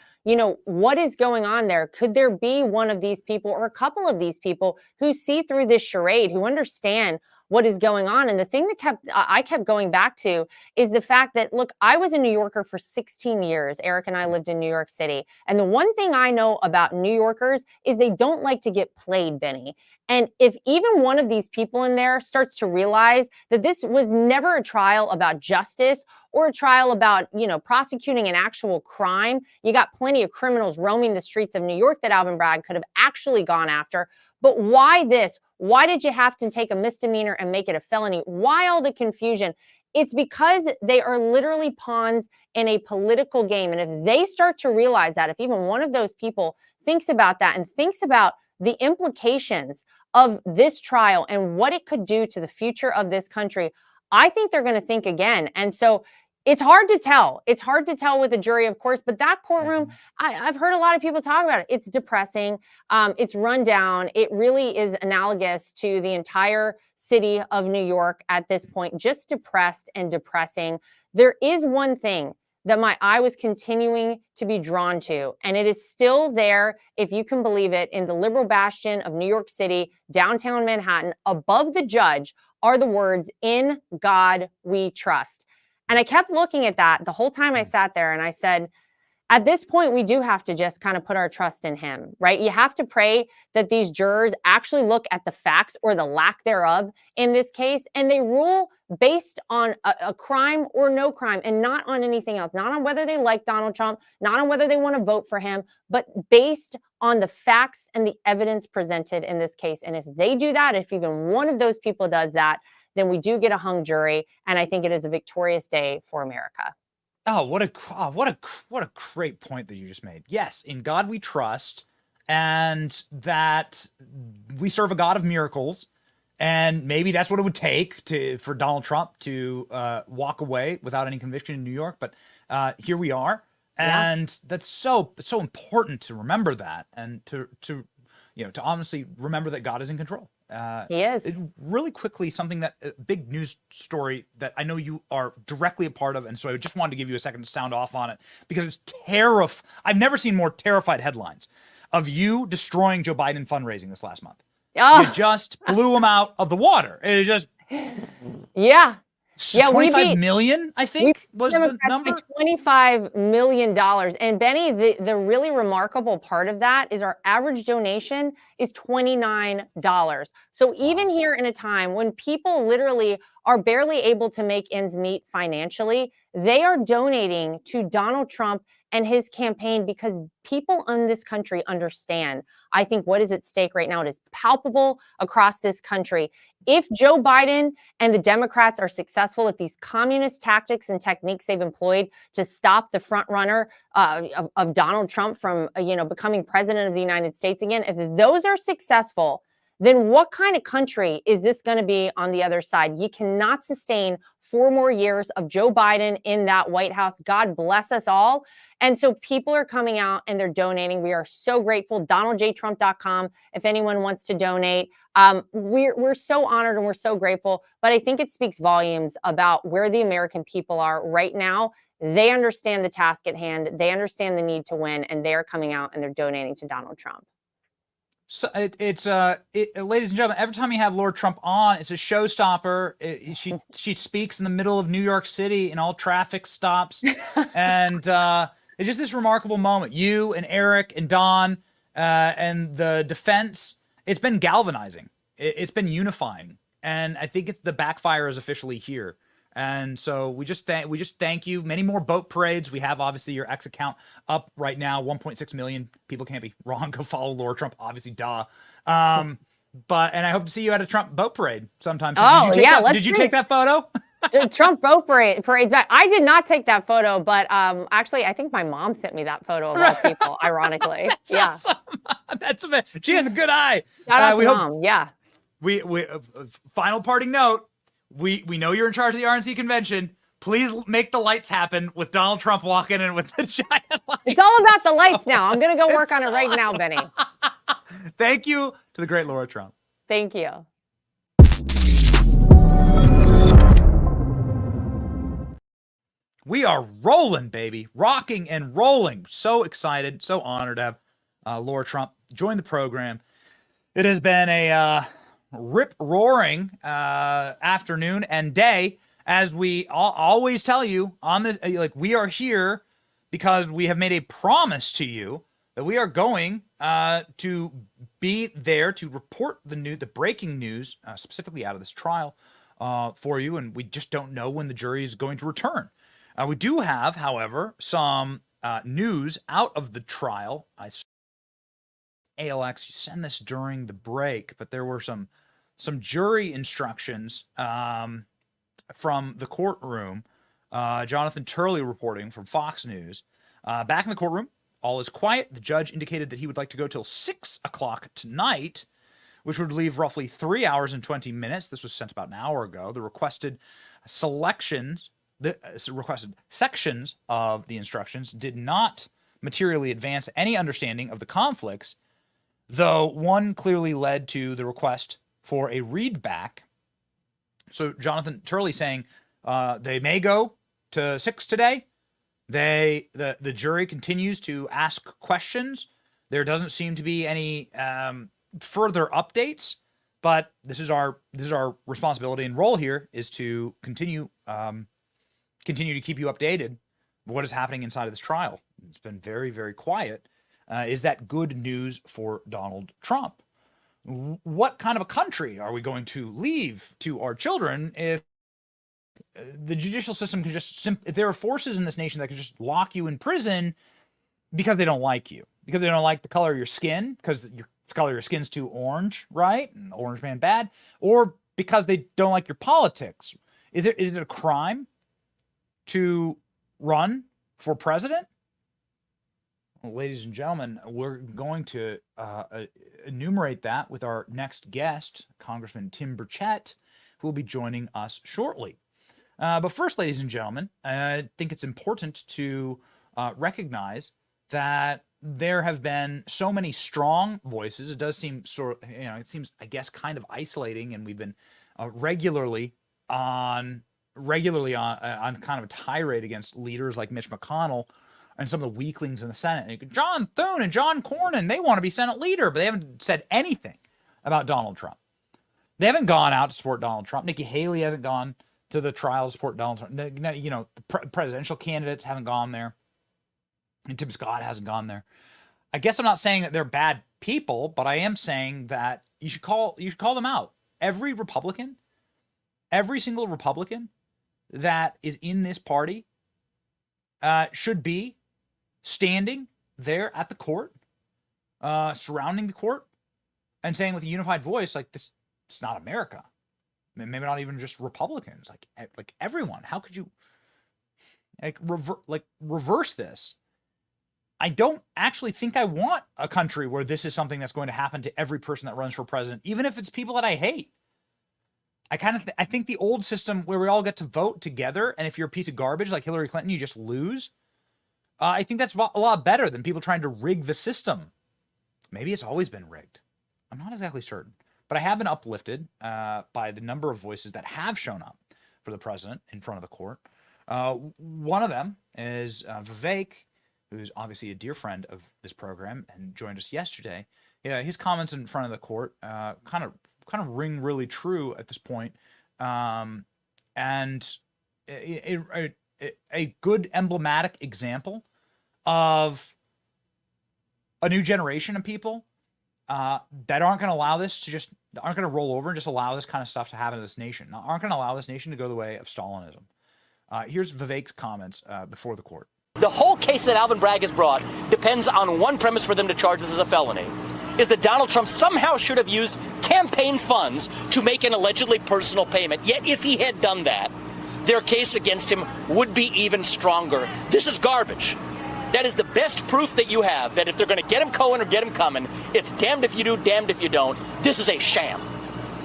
what is going on there? Could there be one of these people or a couple of these people who see through this charade, who understand what is going on? And the thing that I kept going back to is the fact that, look, I was a New Yorker for 16 years. Eric and I lived in New York City. And the one thing I know about New Yorkers is they don't like to get played, Benny. And if even one of these people in there starts to realize that this was never a trial about justice or a trial about, prosecuting an actual crime, you got plenty of criminals roaming the streets of New York that Alvin Bragg could have actually gone after. But why this? Why did you have to take a misdemeanor and make it a felony? Why all the confusion? It's because they are literally pawns in a political game. And if they start to realize that, if even one of those people thinks about that and thinks about the implications of this trial and what it could do to the future of this country, I think they're going to think again. And so it's hard to tell. It's hard to tell with a jury, of course, but that courtroom, I've heard a lot of people talk about it. It's depressing. It's run down. It really is analogous to the entire city of New York at this point, just depressed and depressing. There is one thing that my eye was continuing to be drawn to, and it is still there, if you can believe it, in the liberal bastion of New York City, downtown Manhattan. Above the judge are the words, "In God we trust." And I kept looking at that the whole time I sat there, and I said, at this point, we do have to just kind of put our trust in him, right? You have to pray that these jurors actually look at the facts or the lack thereof in this case, and they rule based on a crime or no crime and not on anything else, not on whether they like Donald Trump, not on whether they want to vote for him, but based on the facts and the evidence presented in this case. And if they do that, if even one of those people does that, then we do get a hung jury. And I think it is a victorious day for America. Oh, what a great point that you just made. Yes, in God we trust, and that we serve a God of miracles, and maybe that's what it would take for Donald Trump to walk away without any conviction in New York. But here we are, and that's so important to remember that, and to honestly remember that God is in control. He is. Really quickly, something that big news story that I know you are directly a part of, and so I just wanted to give you a second to sound off on it because it's I've never seen more terrified headlines of you destroying Joe Biden fundraising this last month. Oh. You just blew him out of the water. It just yeah. 25 million, I think, was the number. $25 million. And Benny, the really remarkable part of that is our average donation is $29. So even here in a time when people literally are barely able to make ends meet financially, they are donating to Donald Trump and his campaign because people in this country understand, I think, what is at stake right now. It is palpable across this country. If Joe Biden and the Democrats are successful, if these communist tactics and techniques they've employed to stop the front runner of Donald Trump from, becoming president of the United States again, if those are successful, then what kind of country is this going to be on the other side? You cannot sustain 4 more years of Joe Biden in that White House. God bless us all. And so people are coming out and they're donating. We are so grateful. DonaldJTrump.com if anyone wants to donate. We're so honored and we're so grateful. But I think it speaks volumes about where the American people are right now. They understand the task at hand. They understand the need to win. And they are coming out and they're donating to Donald Trump. So ladies and gentlemen, every time you have Laura Trump on, it's a showstopper. She speaks in the middle of New York City and all traffic stops. And it's just this remarkable moment. You and Eric and Don and the defense, it's been galvanizing. It's been unifying. And I think the backfire is officially here. And so we just thank you. Many more boat parades. We have obviously your X account up right now. 1.6 million people can't be wrong. Go follow Laura Trump. Obviously, duh. And I hope to see you at a Trump boat parade sometime soon. Oh, Did you take that photo? Trump boat parade's back. I did not take that photo, but actually, I think my mom sent me that photo of all people. Ironically, That's awesome. She has a good eye. Shout out to Mom. Yeah. We final parting note. We know you're in charge of the RNC convention. Please make the lights happen with Donald Trump walking in with the giant lights. It's all about the lights now. I'm going to go work on it right now, Benny. Thank you to the great Laura Trump. Thank you. We are rolling, baby. Rocking and rolling. So excited. So honored to have Laura Trump join the program. It has been a rip-roaring afternoon and day, as we always tell you on the we are here because we have made a promise to you that we are going to be there to report the breaking news, specifically out of this trial, for you, and we just don't know when the jury is going to return. We do have, however, some news out of the trial. ALX, you send this during the break, but there were some jury instructions from the courtroom. Jonathan Turley reporting from Fox News. Back in the courtroom, all is quiet. The judge indicated that he would like to go till 6 o'clock tonight, which would leave roughly 3 hours and 20 minutes. This was sent about an hour ago. The requested sections of the instructions did not materially advance any understanding of the conflicts, though one clearly led to the request for a readback. So Jonathan Turley saying they may go to 6 today. The jury continues to ask questions. There doesn't seem to be any further updates, but this is our responsibility and role here is to continue to keep you updated what is happening inside of this trial. It's been very, very quiet. Is that good news for Donald Trump? What kind of a country are we going to leave to our children if the judicial system can just, if there are forces in this nation that can just lock you in prison because they don't like you, because they don't like the color of your skin, because the color of your skin's too orange, right? And orange man bad, or because they don't like your politics. Is it a crime to run for president? Well, ladies and gentlemen, we're going to enumerate that with our next guest, Congressman Tim Burchett, who will be joining us shortly. But first, ladies and gentlemen, I think it's important to recognize that there have been so many strong voices. It does seem it seems, I guess, kind of isolating, and we've been regularly on kind of a tirade against leaders like Mitch McConnell and some of the weaklings in the Senate. John Thune and John Cornyn, they want to be Senate leader, but they haven't said anything about Donald Trump. They haven't gone out to support Donald Trump. Nikki Haley hasn't gone to the trial to support Donald Trump. The presidential candidates haven't gone there. And Tim Scott hasn't gone there. I guess I'm not saying that they're bad people, but I am saying that you should call them out. Every single Republican that is in this party should be standing there at the court, surrounding the court, and saying with a unified voice, like, this, it's not America. Maybe not even just Republicans, like everyone. How could you reverse this? I don't actually think I want a country where this is something that's going to happen to every person that runs for president, even if it's people that I hate. I think the old system where we all get to vote together, and if you're a piece of garbage like Hillary Clinton, you just lose. I think that's a lot better than people trying to rig the system. Maybe it's always been rigged. I'm not exactly certain. But I have been uplifted by the number of voices that have shown up for the president in front of the court. One of them is Vivek, who's obviously a dear friend of this program and joined us yesterday. Yeah, his comments in front of the court kind of ring really true at this point, and a good emblematic example of a new generation of people that aren't going to allow this to aren't going to roll over and just allow this kind of stuff to happen to this nation. Aren't going to allow this nation to go the way of Stalinism. Here's Vivek's comments before the court. The whole case that Alvin Bragg has brought depends on one premise for them to charge this as a felony, is that Donald Trump somehow should have used campaign funds to make an allegedly personal payment. Yet if he had done that, their case against him would be even stronger. This is garbage. That is the best proof that you have that if they're going to get him going or get him coming, it's damned if you do, damned if you don't. This is a sham.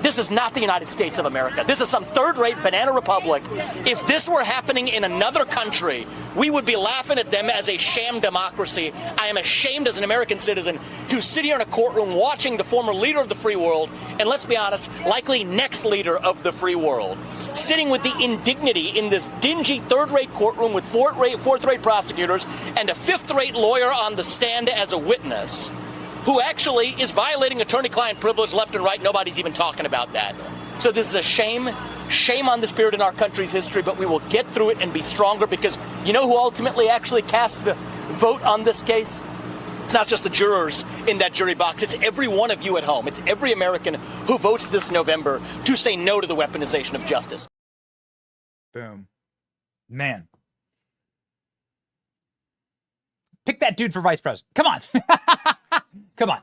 This is not the United States of America. This is some third-rate banana republic. If this were happening in another country, we would be laughing at them as a sham democracy. I am ashamed as an American citizen to sit here in a courtroom watching the former leader of the free world, and let's be honest, likely next leader of the free world, sitting with the indignity in this dingy third-rate courtroom with fourth-rate prosecutors and a fifth-rate lawyer on the stand as a witness, who actually is violating attorney-client privilege left and right. Nobody's even talking about that. So this is a shame on this period in our country's history, but we will get through it and be stronger, because you know who ultimately actually cast the vote on this case? It's not just the jurors in that jury box. It's every one of you at home. It's every American who votes this November to say no to the weaponization of justice. Boom. Man. Pick that dude for vice president. Come on. Come on.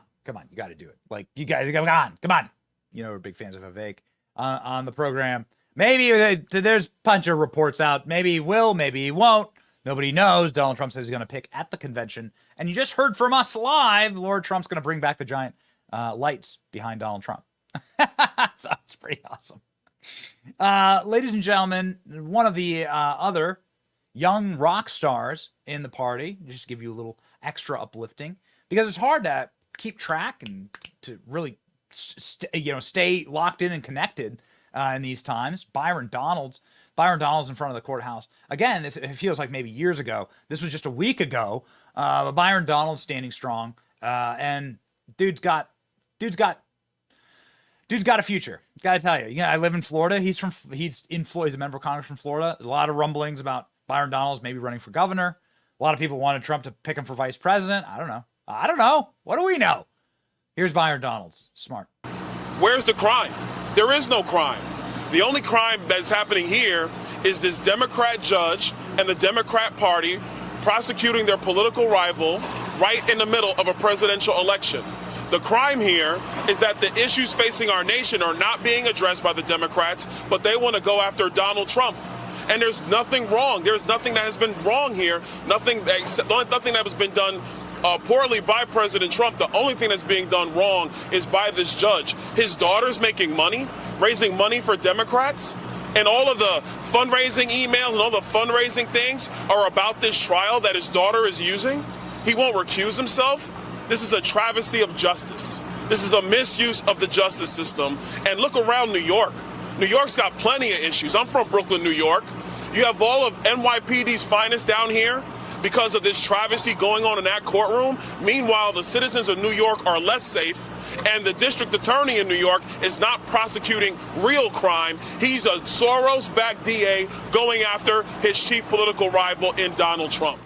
You got to do it. Like, you guys, come on. You know, we're big fans of Vivek on the program. Maybe there's a bunch of reports out. Maybe he will, maybe he won't. Nobody knows. Donald Trump says he's going to pick at the convention. And you just heard from us live, Lord Trump's going to bring back the giant lights behind Donald Trump. So it's pretty awesome. Ladies and gentlemen, one of the other young rock stars in the party, just give you a little extra uplifting, because it's hard to keep track and to really stay locked in and connected in these times. Byron Donald's in front of the courthouse. Again, it feels like maybe years ago. This was just a week ago. But Byron Donald's standing strong, and dude's got a future. Gotta tell you. I live in Florida. He's in Florida. He's a member of Congress from Florida. There's a lot of rumblings about Byron Donald's maybe running for governor. A lot of people wanted Trump to pick him for vice president. I don't know. What do we know? Here's Byron Donalds. Smart. Where's the crime? There is no crime. The only crime that's happening here is this Democrat judge and the Democrat Party prosecuting their political rival right in the middle of a presidential election. The crime here is that the issues facing our nation are not being addressed by the Democrats, but they want to go after Donald Trump. And there's nothing wrong. There's nothing that has been wrong here. Nothing that has been done poorly by President Trump. The only thing that's being done wrong is by this judge. His daughter's making money, raising money for Democrats, and all of the fundraising emails and all the fundraising things are about this trial that his daughter is using. He won't recuse himself. This is a travesty of justice. This is a misuse of the justice system. And look around New York. New York's got plenty of issues. I'm from Brooklyn, New York. You have all of NYPD's finest down here because of this travesty going on in that courtroom. Meanwhile, the citizens of New York are less safe, and the district attorney in New York is not prosecuting real crime. He's a Soros-backed DA going after his chief political rival in Donald Trump.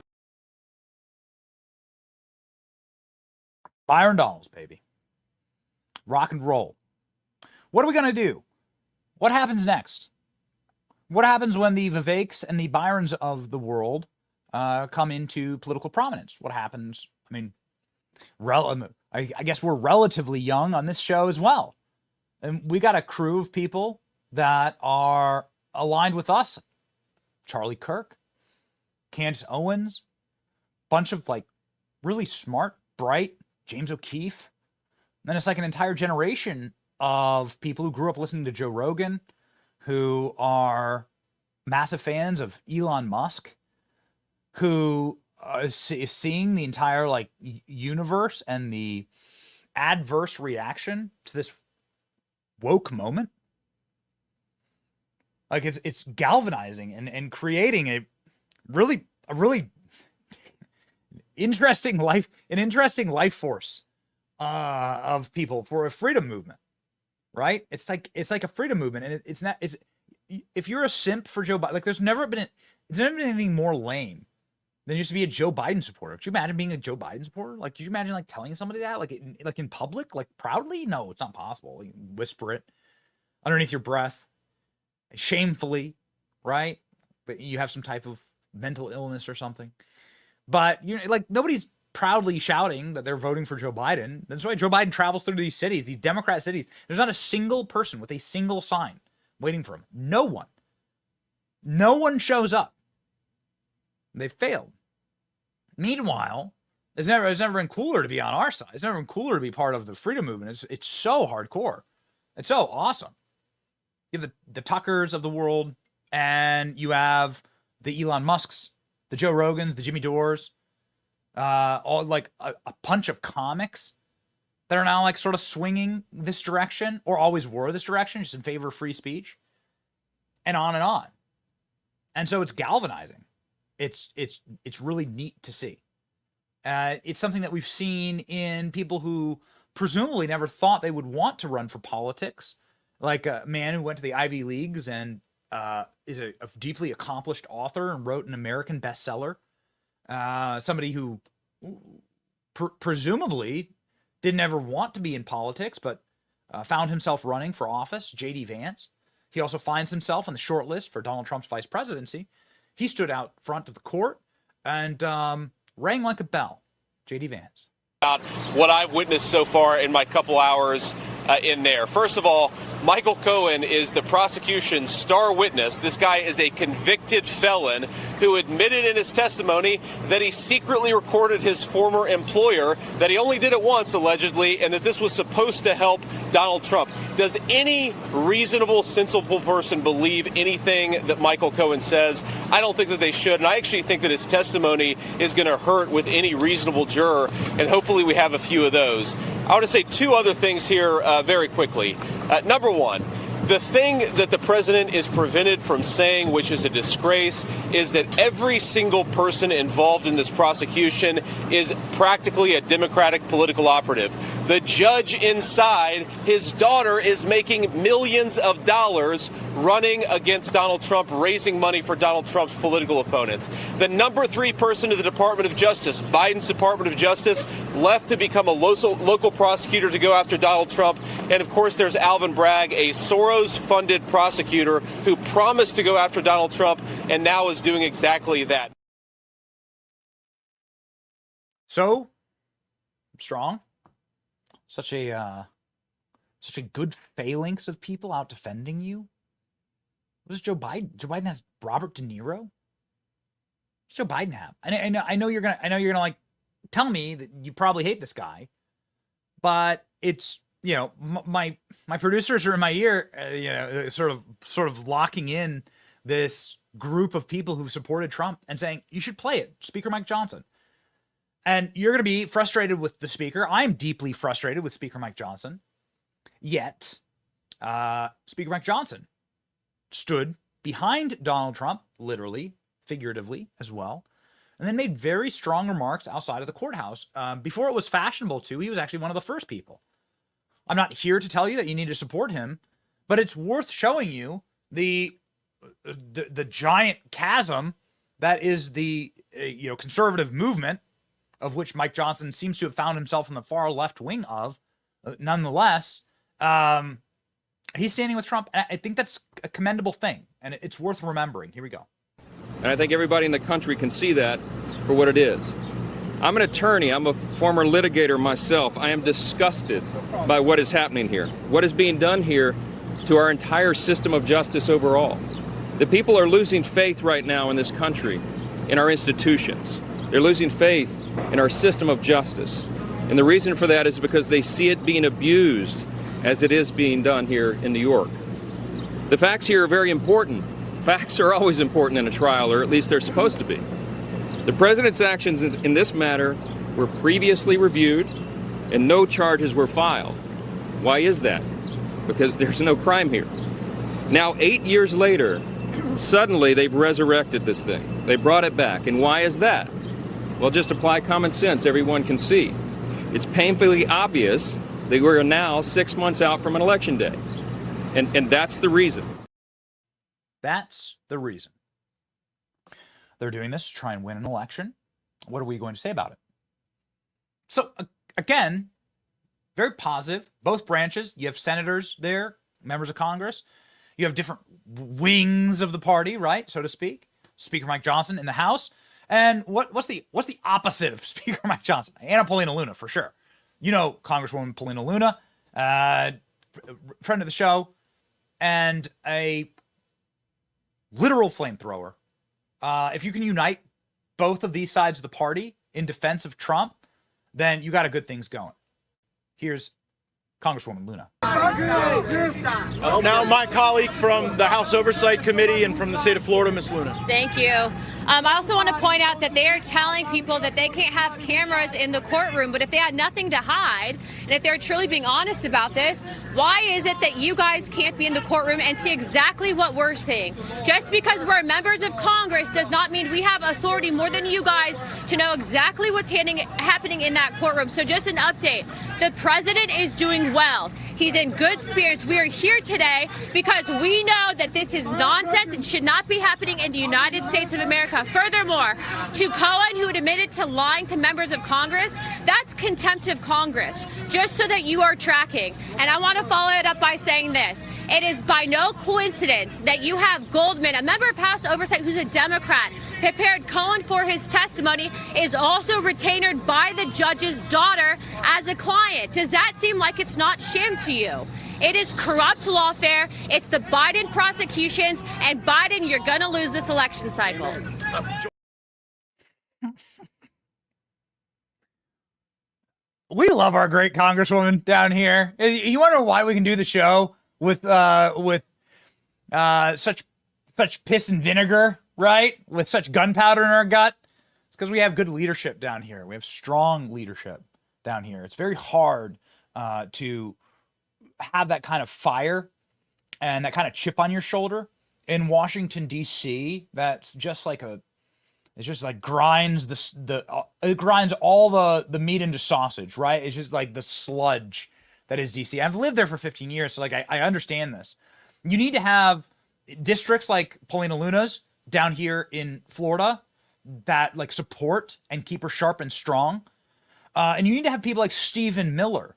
Byron Donalds, baby. Rock and roll. What are we going to do? What happens next? What happens when the Viveks and the Byrons of the world come into political prominence? What happens? I mean, I guess we're relatively young on this show as well. And we got a crew of people that are aligned with us. Charlie Kirk, Candace Owens, bunch of like really smart, bright, James O'Keefe. And then it's like an entire generation of people who grew up listening to Joe Rogan, who are massive fans of Elon Musk, who is seeing the entire like universe and the adverse reaction to this woke moment. Like it's galvanizing and creating a really interesting life force of people for a freedom movement. Right? It's like a freedom movement, and it's not. It's if you're a simp for Joe Biden, like there's never been anything more lame than just to be a Joe Biden supporter. Could you imagine being a Joe Biden supporter? Like, could you imagine like telling somebody that, like in public, like proudly? No, it's not possible. You whisper it underneath your breath, shamefully, right? But you have some type of mental illness or something. But you're like nobody's proudly shouting that they're voting for Joe Biden. That's why Joe Biden travels through these cities, these Democrat cities. There's not a single person with a single sign waiting for him. No one. No one shows up. They failed. Meanwhile, it's never been cooler to be on our side. It's never been cooler to be part of the freedom movement. It's so hardcore. It's so awesome. You have the Tuckers of the world, and you have the Elon Musks, the Joe Rogans, the Jimmy Dores, all like a bunch of comics that are now like sort of swinging this direction, or always were this direction, just in favor of free speech, and on and on. And so it's galvanizing. It's really neat to see. It's something that we've seen in people who presumably never thought they would want to run for politics, like a man who went to the Ivy Leagues and is a deeply accomplished author and wrote an American bestseller. Somebody who presumably didn't ever want to be in politics, but found himself running for office, J.D. Vance. He also finds himself on the short list for Donald Trump's vice presidency. He stood out front of the court and rang like a bell. J.D. Vance. About what I've witnessed so far in my couple hours in there. First of all, Michael Cohen is the prosecution's star witness. This guy is a convicted felon who admitted in his testimony that he secretly recorded his former employer, that he only did it once, allegedly, and that this was supposed to help Donald Trump. Does any reasonable, sensible person believe anything that Michael Cohen says? I don't think that they should, and I actually think that his testimony is going to hurt with any reasonable juror, and hopefully we have a few of those. I want to say two other things here very quickly. Number one, the thing that the president is prevented from saying, which is a disgrace, is that every single person involved in this prosecution is practically a Democratic political operative. The judge inside, his daughter is making millions of dollars running against Donald Trump, raising money for Donald Trump's political opponents. The number 3 person in the Department of Justice, Biden's Department of Justice, left to become a local prosecutor to go after Donald Trump. And of course, there's Alvin Bragg, a Soros-funded prosecutor who promised to go after Donald Trump and now is doing exactly that. So strong. Such a good phalanx of people out defending you. What does Joe Biden? Joe Biden has Robert De Niro. What does Joe Biden have? I know you're gonna like tell me that you probably hate this guy, but it's, you know, my producers are in my ear, sort of locking in this group of people who supported Trump and saying you should play it, Speaker Mike Johnson. And you're going to be frustrated with the speaker. I'm deeply frustrated with Speaker Mike Johnson. Yet, Speaker Mike Johnson stood behind Donald Trump, literally, figuratively as well, and then made very strong remarks outside of the courthouse. Before it was fashionable to, he was actually one of the first people. I'm not here to tell you that you need to support him, but it's worth showing you the giant chasm that is the conservative movement, of which Mike Johnson seems to have found himself in the far left wing of. Nonetheless, he's standing with Trump. And I think that's a commendable thing, and it's worth remembering. Here we go. And I think everybody in the country can see that for what it is. I'm an attorney. I'm a former litigator myself. I am disgusted by what is happening here, what is being done here to our entire system of justice overall. The people are losing faith right now in this country, in our institutions. They're losing faith in our system of justice. And the reason for that is because they see it being abused as it is being done here in New York. The facts here are very important. Facts are always important in a trial, or at least they're supposed to be. The president's actions in this matter were previously reviewed and no charges were filed. Why is that? Because there's no crime here. Now, 8 years later, suddenly they've resurrected this thing. They brought it back. And why is that? Well, just apply common sense. Everyone can see. It's painfully obvious that we're now 6 months out from an election day. And that's the reason. That's the reason. They're doing this to try and win an election. What are we going to say about it? So, again, very positive. Both branches. You have senators there, members of Congress. You have different wings of the party, right, so to speak. Speaker Mike Johnson in the House. And what's the opposite of Speaker Mike Johnson? Anna Paulina Luna, for sure. You know Congresswoman Paulina Luna, friend of the show, and a literal flamethrower. If you can unite both of these sides of the party in defense of Trump, then you got a good things going. Here's Congresswoman Luna. Now my colleague from the House Oversight Committee and from the state of Florida, Ms. Luna. Thank you. I also want to point out that they are telling people that they can't have cameras in the courtroom, but if they had nothing to hide, and if they're truly being honest about this, why is it that you guys can't be in the courtroom and see exactly what we're seeing? Just because we're members of Congress does not mean we have authority more than you guys to know exactly what's happening in that courtroom. So just an update. The president is doing well. He's in good spirits. We are here today because we know that this is nonsense and should not be happening in the United States of America. Furthermore, to Cohen, who admitted to lying to members of Congress, that's contempt of Congress, just so that you are tracking. And I want to follow it up by saying this. It is by no coincidence that you have Goldman, a member of House Oversight who's a Democrat, prepared Cohen for his testimony, is also retained by the judge's daughter as a client. Does that seem like it's not sham to you? It is corrupt lawfare. It's the Biden prosecutions, and Biden, you're going to lose this election cycle. We love our great Congresswoman down here. You wonder why we can do the show with such piss and vinegar, right? With such gunpowder in our gut. It's because we have good leadership down here. We have strong leadership down here. It's very hard to have that kind of fire and that kind of chip on your shoulder in Washington, D.C. That's just like a It's just like grinds it grinds all the meat into sausage, right? It's just like the sludge that is DC. I've lived there for 15 years, so like I understand this. You need to have districts like Paulina Luna's down here in Florida that like support and keep her sharp and strong. And you need to have people like Stephen Miller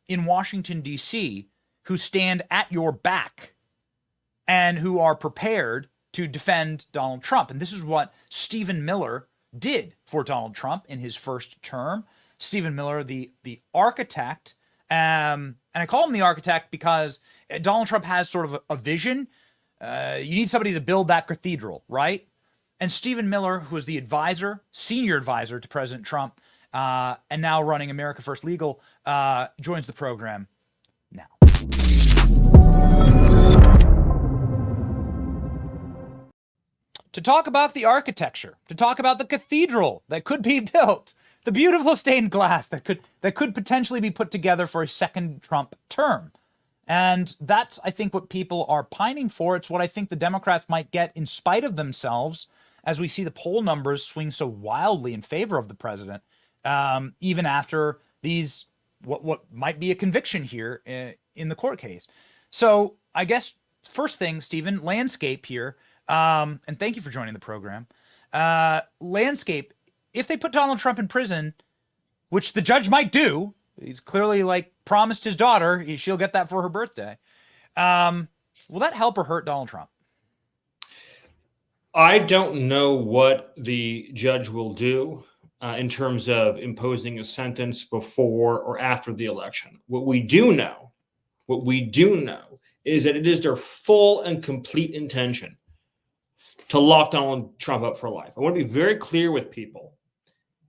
in Washington, D.C., who stand at your back and who are prepared to defend Donald Trump. And this is what Stephen Miller did for Donald Trump in his first term. Stephen Miller, the architect, and I call him the architect because Donald Trump has sort of a vision. You need somebody to build that cathedral, right? And Stephen Miller, who was the advisor, senior advisor to President Trump, and now running America First Legal, joins the program now. To talk about the architecture, to talk about the cathedral that could be built, the beautiful stained glass that could potentially be put together for a second Trump term. And that's, I think, what people are pining for. It's what I think the Democrats might get in spite of themselves, as we see the poll numbers swing so wildly in favor of the president, even after these what might be a conviction here in the court case. So I guess first thing, Stephen, landscape here, and thank you for joining the program. Landscape, if they put Donald Trump in prison, which the judge might do, he's clearly like promised his daughter she'll get that for her birthday. Will that help or hurt Donald Trump? I don't know what the judge will do in terms of imposing a sentence before or after the election. What we do know is that it is their full and complete intention to lock Donald Trump up for life. I want to be very clear with people.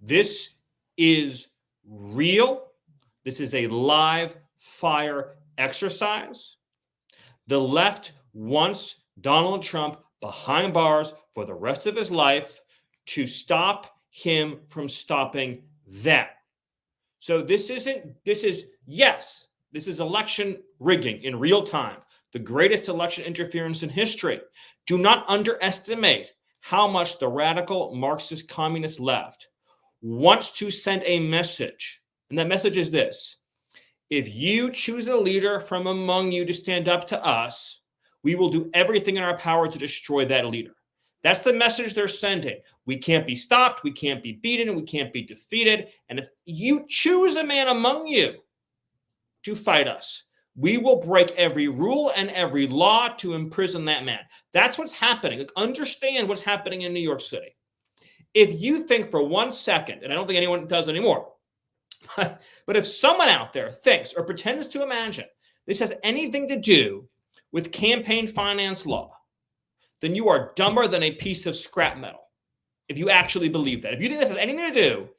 This is real. This is a live fire exercise. The left wants Donald Trump behind bars for the rest of his life to stop him from stopping them. So this is election rigging in real time, the greatest election interference in history. Do not underestimate how much the radical Marxist communist left wants to send a message. And that message is this: if you choose a leader from among you to stand up to us, we will do everything in our power to destroy that leader. That's the message they're sending. We can't be stopped. We can't be beaten. We can't be defeated. And if you choose a man among you to fight us, we will break every rule and every law to imprison that man. That's what's happening. Understand what's happening in New York City. If you think for 1 second, and I don't think anyone does anymore, but if someone out there thinks or pretends to imagine this has anything to do with campaign finance law, then you are dumber than a piece of scrap metal. If you actually believe that. If you think this has anything to do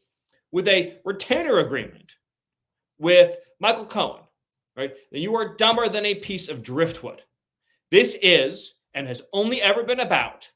with a retainer agreement with Michael Cohen, right, then you are dumber than a piece of driftwood. This is, and has only ever been about,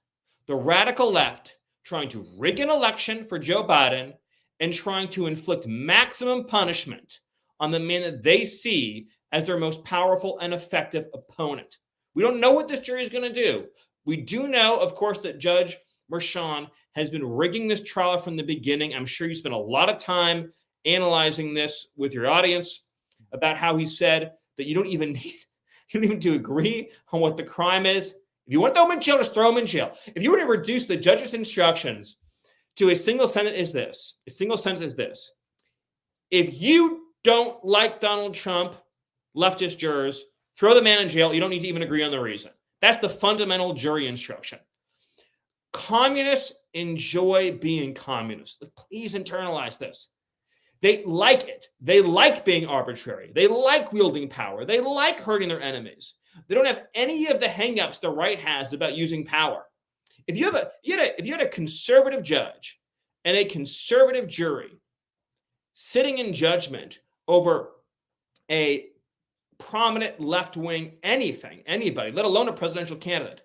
the radical left trying to rig an election for Joe Biden and trying to inflict maximum punishment on the man that they see as their most powerful and effective opponent. We don't know what this jury is going to do. We do know, of course, that Judge Mchan has been rigging this trial from the beginning. I'm sure you spent a lot of time analyzing this with your audience about how he said that you don't even need to agree on what the crime is. If you want to throw him in jail, just throw him in jail. If you were to reduce the judge's instructions to a single sentence is this. If you don't like Donald Trump, leftist jurors, throw the man in jail. You don't need to even agree on the reason. That's the fundamental jury instruction. Communists enjoy being communists. Please internalize this. They like it. They like being arbitrary. They like wielding power. They like hurting their enemies. They don't have any of the hangups the right has about using power. If you had a conservative judge and a conservative jury sitting in judgment over a prominent left-wing anybody, let alone a presidential candidate,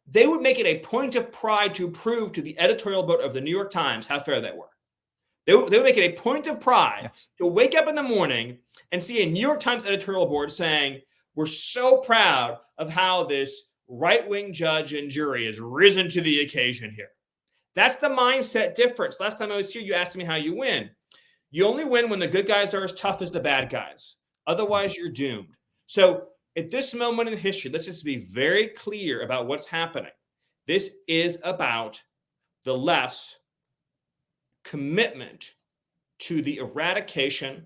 they would make it a point of pride to prove to the editorial board of the New York Times how fair they were. They would make it a point of pride to wake up in the morning and see a New York Times editorial board saying, we're so proud of how this right-wing judge and jury has risen to the occasion here. That's the mindset difference. Last time I was here, you asked me how you win. You only win when the good guys are as tough as the bad guys. Otherwise, you're doomed. So at this moment in history, let's just be very clear about what's happening. This is about the left's commitment to the eradication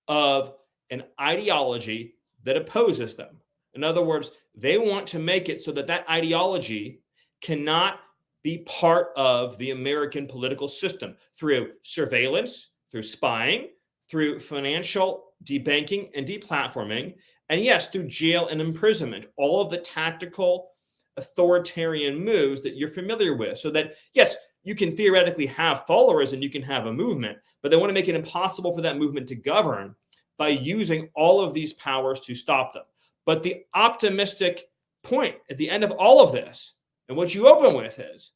of an ideology that opposes them. In other words, they want to make it so that that ideology cannot be part of the American political system through surveillance, through spying, through financial debanking and deplatforming, and yes, through jail and imprisonment, all of the tactical authoritarian moves that you're familiar with. So that, yes, you can theoretically have followers and you can have a movement, but they want to make it impossible for that movement to govern by using all of these powers to stop them. But the optimistic point at the end of all of this, and what you open with, is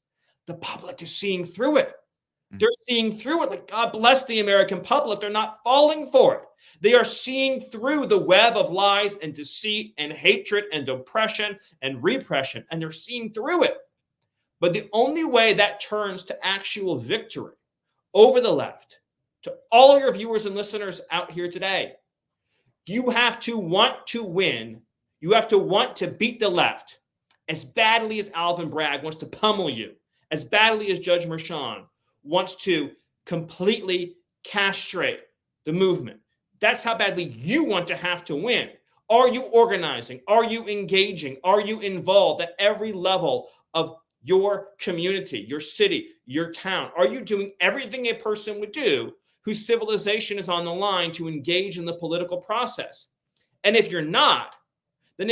the public is seeing through it. They're seeing through it. Like, God bless the American public. They're not falling for it. They are seeing through the web of lies and deceit and hatred and oppression and repression, and they're seeing through it. But the only way that turns to actual victory over the left, to all your viewers and listeners out here today, you have to want to win. You have to want to beat the left as badly as Alvin Bragg wants to pummel you, as badly as Judge Mchan wants to completely castrate the movement. That's how badly you want to have to win. Are you organizing? Are you engaging? Are you involved at every level of your community, your city, your town? Are you doing everything a person would do whose civilization is on the line to engage in the political process? And if you're not, then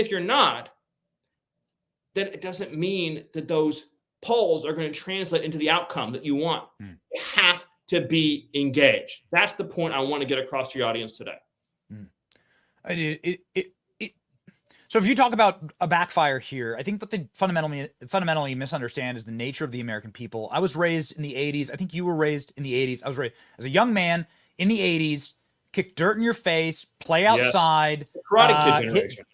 it doesn't mean that those polls are going to translate into the outcome that you want. You have to be engaged. That's the point I want to get across to your audience today. So if you talk about a backfire here, I think what they fundamentally misunderstand is the nature of the American people. I was raised in the 80s. I think you were raised in the 80s. I was raised as a young man in the 80s, kick dirt in your face, play outside. Yes. Karate Kid generation.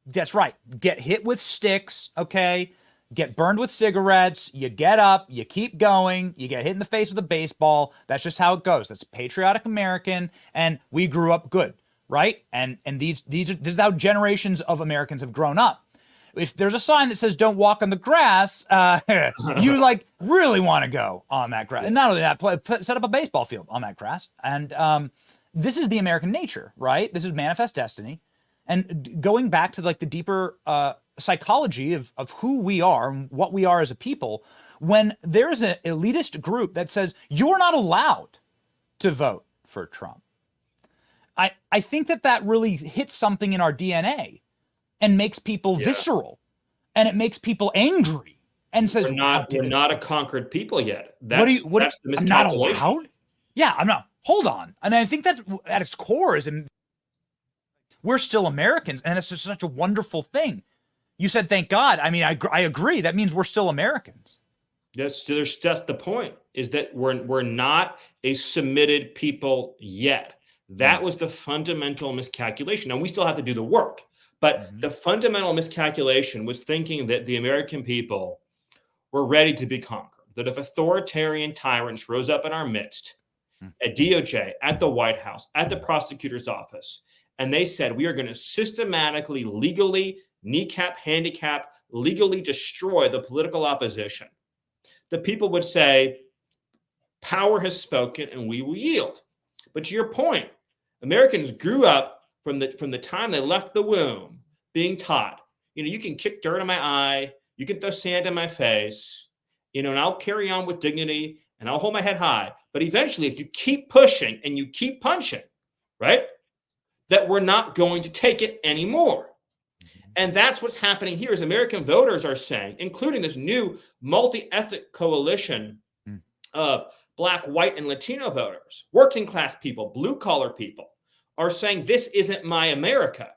That's right. Get hit with sticks, okay? Get burned with cigarettes, you get up, you keep going, you get hit in the face with a baseball. That's just how it goes. That's patriotic American, and we grew up good, right? And this is how generations of Americans have grown up. If there's a sign that says "Don't walk on the grass," you like really want to go on that grass. And not only that, set up a baseball field on that grass. And this is the American nature, right? This is manifest destiny. And going back to like the deeper psychology of who we are and what we are as a people, when there's an elitist group that says you're not allowed to vote for Trump, I think that really hits something in our DNA and makes people visceral, and it makes people angry and says we're not a conquered people yet. That's the I'm not allowed? Yeah, I'm not. Hold on. And I think that at its core is we're still Americans, and it's just such a wonderful thing. You said, thank God. I mean, I agree. That means we're still Americans. Yes, that's the point, is that we're not a submitted people yet. That was the fundamental miscalculation. Now, we still have to do the work, but the fundamental miscalculation was thinking that the American people were ready to be conquered, that if authoritarian tyrants rose up in our midst, at DOJ, at the White House, at the prosecutor's office, and they said, we are going to systematically, legally, kneecap, handicap, legally destroy the political opposition, the people would say, power has spoken and we will yield. But to your point, Americans grew up from the time they left the womb being taught, you can kick dirt in my eye, you can throw sand in my face, and I'll carry on with dignity and I'll hold my head high. But eventually, if you keep pushing and you keep punching, right, that we're not going to take it anymore. And that's what's happening here, is American voters are saying, including this new multi-ethnic coalition of Black, white, and Latino voters, working class people, blue-collar people, are saying this isn't my America.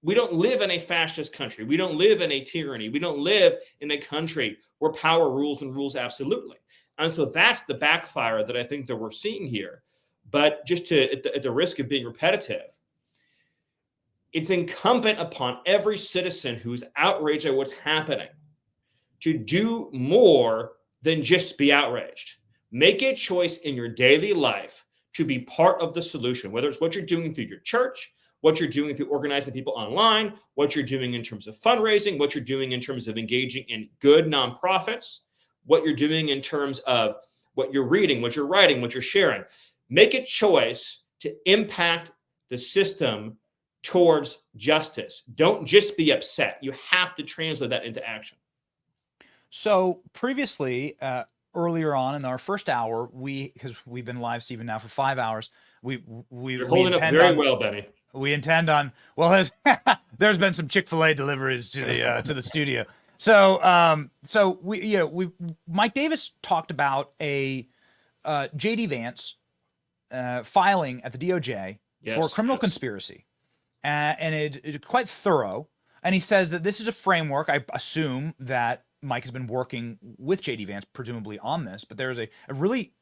We don't live in a fascist country. We don't live in a tyranny. We don't live in a country where power rules and rules absolutely. And so that's the backfire that I think that we're seeing here. But just at the risk of being repetitive, it's incumbent upon every citizen who's outraged at what's happening to do more than just be outraged. Make a choice in your daily life to be part of the solution, whether it's what you're doing through your church, what you're doing through organizing people online, what you're doing in terms of fundraising, what you're doing in terms of engaging in good nonprofits, what you're doing in terms of what you're reading, what you're writing, what you're sharing. Make a choice to impact the system towards justice. Don't just be upset. You have to translate that into action. So previously, earlier on in our first hour, because we've been live, Stephen, now for 5 hours, You're holding up very well, Benny. We intend on, well, there's been some Chick-fil-A deliveries to the studio. So Mike Davis talked about a J.D. Vance filing at the DOJ for criminal conspiracy, and it's quite thorough. And he says that this is a framework. I assume that Mike has been working with J.D. Vance, presumably, on this, but there is a really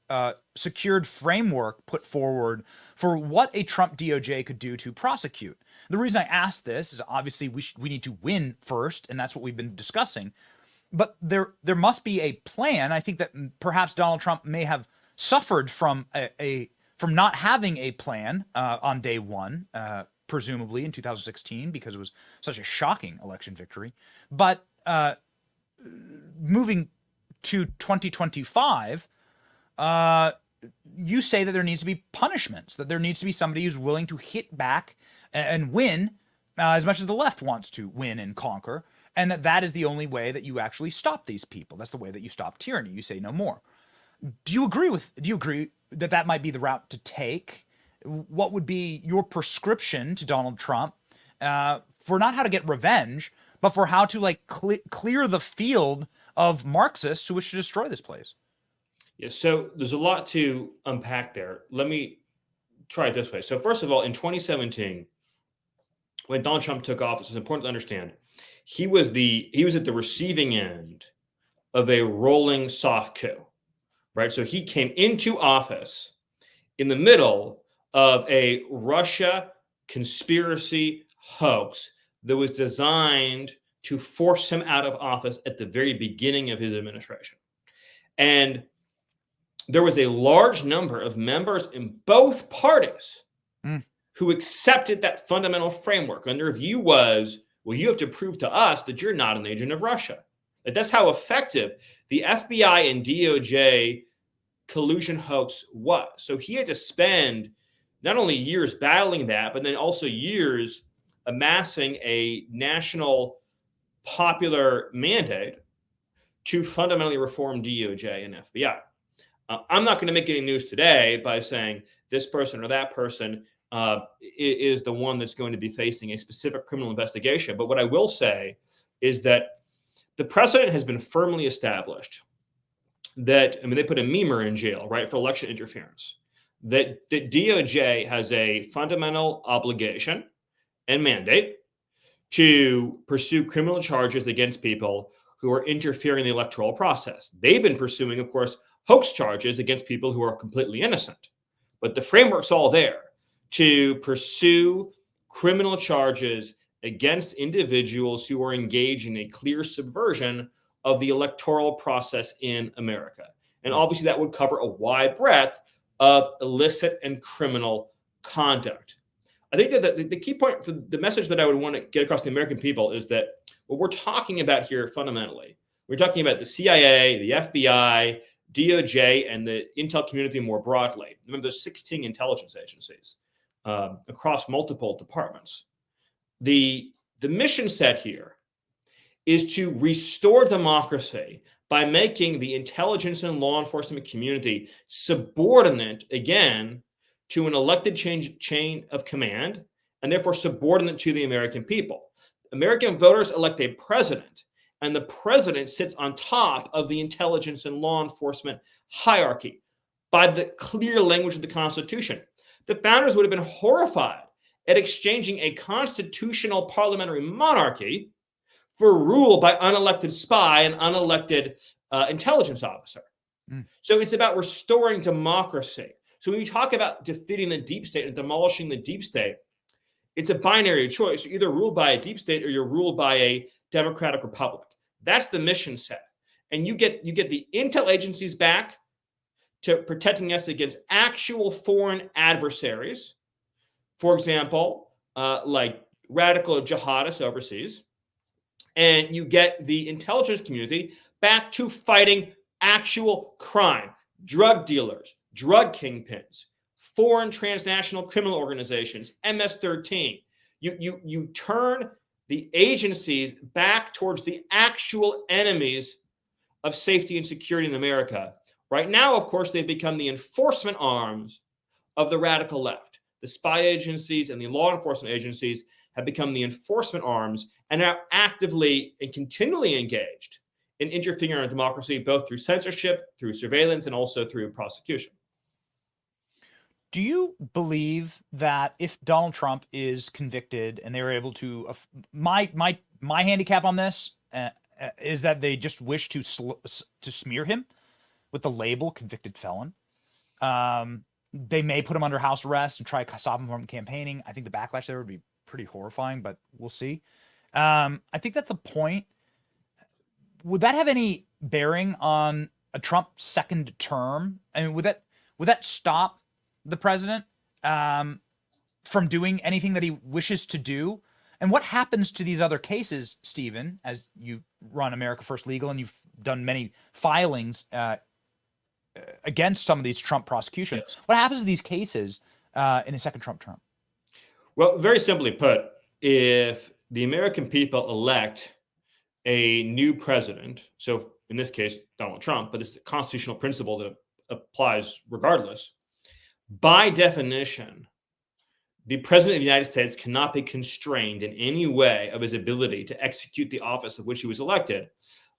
secured framework put forward for what a Trump DOJ could do to prosecute. The reason I ask this is obviously we need to win first, and that's what we've been discussing. But there must be a plan. I think that perhaps Donald Trump may have suffered from from not having a plan on day one, presumably in 2016, because it was such a shocking election victory. But moving to 2025, you say that there needs to be punishments, that there needs to be somebody who's willing to hit back and win as much as the left wants to win and conquer, and that is the only way that you actually stop these people. That's the way that you stop tyranny. You say no more. Do you agree that that might be the route to take? What would be your prescription to Donald Trump for not how to get revenge, but for how to clear the field of Marxists who wish to destroy this place? Yeah, so there's a lot to unpack there. Let me try it this way. So first of all, in 2017, when Donald Trump took office, it's important to understand he was at the receiving end of a rolling soft coup, right? So he came into office in the middle of a Russia conspiracy hoax that was designed to force him out of office at the very beginning of his administration. And there was a large number of members in both parties who accepted that fundamental framework. And their view was, well, you have to prove to us that you're not an agent of Russia. That's how effective the FBI and DOJ collusion hoax was. So he had to spend not only years battling that, but then also years amassing a national popular mandate to fundamentally reform DOJ and FBI. I'm not going to make any news today by saying this person or that person is the one that's going to be facing a specific criminal investigation. But what I will say is that the precedent has been firmly established that, they put a memer in jail, right, for election interference, that DOJ has a fundamental obligation and mandate to pursue criminal charges against people who are interfering in the electoral process. They've been pursuing, of course, hoax charges against people who are completely innocent. But the framework's all there to pursue criminal charges against individuals who are engaged in a clear subversion of the electoral process in America. And obviously that would cover a wide breadth of illicit and criminal conduct. I think that the key point for the message that I would want to get across to the American people is that what we're talking about here fundamentally, we're talking about the CIA, the FBI, DOJ, and the intel community more broadly. Remember, there's 16 intelligence agencies across multiple departments. The mission set here is to restore democracy by making the intelligence and law enforcement community subordinate, again, to an elected chain of command, and therefore subordinate to the American people. American voters elect a president, and the president sits on top of the intelligence and law enforcement hierarchy by the clear language of the Constitution. The founders would have been horrified at exchanging a constitutional parliamentary monarchy for rule by unelected spy and unelected intelligence officer. So it's about restoring democracy. So when you talk about defeating the deep state and demolishing the deep state, it's a binary choice. You're either ruled by a deep state or you're ruled by a democratic republic. That's the mission set. and you get the intel agencies back to protecting us against actual foreign adversaries, for example, like radical jihadists overseas, and you get the intelligence community back to fighting actual crime, drug dealers, drug kingpins, foreign transnational criminal organizations, MS-13. You turn the agencies back towards the actual enemies of safety and security in America. Right now, of course, they've become the enforcement arms of the radical left. The spy agencies and the law enforcement agencies have become the enforcement arms and are actively and continually engaged in interfering in our democracy, both through censorship, through surveillance, and also through prosecution. Do you believe that if Donald Trump is convicted and they were able to, my handicap on this is that they just wish to smear him with the label convicted felon. They may put him under house arrest and try to stop him from campaigning. I think the backlash there would be pretty horrifying, but we'll see. I think that's the point. Would that have any bearing on a Trump second term? I mean, would that stop the president from doing anything that he wishes to do? And what happens to these other cases, Stephen, as you run America First Legal and you've done many filings against some of these Trump prosecutions? Yes. What happens to these cases in a second Trump term? Well, very simply put, if the American people elect a new president, so in this case, Donald Trump, but it's a constitutional principle that applies regardless, by definition, the president of the United States cannot be constrained in any way of his ability to execute the office of which he was elected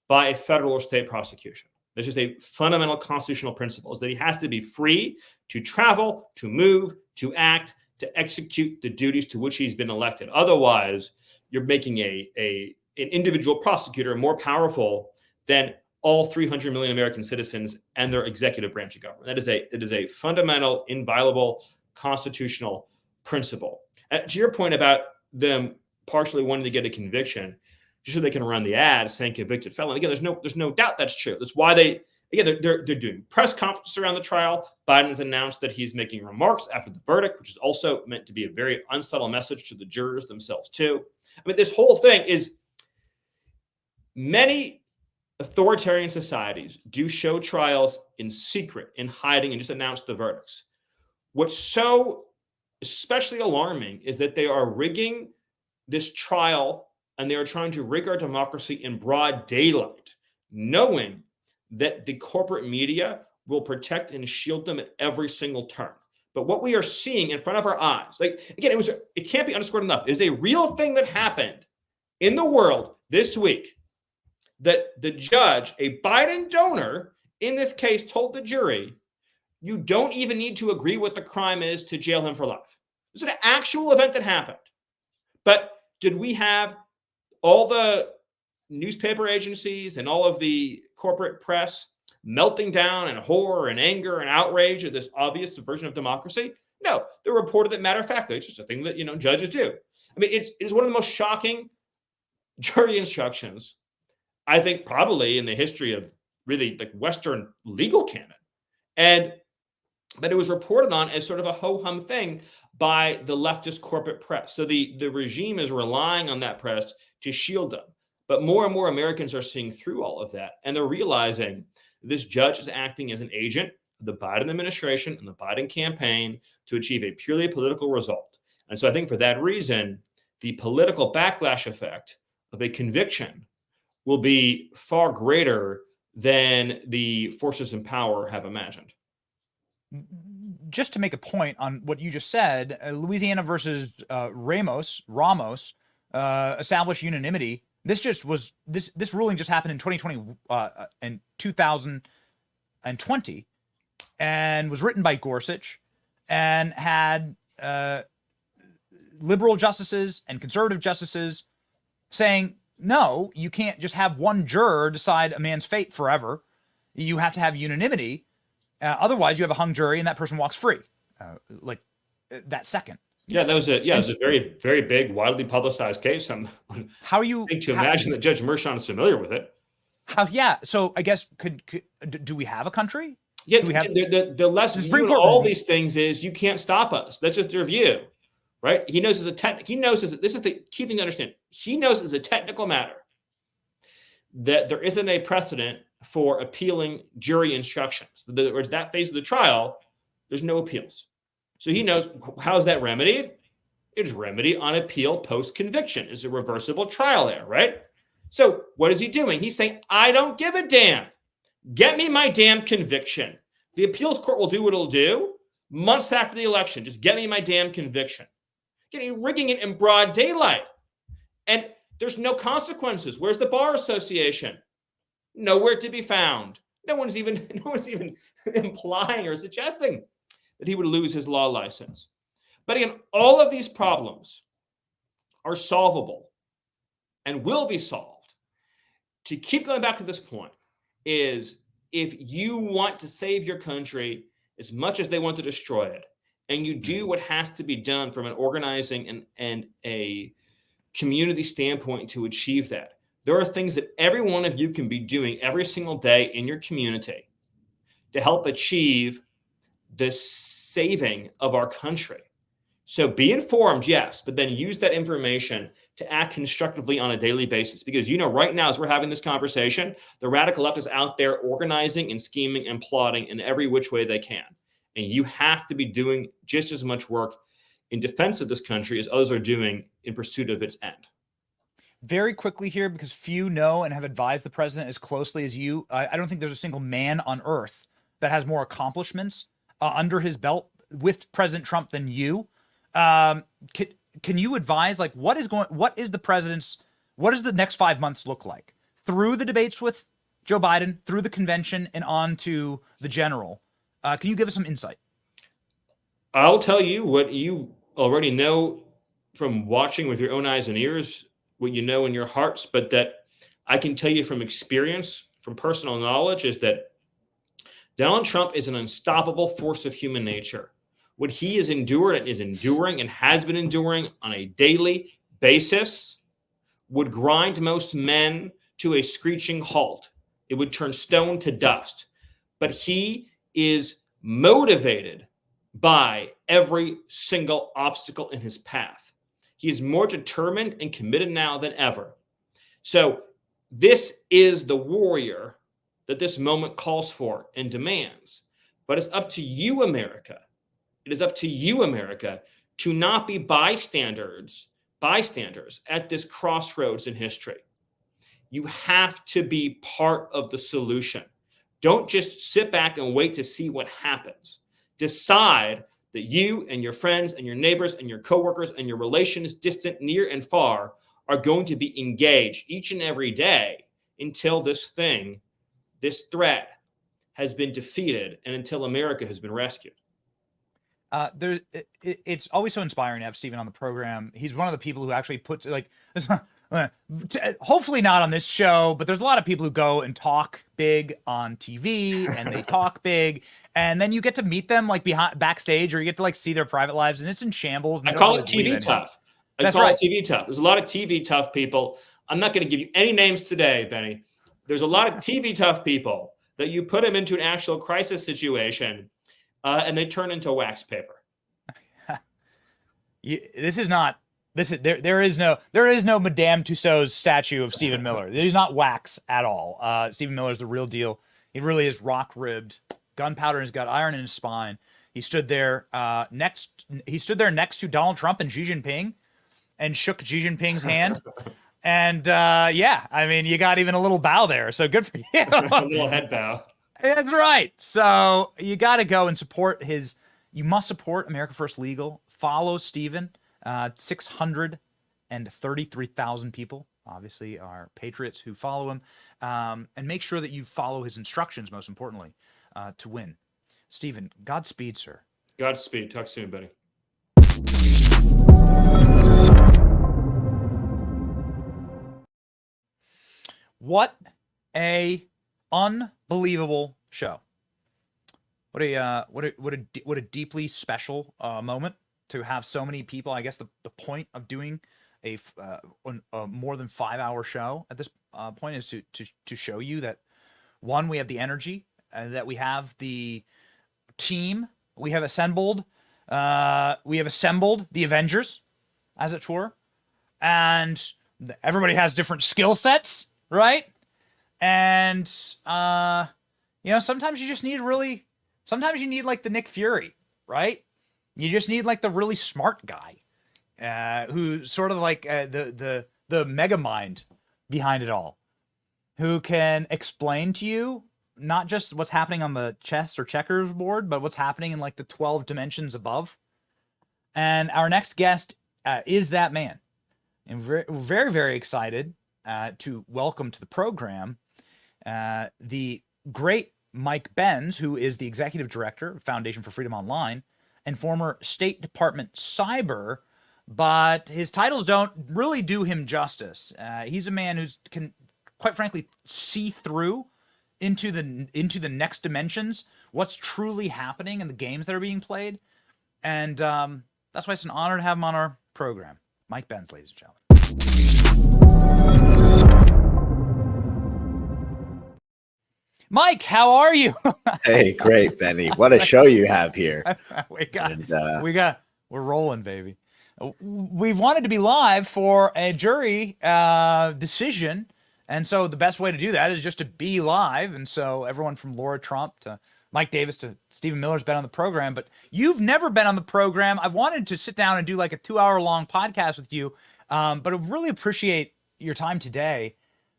by a federal or state prosecution. That's just a fundamental constitutional principle, is that he has to be free to travel, to move, to act, to execute the duties to which he's been elected. Otherwise, you're making an individual prosecutor more powerful than all 300 million American citizens and their executive branch of government. That is a fundamental, inviolable constitutional principle. To your point about them partially wanting to get a conviction just so they can run the ad saying convicted felon. Again, there's no doubt that's true. That's why they're doing press conferences around the trial. Biden has announced that he's making remarks after the verdict, which is also meant to be a very unsubtle message to the jurors themselves too. I mean, this whole thing is, many authoritarian societies do show trials in secret, in hiding, and just announce the verdicts. What's so especially alarming is that they are rigging this trial and they are trying to rig our democracy in broad daylight, knowing that the corporate media will protect and shield them at every single turn. But what we are seeing in front of our eyes, again, it can't be underscored enough. It is a real thing that happened in the world this week, that the judge, a Biden donor in this case, told the jury, you don't even need to agree what the crime is to jail him for life. This is an actual event that happened. But did we have all the newspaper agencies and all of the corporate press melting down in horror and anger and outrage at this obvious subversion of democracy? No, they reported that matter-of-factly. It's just a thing that, judges do. I mean, it's one of the most shocking jury instructions, I think, probably in the history of really Western legal canon. But it was reported on as sort of a ho-hum thing by the leftist corporate press. So the regime is relying on that press to shield them. But more and more Americans are seeing through all of that. And they're realizing this judge is acting as an agent of the Biden administration and the Biden campaign to achieve a purely political result. And so I think for that reason, the political backlash effect of a conviction will be far greater than the forces in power have imagined. Just to make a point on what you just said, Louisiana versus Ramos established unanimity. This ruling just happened in 2020 and 2020, and was written by Gorsuch, and had liberal justices and conservative justices saying, no, you can't just have one juror decide a man's fate forever. You have to have unanimity. Otherwise, you have a hung jury and that person walks free, that second. Yeah, that was a very, very big, widely publicized case. How are you to imagine that Judge Mchan is familiar with it? How? Yeah. So I guess do we have a country? Yeah. Do we have the lesson the Supreme in Court all movie. these things is you can't stop us. That's just their view, right? He knows this is the key thing to understand. He knows as a technical matter that there isn't a precedent for appealing jury instructions. In other words, that phase of the trial, there's no appeals. So he knows, how is that remedied? It's remedied on appeal post-conviction. It's a reversible trial there, right? So what is he doing? He's saying, I don't give a damn. Get me my damn conviction. The appeals court will do what it'll do months after the election. Just get me my damn conviction. Rigging it in broad daylight. And there's no consequences. Where's the Bar Association? Nowhere to be found. No one's even implying or suggesting that he would lose his law license. But again, all of these problems are solvable and will be solved. To keep going back to this point is, if you want to save your country as much as they want to destroy it, and you do what has to be done from an organizing and a community standpoint to achieve that, there are things that every one of you can be doing every single day in your community to help achieve the saving of our country. So be informed, yes, but then use that information to act constructively on a daily basis. Because, right now, as we're having this conversation, the radical left is out there organizing and scheming and plotting in every which way they can. And you have to be doing just as much work in defense of this country as others are doing in pursuit of its end. Very quickly here, because few know and have advised the president as closely as you, I don't think there's a single man on earth that has more accomplishments under his belt with President Trump than you. Can you advise, what is the next 5 months look like through the debates with Joe Biden, through the convention, and on to the general? Can you give us some insight? I'll tell you what you already know from watching with your own eyes and ears, what you know in your hearts, but that I can tell you from experience, from personal knowledge, is that Donald Trump is an unstoppable force of human nature. What he has endured and is enduring and has been enduring on a daily basis would grind most men to a screeching halt. It would turn stone to dust. But he is motivated by every single obstacle in his path. He is more determined and committed now than ever. So this is the warrior that this moment calls for and demands. But it's up to you, America. It is up to you, America, to not be bystanders at this crossroads in history. You have to be part of the solution. Don't just sit back and wait to see what happens. Decide that you and your friends and your neighbors and your coworkers and your relations, distant, near, and far, are going to be engaged each and every day until this threat has been defeated and until America has been rescued. It's always so inspiring to have Stephen on the program. He's one of the people who actually puts hopefully not on this show, but there's a lot of people who go and talk big on TV and they talk big, and then you get to meet them backstage, or you get to see their private lives, and it's in shambles. I call it TV tough. That's right. TV tough. There's a lot of TV tough people. I'm not going to give you any names today, Benny. There's a lot of TV tough people that you put them into an actual crisis situation, and they turn into wax paper. There is no Madame Tussauds statue of Stephen Miller. He's not wax at all. Stephen Miller is the real deal. He really is rock ribbed, gunpowder in his gut, iron in his spine. He stood there next to Donald Trump and Xi Jinping, and shook Xi Jinping's hand. And you got even a little bow there. So good for you. A little head bow. That's right. So you got to go and support you must support America First Legal. Follow Stephen. 633,000 people, obviously, are patriots who follow him. And make sure that you follow his instructions, most importantly, to win. Stephen, Godspeed, sir. Godspeed. Talk soon, buddy. What a unbelievable show! What a deeply special moment to have so many people. I guess the point of doing a more than 5-hour show at this point is to show you that, one, we have the energy, that we have the team, we have assembled the Avengers, as it were, and everybody has different skill sets, right? And sometimes you just need sometimes you need like the Nick Fury, right? You just need like the really smart guy, who's sort of like the mega mind behind it all, who can explain to you not just what's happening on the chess or checkers board, but what's happening in like the 12 dimensions above. And our next guest is that man. And we're very, very excited to welcome to the program the great Mike Benz, who is the executive director of Foundation for Freedom Online and former State Department cyber, but his titles don't really do him justice. He's a man who can, quite frankly, see through into the next dimensions, what's truly happening in the games that are being played. And that's why it's an honor to have him on our program. Mike Benz, ladies and gentlemen. Mike, how are you? Hey, great, Benny. What a show you have here. We're rolling, baby. We've wanted to be live for a jury decision. And so the best way to do that is just to be live. And so everyone from Laura Trump to Mike Davis to Stephen Miller's been on the program, but you've never been on the program. I've wanted to sit down and do like a 2-hour-long podcast with you, but I really appreciate your time today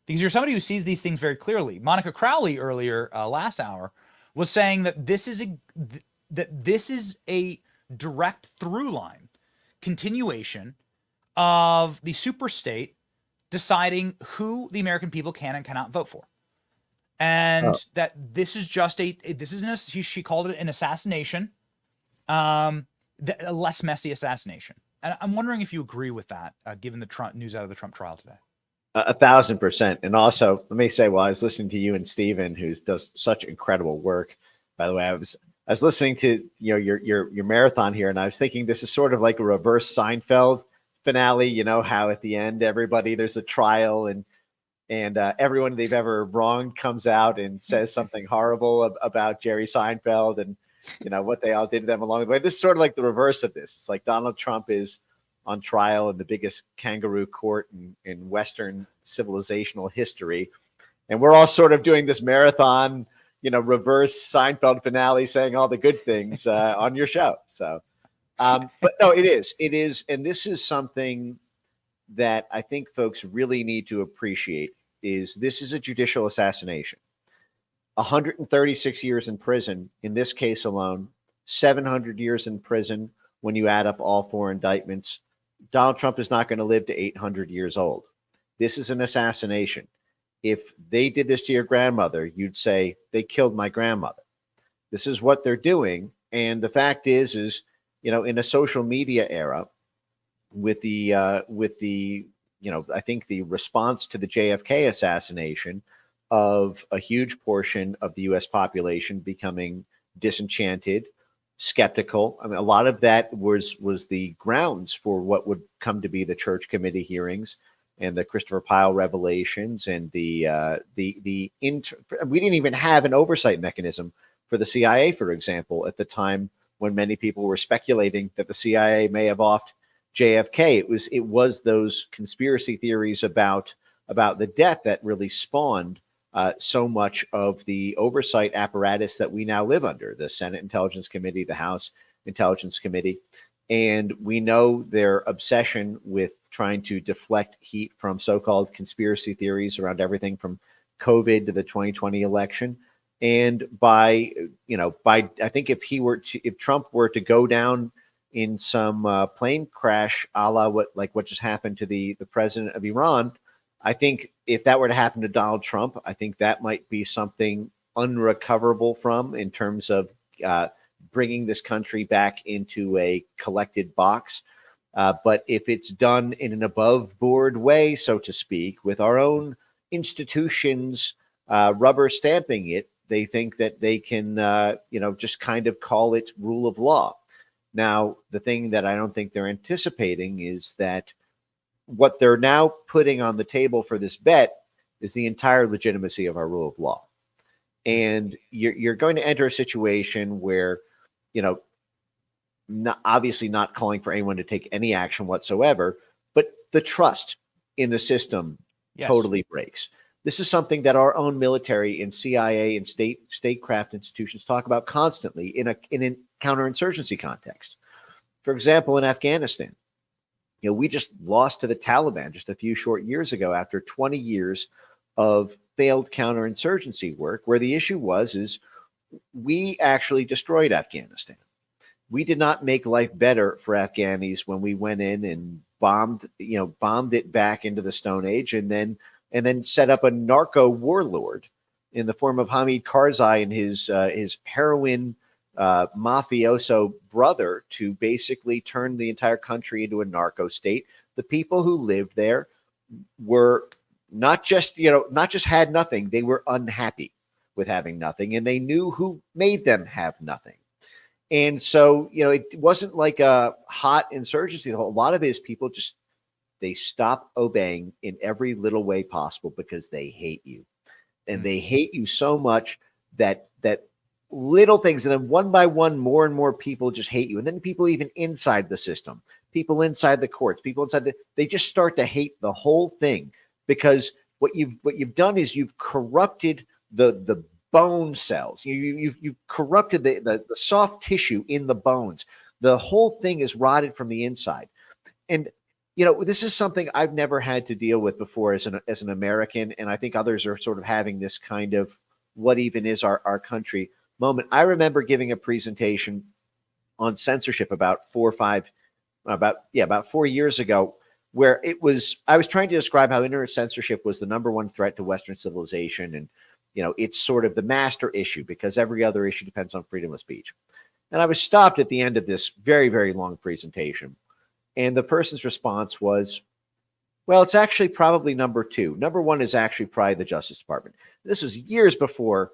because you're somebody who sees these things very clearly. Monica Crowley earlier last hour was saying that this is a direct through line continuation of the super state deciding who the American people can and cannot vote for. And that this is just she called it an assassination, a less messy assassination. And I'm wondering if you agree with that, given the Trump news out of the Trump trial today. 1,000%. And also, let me say, while I was listening to you and Stephen, who does such incredible work, by the way, I was listening to your marathon here, and I was thinking this is sort of like a reverse Seinfeld finale. You know how at the end there's a trial and everyone they've ever wronged comes out and says something horrible about Jerry Seinfeld and what they all did to them along the way. This is sort of like the reverse of this. It's like Donald Trump is on trial in the biggest kangaroo court in Western civilizational history, and we're all sort of doing this marathon, reverse Seinfeld finale, saying all the good things on your show. So, but no, it is, and this is something that I think folks really need to appreciate is this is a judicial assassination. 136 years in prison, in this case alone, 700 years in prison when you add up all 4 indictments. Donald Trump is not going to live to 800 years old. This is an assassination. If they did this to your grandmother, you'd say they killed my grandmother. This is what they're doing. And the fact is, in a social media era, with the I think the response to the JFK assassination of a huge portion of the U.S. population becoming disenchanted, skeptical. I mean, a lot of that was the grounds for what would come to be the Church Committee hearings and the Christopher Pyle revelations and we didn't even have an oversight mechanism for the CIA, for example, at the time when many people were speculating that the CIA may have offed JFK. It was those conspiracy theories about the death that really spawned so much of the oversight apparatus that we now live under, the Senate Intelligence Committee, the House Intelligence Committee. And we know their obsession with trying to deflect heat from so-called conspiracy theories around everything from COVID to the 2020 election. And by I think if Trump were to go down in some plane crash, a la what just happened to the president of Iran, I think if that were to happen to Donald Trump, I think that might be something unrecoverable from in terms of bringing this country back into a collected box. But if it's done in an above board way, so to speak, with our own institutions rubber stamping it, they think that they can, just kind of call it rule of law. Now, the thing that I don't think they're anticipating is that what they're now putting on the table for this bet is the entire legitimacy of our rule of law. And you're going to enter a situation where, obviously not calling for anyone to take any action whatsoever, but the trust in the system totally breaks. This is something that our own military and CIA and statecraft institutions talk about constantly in a counterinsurgency context. For example, in Afghanistan, we just lost to the Taliban just a few short years ago after 20 years of failed counterinsurgency work, where the issue is we actually destroyed Afghanistan. We did not make life better for Afghanis when we went in and bombed it back into the Stone Age, and then set up a narco warlord in the form of Hamid Karzai and his heroin mafioso brother to basically turn the entire country into a narco state. The people who lived there were not just had nothing, they were unhappy with having nothing, and they knew who made them have nothing. And so, it wasn't like a hot insurgency. A lot of it is people they stop obeying in every little way possible because they hate you. And they hate you so much that little things, and then one by one, more and more people just hate you. And then people even inside the system, people inside the courts, people inside they just start to hate the whole thing, because what you've done is you've corrupted the bone cells. You've corrupted the soft tissue in the bones. The whole thing is rotted from the inside. And this is something I've never had to deal with before as an American, and I think others are sort of having this kind of what even is our country moment. I remember giving a presentation on censorship about 4 years ago, where I was trying to describe how internet censorship was the number one threat to Western civilization, and it's sort of the master issue because every other issue depends on freedom of speech. And I was stopped at the end of this very, very long presentation. And the person's response was, well, it's actually probably number two. Number one is actually probably the Justice Department. This was years before,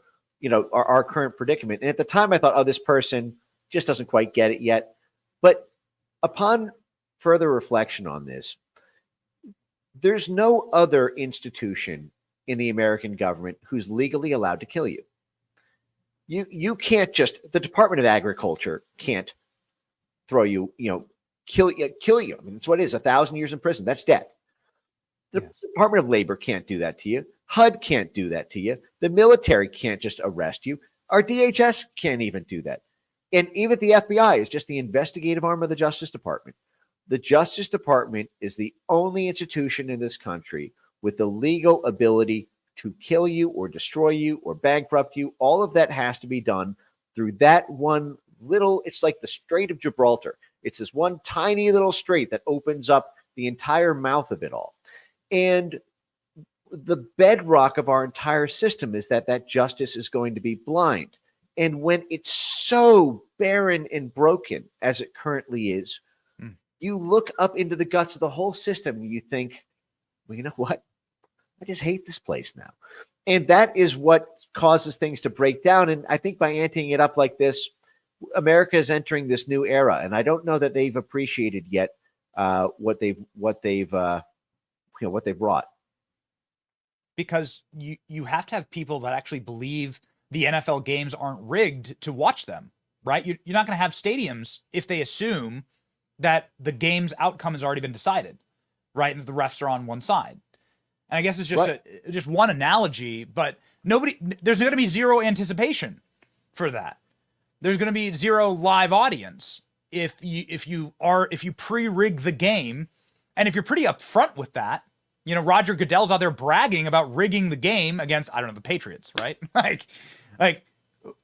our current predicament. And at the time I thought, oh, this person just doesn't quite get it yet. But upon further reflection on this, there's no other institution in the American government who's legally allowed to kill you. You can't the Department of Agriculture can't throw you, kill you. I mean, that's what it is. 1,000 years in prison. That's death. The Department of Labor can't do that to you. HUD can't do that to you. The military can't just arrest you. Our DHS can't even do that. And even the FBI is just the investigative arm of the Justice Department. The Justice Department is the only institution in this country with the legal ability to kill you or destroy you or bankrupt you. All of that has to be done through that one little, it's like the Strait of Gibraltar. It's this one tiny little strait that opens up the entire mouth of it all. And the bedrock of our entire system is that justice is going to be blind. And when it's so barren and broken as it currently is, you look up into the guts of the whole system and you think, well, you know what? I just hate this place now. And that is what causes things to break down. And I think by anteing it up like this, America is entering this new era. And I don't know that they've appreciated yet what they've brought. Because you have to have people that actually believe the NFL games aren't rigged to watch them, right? You're not going to have stadiums if they assume that the game's outcome has already been decided, right? And the refs are on one side. And I guess it's just just one analogy, but there's going to be zero anticipation for that. There's going to be zero live audience if you pre-rig the game, and if you're pretty upfront with that. Roger Goodell's out there bragging about rigging the game against, I don't know, the Patriots, right? like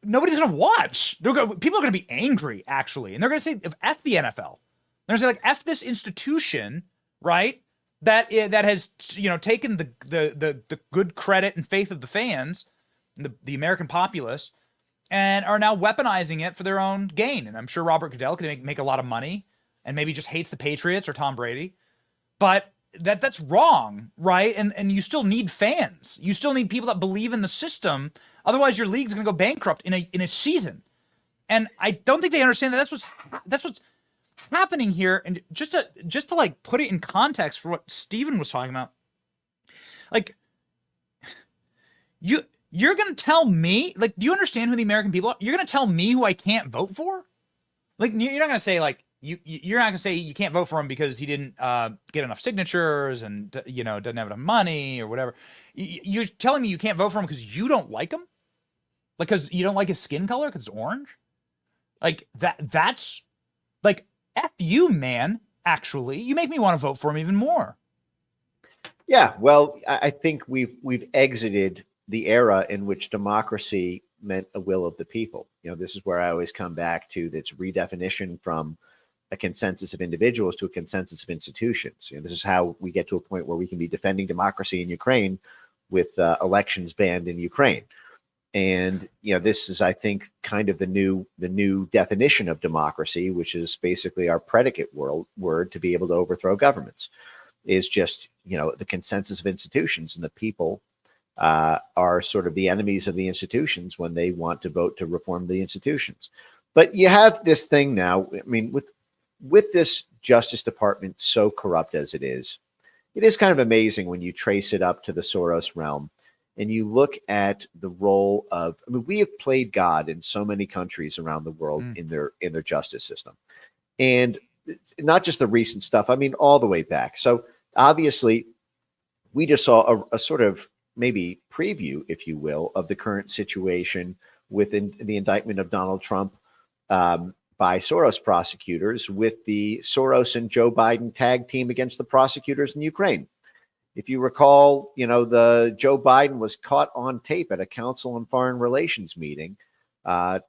nobody's going to watch. People are going to be angry, actually. And they're going to say, F the NFL. They're going to say, F this institution, right? That has, taken the good credit and faith of the fans, the American populace, and are now weaponizing it for their own gain. And I'm sure Robert Goodell can make a lot of money and maybe just hates the Patriots or Tom Brady. But that's wrong, right? And you still need fans. You still need people that believe in the system. Otherwise, your league's going to go bankrupt in a season. And I don't think they understand that that's what's happening here, and just to like put it in context for what Stephen was talking about, like you're gonna tell me, like, do you understand who the American people are? You're gonna tell me who I can't vote for? Like, you're not gonna say like you're not gonna say you can't vote for him because he didn't get enough signatures and doesn't have enough money or whatever. You're telling me you can't vote for him because you don't like him, like because you don't like his skin color because it's orange. Like that's like F you, man. Actually, you make me want to vote for him even more. Yeah, well, I think we've exited the era in which democracy meant a will of the people. This is where I always come back to this redefinition from a consensus of individuals to a consensus of institutions. This is how we get to a point where we can be defending democracy in Ukraine with elections banned in Ukraine. And this is, I think, kind of the new definition of democracy, which is basically our predicate word to be able to overthrow governments, is just the consensus of institutions, and the people are sort of the enemies of the institutions when they want to vote to reform the institutions. But you have this thing now. I mean, with this Justice Department so corrupt as it is kind of amazing when you trace it up to the Soros realm. And you look at the role of, we have played God in so many countries around the world in their justice system. And not just the recent stuff, all the way back. So obviously, we just saw a sort of maybe preview, if you will, of the current situation within the indictment of Donald Trump by Soros prosecutors, with the Soros and Joe Biden tag team against the prosecutors in Ukraine. If you recall, the Joe Biden was caught on tape at a Council on Foreign Relations meeting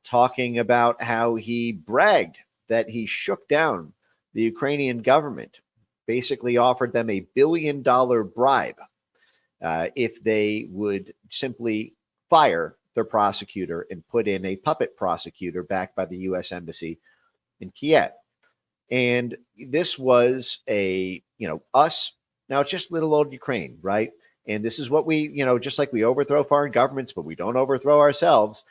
talking about how he bragged that he shook down the Ukrainian government, basically offered them $1 billion bribe if they would simply fire their prosecutor and put in a puppet prosecutor backed by the U.S. Embassy in Kiev. And this was us. Now it's just little old Ukraine, right? And this is what we, just like we overthrow foreign governments, but we don't overthrow ourselves.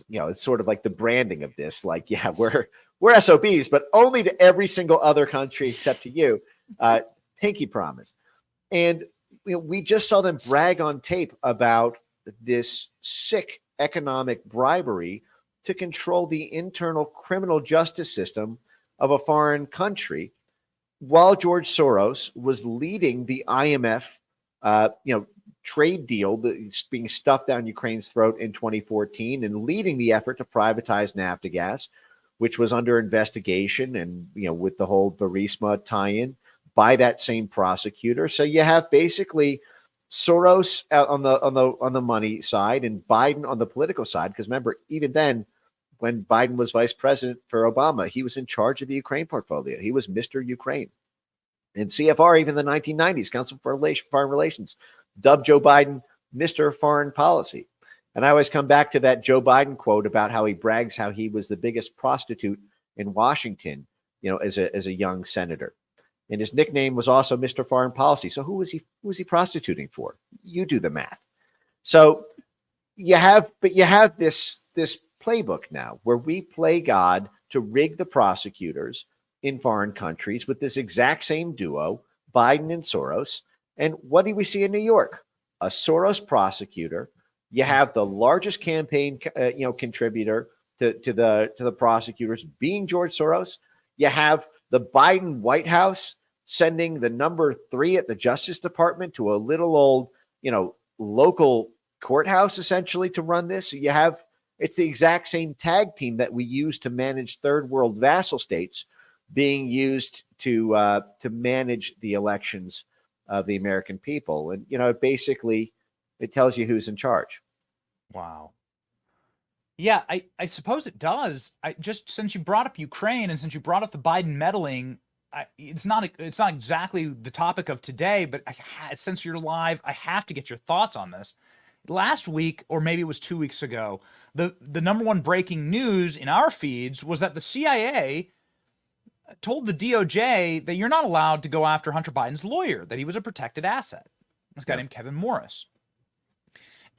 It's sort of like the branding of this. Like, yeah, we're SOBs, but only to every single other country except to you. Pinky promise. And we just saw them brag on tape about this sick economic bribery to control the internal criminal justice system of a foreign country, while George Soros was leading the IMF, trade deal that's being stuffed down Ukraine's throat in 2014, and leading the effort to privatize Naftogaz, which was under investigation, and with the whole Burisma tie-in by that same prosecutor. So you have basically Soros on the money side and Biden on the political side. Because remember, even then, when Biden was vice president for Obama, he was in charge of the Ukraine portfolio. He was Mr. Ukraine. And CFR, even in the 1990s, Council for Foreign Relations, dubbed Joe Biden Mr. Foreign Policy. And I always come back to that Joe Biden quote about how he brags how he was the biggest prostitute in Washington, as a young senator. And his nickname was also Mr. Foreign Policy. So who was he prostituting for? You do the math. So you have this playbook now where we play God to rig the prosecutors in foreign countries with this exact same duo, Biden and Soros. And what do we see in New York? A Soros prosecutor. You have the largest campaign, contributor to the prosecutors being George Soros. You have the Biden White House sending the number 3 at the Justice Department to a little old, local courthouse essentially to run this. So it's the exact same tag team that we use to manage third world vassal states being used to manage the elections of the American people. And, basically it tells you who's in charge. Wow. Yeah, I suppose it does. Since you brought up Ukraine and since you brought up the Biden meddling, it's not exactly the topic of today, but since you're live, I have to get your thoughts on this. Last week, or maybe it was 2 weeks ago, the number one breaking news in our feeds was that the CIA told the DOJ that you're not allowed to go after Hunter Biden's lawyer, that he was a protected asset. This guy named Kevin Morris.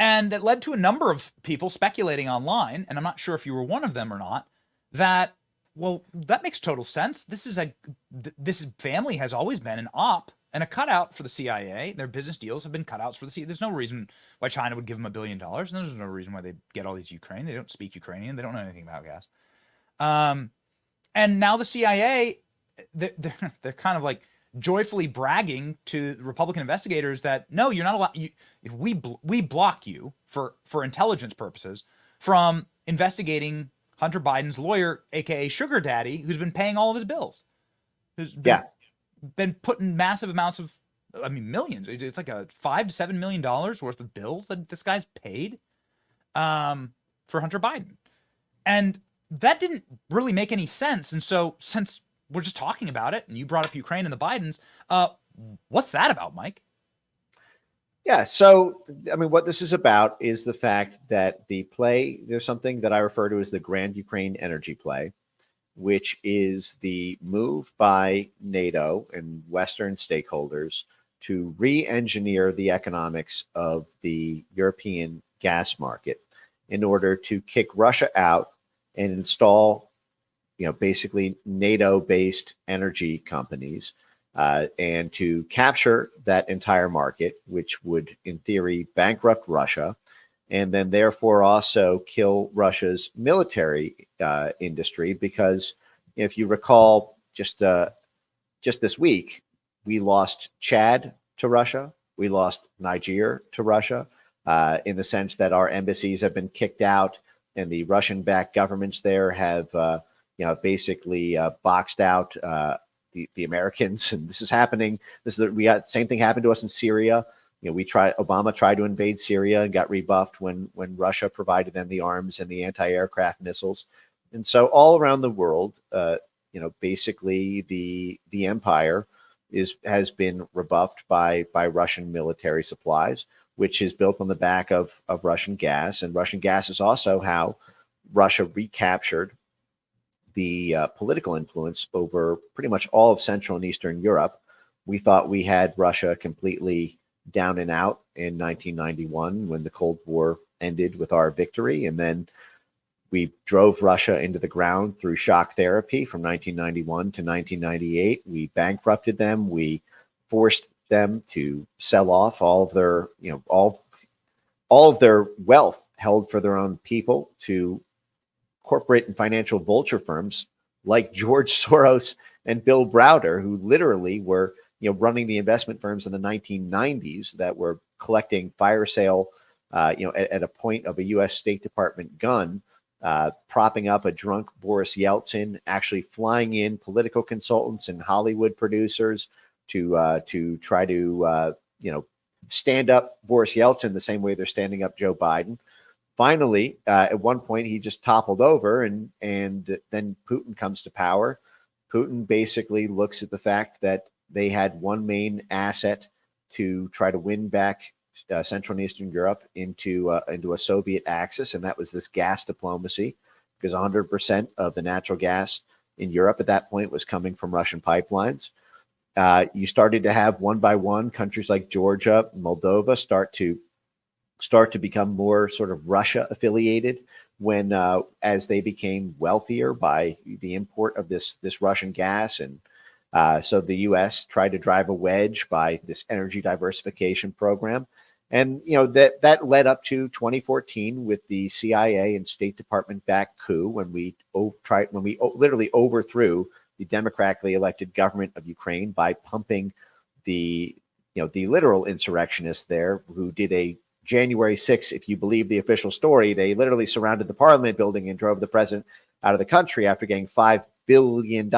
And it led to a number of people speculating online, and I'm not sure if you were one of them or not, that well, that makes total sense. This family has always been an op and a cutout for the CIA. Their business deals have been cutouts for the CIA. There's no reason why China would give them $1 billion. And there's no reason why they get all these Ukraine. They don't speak Ukrainian. They don't know anything about gas. And now the CIA, they're kind of like joyfully bragging to Republican investigators that no, you're not allowed. We block you for intelligence purposes from investigating Hunter Biden's lawyer, aka Sugar Daddy, who's been paying all of his bills, who's been putting massive amounts of, I mean, millions. It's like a $5 to $7 million worth of bills that this guy's paid for Hunter Biden, and that didn't really make any sense. And so, since we're just talking about it, and you brought up Ukraine and the Bidens, what's that about, Mike? Yeah, so, I mean, what this is about is the fact that there's something that I refer to as the Grand Ukraine Energy Play, which is the move by NATO and Western stakeholders to re-engineer the economics of the European gas market in order to kick Russia out and install, basically NATO-based energy companies, and to capture that entire market, which would, in theory, bankrupt Russia, and then therefore also kill Russia's military industry. Because if you recall, just this week, we lost Chad to Russia, we lost Niger to Russia, in the sense that our embassies have been kicked out, and the Russian-backed governments there have, basically boxed out the Americans, and this is happening. We got the same thing happened to us in Syria. Obama tried to invade Syria and got rebuffed when Russia provided them the arms and the anti-aircraft missiles. And so all around the world, basically the empire has been rebuffed by Russian military supplies, which is built on the back of Russian gas. And Russian gas is also how Russia recaptured the political influence over pretty much all of Central and Eastern Europe. We thought we had Russia completely down and out in 1991 when the Cold War ended with our victory. And then we drove Russia into the ground through shock therapy from 1991 to 1998. We bankrupted them. We forced them to sell off all of their, all of their wealth held for their own people to corporate and financial vulture firms like George Soros and Bill Browder, who literally were, running the investment firms in the 1990s that were collecting fire sale, at a point of a U.S. State Department gun, propping up a drunk Boris Yeltsin, actually flying in political consultants and Hollywood producers to try to, stand up Boris Yeltsin the same way they're standing up Joe Biden. Finally, at one point, he just toppled over, and then Putin comes to power. Putin basically looks at the fact that they had one main asset to try to win back Central and Eastern Europe into a Soviet axis, and that was this gas diplomacy, because 100% of the natural gas in Europe at that point was coming from Russian pipelines. You started to have one by one countries like Georgia, Moldova start to become more sort of Russia affiliated when as they became wealthier by the import of this Russian gas. And so the U.S. tried to drive a wedge by this energy diversification program. And, that led up to 2014 with the CIA and State Department backed coup when we literally overthrew the democratically elected government of Ukraine by pumping the literal insurrectionists there who did a January 6th, if you believe the official story. They literally surrounded the parliament building and drove the president out of the country after getting $5 billion,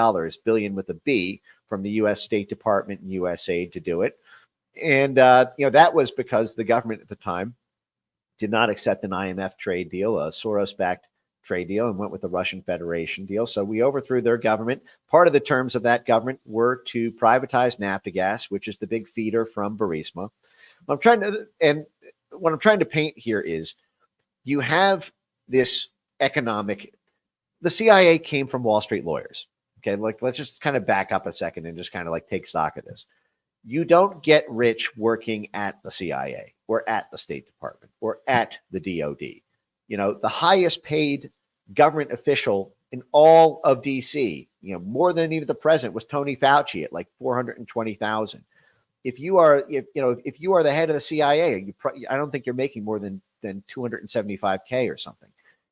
billion with a B, from the U.S. State Department and USAID to do it. And, that was because the government at the time did not accept an IMF trade deal, a Soros-backed trade deal, and went with the Russian Federation deal. So we overthrew their government. Part of the terms of that government were to privatize Naftagaz, which is the big feeder from Burisma. What I'm trying to paint here is you have this economic, the CIA came from Wall Street lawyers. Okay. Let's just kind of back up a second and just kind of take stock of this. You don't get rich working at the CIA or at the State Department or at the DOD. The highest paid government official in all of DC, more than even the president, was Tony Fauci at like 420,000. If you are the head of the CIA, I don't think you're making more than 275K or something.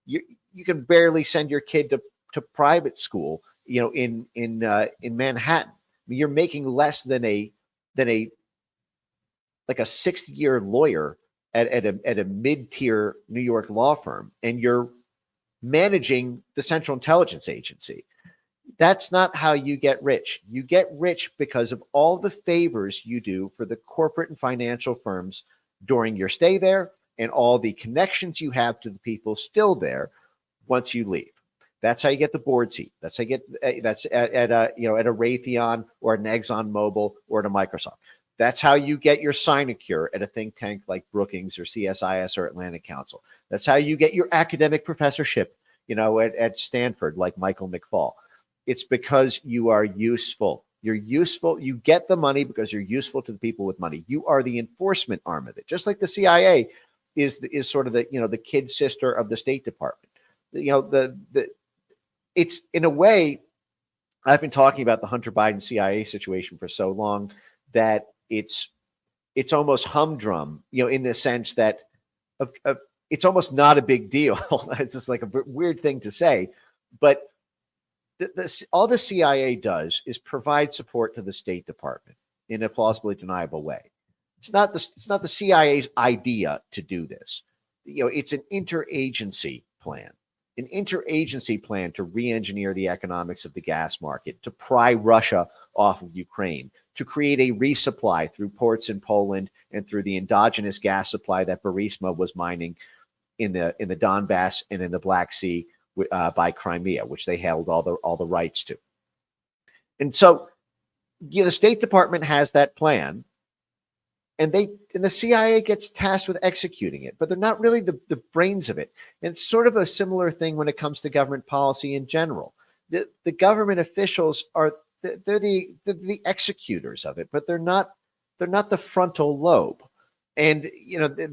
You can barely send your kid to private school, in Manhattan. I mean, you're making less than a 6-year lawyer at a mid-tier New York law firm, and you're managing the Central Intelligence Agency. That's not how you get rich. You get rich because of all the favors you do for the corporate and financial firms during your stay there, and all the connections you have to the people still there once you leave. That's how you get the board seat. That's how you get that's at a Raytheon or an Exxon Mobil or at a Microsoft. That's how you get your sinecure at a think tank like Brookings or CSIS or Atlantic Council. That's how you get your academic professorship, at Stanford like Michael McFaul. It's because you are useful. You're useful. You get the money because you're useful to the people with money. You are the enforcement arm of it. Just like the CIA is sort of the kid sister of the State Department. It's in a way, I've been talking about the Hunter Biden CIA situation for so long that it's almost humdrum, in the sense that it's almost not a big deal. It's just like a weird thing to say, but all the CIA does is provide support to the State Department in a plausibly deniable way. It's not the CIA's idea to do this. It's an interagency plan. An interagency plan to re-engineer the economics of the gas market, to pry Russia off of Ukraine, to create a resupply through ports in Poland and through the endogenous gas supply that Burisma was mining in the Donbass and in the Black Sea by Crimea, which they held all the rights to. And so the State Department has that plan, and the CIA gets tasked with executing it, but they're not really the brains of it. And it's sort of a similar thing when it comes to government policy in general. The government officials they're the executors of it, but they're not the frontal lobe. And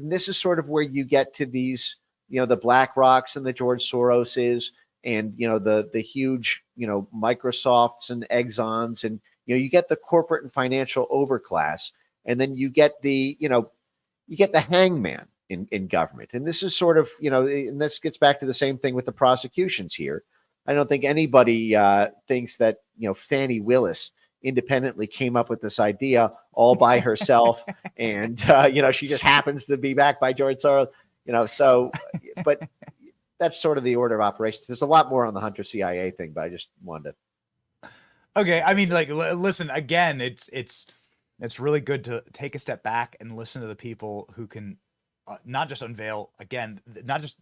this is sort of where you get to these, the Black Rocks and the George Soroses and the huge Microsofts and Exxons, and you get the corporate and financial overclass. And then you get the hangman in government. And this is sort of, and this gets back to the same thing with the prosecutions here. I don't think anybody thinks that, Fannie Willis independently came up with this idea all by herself. And, she just happens to be backed by George Soros, but that's sort of the order of operations. There's a lot more on the Hunter CIA thing, but I just wanted to. Okay. I mean, listen, again, it's really good to take a step back and listen to the people who can not just unveil, again, not just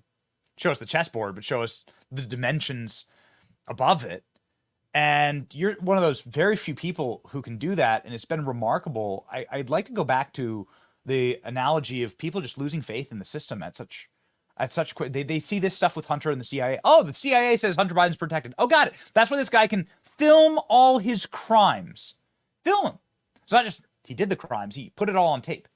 show us the chessboard, but show us the dimensions above it. And you're one of those very few people who can do that. And it's been remarkable. I'd like to go back to the analogy of people just losing faith in the system at such quick. They see this stuff with Hunter and the CIA. Oh, the CIA says Hunter Biden's protected. Oh, got it. That's why this guy can film all his crimes. Film him. It's not just he did the crimes, he put it all on tape.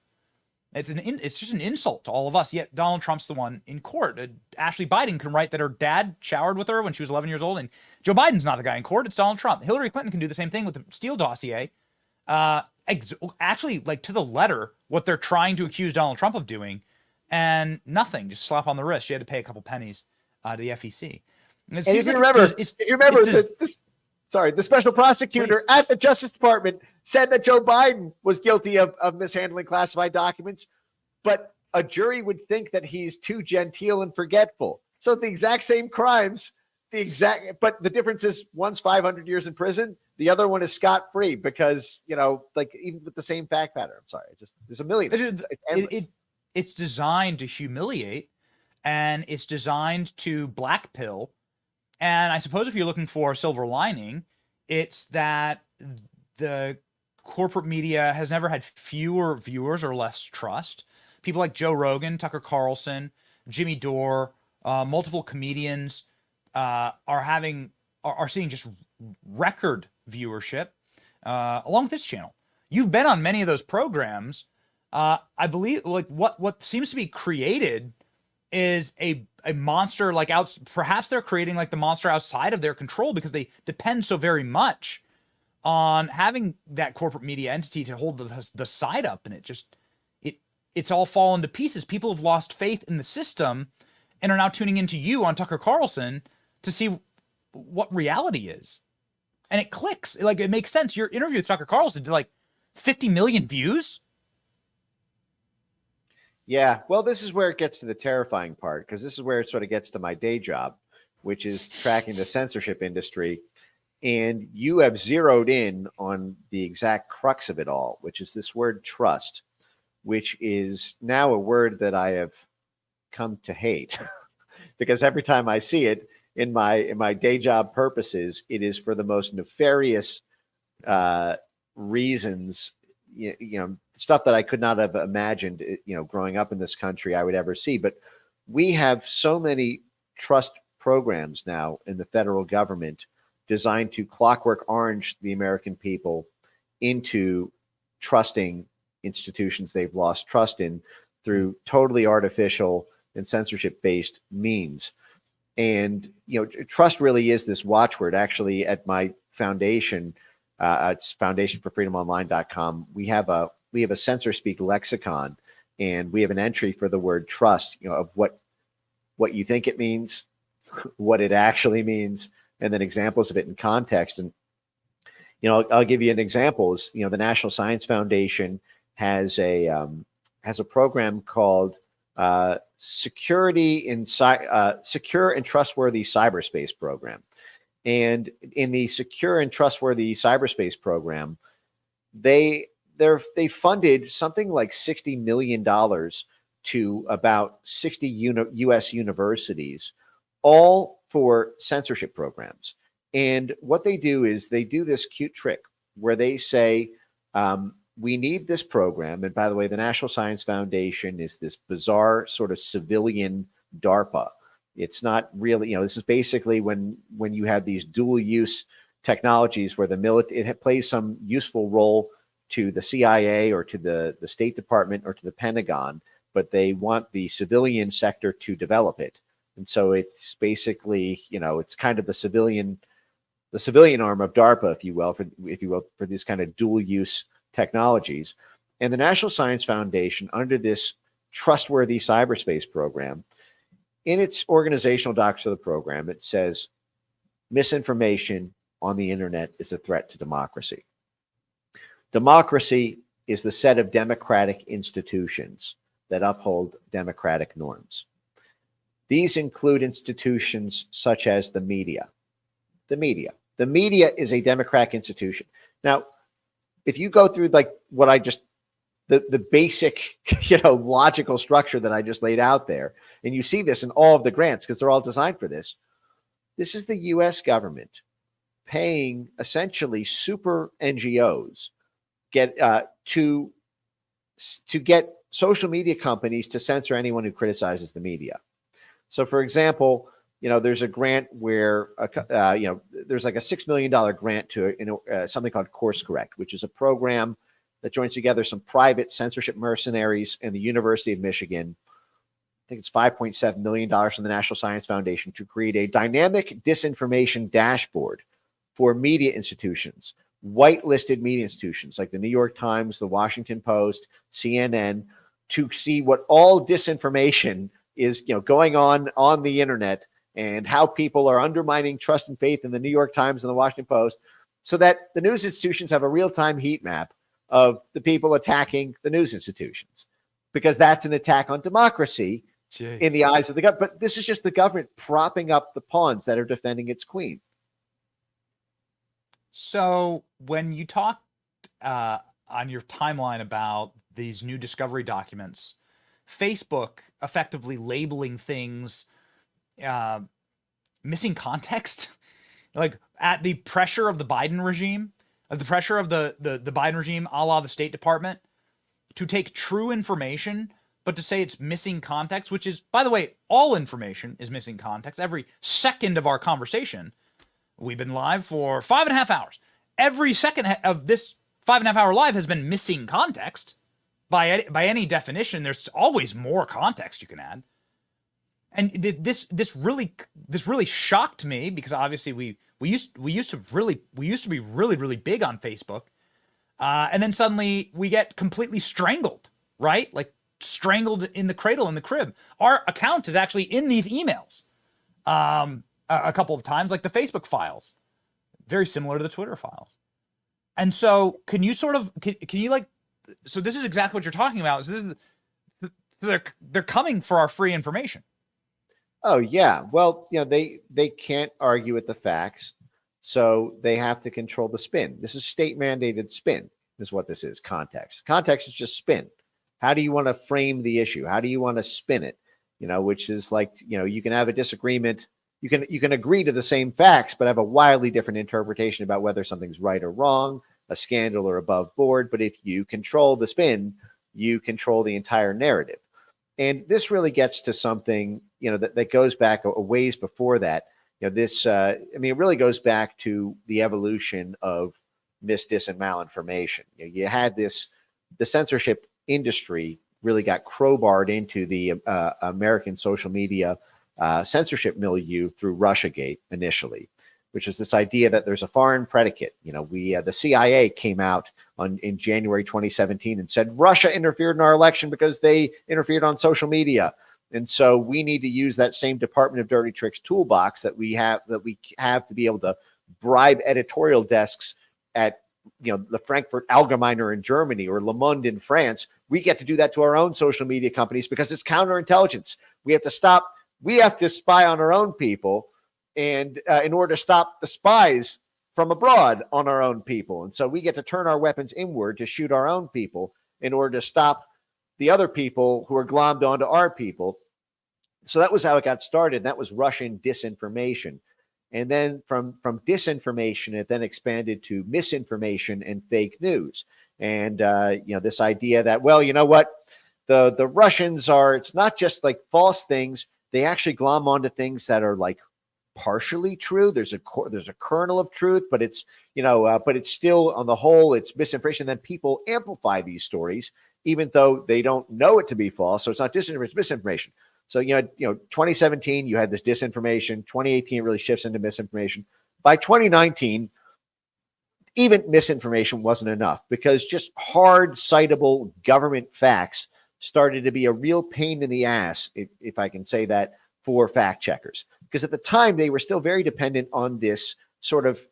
It's just an insult to all of us. Yet Donald Trump's the one in court. Ashley Biden can write that her dad showered with her when she was 11 years old, and Joe Biden's not the guy in court. It's Donald Trump. Hillary Clinton can do the same thing with the Steele dossier. Actually, to the letter, what they're trying to accuse Donald Trump of doing, and nothing, just slap on the wrist. She had to pay a couple pennies to the FEC. And if you remember, the special prosecutor at the Justice Department said that Joe Biden was guilty of mishandling classified documents, but a jury would think that he's too genteel and forgetful. So the exact same crimes, but the difference is one's 500 years in prison, the other one is scot-free because, even with the same fact pattern. I'm sorry, there's a million. It's endless. It's designed to humiliate, and it's designed to blackpill. And I suppose if you're looking for a silver lining, it's that the corporate media has never had fewer viewers or less trust. People like Joe Rogan, Tucker Carlson, Jimmy Dore, multiple comedians are seeing just record viewership along with this channel. You've been on many of those programs. I believe what seems to be created is a monster like perhaps they're creating like the monster outside of their control because they depend so very much on having that corporate media entity to hold the side up, and it's all fallen to pieces. People have lost faith in the system and are now tuning into you on Tucker Carlson to see what reality is. And it clicks. Like, it makes sense. Your interview with Tucker Carlson did like 50 million views. Yeah, well, this is where it gets to the terrifying part, because this is where it sort of gets to my day job, which is tracking the censorship industry. And you have zeroed in on the exact crux of it all, which is this word trust, which is now a word that I have come to hate because every time I see it in my day job purposes, it is for the most nefarious reasons. You know, stuff that I could not have imagined, growing up in this country, I would ever see. But we have so many trust programs now in the federal government designed to clockwork orange the American people into trusting institutions they've lost trust in through totally artificial and censorship-based means. And, trust really is this watchword. Actually, at my foundation, it's foundationforfreedomonline.com. We have a censor speak lexicon, and we have an entry for the word trust, of what you think it means, what it actually means, and then examples of it in context. And, I'll give you an example. The National Science Foundation has a program called Secure and Trustworthy Cyberspace Program. And in the Secure and Trustworthy Cyberspace Program, they funded something like $60 million to about 60 U.S. universities, all for censorship programs. And what they do is they do this cute trick where they say, we need this program. And by the way, the National Science Foundation is this bizarre sort of civilian DARPA. It's not really, this is basically when you have these dual use technologies where the military, it plays some useful role to the CIA or to the State Department or to the Pentagon, but they want the civilian sector to develop it. And so it's basically, it's kind of the civilian arm of DARPA, if you will, for these kind of dual use technologies. And the National Science Foundation, under this Trustworthy Cyberspace Program, in its organizational docs of the program, it says misinformation on the internet is a threat to democracy. Democracy is the set of democratic institutions that uphold democratic norms. These include institutions such as the media. The media is a democratic institution. Now, if you go through like what I just, the basic, logical structure that I just laid out there, and you see this in all of the grants because they're all designed for this. This is the U.S. government paying essentially super NGOs to get social media companies to censor anyone who criticizes the media. So, for example, there's a grant where, there's like a $6 million grant to something called Course Correct, which is a program that joins together some private censorship mercenaries and the University of Michigan. I think it's $5.7 million from the National Science Foundation to create a dynamic disinformation dashboard for media institutions, whitelisted media institutions like the New York Times, the Washington Post, CNN, to see what all disinformation is, going on the internet, and how people are undermining trust and faith in the New York Times and the Washington Post, so that the news institutions have a real-time heat map of the people attacking the news institutions, because that's an attack on democracy in the eyes of the government. But this is just the government propping up the pawns that are defending its queen. So when you talked on your timeline about these new discovery documents, Facebook effectively labeling things missing context, like at the pressure of the Biden regime, the pressure of the Biden regime, a la the State Department, to take true information, but to say it's missing context, which is, by the way, all information is missing context. Every second of our conversation, we've been live for 5.5 hours. Every second of this 5.5 hour live has been missing context. By any definition, there's always more context you can add. And this really shocked me, because obviously we used to be really big on Facebook, and then suddenly we get completely strangled, right? Like strangled in the cradle in the crib. Our account is actually in these emails a couple of times, like the Facebook files, very similar to the Twitter files. And so can you like, so this is exactly what you're talking about. So this is, they're coming for our free information. Oh yeah. Well, they can't argue with the facts, so they have to control the spin. This is state mandated spin is what this is. Context is just spin. How do you want to frame the issue? How do you want to spin it? Which is like, you can have a disagreement. You can agree to the same facts, but have a wildly different interpretation about whether something's right or wrong, a scandal or above board. But if you control the spin, you control the entire narrative. And this really gets to something, that goes back a ways before that. It really goes back to the evolution of dis, and malinformation. You had the censorship industry really got crowbarred into the American social media censorship milieu through Russiagate initially, which is this idea that there's a foreign predicate. The CIA came out in January 2017 and said Russia interfered in our election because they interfered on social media. And so we need to use that same Department of Dirty Tricks toolbox that we have to be able to bribe editorial desks at the Frankfurt Allgemeiner in Germany or Le Monde in France. We get to do that to our own social media companies because it's counterintelligence. We have to spy on our own people, and in order to stop the spies from abroad on our own people. And so we get to turn our weapons inward to shoot our own people in order to stop the other people who are glommed onto our people. So that was how it got started. That was Russian disinformation. And then from disinformation, it then expanded to misinformation and fake news. And, this idea that, well, you know what, the Russians it's not just like false things. They actually glom onto things that are like partially true. There's a kernel of truth, but it's, but it's still on the whole, it's misinformation. Then people amplify these stories, even though they don't know it to be false. So it's not disinformation, it's misinformation. So, 2017, you had this disinformation. 2018 really shifts into misinformation. By 2019, even misinformation wasn't enough, because just hard, citable government facts started to be a real pain in the ass, if I can say that, for fact checkers. Because at the time, they were still very dependent on this sort of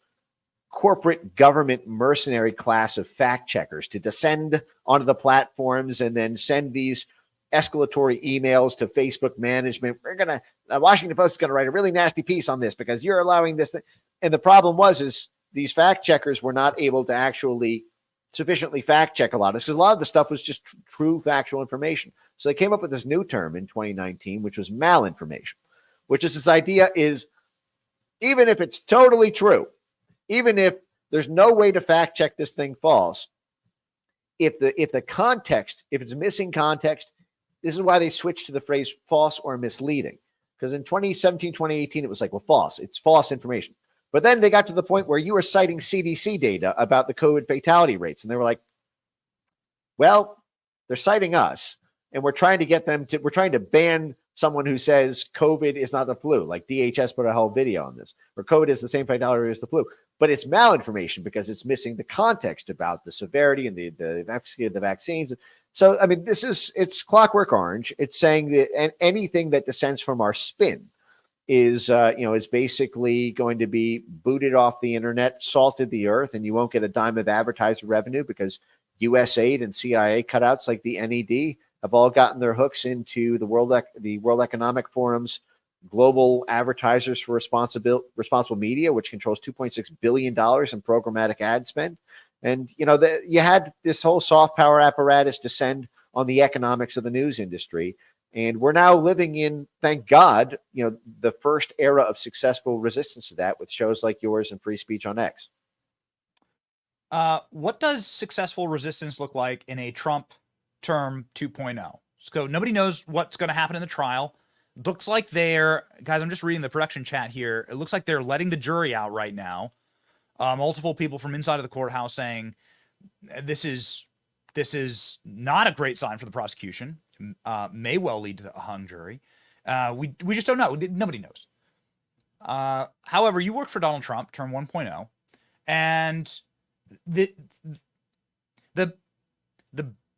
corporate government mercenary class of fact checkers to descend onto the platforms and then send these escalatory emails to Facebook management. Washington Post is going to write a really nasty piece on this because you're allowing this thing. And the problem is these fact checkers were not able to actually sufficiently fact check a lot of this, because a lot of the stuff was just true factual information. So they came up with this new term in 2019, which was malinformation, which is this idea is, even if it's totally true, even if there's no way to fact check this thing false, if the context, if it's missing context, this is why they switched to the phrase false or misleading. Because in 2017, 2018, it was like, well, false. It's false information. But then they got to the point where you were citing CDC data about the COVID fatality rates. And they were like, well, they're citing us. And we're trying to we're trying to ban someone who says COVID is not the flu. Like DHS put a whole video on this, where COVID is the same fatality rate as the flu. But it's malinformation because it's missing the context about the severity and the efficacy of the vaccines. So, I mean, it's Clockwork Orange. It's saying that anything that descends from our spin is basically going to be booted off the internet, salted the earth, and you won't get a dime of advertiser revenue because USAID and CIA cutouts like the NED have all gotten their hooks into the World Economic Forum's global advertisers for responsible media, which controls $2.6 billion in programmatic ad spend. And, you had this whole soft power apparatus descend on the economics of the news industry. And we're now living in, thank God, the first era of successful resistance to that with shows like yours and Free Speech on X. What does successful resistance look like in a Trump term 2.0? So nobody knows what's going to happen in the trial. Looks like guys, I'm just reading the production chat here. It looks like they're letting the jury out right now. Multiple people from inside of the courthouse saying this is not a great sign for the prosecution, may well lead to a hung jury. We just don't know. Nobody knows. However, you worked for Donald Trump, term 1.0, and the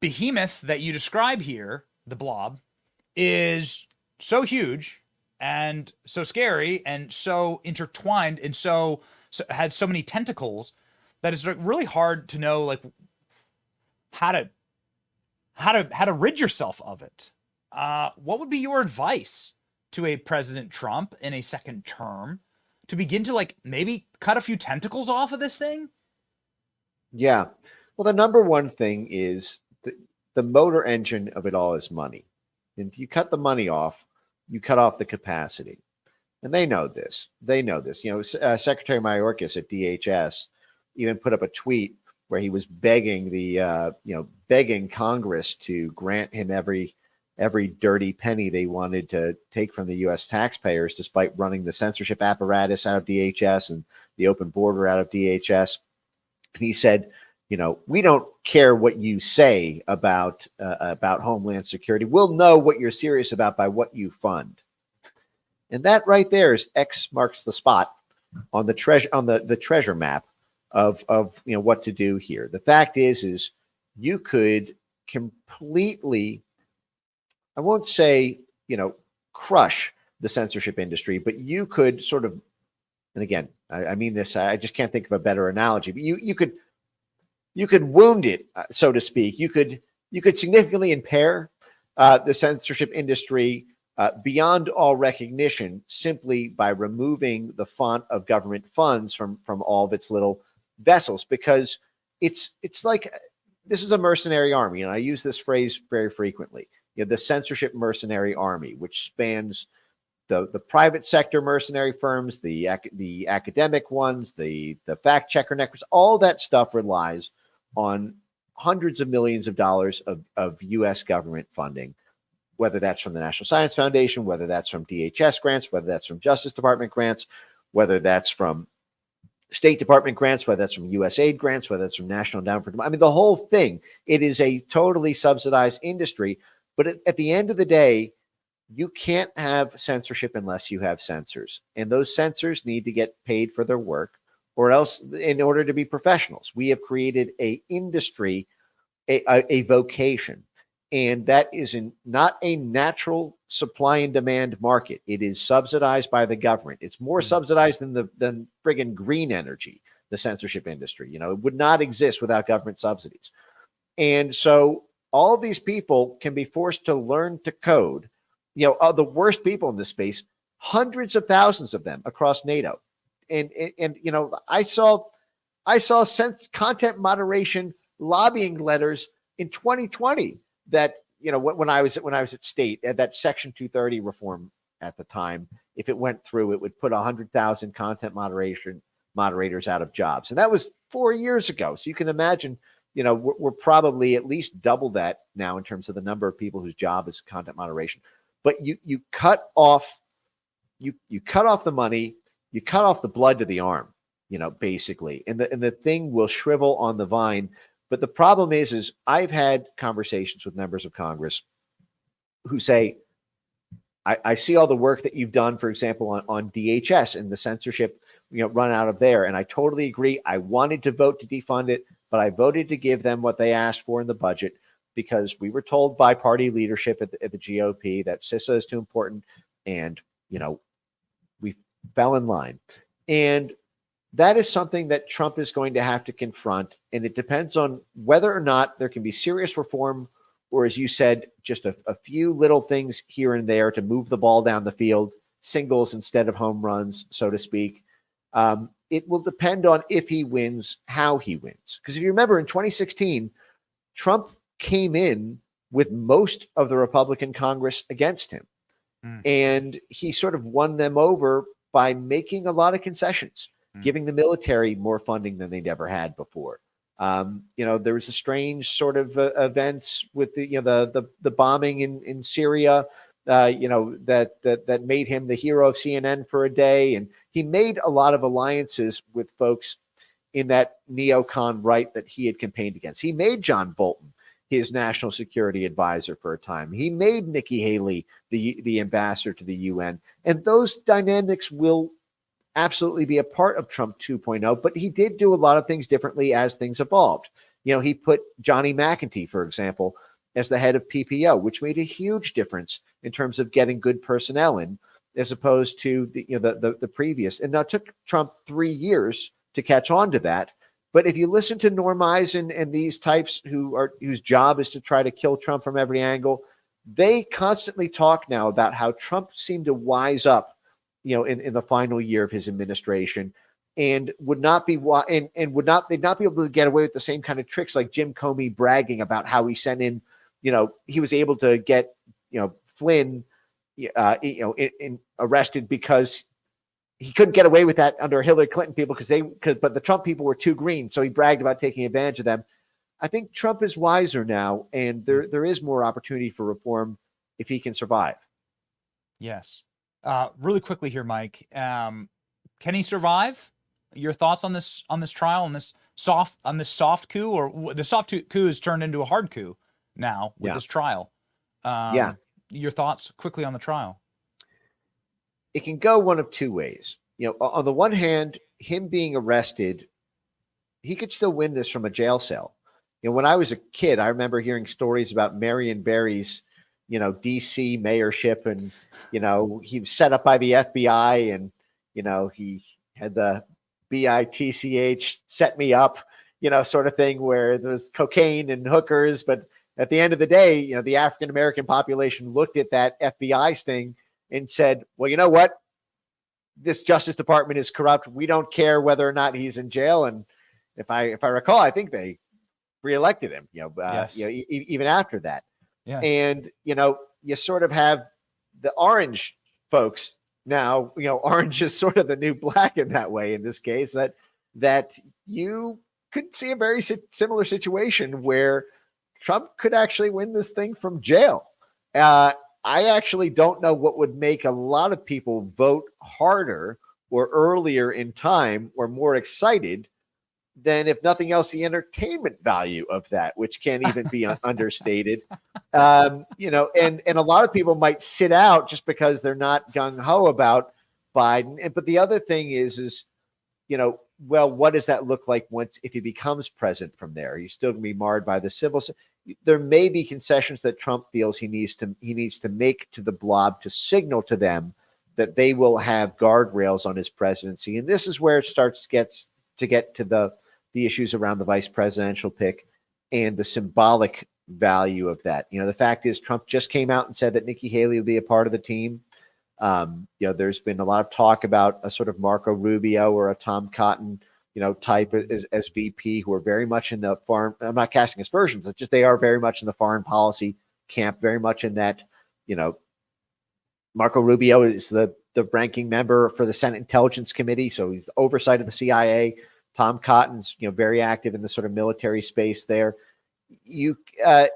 behemoth that you describe here, the blob, is so huge and so scary and so intertwined and so had so many tentacles that it's really hard to know like how to rid yourself of it. What would be your advice to a President Trump in a second term to begin to like maybe cut a few tentacles off of this thing? Yeah. Well, the number one thing is the motor engine of it all is money. And if you cut the money off, you cut off the capacity. And they know this. They know this. You know, Secretary Mayorkas at DHS even put up a tweet where he was begging begging Congress to grant him every dirty penny they wanted to take from the U.S. taxpayers, despite running the censorship apparatus out of DHS and the open border out of DHS. And he said, you know, we don't care what you say about Homeland Security. We'll know what you're serious about by what you fund. And that right there is X marks the spot on the treasure map of you know what to do here. The fact is you could completely, I won't say, you know, crush the censorship industry, but you could sort of, and again, I mean this, I just can't think of a better analogy, but you could wound it, so to speak. You could significantly impair the censorship industry beyond all recognition simply by removing the font of government funds from all of its little vessels, because it's like this is a mercenary army, and I use this phrase very frequently. You know, the censorship mercenary army, which spans the private sector mercenary firms, the academic ones, the fact checker networks, all that stuff relies on hundreds of millions of dollars of U.S. government funding, whether that's from the National Science Foundation, whether that's from DHS grants, whether that's from Justice Department grants, whether that's from State Department grants, whether that's from USAID grants, whether that's from National Endowment for Democracy. I mean, the whole thing, it is a totally subsidized industry. But at the end of the day, you can't have censorship unless you have censors. And those censors need to get paid for their work, or else in order to be professionals. We have created a industry, a vocation. And that is not a natural supply and demand market. It is subsidized by the government. It's more subsidized than friggin' green energy, the censorship industry. You know, it would not exist without government subsidies. And so all of these people can be forced to learn to code. You know, the worst people in this space, hundreds of thousands of them across NATO. And you know, I saw content moderation lobbying letters in 2020 that, you know, when I was at State, that Section 230 reform at the time, if it went through, it would put 100,000 content moderators out of jobs. And that was 4 years ago. So you can imagine, you know, we're probably at least double that now in terms of the number of people whose job is content moderation. But you cut off the money, you cut off the blood to the arm, you know, basically, and the thing will shrivel on the vine. But the problem is I've had conversations with members of Congress who say, I see all the work that you've done, for example, on DHS and the censorship, you know, run out of there. And I totally agree. I wanted to vote to defund it, but I voted to give them what they asked for in the budget because we were told by party leadership at the GOP that CISA is too important. And, you know, we fell in line. And that is something that Trump is going to have to confront. And it depends on whether or not there can be serious reform, or, as you said, just a few little things here and there to move the ball down the field, singles instead of home runs, so to speak. It will depend on if he wins, how he wins. Because if you remember in 2016, Trump came in with most of the Republican Congress against him. And he sort of won them over by making a lot of concessions, giving the military more funding than they'd ever had before. You know, there was a strange sort of events with the bombing in Syria, you know, that made him the hero of CNN for a day. And he made a lot of alliances with folks in that neocon right that he had campaigned against. He made John Bolton his national security advisor for a time. He made Nikki Haley the ambassador to the UN. And those dynamics will absolutely be a part of Trump 2.0, but he did do a lot of things differently as things evolved. He put Johnny McEntee, for example, as the head of PPO, which made a huge difference in terms of getting good personnel in, as opposed to the previous. And now it took Trump 3 years to catch on to that. But if you listen to Norm Eisen and these types whose job is to try to kill Trump from every angle, they constantly talk now about how Trump seemed to wise up, in the final year of his administration, and would not be they'd not be able to get away with the same kind of tricks like Jim Comey bragging about how he sent in, he was able to get Flynn, arrested because he couldn't get away with that under Hillary Clinton people but the Trump people were too green. So he bragged about taking advantage of them. I think Trump is wiser now, and there is more opportunity for reform if he can survive. Yes. Really quickly here, Mike. Can he survive? Your thoughts on this trial, on this soft coup, or the soft coup has turned into a hard coup now with this trial? Your thoughts quickly on the trial. It can go one of two ways. On the one hand, him being arrested, he could still win this from a jail cell. When I was a kid, I remember hearing stories about Marion Barry's, DC mayorship, and, he was set up by the FBI, and, he had the BITCH set me up, sort of thing, where there was cocaine and hookers. But at the end of the day, the African-American population looked at that FBI sting and said, well, you know what? This Justice Department is corrupt. We don't care whether or not he's in jail. And if I recall, I think they reelected him, even after that. Yeah. And, you sort of have the orange folks now, orange is sort of the new black in that way, in this case, that you could see a very similar situation where Trump could actually win this thing from jail. I actually don't know what would make a lot of people vote harder or earlier in time or more excited than, if nothing else, the entertainment value of that, which can't even be understated. And a lot of people might sit out just because they're not gung-ho about Biden. But the other thing is, well, what does that look like if he becomes president from there? Are you still going to be marred by the civil? There may be concessions that Trump feels he needs to make to the blob to signal to them that they will have guardrails on his presidency. And this is where it gets to the issues around the vice presidential pick and the symbolic value of that. The fact is, Trump just came out and said that Nikki Haley will be a part of the team. There's been a lot of talk about a sort of Marco Rubio or a Tom Cotton, type as VP, who are very much in the foreign. I'm not casting aspersions. It's just they are very much in the foreign policy camp, very much in that. Marco Rubio is the ranking member for the Senate Intelligence Committee, so he's oversight of the CIA. Tom Cotton's very active in the sort of military space there. But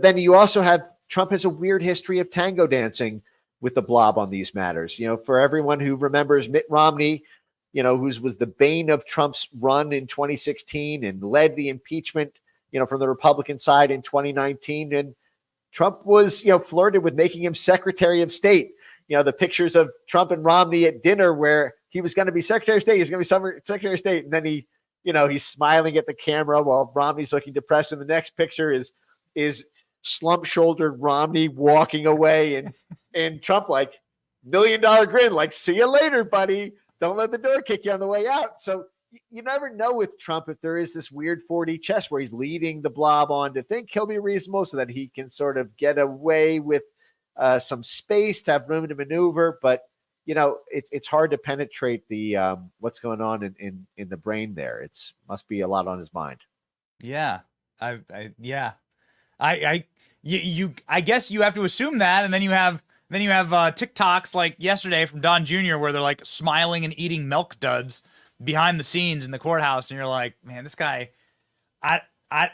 then you also have Trump has a weird history of tango dancing with the blob on these matters. For everyone who remembers Mitt Romney, who was the bane of Trump's run in 2016 and led the impeachment, from the Republican side in 2019. And Trump was, flirted with making him Secretary of State. The pictures of Trump and Romney at dinner where he was going to be Secretary of State. He's going to be Secretary of State. And then he's smiling at the camera while Romney's looking depressed. And the next picture is slump-shouldered Romney walking away, and Trump like $1 million grin, like, see you later, buddy. Don't let the door kick you on the way out. So you never know with Trump if there is this weird 4D chess where he's leading the blob on to think he'll be reasonable so that he can sort of get away with some space to have room to maneuver. But it's hard to penetrate the what's going on in the brain there. It's must be a lot on his mind. Yeah, I guess you have to assume that, and then you have TikToks like yesterday from Don Jr. where they're like smiling and eating milk duds behind the scenes in the courthouse, and you're like, man, this guy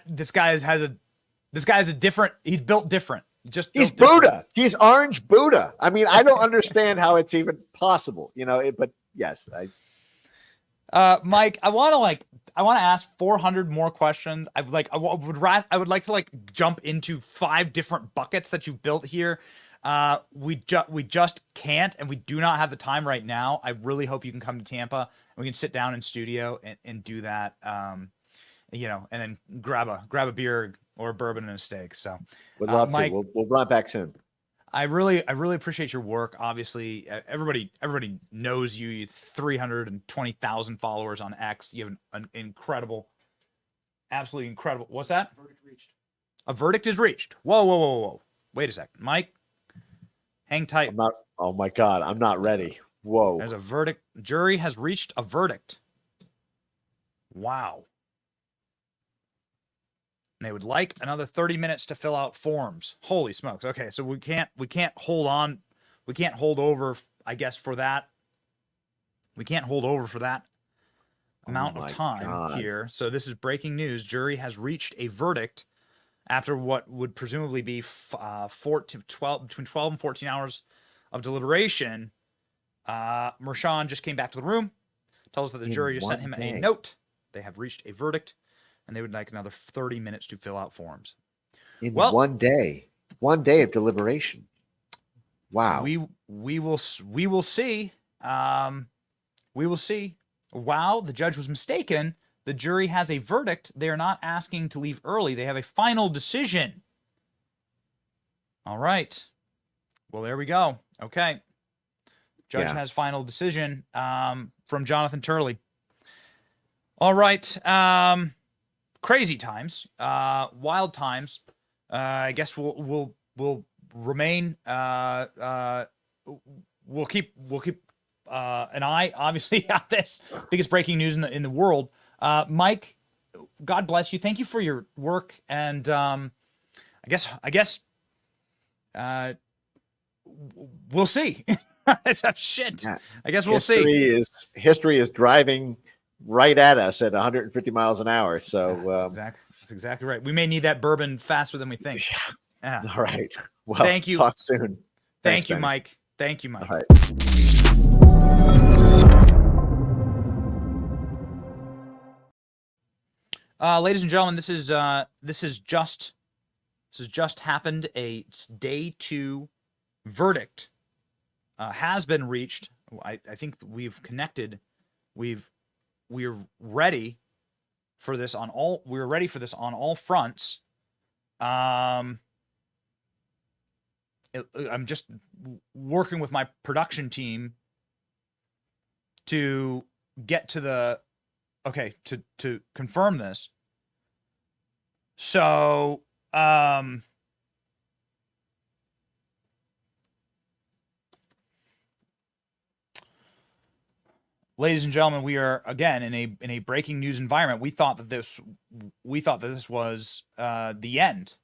is a different. He's built different. He's Buddha. Different. He's orange Buddha. I mean, I don't understand how it's even possible, but yes, Mike, I want to ask 400 more questions. I would like to like jump into 5 different buckets that you've built here. We just can't, and we do not have the time right now. I really hope you can come to Tampa and we can sit down in studio and do that. You know, and then grab a beer or a bourbon and a steak. So, would love Mike, to. We'll run it back soon. I really appreciate your work. Obviously, everybody knows you. You 320,000 followers on X. You have an incredible, absolutely incredible. What's that? Verdict reached. A verdict is reached. Whoa. Wait a second, Mike. Hang tight. Oh my God, I'm not ready. Whoa. There's a verdict. Jury has reached a verdict. Wow. And they would like another 30 minutes to fill out forms. Holy smokes. Okay, so we can't hold on. We can't hold over, I guess, for that. We can't hold over for that amount of time here. So this is breaking news. Jury has reached a verdict after what would presumably be between 12 and 14 hours of deliberation. Mchan just came back to the room, tells us that the jury just sent him a note. They have reached a verdict, and they would like another 30 minutes to fill out forms. In one day of deliberation. Wow. We will see. We will see. Wow, the judge was mistaken. The jury has a verdict. They are not asking to leave early. They have a final decision. All right. Well, there we go. Okay. Judge has final decision from Jonathan Turley. All right. Crazy times, wild times. I guess we'll remain. We'll keep an eye, obviously, on this biggest breaking news in the world. Mike, God bless you. Thank you for your work, and I guess we'll see. Shit. Yeah. I guess we'll see. History is driving right at us at 150 miles an hour. So that's exactly right. We may need that bourbon faster than we think. Yeah. All right. Well, thank you. Talk soon. Thank you, Mike. Thank you, Mike. All right. Ladies and gentlemen, this has just happened. A day 2 verdict has been reached. I think we've connected. We're ready for this on all. We're ready for this on all fronts. I'm just working with my production team to get to the to confirm this. So ladies and gentlemen, we are again in a breaking news environment. We thought that this was the end.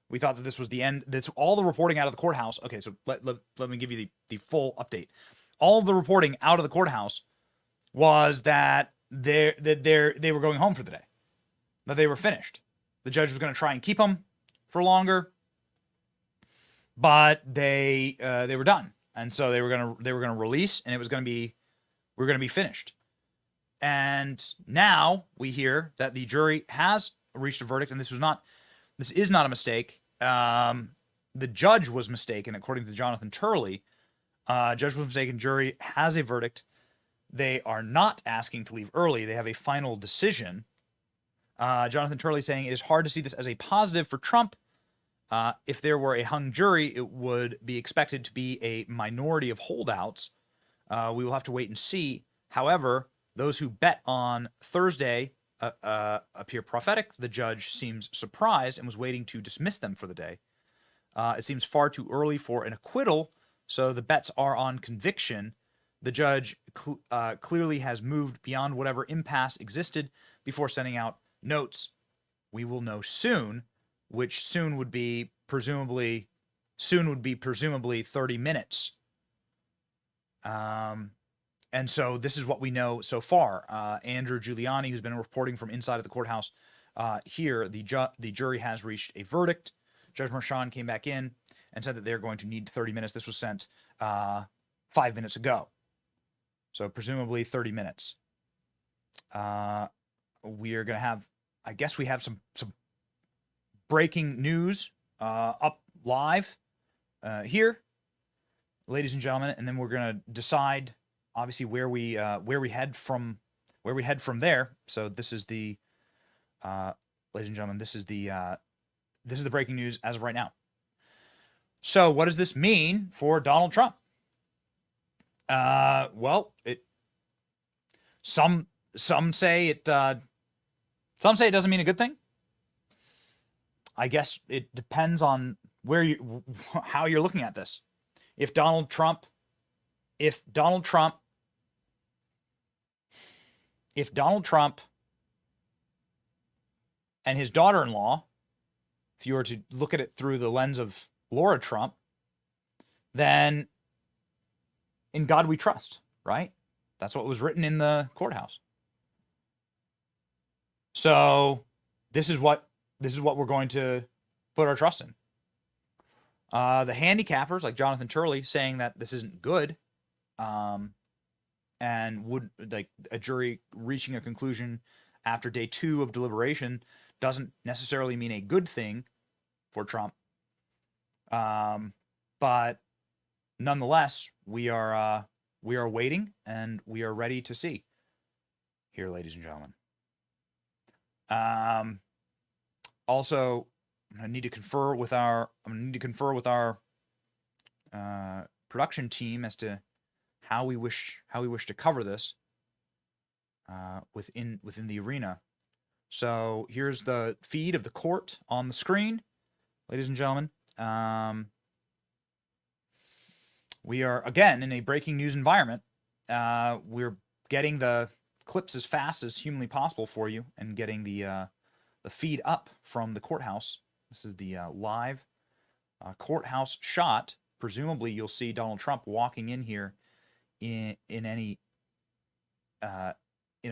We thought that this was the end. That's all the reporting out of the courthouse. Okay, so let me give you the full update. All of the reporting out of the courthouse was that they were going home for the day, that they were finished. The judge was going to try and keep them for longer, but they were done, and so they were going to release, and we're going to be finished. And now we hear that the jury has reached a verdict, and this is not a mistake. The judge was mistaken, according to Jonathan Turley. Judge was mistaken. Jury has a verdict. They are not asking to leave early. They have a final decision. Jonathan Turley saying it is hard to see this as a positive for Trump. If there were a hung jury, it would be expected to be a minority of holdouts. We will have to wait and see. However, those who bet on Thursday appear prophetic. The judge seems surprised and was waiting to dismiss them for the day. It seems far too early for an acquittal, so the bets are on conviction. The judge clearly has moved beyond whatever impasse existed before sending out notes. We will know soon, which soon would be presumably 30 minutes. And so this is what we know so far. Andrew Giuliani, who's been reporting from inside of the courthouse here, the jury has reached a verdict. Judge Mchan came back in and said that they're going to need 30 minutes. This was sent 5 minutes ago. So presumably 30 minutes. we are going to have, I guess we have some breaking news up live here, ladies and gentlemen, and then we're going to decide obviously where we head from there. So this is the ladies and gentlemen, this is the breaking news as of right now. So what does this mean for Donald Trump? Well, some say it doesn't mean a good thing. I guess it depends on how you're looking at this. If Donald Trump and his daughter-in-law, if you were to look at it through the lens of Laura Trump, then in God we trust, right? That's what was written in the courthouse. So this is what we're going to put our trust in. The handicappers like Jonathan Turley saying that this isn't good, and would like a jury reaching a conclusion after day 2 of deliberation doesn't necessarily mean a good thing for Trump. But nonetheless, we are waiting and we are ready to see here, ladies and gentlemen. Also, I'm going to need to confer with our production team as to how we wish to cover this within the arena. So here's the feed of the court on the screen, ladies and gentlemen. We are again in a breaking news environment. We're getting the clips as fast as humanly possible for you, and getting the feed up from the courthouse. This is the live courthouse shot. Presumably, you'll see Donald Trump walking in here in a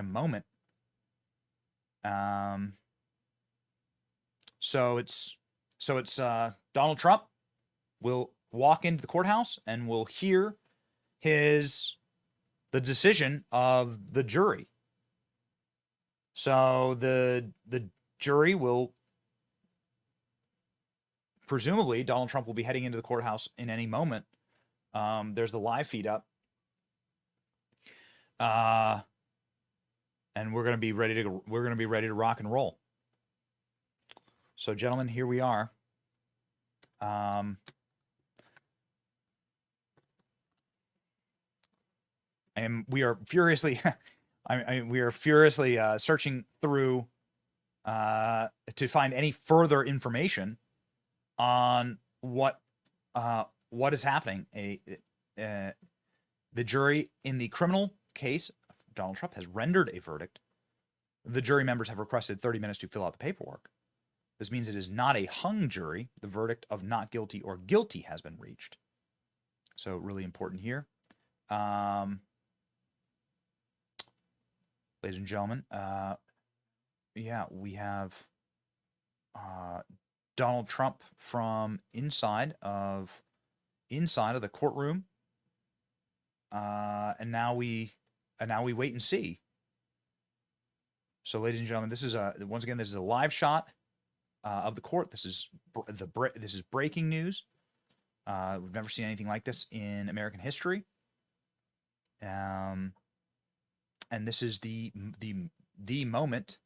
moment. So it's Donald Trump will walk into the courthouse and we'll hear the decision of the jury. So the jury will, presumably Donald Trump will be heading into the courthouse in any moment. There's the live feed up. And we're going to be ready to rock and roll. So gentlemen, here we are. And we are furiously, searching through to find any further information on what is happening. The jury in the criminal case, Donald Trump, has rendered a verdict. The jury members have requested 30 minutes to fill out the paperwork. This means it is not a hung jury. The verdict of not guilty or guilty has been reached. So really important here. Ladies and gentlemen, we have Donald Trump from inside of the courtroom, and now we wait and see. So, ladies and gentlemen, this is once again this is a live shot of the court. This is breaking news. We've never seen anything like this in American history. And this is the moment.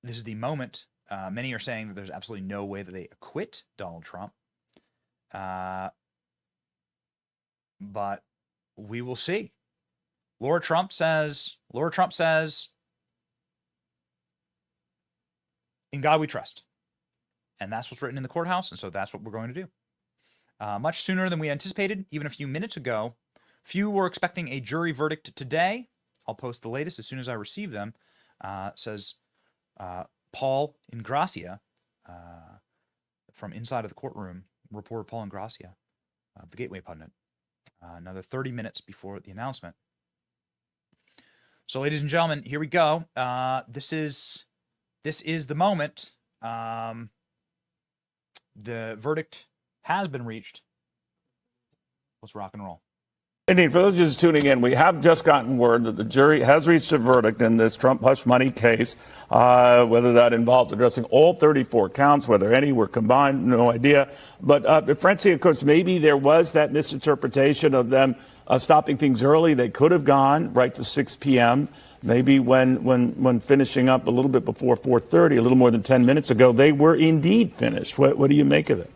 This is the moment. Many are saying that there's absolutely no way that they acquit Donald Trump. But we will see. Laura Trump says, in God we trust. And that's what's written in the courthouse. And so that's what we're going to do. Much sooner than we anticipated, even a few minutes ago. Few were expecting a jury verdict today. I'll post the latest as soon as I receive them. Says Paul Ingracia from inside of the courtroom, reporter Paul Ingracia of the Gateway Pundit. Another 30 minutes before the announcement. So, ladies and gentlemen, here we go. This is the moment. The verdict has been reached. Let's rock and roll. Indeed, for those just tuning in, we have just gotten word that the jury has reached a verdict in this Trump hush money case. Whether that involved addressing all 34 counts, whether any were combined, no idea. But Francie, of course, maybe there was that misinterpretation of them stopping things early. They could have gone right to 6 p.m. Maybe when finishing up a little bit before 4:30, a little more than 10 minutes ago, they were indeed finished. What do you make of it?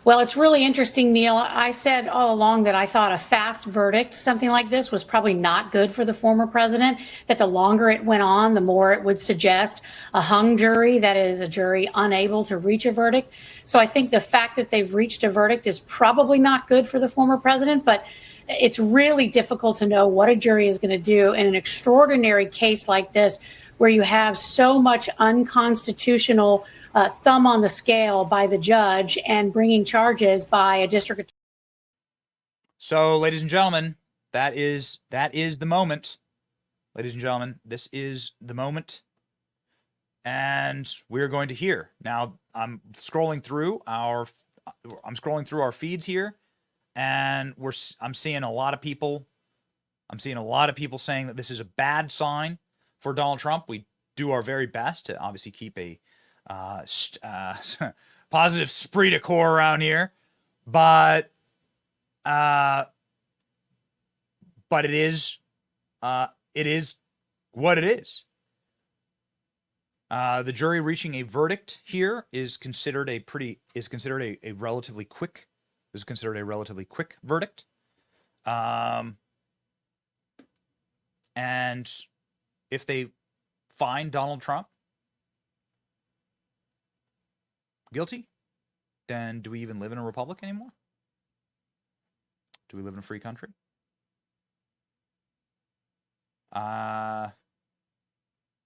Well, it's really interesting, Neil. I said all along that I thought a fast verdict, something like this, was probably not good for the former president, that the longer it went on, the more it would suggest a hung jury, that is, a jury unable to reach a verdict. So I think the fact that they've reached a verdict is probably not good for the former president, but it's really difficult to know what a jury is going to do in an extraordinary case like this, where you have so much unconstitutional thumb on the scale by the judge and bringing charges by a district attorney. So, ladies and gentlemen, that is the moment. Ladies and gentlemen, this is the moment. And we're going to hear. Now, I'm scrolling through our feeds here, and I'm seeing a lot of people saying that this is a bad sign for Donald Trump. We do our very best to obviously keep a positive esprit de corps around here, but it is what it is. The jury reaching a verdict here is considered a relatively quick verdict. And if they find Donald Trump guilty, then do we even live in a republic anymore? Do we live in a free country?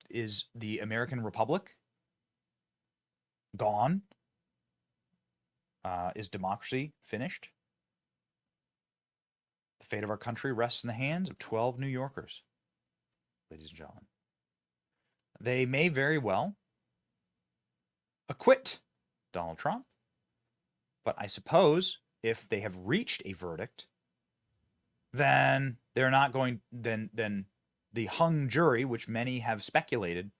Is the American Republic gone? Is democracy finished? The fate of our country rests in the hands of 12 New Yorkers, ladies and gentlemen. They may very well acquit Donald Trump, but I suppose if they have reached a verdict, then they're not going. Then the hung jury, which many have speculated,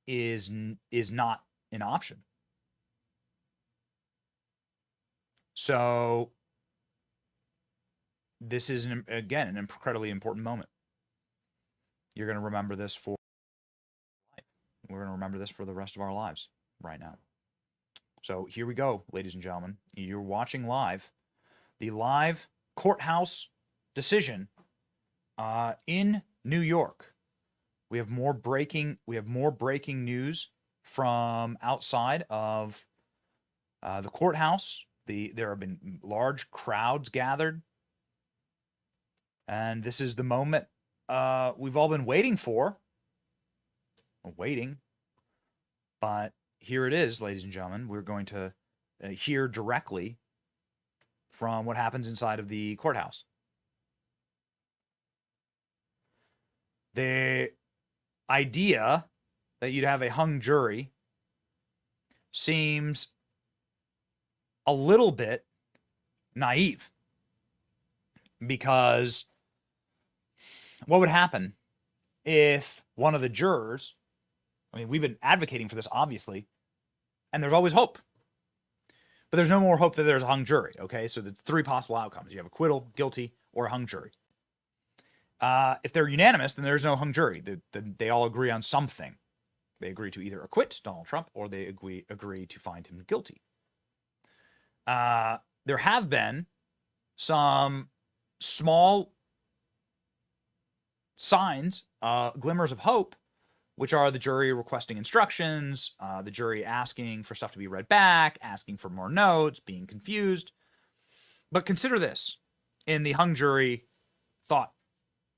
is not an option. So this is again an incredibly important moment. You're going to remember this for life. We're going to remember this for the rest of our lives right now. So here we go, ladies and gentlemen. You're watching live the live courthouse decision in New York. We have more breaking news from outside of the courthouse. There have been large crowds gathered, and this is the moment we've all been waiting for. But here it is, ladies and gentlemen. We're going to hear directly from what happens inside of the courthouse. The idea that you'd have a hung jury seems a little bit naive, because what would happen if one of the jurors, I mean, we've been advocating for this, obviously, and there's always hope. But there's no more hope that there's a hung jury, okay? So there's three possible outcomes. You have acquittal, guilty, or a hung jury. If they're unanimous, then there's no hung jury. They all agree on something. They agree to either acquit Donald Trump or they agree to find him guilty. There have been some small signs, glimmers of hope, which are the jury requesting instructions, the jury asking for stuff to be read back, asking for more notes, being confused. But consider this in the hung jury thought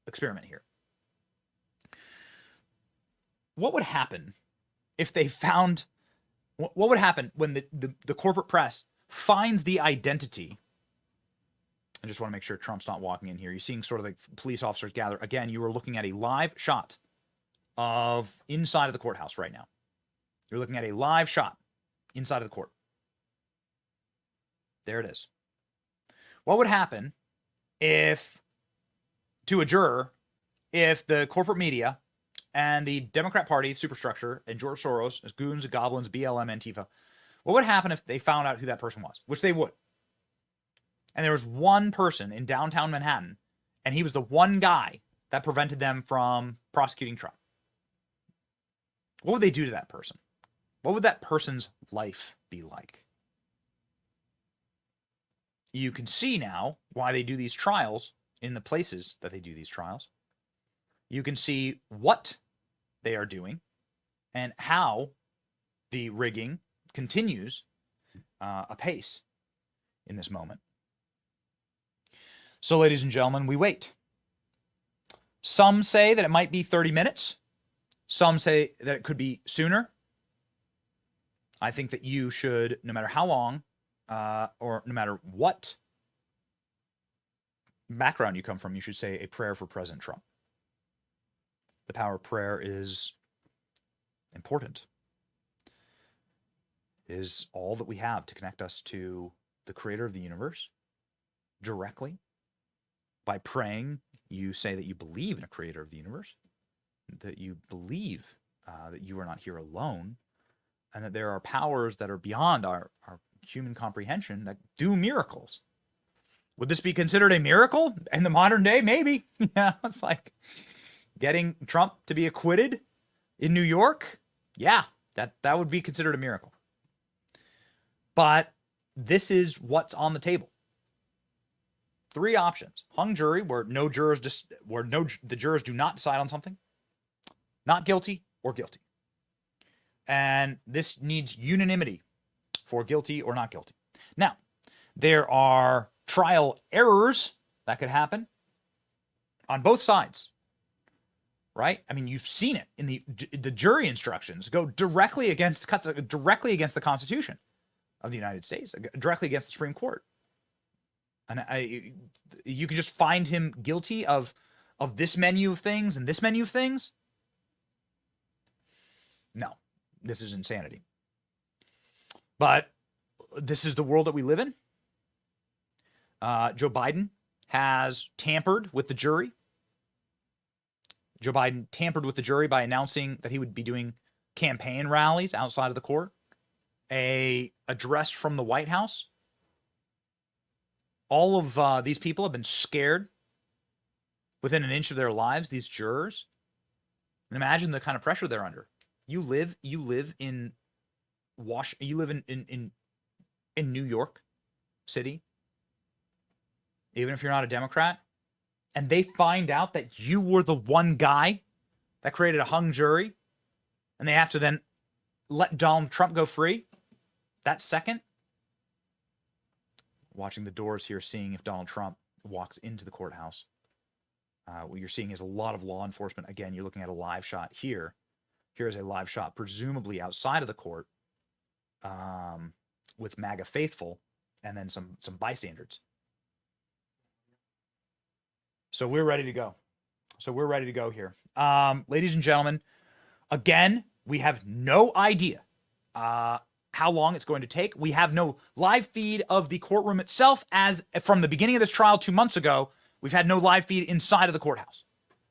experiment here. What would happen if they found, what would happen when the corporate press finds the identity? I just want to make sure Trump's not walking in here. You're seeing sort of like police officers gather. Again, you are looking at a live shot of inside of the courthouse right now. You're looking at a live shot inside of the court. There it is. What would happen if, to a juror, if the corporate media and the Democrat Party superstructure and George Soros as goons, goblins, BLM, Antifa, what would happen if they found out who that person was, which they would? And there was one person in downtown Manhattan, and he was the one guy that prevented them from prosecuting Trump. What would they do to that person? What would that person's life be like? You can see now why they do these trials in the places that they do these trials. You can see what they are doing and how the rigging continues apace in this moment. So, ladies and gentlemen, we wait. Some say that it might be 30 minutes. Some say that it could be sooner. I think that you should, no matter how long, or no matter what background you come from, you should say a prayer for President Trump. The power of prayer is important. It is all that we have to connect us to the creator of the universe directly. By praying, you say that you believe in a creator of the universe, that you believe that you are not here alone, and that there are powers that are beyond our human comprehension that do miracles. Would this be considered a miracle in the modern day? Maybe. Yeah, it's like getting Trump to be acquitted in New York. Yeah, that would be considered a miracle. But this is what's on the table. 3 options: hung jury, where the jurors do not decide on something, not guilty or guilty. And this needs unanimity for guilty or not guilty. Now, there are trial errors that could happen on both sides, right? I mean, you've seen it in the jury instructions cuts directly against the Constitution of the United States, directly against the Supreme Court. And you can just find him guilty of this menu of things and this menu of things. No, this is insanity. But this is the world that we live in. Joe Biden has tampered with the jury. Joe Biden tampered with the jury by announcing that he would be doing campaign rallies outside of the court, an address from the White House. All of these people have been scared within an inch of their lives, these jurors. And imagine the kind of pressure they're under. You live in New York City, even if you're not a Democrat, and they find out that you were the one guy that created a hung jury, and they have to then let Donald Trump go free that second. Watching the doors here, seeing if Donald Trump walks into the courthouse. What you're seeing is a lot of law enforcement. Again, you're looking at a live shot here. Here is a live shot, presumably outside of the court, with MAGA faithful, and then some bystanders. So we're ready to go. Here. Ladies and gentlemen, again, we have no idea how long it's going to take. We have no live feed of the courtroom itself, as from the beginning of this trial 2 months ago, we've had no live feed inside of the courthouse,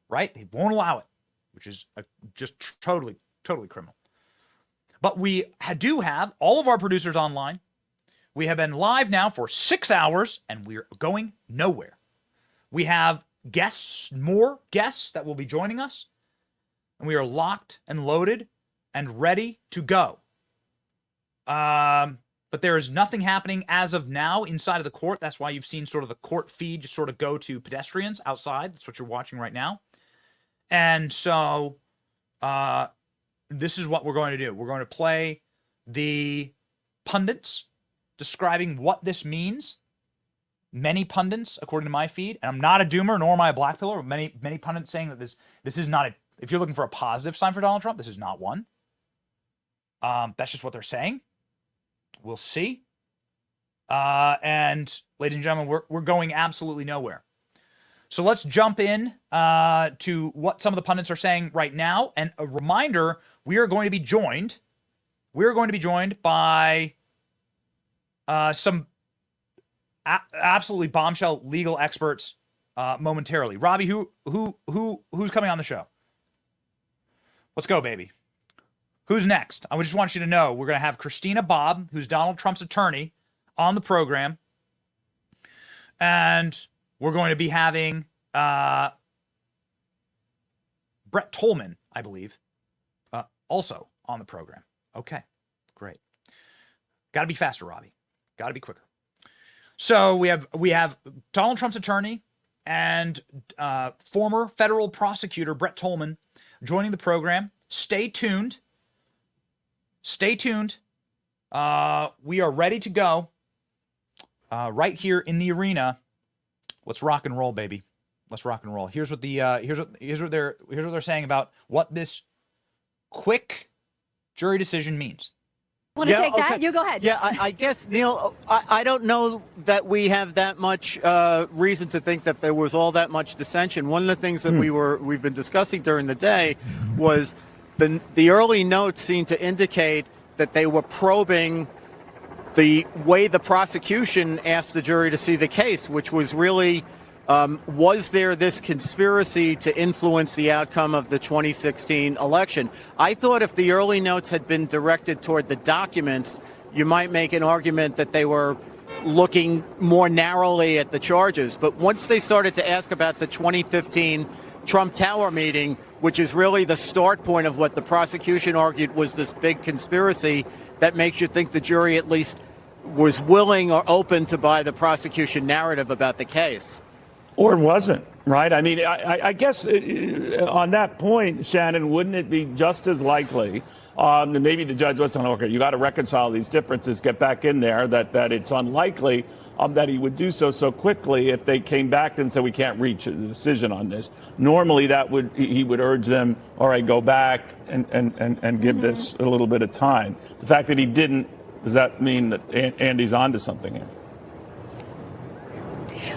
right? They won't allow it, which is just totally criminal. But we do have all of our producers online. We have been live now for 6 hours, and we're going nowhere. We have more guests that will be joining us, and we are locked and loaded and ready to go. But there is nothing happening as of now inside of the court. That's why you've seen sort of the court feed just sort of go to pedestrians outside. That's what you're watching right now. And so this is what we're going to do. We're going to play the pundits describing what this means. Many pundits, according to my feed, and I'm not a doomer, nor am I a black pillar, but many pundits saying that this is not if you're looking for a positive sign for Donald Trump, this is not one. That's just what they're saying. We'll see. And ladies and gentlemen, we're going absolutely nowhere. So let's jump in to what some of the pundits are saying right now. And a reminder, we are going to be joined by some absolutely bombshell legal experts momentarily. Robbie, who's coming on the show? Let's go, baby. Who's next? I just want you to know we're going to have Christina Bobb, who's Donald Trump's attorney, on the program. And we're going to be having Brett Tolman, I believe, also on the program. Okay, great. Got to be faster, Robbie. Got to be quicker. So we have Donald Trump's attorney and former federal prosecutor Brett Tolman joining the program. Stay tuned. Stay tuned. We are ready to go right here in the arena. Let's rock and roll, baby. Let's rock and roll. Here's what they're saying about what this quick jury decision means. Want to take that? You go ahead. Yeah, I guess, Neil, I don't know that we have that much reason to think that there was all that much dissension. One of the things that we've been discussing during the day was the early notes seemed to indicate that they were probing the way the prosecution asked the jury to see the case, which was really, was there this conspiracy to influence the outcome of the 2016 election? I thought if the early notes had been directed toward the documents, you might make an argument that they were looking more narrowly at the charges. But once they started to ask about the 2015 Trump Tower meeting, which is really the start point of what the prosecution argued was this big conspiracy, that makes you think the jury at least was willing or open to buy the prosecution narrative about the case. Or it wasn't, right? I mean, I guess on that point, Shannon, wouldn't it be just as likely, maybe the judge was saying, okay, you got to reconcile these differences, get back in there, that it's unlikely that he would do so quickly if they came back and said, we can't reach a decision on this. Normally, he would urge them, all right, go back and give this a little bit of time. The fact that he didn't, does that mean that Andy's onto something here?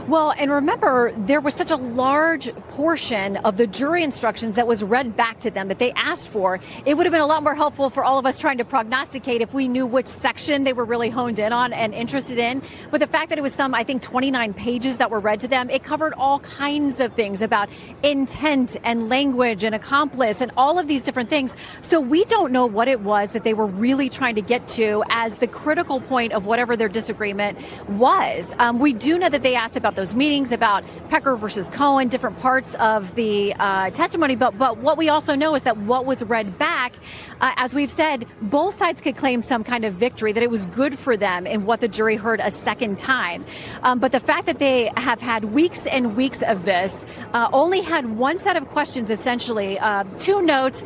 Well, and remember, there was such a large portion of the jury instructions that was read back to them that they asked for. It would have been a lot more helpful for all of us trying to prognosticate if we knew which section they were really honed in on and interested in. But the fact that it was some, I think, 29 pages that were read to them, it covered all kinds of things about intent and language and accomplice and all of these different things. So we don't know what it was that they were really trying to get to as the critical point of whatever their disagreement was. We do know that they asked about those meetings, about Pecker versus Cohen, different parts of the testimony. But what we also know is that what was read back, as we've said, both sides could claim some kind of victory, that it was good for them in what the jury heard a second time. But the fact that they have had weeks and weeks of this, only had one set of questions, essentially, 2 notes.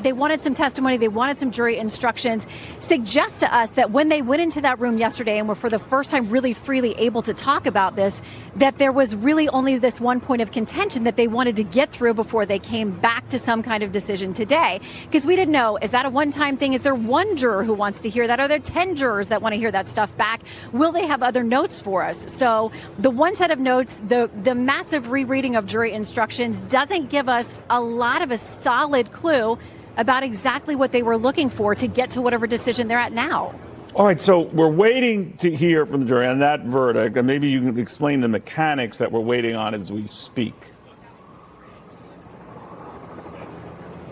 They wanted some testimony. They wanted some jury instructions. Suggests to us that when they went into that room yesterday and were for the first time really freely able to talk about this, that there was really only this one point of contention that they wanted to get through before they came back to some kind of decision today. Because we didn't know, is that a one-time thing? Is there one juror who wants to hear that? Are there 10 jurors that want to hear that stuff back? Will they have other notes for us? So the one set of notes, the massive rereading of jury instructions doesn't give us a lot of a solid clue about exactly what they were looking for to get to whatever decision they're at now. All right, so we're waiting to hear from the jury on that verdict, and maybe you can explain the mechanics that we're waiting on as we speak.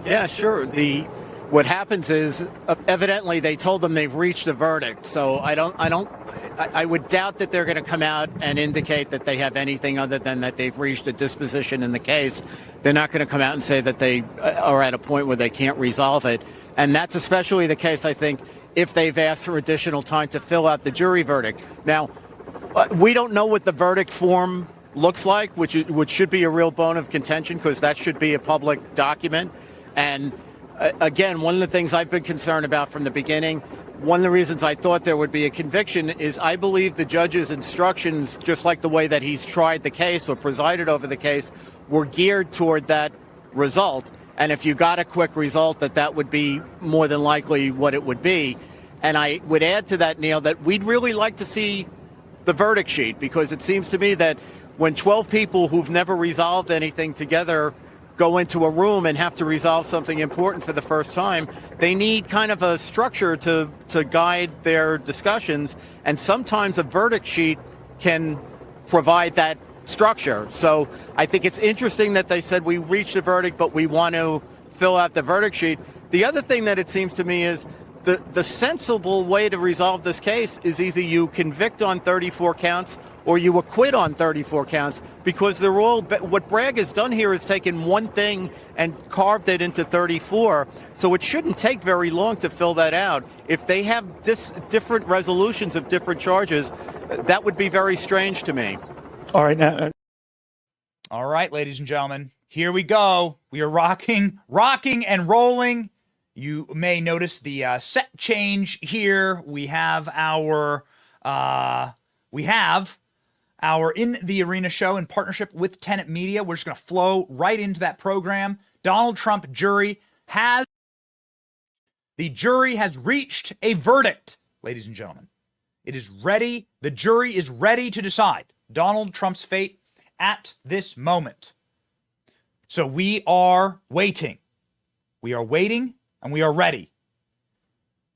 Yeah, sure. What happens is, evidently, they told them they've reached a verdict. So I would doubt that they're going to come out and indicate that they have anything other than that they've reached a disposition in the case. They're not going to come out and say that they are at a point where they can't resolve it. And that's especially the case, I think, if they've asked for additional time to fill out the jury verdict. Now, we don't know what the verdict form looks like, which should be a real bone of contention because that should be a public document. And again, one of the things I've been concerned about from the beginning, one of the reasons I thought there would be a conviction is I believe the judge's instructions, just like the way that he's tried the case or presided over the case, were geared toward that result. And if you got a quick result, that would be more than likely what it would be. And I would add to that, Neil, that we'd really like to see the verdict sheet, because it seems to me that when 12 people who've never resolved anything together go into a room and have to resolve something important for the first time, they need kind of a structure to guide their discussions. And sometimes a verdict sheet can provide that structure. So I think it's interesting that they said we reached a verdict, but we want to fill out the verdict sheet. The other thing that it seems to me is the sensible way to resolve this case is either you convict on 34 counts or you acquit on 34 counts, because they're all, what Bragg has done here is taken one thing and carved it into 34. So it shouldn't take very long to fill that out. If they have different resolutions of different charges, that would be very strange to me. All right, now. All right, ladies and gentlemen, here we go. We are rocking and rolling. You may notice the set change here. We have our In the Arena show in partnership with Tenet Media. We're just going to flow right into that program. Donald Trump jury has reached a verdict, ladies and gentlemen. It is ready. The jury is ready to decide Donald Trump's fate at this moment. So we are waiting. We are waiting and we are ready.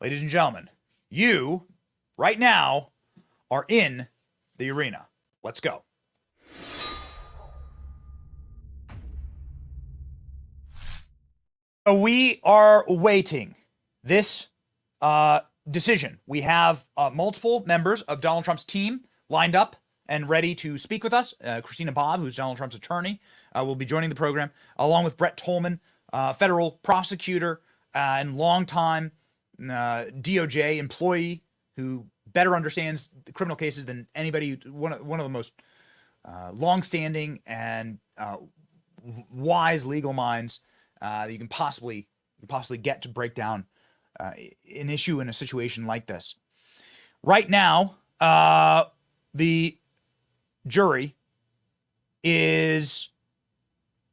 Ladies and gentlemen, you right now are in the arena. Let's go. So we are waiting this decision. We have multiple members of Donald Trump's team lined up and ready to speak with us. Christina Bobb, who's Donald Trump's attorney, will be joining the program, along with Brett Tolman, federal prosecutor and longtime DOJ employee who better understands the criminal cases than anybody. One of the most longstanding and wise legal minds that you can possibly get to break down an issue in a situation like this. Right now, the jury is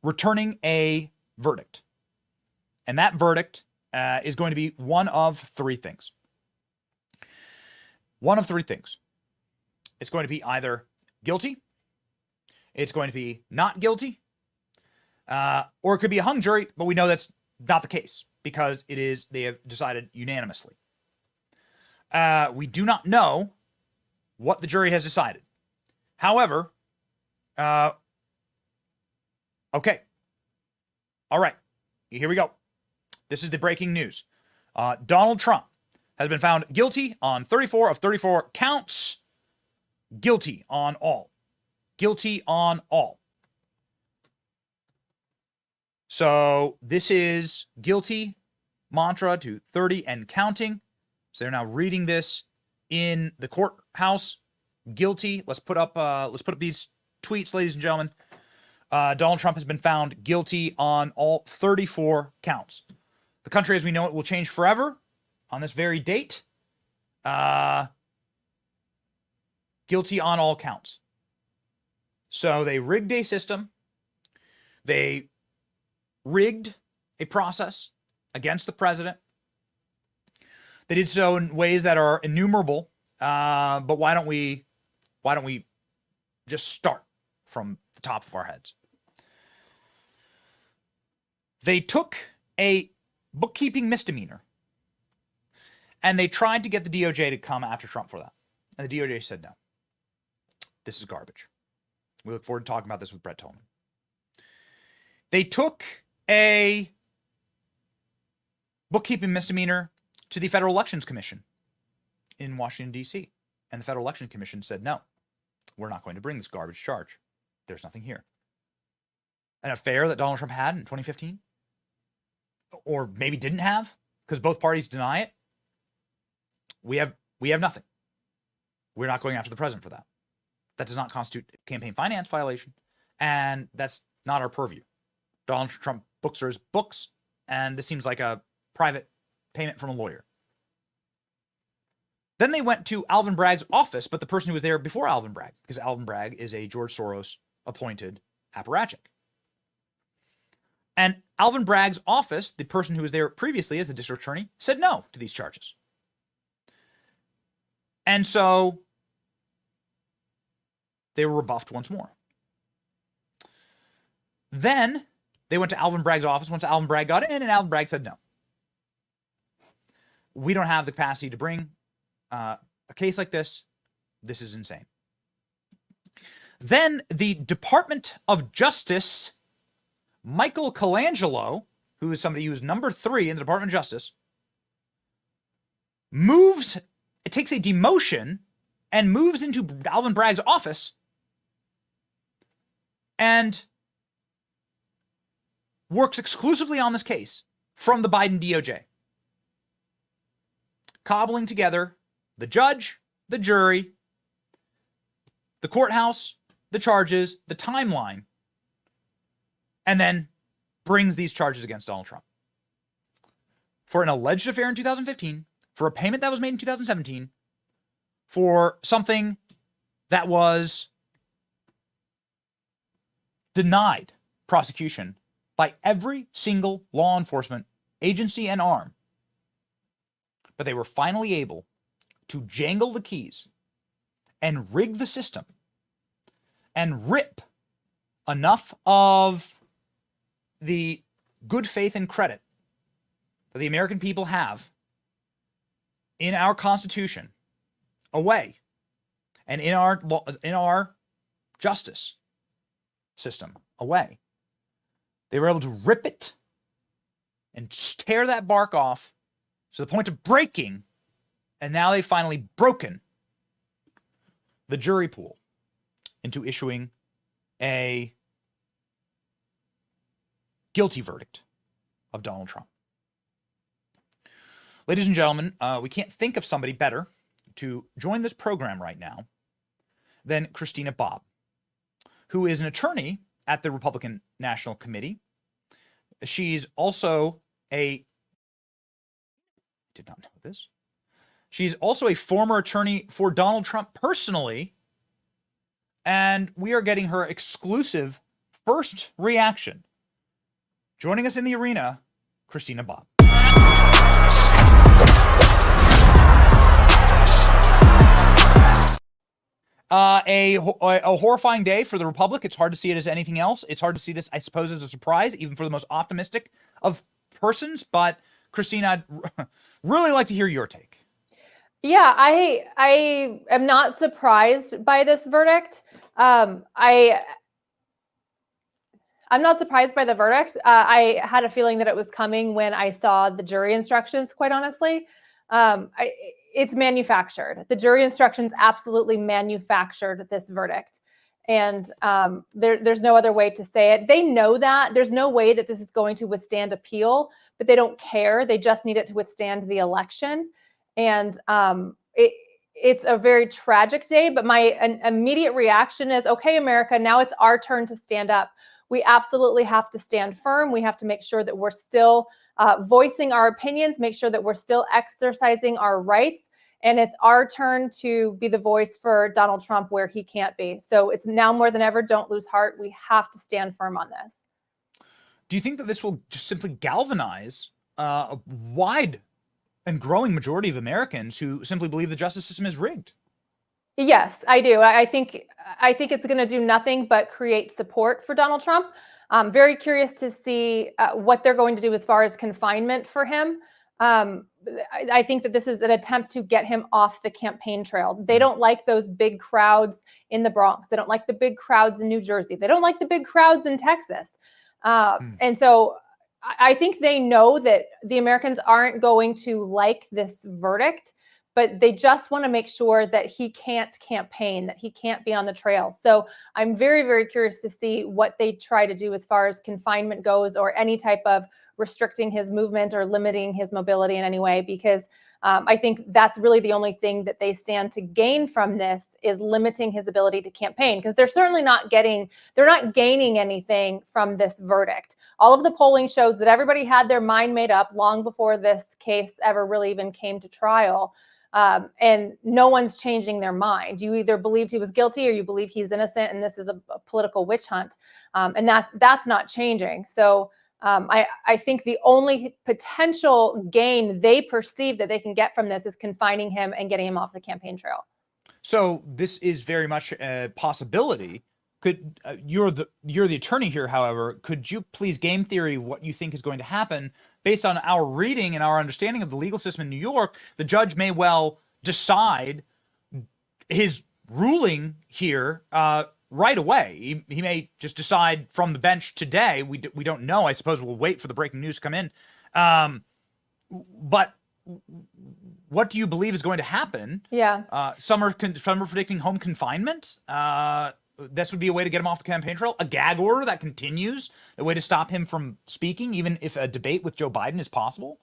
returning a verdict, and that verdict is going to be one of three things. One of three things. It's going to be either guilty, it's going to be not guilty, or it could be a hung jury, but we know that's not the case because they have decided unanimously. We do not know what the jury has decided. However, okay. All right, here we go. This is the breaking news. Donald Trump has been found guilty on 34 of 34 counts. Guilty on all. Guilty on all. So this is guilty mantra to 30 and counting. So they're now reading this in the courthouse. Guilty. Let's put up these tweets, ladies and gentlemen. Donald Trump has been found guilty on all 34 counts. The country as we know it will change forever on this very date. Guilty on all counts. So they rigged a system. They rigged a process against the president. They did so in ways that are innumerable. But why don't we just start from the top of our heads? They took a bookkeeping misdemeanor and they tried to get the DOJ to come after Trump for that. And the DOJ said no. This is garbage. We look forward to talking about this with Brett Tolman. They took a bookkeeping misdemeanor to the Federal Elections Commission in Washington, D.C. And the Federal Election Commission said, no, we're not going to bring this garbage charge. There's nothing here. An affair that Donald Trump had in 2015? Or maybe didn't have, because both parties deny it. We have nothing. We're not going after the president for that. That does not constitute a campaign finance violation, and that's not our purview. Donald Trump books are his books, and this seems like a private payment from a lawyer. Then they went to Alvin Bragg's office, but the person who was there before Alvin Bragg, because Alvin Bragg is a George Soros appointed apparatchik. And Alvin Bragg's office, the person who was there previously as the district attorney, said no to these charges. And so they were rebuffed once more. Then they went to Alvin Bragg's office. Once Alvin Bragg got in, and Alvin Bragg said no. We don't have the capacity to bring a case like this. This is insane. Then the Department of Justice, Michael Colangelo, who is somebody who's number 3 in the Department of Justice, takes a demotion and moves into Alvin Bragg's office and works exclusively on this case from the Biden DOJ, cobbling together the judge, the jury, the courthouse, the charges, the timeline, and then brings these charges against Donald Trump for an alleged affair in 2015, for a payment that was made in 2017, for something that was denied prosecution by every single law enforcement agency and arm. But they were finally able to jangle the keys and rig the system and rip enough of the good faith and credit that the American people have in our Constitution away, and in our justice system away. They were able to rip it and tear that bark off to the point of breaking, and now they've finally broken the jury pool into issuing a guilty verdict of Donald Trump. Ladies and gentlemen, we can't think of somebody better to join this program right now than Christina Bobb, who is an attorney at the Republican National Committee. She's also did not know this. She's also a former attorney for Donald Trump personally, and we are getting her exclusive first reaction. Joining us in the arena, Christina Bobb. A horrifying day for the Republic. It's hard to see it as anything else. It's hard to see this, I suppose, as a surprise, even for the most optimistic of persons. But Christina, I'd really like to hear your take. Yeah, I am not surprised by this verdict. I'm not surprised by the verdict. I had a feeling that it was coming when I saw the jury instructions, quite honestly. It's manufactured. The jury instructions absolutely manufactured this verdict. And there's no other way to say it. They know that. There's no way that this is going to withstand appeal, but they don't care. They just need it to withstand the election. And it's a very tragic day, but my immediate reaction is, okay, America, now it's our turn to stand up. We absolutely have to stand firm. We have to make sure that we're still voicing our opinions, make sure that we're still exercising our rights. And it's our turn to be the voice for Donald Trump where he can't be. So it's now more than ever, don't lose heart. We have to stand firm on this. Do you think that this will just simply galvanize a wide and growing majority of Americans who simply believe the justice system is rigged? Yes, I do. I think it's going to do nothing but create support for Donald Trump. I'm very curious to see what they're going to do as far as confinement for him. I think that this is an attempt to get him off the campaign trail. They don't like those big crowds in the Bronx. They don't like the big crowds in New Jersey. They don't like the big crowds in Texas. And so I think they know that the Americans aren't going to like this verdict, but they just want to make sure that he can't campaign, that he can't be on the trail. So I'm very, very curious to see what they try to do as far as confinement goes, or any type of restricting his movement or limiting his mobility in any way, because I think that's really the only thing that they stand to gain from this, is limiting his ability to campaign, because they're certainly not gaining anything from this verdict. All of the polling shows that everybody had their mind made up long before this case ever really even came to trial. And no one's changing their mind. You either believed he was guilty or you believe he's innocent, and this is a political witch hunt. And that's not changing. So I think the only potential gain they perceive that they can get from this is confining him and getting him off the campaign trail. So this is very much a possibility. Could you're the attorney here, however, could you please game theory what you think is going to happen based on our reading and our understanding of the legal system in New York? The judge may well decide his ruling here right away. He may just decide from the bench today. We don't know. I suppose we'll wait for the breaking news to come in. But what do you believe is going to happen? Yeah. Some are predicting home confinement. This would be a way to get him off the campaign trail. A gag order that continues, a way to stop him from speaking, even if a debate with Joe Biden is possible.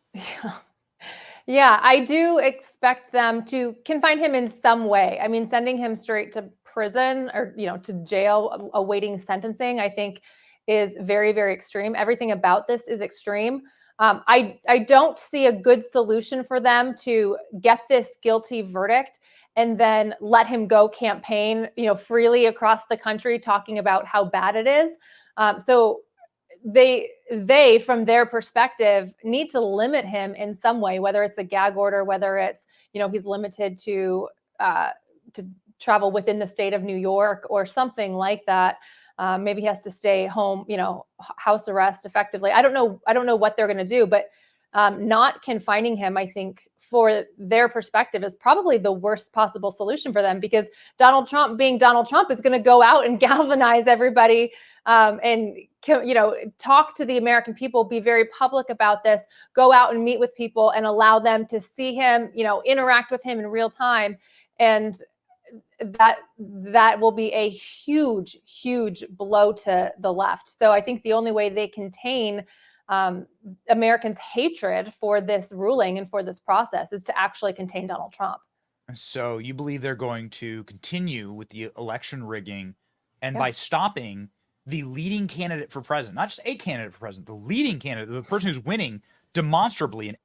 Yeah, I do expect them to confine him in some way. I mean, sending him straight to prison or, to jail awaiting sentencing, I think is very, very extreme. Everything about this is extreme. I don't see a good solution for them to get this guilty verdict and then let him go campaign, freely across the country talking about how bad it is. So they, from their perspective, need to limit him in some way, whether it's a gag order, whether it's, he's limited to travel within the state of New York or something like that. Maybe he has to stay home, house arrest effectively. I don't know what they're going to do, but not confining him, I think, for their perspective is probably the worst possible solution for them, because Donald Trump, being Donald Trump, is going to go out and galvanize everybody and talk to the American people, be very public about this, go out and meet with people and allow them to see him, interact with him in real time. And that will be a huge, huge blow to the left. So I think the only way they contain Americans' hatred for this ruling and for this process is to actually contain Donald Trump. So you believe they're going to continue with the election rigging, and Yeah. by stopping the leading candidate for president, not just a candidate for president, the leading candidate, the person who's winning demonstrably,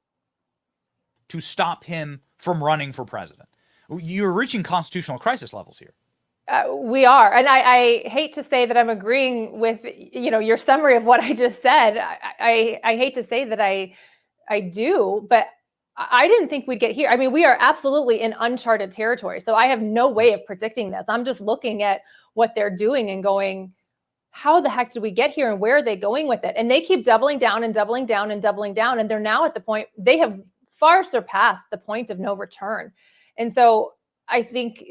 to stop him from running for president. You're reaching constitutional crisis levels here. We are. And I hate to say that I'm agreeing with, your summary of what I just said. I hate to say that I do, but I didn't think we'd get here. I mean, we are absolutely in uncharted territory. So I have no way of predicting this. I'm just looking at what they're doing and going, how the heck did we get here and where are they going with it? And they keep doubling down and doubling down and doubling down. And they're now at the point, they have far surpassed the point of no return. And so I think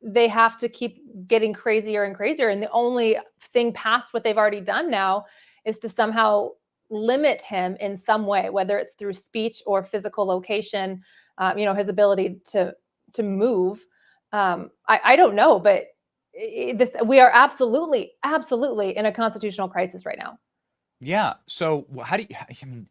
they have to keep getting crazier and crazier. And the only thing past what they've already done now is to somehow limit him in some way, whether it's through speech or physical location, his ability to move. I don't know, but we are absolutely in a constitutional crisis right now. Yeah. So how do you,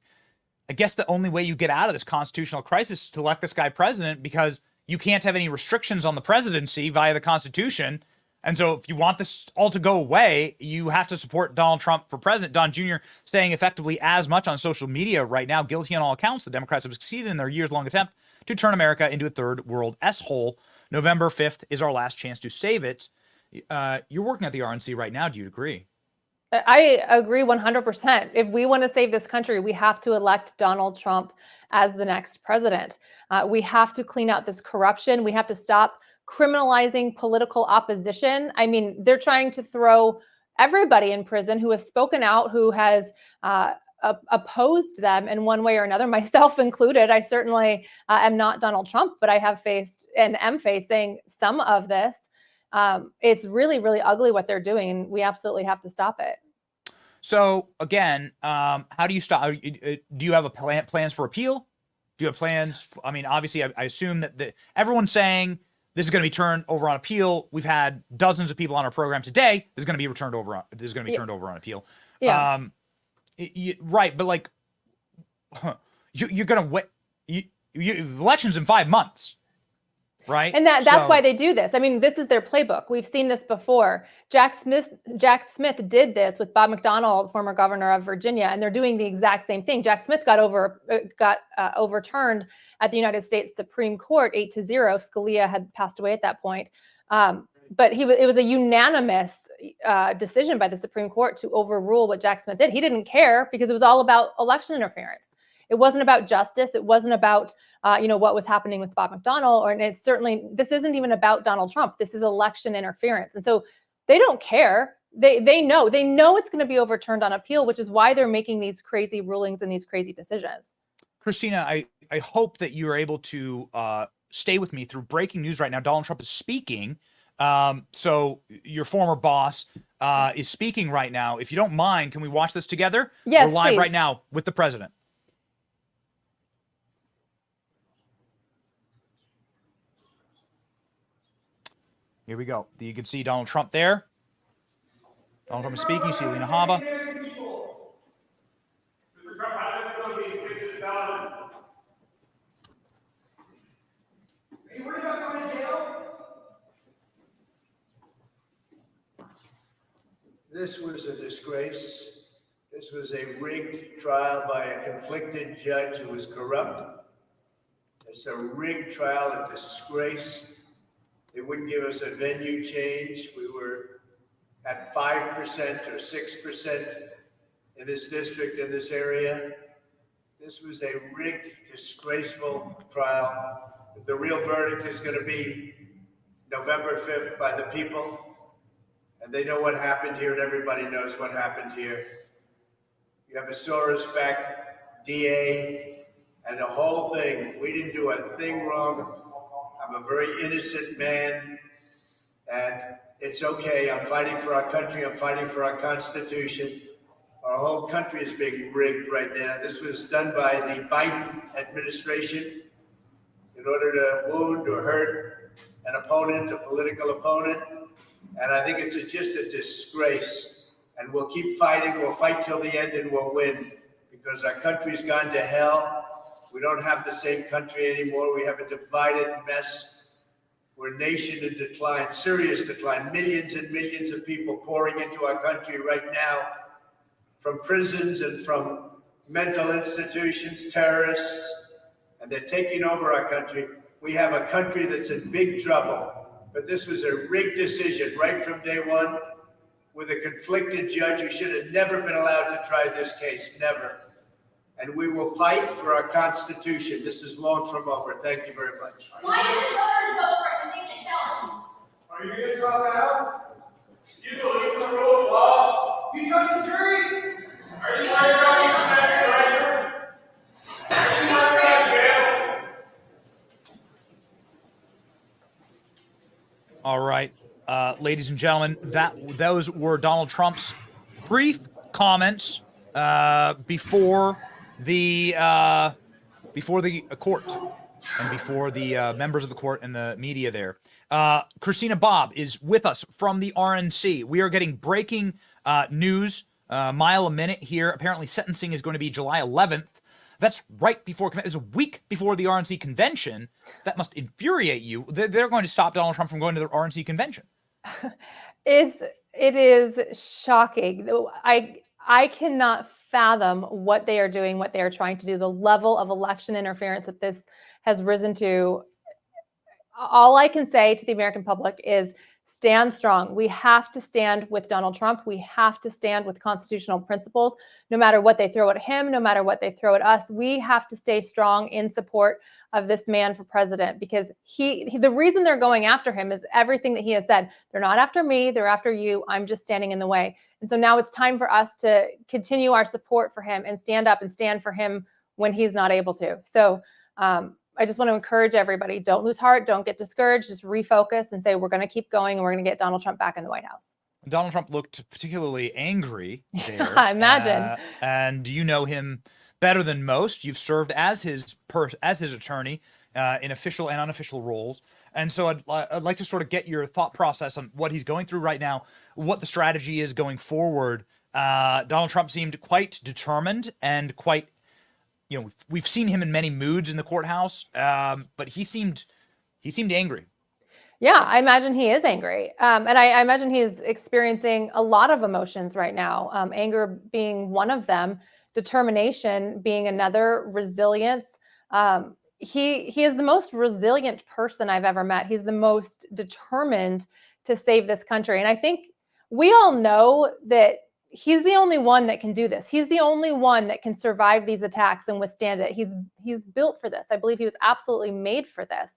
I guess the only way you get out of this constitutional crisis is to elect this guy president, because you can't have any restrictions on the presidency via the Constitution. And so if you want this all to go away, you have to support Donald Trump for president. Don Jr. saying effectively as much on social media right now, guilty on all accounts. The Democrats have succeeded in their years-long attempt to turn America into a third world S-hole. November 5th is our last chance to save it. You're working at the RNC right now. Do you agree? I agree 100%. If we want to save this country, we have to elect Donald Trump as the next president. We have to clean out this corruption. We have to stop criminalizing political opposition. I mean, they're trying to throw everybody in prison who has spoken out, who has opposed them in one way or another, myself included. I certainly am not Donald Trump, but I have faced and am facing some of this. It's really, really ugly what they're doing, and we absolutely have to stop it. So again, how do you stop? Do you have plans for appeal? Do you have plans? I mean, obviously, I assume that everyone's saying this is going to be turned over on appeal. We've had dozens of people on our program today. This is going to be turned over on appeal. Yeah. Right, but like, you're going to wait. Elections in 5 months. Right. And that's why they do this. I mean, this is their playbook. We've seen this before. Jack Smith did this with Bob McDonnell, former governor of Virginia, and they're doing the exact same thing. Jack Smith got overturned at the United States Supreme Court 8-0. Scalia had passed away at that point. But it was a unanimous decision by the Supreme Court to overrule what Jack Smith did. He didn't care because it was all about election interference. It wasn't about justice. It wasn't about, what was happening with Bob McDonnell, this isn't even about Donald Trump. This is election interference. And so they don't care. They know it's going to be overturned on appeal, which is why they're making these crazy rulings and these crazy decisions. Christina, I hope that you are able to stay with me through breaking news right now. Donald Trump is speaking So your former boss is speaking right now. If you don't mind, can we watch this together? Yes, We're live please. right now with the president. Here we go. You can see Donald Trump there. Donald Trump is speaking. You see Alina Habba. This was a disgrace. This was a rigged trial by a conflicted judge who was corrupt. It's a rigged trial, a disgrace. They wouldn't give us a venue change. We were at 5% or 6% in this district, in this area. This was a rigged, disgraceful trial. The real verdict is going to be November 5th by the people. And they know what happened here, and everybody knows what happened here. You have a Soros-backed DA, and the whole thing. We didn't do a thing wrong. I'm a very innocent man, and it's okay. I'm fighting for our country. I'm fighting for our Constitution. Our whole country is being rigged right now. This was done by the Biden administration in order to wound or hurt an opponent, a political opponent. And I think it's just a disgrace. And we'll keep fighting. We'll fight till the end, and we'll win, because our country's gone to hell. We don't have the same country anymore. We have a divided mess. We're a nation in decline, serious decline. Millions and millions of people pouring into our country right now from prisons and from mental institutions, terrorists, and they're taking over our country. We have a country that's in big trouble. But this was a rigged decision right from day one, with a conflicted judge who should have never been allowed to try this case, never. And we will fight for our Constitution. This is long from over. Thank you very much. Why should voters vote for a convicted felon? Are you going to drop out? You believe in the rule of law? You trust the jury? Are you worried about your country right now? Are you worried about jail? All right, ladies and gentlemen, those were Donald Trump's brief comments before the court and before the members of the court and the media there. Christina Bobb is with us from the RNC. We are getting breaking news, mile a minute here. Apparently, sentencing is going to be July 11th. That's right before, it's a week before the RNC convention. That must infuriate you. They're going to stop Donald Trump from going to the RNC convention. It is shocking. I cannot fathom what they are doing, what they are trying to do, the level of election interference that this has risen to. All I can say to the American public is stand strong. We have to stand with Donald Trump. We have to stand with constitutional principles, no matter what they throw at him, no matter what they throw at us. We have to stay strong in support of this man for president, because the reason they're going after him is everything that he has said. They're not after me, they're after you. I'm just standing in the way. And so now it's time for us to continue our support for him and stand up and stand for him when he's not able to. So I just want to encourage everybody, don't lose heart, don't get discouraged, just refocus and say, we're going to keep going and we're going to get Donald Trump back in the White House. Donald Trump looked particularly angry there. I imagine. And you know him better than most. You've served as his attorney in official and unofficial roles. And so I'd like to sort of get your thought process on what he's going through right now, what the strategy is going forward. Donald Trump seemed quite determined and quite, we've seen him in many moods in the courthouse, but he seemed angry. Yeah, I imagine he is angry. And I imagine he's experiencing a lot of emotions right now, anger being one of them, determination being another, resilience. He is the most resilient person I've ever met. He's the most determined to save this country. And I think we all know that he's the only one that can do this. He's the only one that can survive these attacks and withstand it. He's built for this. I believe he was absolutely made for this.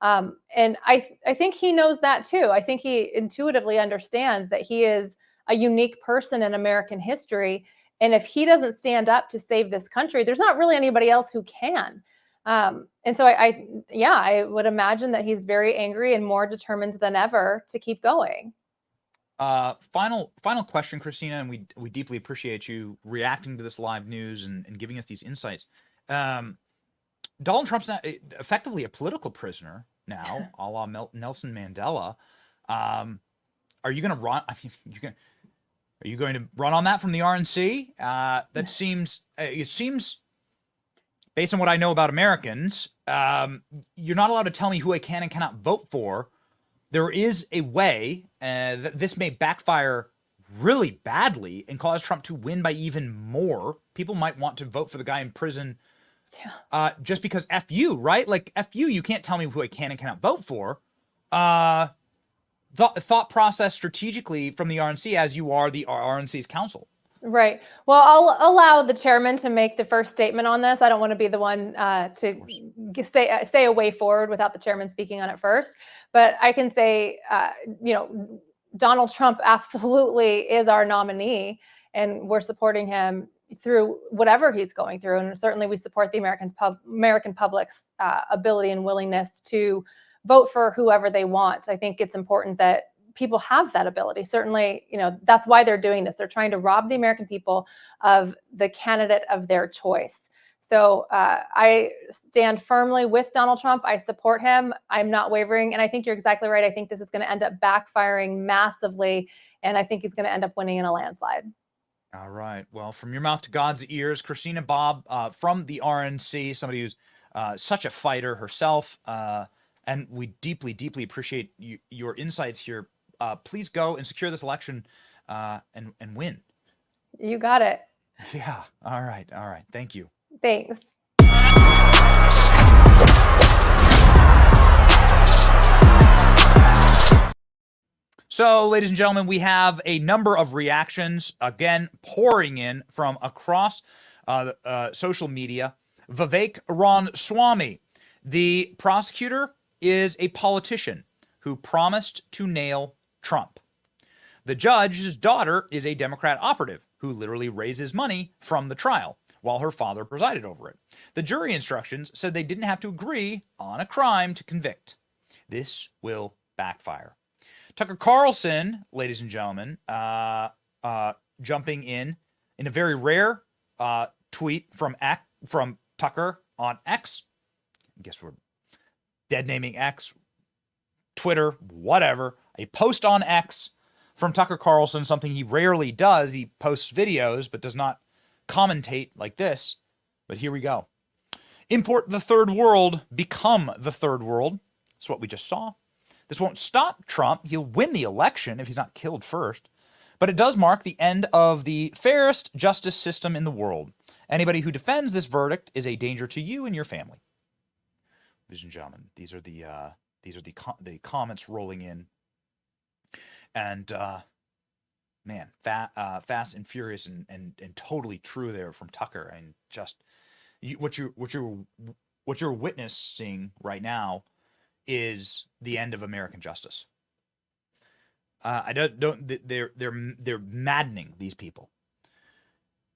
And I think he knows that too. I think he intuitively understands that he is a unique person in American history. And if he doesn't stand up to save this country, there's not really anybody else who can. And so I would imagine that he's very angry and more determined than ever to keep going. Final question, Christina, and we deeply appreciate you reacting to this live news and giving us these insights. Donald Trump's not effectively a political prisoner now, a la Nelson Mandela. Are you going to run? I mean, are you going to run on that from the RNC? That seems it seems, based on what I know about Americans, you're not allowed to tell me who I can and cannot vote for. There is a way that this may backfire really badly and cause Trump to win by even more. People might want to vote for the guy in prison just because F you, right? Like, F you can't tell me who I can and cannot vote for. Thought process strategically from the RNC, as you are the RNC's counsel. Right. Well, I'll allow the chairman to make the first statement on this. I don't want to be the one to say a way forward without the chairman speaking on it first. But I can say, Donald Trump absolutely is our nominee, and we're supporting him through whatever he's going through. And certainly we support the American public's ability and willingness to vote for whoever they want. I think it's important that people have that ability. Certainly, that's why they're doing this. They're trying to rob the American people of the candidate of their choice. So I stand firmly with Donald Trump. I support him. I'm not wavering. And I think you're exactly right. I think this is going to end up backfiring massively. And I think he's going to end up winning in a landslide. All right. Well, from your mouth to God's ears, Christina Bobb from the RNC, somebody who's such a fighter herself. And we deeply, deeply appreciate your insights here. Please go and secure this election and win. You got it. Yeah. All right. All right. Thank you. Thanks. So, ladies and gentlemen, we have a number of reactions, again, pouring in from across social media. Vivek Ramaswamy, the prosecutor, is a politician who promised to nail Trump. The judge's daughter is a Democrat operative who literally raises money from the trial while her father presided over it. The jury instructions said they didn't have to agree on a crime to convict. This will backfire. Tucker Carlson, ladies and gentlemen, jumping in a very rare tweet from Tucker on X. I guess we're dead naming X, Twitter, whatever. A post on X from Tucker Carlson, something he rarely does. He posts videos but does not commentate like this. But here we go. Import the third world, become the third world. That's what we just saw. This won't stop Trump. He'll win the election if he's not killed first. But it does mark the end of the fairest justice system in the world. Anybody who defends this verdict is a danger to you and your family. Ladies and gentlemen, these are the comments rolling in, and man, fast and furious and totally true there from Tucker. And just what you're witnessing right now is the end of American justice. They're maddening, these people.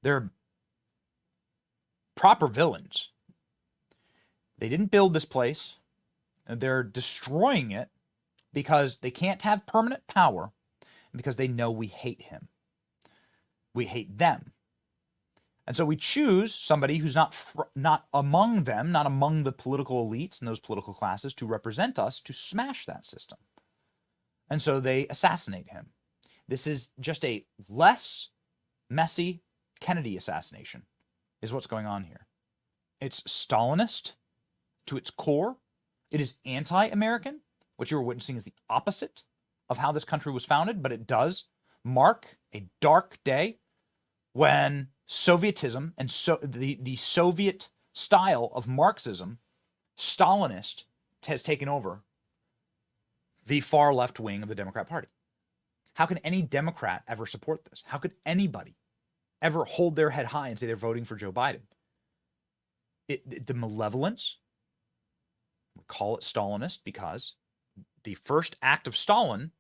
They're proper villains. They didn't build this place. They're destroying it because they can't have permanent power and because they know we hate him. We hate them. And so we choose somebody who's not among them, not among the political elites and those political classes to represent us, to smash that system. And so they assassinate him. This is just a less messy Kennedy assassination, is what's going on here. It's Stalinist to its core. It is anti-American. What you're witnessing is the opposite of how this country was founded, but it does mark a dark day when Sovietism and the Soviet style of Marxism, Stalinist, has taken over the far left wing of the Democrat Party. How can any Democrat ever support this? How could anybody ever hold their head high and say they're voting for Joe Biden? The malevolence, we call it Stalinist because the first act of Stalin,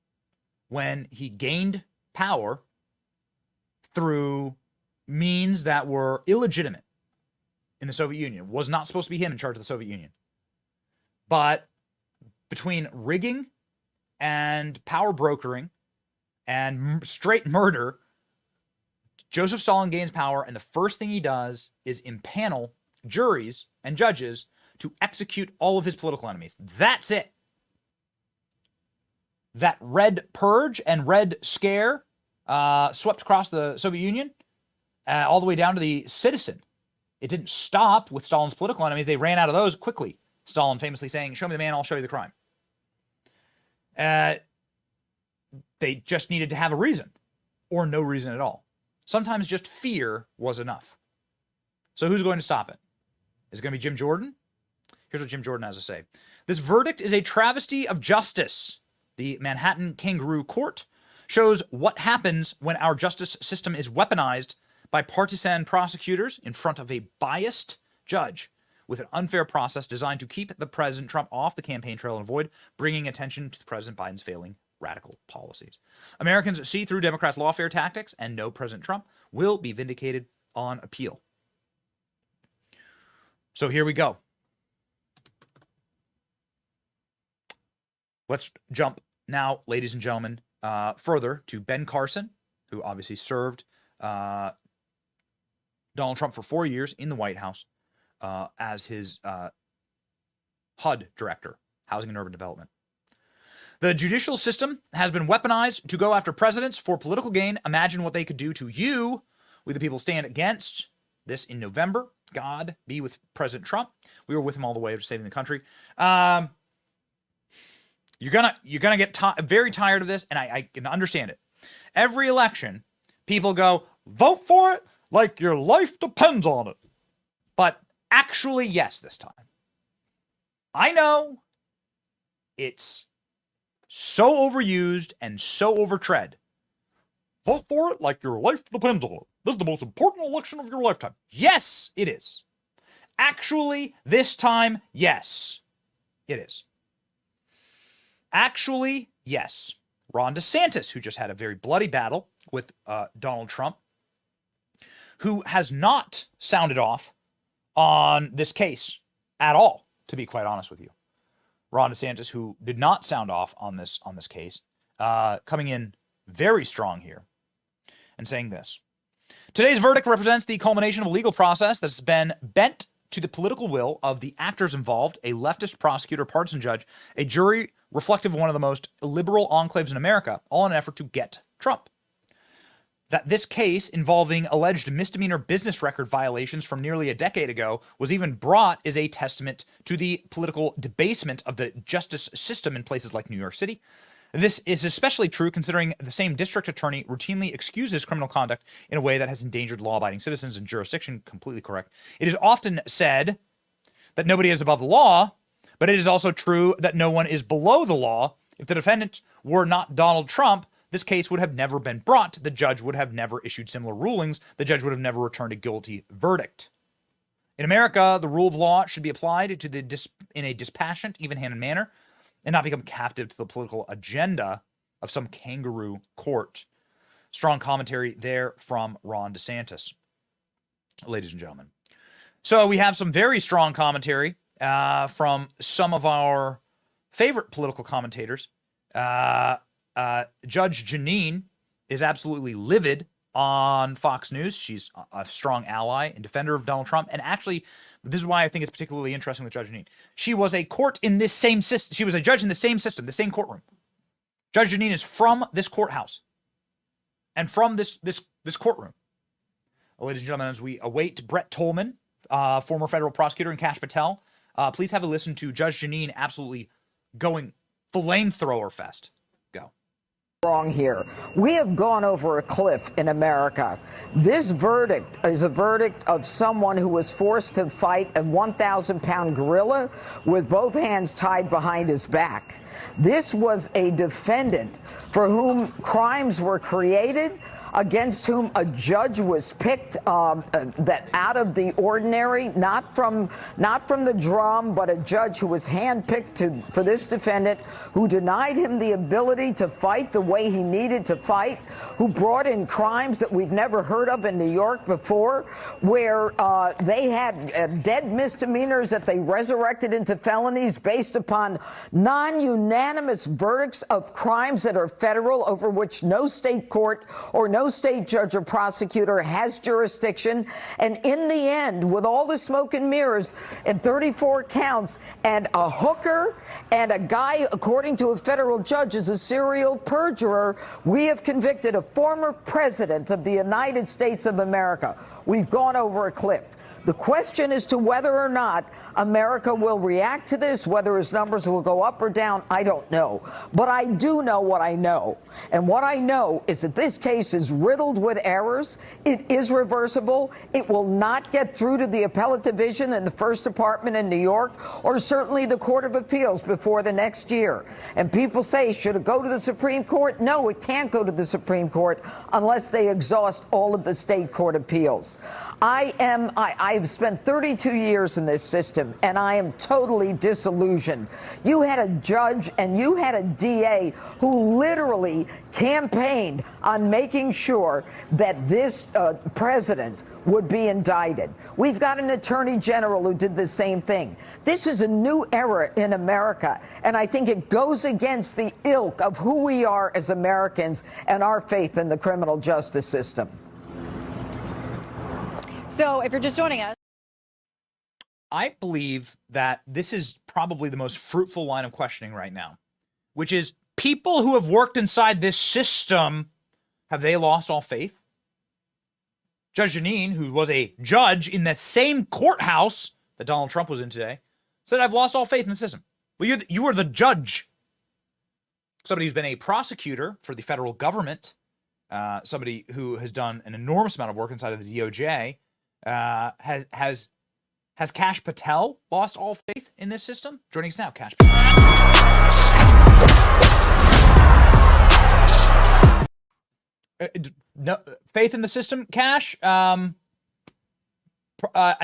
when he gained power through means that were illegitimate, in the Soviet Union. It was not supposed to be him in charge of the Soviet Union. But between rigging and power brokering and straight murder, Joseph Stalin gains power, and the first thing he does is impanel juries and judges to execute all of his political enemies. That's it. That Red Purge and Red Scare swept across the Soviet Union all the way down to the citizen. It didn't stop with Stalin's political enemies. They ran out of those quickly. Stalin famously saying, "Show me the man, I'll show you the crime." They just needed to have a reason, or no reason at all. Sometimes just fear was enough. So who's going to stop it? Is it going to be Jim Jordan? Here's what Jim Jordan has to say. This verdict is a travesty of justice. The Manhattan Kangaroo Court shows what happens when our justice system is weaponized by partisan prosecutors in front of a biased judge with an unfair process designed to keep the President Trump off the campaign trail and avoid bringing attention to President Biden's failing radical policies. Americans see through Democrats' lawfare tactics and know President Trump will be vindicated on appeal. So here we go. Let's jump now, ladies and gentlemen, further to Ben Carlson, who obviously served Donald Trump for 4 years in the White House as his HUD director, Housing and Urban Development. The judicial system has been weaponized to go after presidents for political gain. Imagine what they could do to you. We the people stand against this in November. God be with President Trump. We were with him all the way to saving the country. You're gonna get very tired of this, and I can understand it. Every election, people go, vote for it like your life depends on it. But actually, yes, this time. I know it's so overused and so overtread. Vote for it like your life depends on it. This is the most important election of your lifetime. Yes, it is. Actually, this time, yes, it is. Actually, yes. Ron DeSantis, who just had a very bloody battle with Donald Trump, who has not sounded off on this case at all, to be quite honest with you. Ron DeSantis, who did not sound off on this case, coming in very strong here and saying this. Today's verdict represents the culmination of a legal process that's been bent to the political will of the actors involved, a leftist prosecutor, partisan judge, a jury reflective of one of the most liberal enclaves in America, all in an effort to get Trump. That this case involving alleged misdemeanor business record violations from nearly a decade ago was even brought is a testament to the political debasement of the justice system in places like New York City. This is especially true considering the same district attorney routinely excuses criminal conduct in a way that has endangered law-abiding citizens and jurisdiction. Completely correct. It is often said that nobody is above the law, but it is also true that no one is below the law. If the defendant were not Donald Trump, this case would have never been brought. The judge would have never issued similar rulings. The judge would have never returned a guilty verdict. In America, the rule of law should be applied in a dispassionate, even-handed manner and not become captive to the political agenda of some kangaroo court. Strong commentary there from Ron DeSantis, ladies and gentlemen. So we have some very strong commentary from some of our favorite political commentators. Judge Jeanine is absolutely livid on Fox News. She's a strong ally and defender of Donald Trump. And actually, this is why I think it's particularly interesting with Judge Jeanine. She was a court in this same system. She was a judge in the same system, the same courtroom. Judge Jeanine is from this courthouse and from this courtroom. Ladies and gentlemen, as we await Brett Tolman, former federal prosecutor, and Kash Patel, please have a listen to Judge Jeanine absolutely going flamethrower fest. Go. Wrong here. We have gone over a cliff in America. This verdict is a verdict of someone who was forced to fight a 1,000-pound gorilla with both hands tied behind his back. This was a defendant for whom crimes were created, against whom a judge was picked that out of the ordinary, not from the drum, but a judge who was handpicked for this defendant, who denied him the ability to fight the way way he needed to fight, who brought in crimes that we've never heard of in New York before, where they had dead misdemeanors that they resurrected into felonies based upon non-unanimous verdicts of crimes that are federal, over which no state court or no state judge or prosecutor has jurisdiction. And in the end, with all the smoke and mirrors and 34 counts and a hooker and a guy, according to a federal judge, is a serial perjurer, we have convicted a former president of the United States of America. We've gone over a cliff. The question as to whether or not America will react to this, whether his numbers will go up or down, I don't know. But I do know what I know. And what I know is that this case is riddled with errors. It is reversible. It will not get through to the appellate division in the First Department in New York, or certainly the Court of Appeals before the next year. And people say, should it go to the Supreme Court? No, it can't go to the Supreme Court unless they exhaust all of the state court appeals. I've spent 32 years in this system, and I am totally disillusioned. You had a judge and you had a DA who literally campaigned on making sure that this president would be indicted. We've got an attorney general who did the same thing. This is a new era in America, and I think it goes against the ilk of who we are as Americans and our faith in the criminal justice system. So if you're just joining us, I believe that this is probably the most fruitful line of questioning right now, which is people who have worked inside this system, have they lost all faith? Judge Jeanine, who was a judge in the same courthouse that Donald Trump was in today, said, I've lost all faith in the system. Well, you are the judge. Somebody who's been a prosecutor for the federal government, somebody who has done an enormous amount of work inside of the DOJ, has Kash Patel lost all faith in this system? Joining us now, Kash Patel. No faith in the system, Kash. I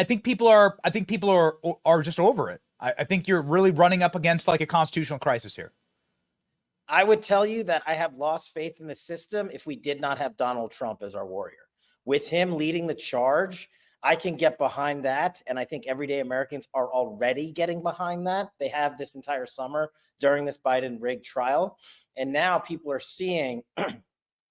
think people are just over it. I think you're really running up against like a constitutional crisis here. I would tell you that I have lost faith in the system if we did not have Donald Trump as our warrior. With him leading the charge, I can get behind that, and I think everyday Americans are already getting behind that. They have this entire summer during this Biden rigged trial, and now people are seeing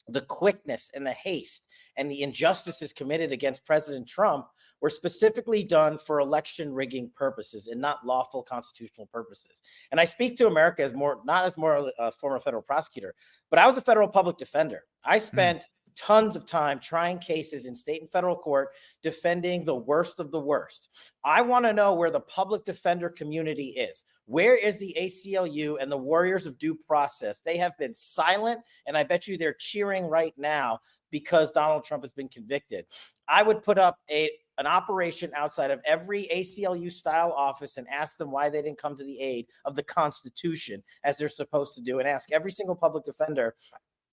the quickness and the haste and the injustices committed against President Trump were specifically done for election rigging purposes and not lawful constitutional purposes. And I speak to America as not as a former federal prosecutor, but I was a federal public defender. I spent tons of time trying cases in state and federal court, defending the worst of the worst. I want to know where the public defender community is. Where is the ACLU and the warriors of due process? They have been silent, and I bet you they're cheering right now because Donald Trump has been convicted. I would put up an operation outside of every ACLU style office and ask them why they didn't come to the aid of the Constitution as they're supposed to do, and ask every single public defender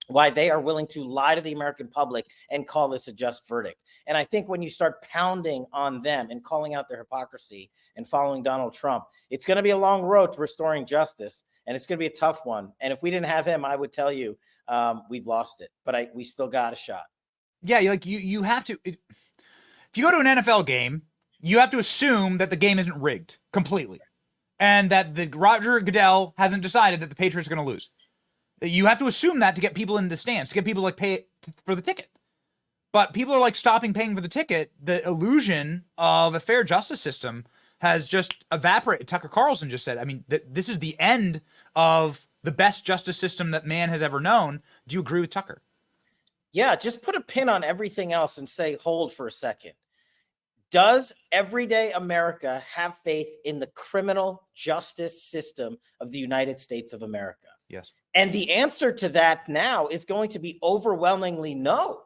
why they are willing to lie to the American public and call this a just verdict. And I think when you start pounding on them and calling out their hypocrisy and following Donald Trump, it's going to be a long road to restoring justice, and it's going to be a tough one. And if we didn't have him, I would tell you we've lost it, but we still got a shot. Yeah, you have to. If you go to an NFL game, you have to assume that the game isn't rigged completely, and that the Roger Goodell hasn't decided that the Patriots are going to lose. You have to assume that to get people in the stands, to get people to pay for the ticket. But people are stopping paying for the ticket. The illusion of a fair justice system has just evaporated. Tucker Carlson just said, I mean, this is the end of the best justice system that man has ever known. Do you agree with Tucker? Yeah, just put a pin on everything else and say, hold for a second. Does everyday America have faith in the criminal justice system of the United States of America? Yes. And the answer to that now is going to be overwhelmingly no.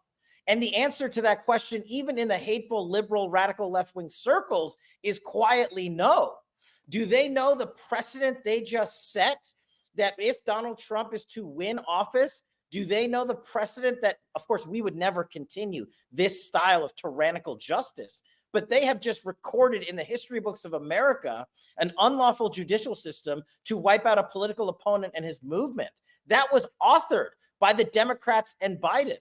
And the answer to that question, even in the hateful, liberal, radical left-wing circles, is quietly no. Do they know the precedent they just set that if Donald Trump is to win office, do they know the precedent that, of course, we would never continue this style of tyrannical justice? But they have just recorded in the history books of America an unlawful judicial system to wipe out a political opponent and his movement. That was authored by the Democrats and Biden.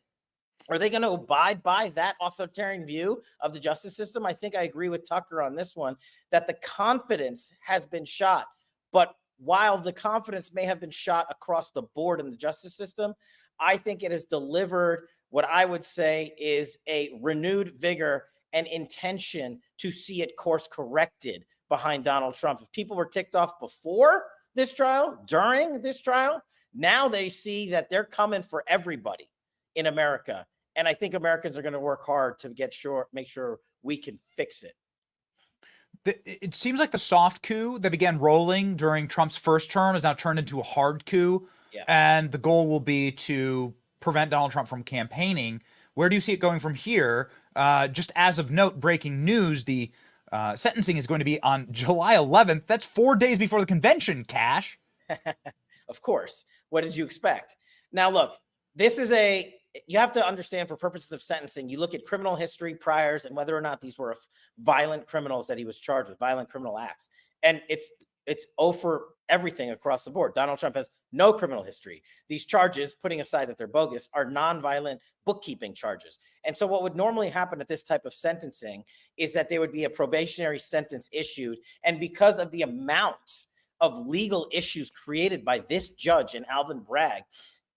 Are they going to abide by that authoritarian view of the justice system? I think I agree with Tucker on this one, that the confidence has been shot. But while the confidence may have been shot across the board in the justice system, I think it has delivered what I would say is a renewed vigor and intention to see it course corrected behind Donald Trump. If people were ticked off before this trial, during this trial, now they see that they're coming for everybody in America. And I think Americans are going to work hard to make sure we can fix it. It seems like the soft coup that began rolling during Trump's first term has now turned into a hard coup. Yeah. And the goal will be to prevent Donald Trump from campaigning. Where do you see it going from here? Just as of note, breaking news, the sentencing is going to be on July 11th. That's 4 days before the convention, Cash. Of course. What did you expect? Now, look, you have to understand, for purposes of sentencing, you look at criminal history, priors, and whether or not these were violent criminals that he was charged with, violent criminal acts. And it's over everything across the board. Donald Trump has no criminal history. These charges, putting aside that they're bogus, are nonviolent bookkeeping charges. And so what would normally happen at this type of sentencing is that there would be a probationary sentence issued. And because of the amount of legal issues created by this judge and Alvin Bragg,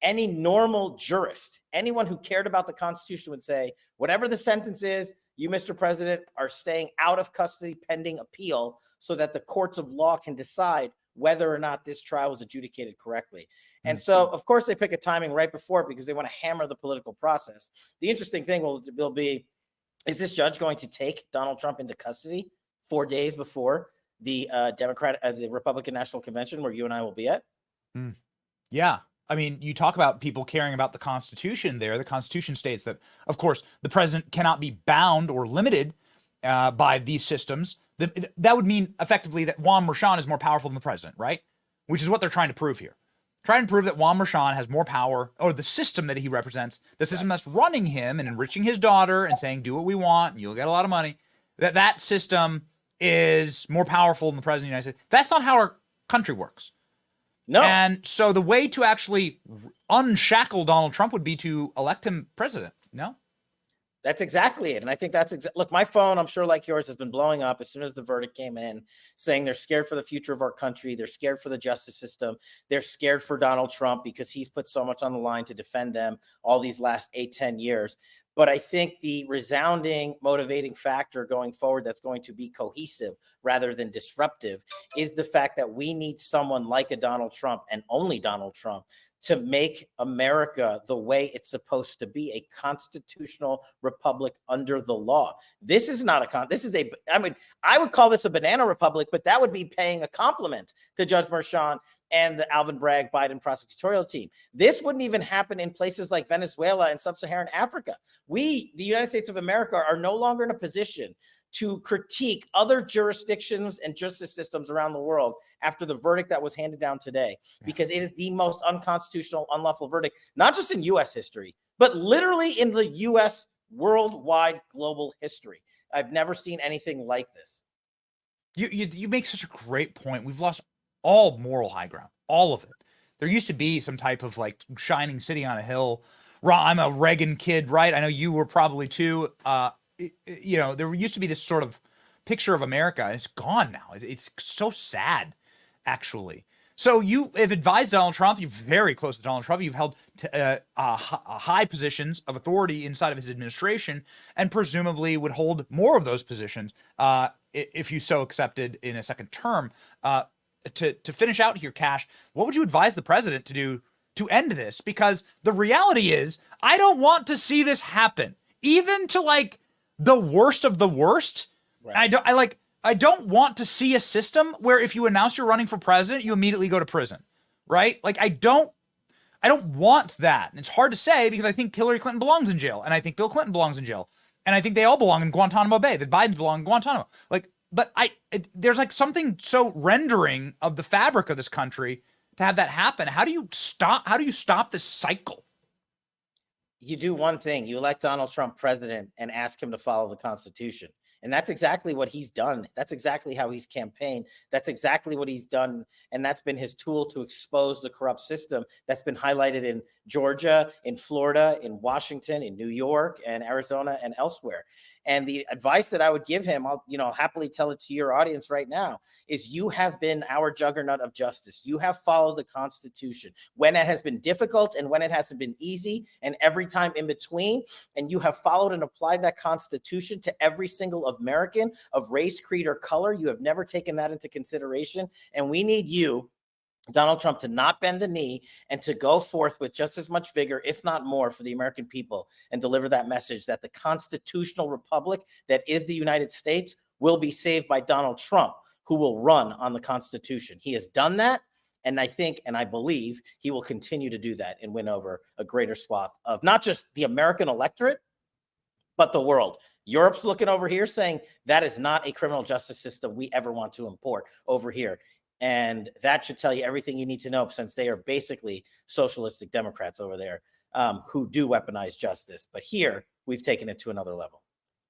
any normal jurist, anyone who cared about the Constitution would say, whatever the sentence is, you, Mr. President, are staying out of custody pending appeal so that the courts of law can decide whether or not this trial was adjudicated correctly. And so, of course, they pick a timing right before it because they want to hammer the political process. The interesting thing will be, is this judge going to take Donald Trump into custody 4 days before the the Republican National Convention where you and I will be at? Yeah. I mean, you talk about people caring about the Constitution there. The Constitution states that, of course, the president cannot be bound or limited by these systems. That would mean effectively that Juan Mchan is more powerful than the president, right? Which is what they're trying to prove here. Trying to prove that Juan Mchan has more power, or the system that he represents, the system that's running him and enriching his daughter and saying, do what we want and you'll get a lot of money, that system is more powerful than the president of the United States. That's not how our country works. No. And so the way to actually unshackle Donald Trump would be to elect him president. No? That's exactly it. And I think look, my phone, I'm sure like yours, has been blowing up as soon as the verdict came in, saying they're scared for the future of our country. They're scared for the justice system. They're scared for Donald Trump because he's put so much on the line to defend them all these last 8-10 years. But I think the resounding motivating factor going forward that's going to be cohesive rather than disruptive is the fact that we need someone like a Donald Trump, and only Donald Trump, to make America the way it's supposed to be, a constitutional republic under the law. This is not I would call this a banana republic, but that would be paying a compliment to Judge Mchan and the Alvin Bragg Biden prosecutorial team. This wouldn't even happen in places like Venezuela and sub-Saharan Africa. We, the United States of America, are no longer in a position to critique other jurisdictions and justice systems around the world after the verdict that was handed down today, because it is the most unconstitutional, unlawful verdict, not just in U.S. history, but literally in the U.S. worldwide global history. I've never seen anything like this. You make such a great point. We've lost all moral high ground, all of it. There used to be some type of like shining city on a hill. I'm a Reagan kid, right? I know you were probably too. There used to be this sort of picture of America, and it's gone now. It's so sad, actually. So you have advised Donald Trump. You're very close to Donald Trump. You've held high positions of authority inside of his administration, and presumably would hold more of those positions if you so accepted in a second term. To finish out here, Cash, what would you advise the president to do to end this? Because the reality is, I don't want to see this happen, even to like the worst of the worst. Right. I don't want to see a system where if you announce you're running for president, you immediately go to prison, right? Like I don't want that. And it's hard to say because I think Hillary Clinton belongs in jail, and I think Bill Clinton belongs in jail, and I think they all belong in Guantanamo Bay. That Biden belong in Guantanamo. But there's like something so rendering of the fabric of this country to have that happen. How do you stop this cycle? You do one thing. You elect Donald Trump president and ask him to follow the Constitution. And that's exactly what he's done. That's exactly how he's campaigned. That's exactly what he's done. And that's been his tool to expose the corrupt system that's been highlighted in Georgia, in Florida, in Washington, in New York, and Arizona, and elsewhere. And the advice that I would give him, I'll happily tell it to your audience right now, is you have been our juggernaut of justice. You have followed the Constitution when it has been difficult and when it hasn't been easy, and every time in between. And you have followed and applied that Constitution to every single American of race, creed, or color. You have never taken that into consideration. And we need you, Donald Trump, to not bend the knee and to go forth with just as much vigor, if not more, for the American people and deliver that message that the constitutional republic that is the United States will be saved by Donald Trump, who will run on the Constitution. He has done that. And I think, and I believe, he will continue to do that and win over a greater swath of not just the American electorate, but the world. Europe's looking over here saying that is not a criminal justice system we ever want to import over here. And that should tell you everything you need to know, since they are basically socialistic Democrats over there who do weaponize justice. But here, we've taken it to another level.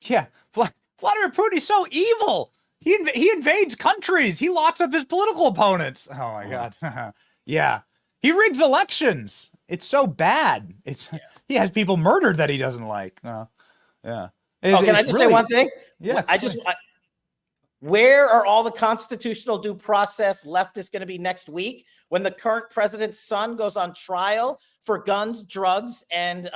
Yeah, Vladimir Putin is so evil. He invades countries. He locks up his political opponents. Oh, my God. Yeah. He rigs elections. It's so bad. He has people murdered that he doesn't like. Yeah. Can I just say one thing? Yeah. Where are all the constitutional due process leftists going to be next week when the current president's son goes on trial for guns, drugs, and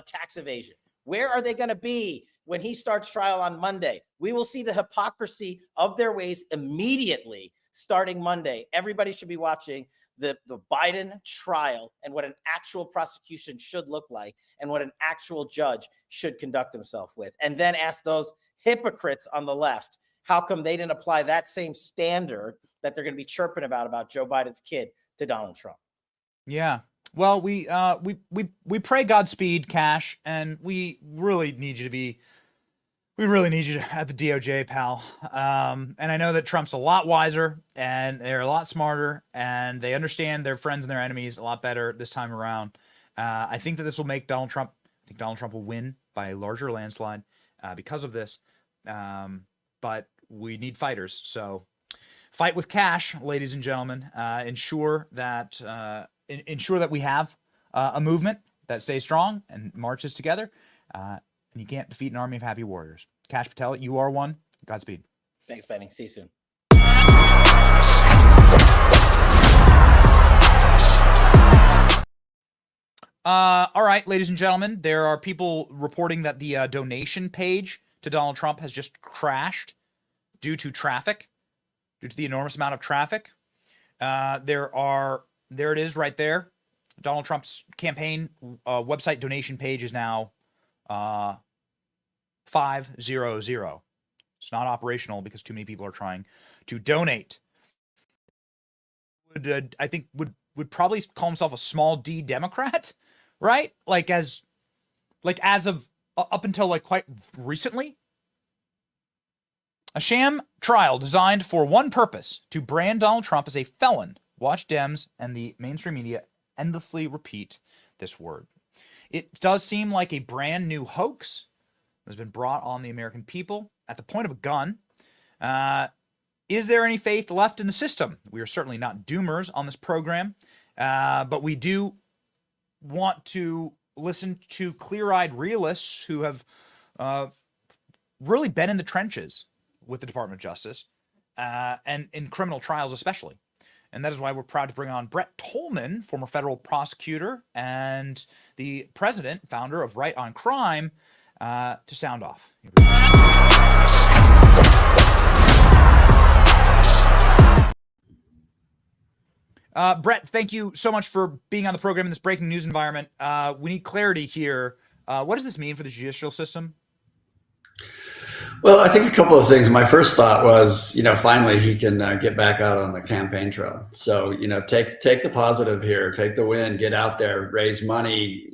tax evasion? Where are they going to be when he starts trial on Monday? We will see the hypocrisy of their ways immediately starting Monday. Everybody should be watching the Biden trial and what an actual prosecution should look like and what an actual judge should conduct himself with. And then ask those hypocrites on the left, how come they didn't apply that same standard that they're going to be chirping about Joe Biden's kid to Donald Trump? Yeah. Well, we pray Godspeed, Cash, and we really need you at the DOJ, pal. And I know that Trump's a lot wiser and they're a lot smarter and they understand their friends and their enemies a lot better this time around. I think that this will make Donald Trump will win by a larger landslide because of this. But we need fighters. So fight with Cash, ladies and gentlemen. Ensure that we have a movement that stays strong and marches together. And you can't defeat an army of happy warriors. Cash Patel, you are one. Godspeed. Thanks, Benny. See you soon. All right, ladies and gentlemen, there are people reporting that the donation page to Donald Trump has just crashed due to the enormous amount of traffic. There it is right there. Donald Trump's campaign website donation page is now 500. It's not operational because too many people are trying to donate. I think would probably call himself a small D Democrat, right? Like as of up until like quite recently. A sham trial designed for one purpose, to brand Donald Trump as a felon. Watch Dems and the mainstream media endlessly repeat this word. It does seem like a brand new hoax that has been brought on the American people at the point of a gun. Is there any faith left in the system? We are certainly not doomers on this program, but we do want to listen to clear-eyed realists who have really been in the trenches with the Department of Justice and in criminal trials especially. And that is why we're proud to bring on Brett Tolman, former federal prosecutor and the president, founder of Right on Crime, to sound off. Brett, thank you so much for being on the program in this breaking news environment. We need clarity here. What does this mean for the judicial system? Well, I think a couple of things. My first thought was, finally he can get back out on the campaign trail. So, take the positive here, take the win, get out there, raise money,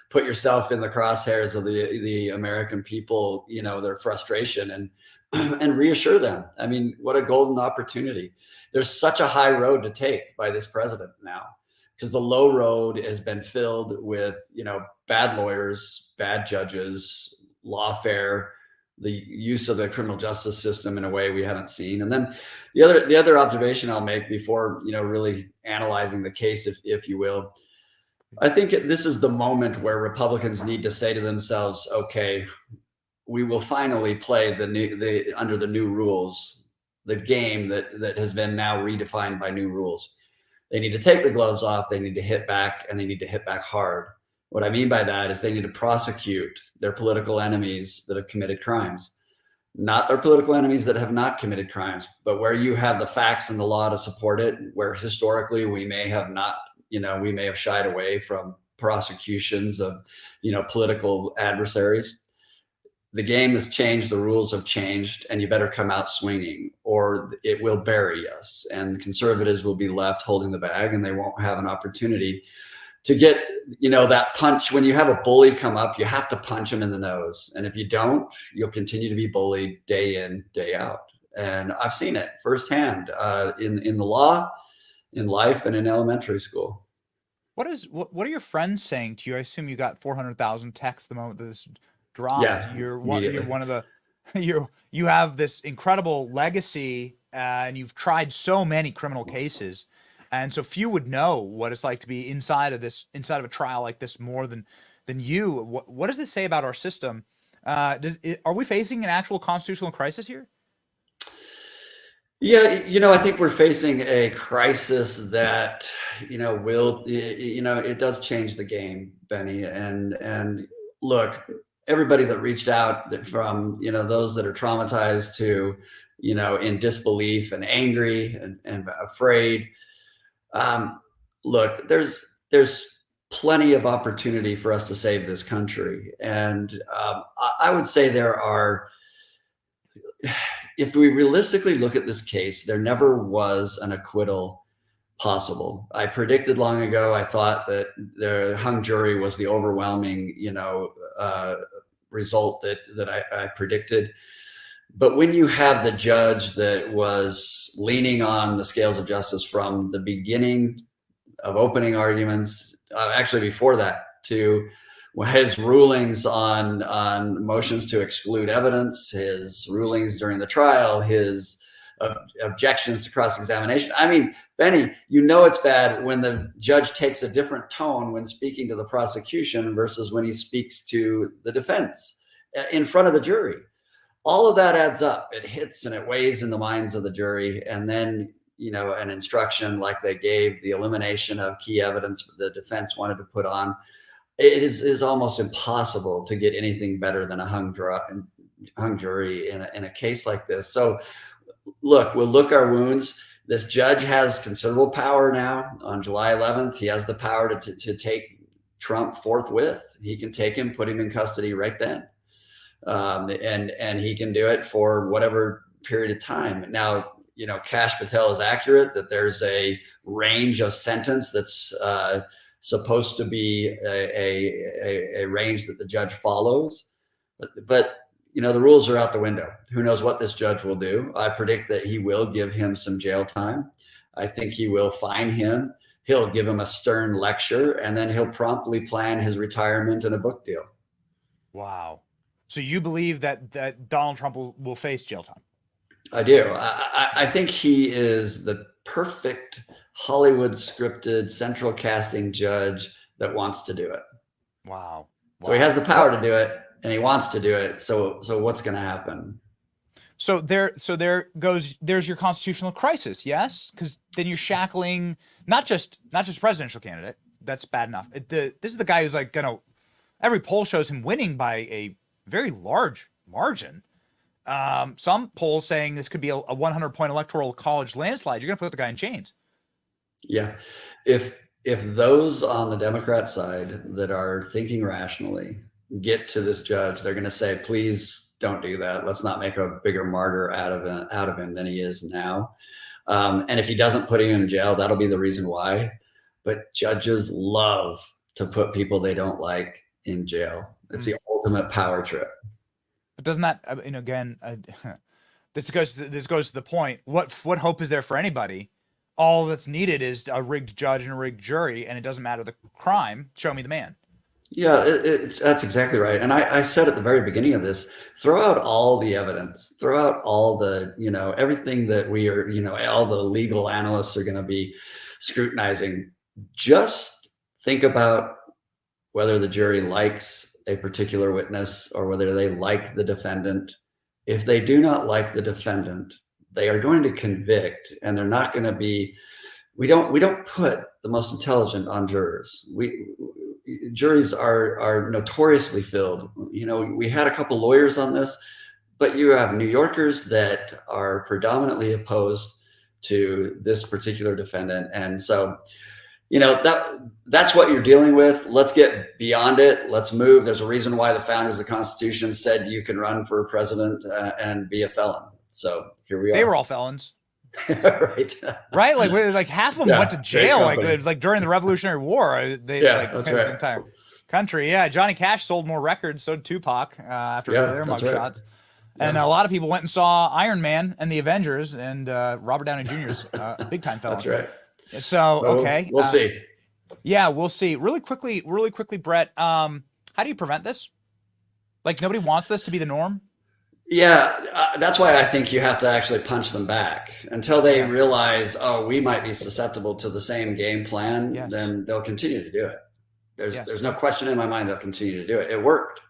put yourself in the crosshairs of the American people, their frustration and reassure them. I mean, what a golden opportunity. There's such a high road to take by this president now, because the low road has been filled with, bad lawyers, bad judges, lawfare, the use of the criminal justice system in a way we haven't seen. And then the other observation I'll make before, really analyzing the case, if you will, I think this is the moment where Republicans need to say to themselves, okay, we will finally play under the new rules, the game that has been now redefined by new rules. They need to take the gloves off, they need to hit back, and they need to hit back hard. What I mean by that is they need to prosecute their political enemies that have committed crimes, not their political enemies that have not committed crimes, but where you have the facts and the law to support it, where historically we may have not, we may have shied away from prosecutions of, political adversaries. The game has changed, the rules have changed, and you better come out swinging or it will bury us. And conservatives will be left holding the bag, and they won't have an opportunity to get, that punch. When you have a bully come up, you have to punch him in the nose. And if you don't, you'll continue to be bullied day in, day out. And I've seen it firsthand in the law, in life, and in elementary school. What are your friends saying to you? I assume you got 400,000 texts the moment this dropped. Yeah, you're one of the you have this incredible legacy, and you've tried so many criminal cases, and so few would know what it's like to be inside of a trial like this more than you. What does this say about our system? Are we facing an actual constitutional crisis here? Yeah, I think we're facing a crisis that, it does change the game, Benny. And look, everybody that reached out, from, those that are traumatized to, in disbelief and angry and afraid. Look, there's plenty of opportunity for us to save this country. And I would say there are, if we realistically look at this case, there never was an acquittal possible. I predicted long ago, I thought that the hung jury was the overwhelming, result that I predicted. But when you have the judge that was leaning on the scales of justice from the beginning of opening arguments, actually before that, to his rulings on motions to exclude evidence, his rulings during the trial, his objections to cross-examination. I mean, Benny, it's bad when the judge takes a different tone when speaking to the prosecution versus when he speaks to the defense in front of the jury. All of that adds up. It hits and it weighs in the minds of the jury. And then, an instruction like they gave, the elimination of key evidence the defense wanted to put on, it is almost impossible to get anything better than a hung jury in a case like this. So look, we'll look our wounds. This judge has considerable power now. On July 11th, he has the power to take Trump forthwith. He can take him, put him in custody right then. And he can do it for whatever period of time. Now, Kash Patel is accurate that there's a range of sentence that's supposed to be a range that the judge follows, but the rules are out the window. Who knows what this judge will do? I predict that he will give him some jail time. I think he will fine him. He'll give him a stern lecture, and then he'll promptly plan his retirement and a book deal. Wow. So you believe that Donald Trump will face jail time? I do. I think he is the perfect Hollywood scripted central casting judge that wants to do it. Wow. So he has the power to do it, and he wants to do it. So what's going to happen? So there's your constitutional crisis. Yes. Because then you're shackling, not just presidential candidate. That's bad enough. This is the guy who's every poll shows him winning by a very large margin. Some polls saying this could be a 100-point electoral college landslide. You're going to put the guy in chains. Yeah. If those on the Democrat side that are thinking rationally get to this judge, they're going to say, please don't do that. Let's not make a bigger martyr out of him than he is now. And if he doesn't put him in jail, that'll be the reason why. But judges love to put people they don't like in jail. It's the ultimate power trip. But doesn't that, again, this goes to the point. What hope is there for anybody? All that's needed is a rigged judge and a rigged jury, and it doesn't matter the crime. Show me the man. Yeah, that's exactly right. And I said at the very beginning of this, throw out all the evidence, throw out all the, everything that we are, all the legal analysts are going to be scrutinizing. Just think about whether the jury likes a particular witness or whether they like the defendant. If they do not like the defendant, they are going to convict, and they're not going to be. We don't put the most intelligent on jurors. Juries are notoriously filled. We had a couple lawyers on this, but you have New Yorkers that are predominantly opposed to this particular defendant, and so that's what you're dealing with. Let's get beyond it. Let's move. There's a reason why the founders of the Constitution said you can run for president and be a felon. So here we are. They were all felons. Right. Right. Like half of them went to jail. Like during the Revolutionary War. That's right. The entire country. Yeah. Johnny Cash sold more records. So did Tupac after their mugshots. Right. And a lot of people went and saw Iron Man and the Avengers, and Robert Downey Jr.'s a big time felon. That's right. So, okay. We'll see. Yeah, we'll see. Really quickly, Brett, how do you prevent this? Like, nobody wants this to be the norm? Yeah, that's why I think you have to actually punch them back until they realize, we might be susceptible to the same game plan. Yes. Then they'll continue to do it. There's no question in my mind they'll continue to do it. It worked.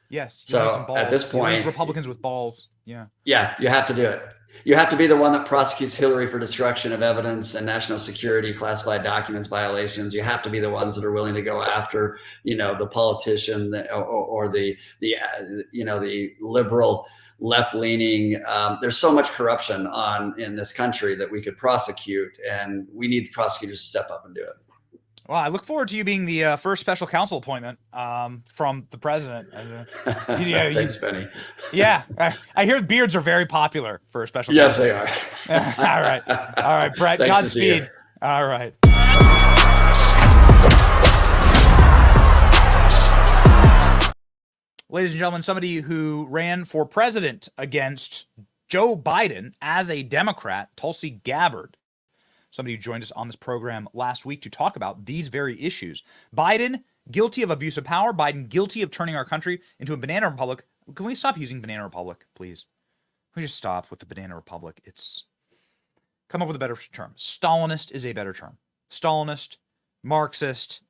Yes. So at this point, Republicans with balls. Yeah. Yeah, you have to do it. You have to be the one that prosecutes Hillary for destruction of evidence and national security, classified documents violations. You have to be the ones that are willing to go after, the politician or the liberal left-leaning. There's so much corruption in this country that we could prosecute, and we need the prosecutors to step up and do it. Well, I look forward to you being the first special counsel appointment from the president. Thanks, Benny. Yeah, I hear beards are very popular for a special counsel. Yes, they are. All right, Brett. Thanks Godspeed. All right. Ladies and gentlemen, somebody who ran for president against Joe Biden as a Democrat, Tulsi Gabbard, somebody who joined us on this program last week to talk about these very issues. Biden, guilty of abuse of power. Biden, guilty of turning our country into a banana republic. Can we stop using banana republic, please? Can we just stop with the banana republic? Come up with a better term. Stalinist is a better term. Stalinist, Marxist,